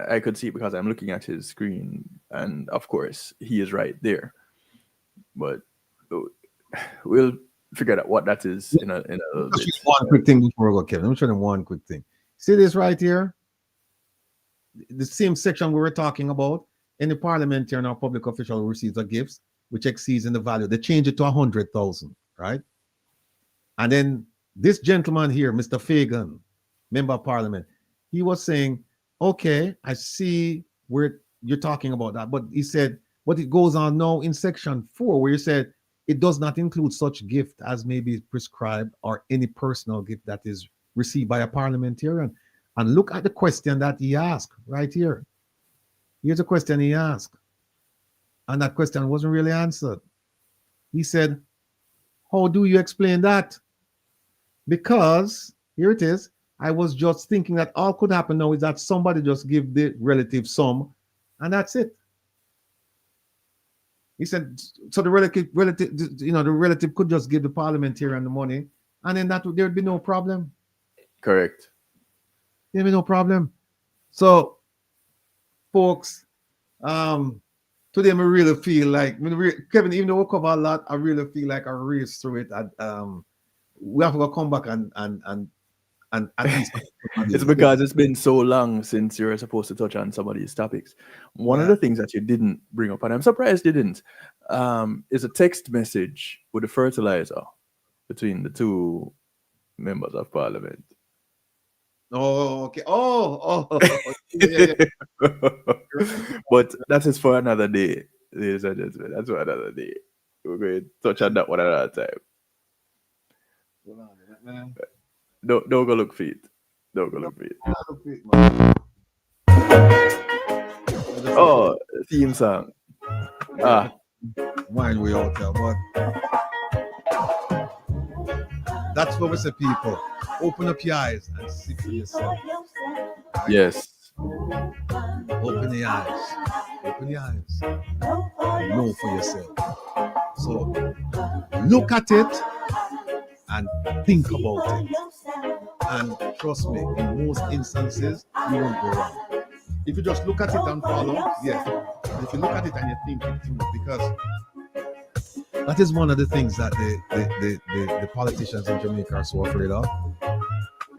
I could see it because I'm looking at his screen, and of course, he is right there. But we'll figure out what that is in a little bit. Just one quick thing before we go, Kevin. Let me show them one quick thing. See this right here? The same section we were talking about. Any parliamentarian or public official who receives a gift which exceeds in the value, they change it to 100,000, right? And then this gentleman here, Mr. Fagan, member of parliament, he was saying, okay, I see where you're talking about that. But he said, but it goes on now in section 4, where you said it does not include such gift as may be prescribed or any personal gift that is received by a parliamentarian. And look at the question that he asked right here. Here's a question he asked. And that question wasn't really answered. He said, how do you explain that? Because, here it is, I was just thinking that all could happen now is that somebody just give the relative some, and that's it. He said, so the relative could just give the parliamentarian the money, and then there'd be no problem. Correct. There'd be no problem. So, folks, today I really feel like, Kevin, even though we cover a lot, I really feel like I raced through it. We have to come back and at least it's because it's been so long since you were supposed to touch on some of these topics. One of the things that you didn't bring up, and I'm surprised you didn't, is a text message with a fertilizer between the two members of parliament. Oh, okay. Oh. Yeah. But that is for another day, ladies and gentlemen. That's for another day. We're going to touch on that one another time. Don't go look for it. Don't go look for it. Oh, theme song. Wine we out there, but that's what we say, people. Open up your eyes and see for yourself. Yes. Open the eyes. Open the eyes. Know for yourself. So look at it and think about it. And trust me, in most instances, you won't go wrong. If you just look at it and follow, yes. If you look at it and you think it through, because that is one of the things that the politicians in Jamaica are so afraid of.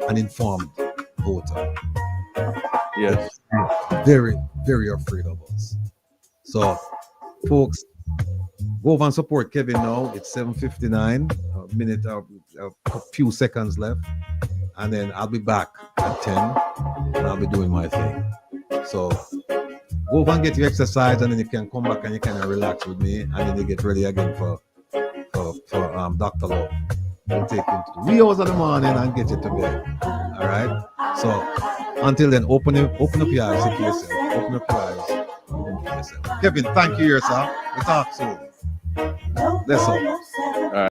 An informed voter. Yes. Very, very afraid of us. So, folks, Go over and support Kevin now. It's 7:59, a minute, a few seconds left. And then I'll be back at 10 and I'll be doing my thing. So go over and get your exercise, and then you can come back and you kind of relax with me, and then you get ready again for Dr. Love. We'll take you into 3 hours of the morning and get you to bed. All right. So until then, open up your eyes, take yourself. Open up your eyes. Open up yourself. Kevin, thank you, yourself. We'll talk soon. Let's go.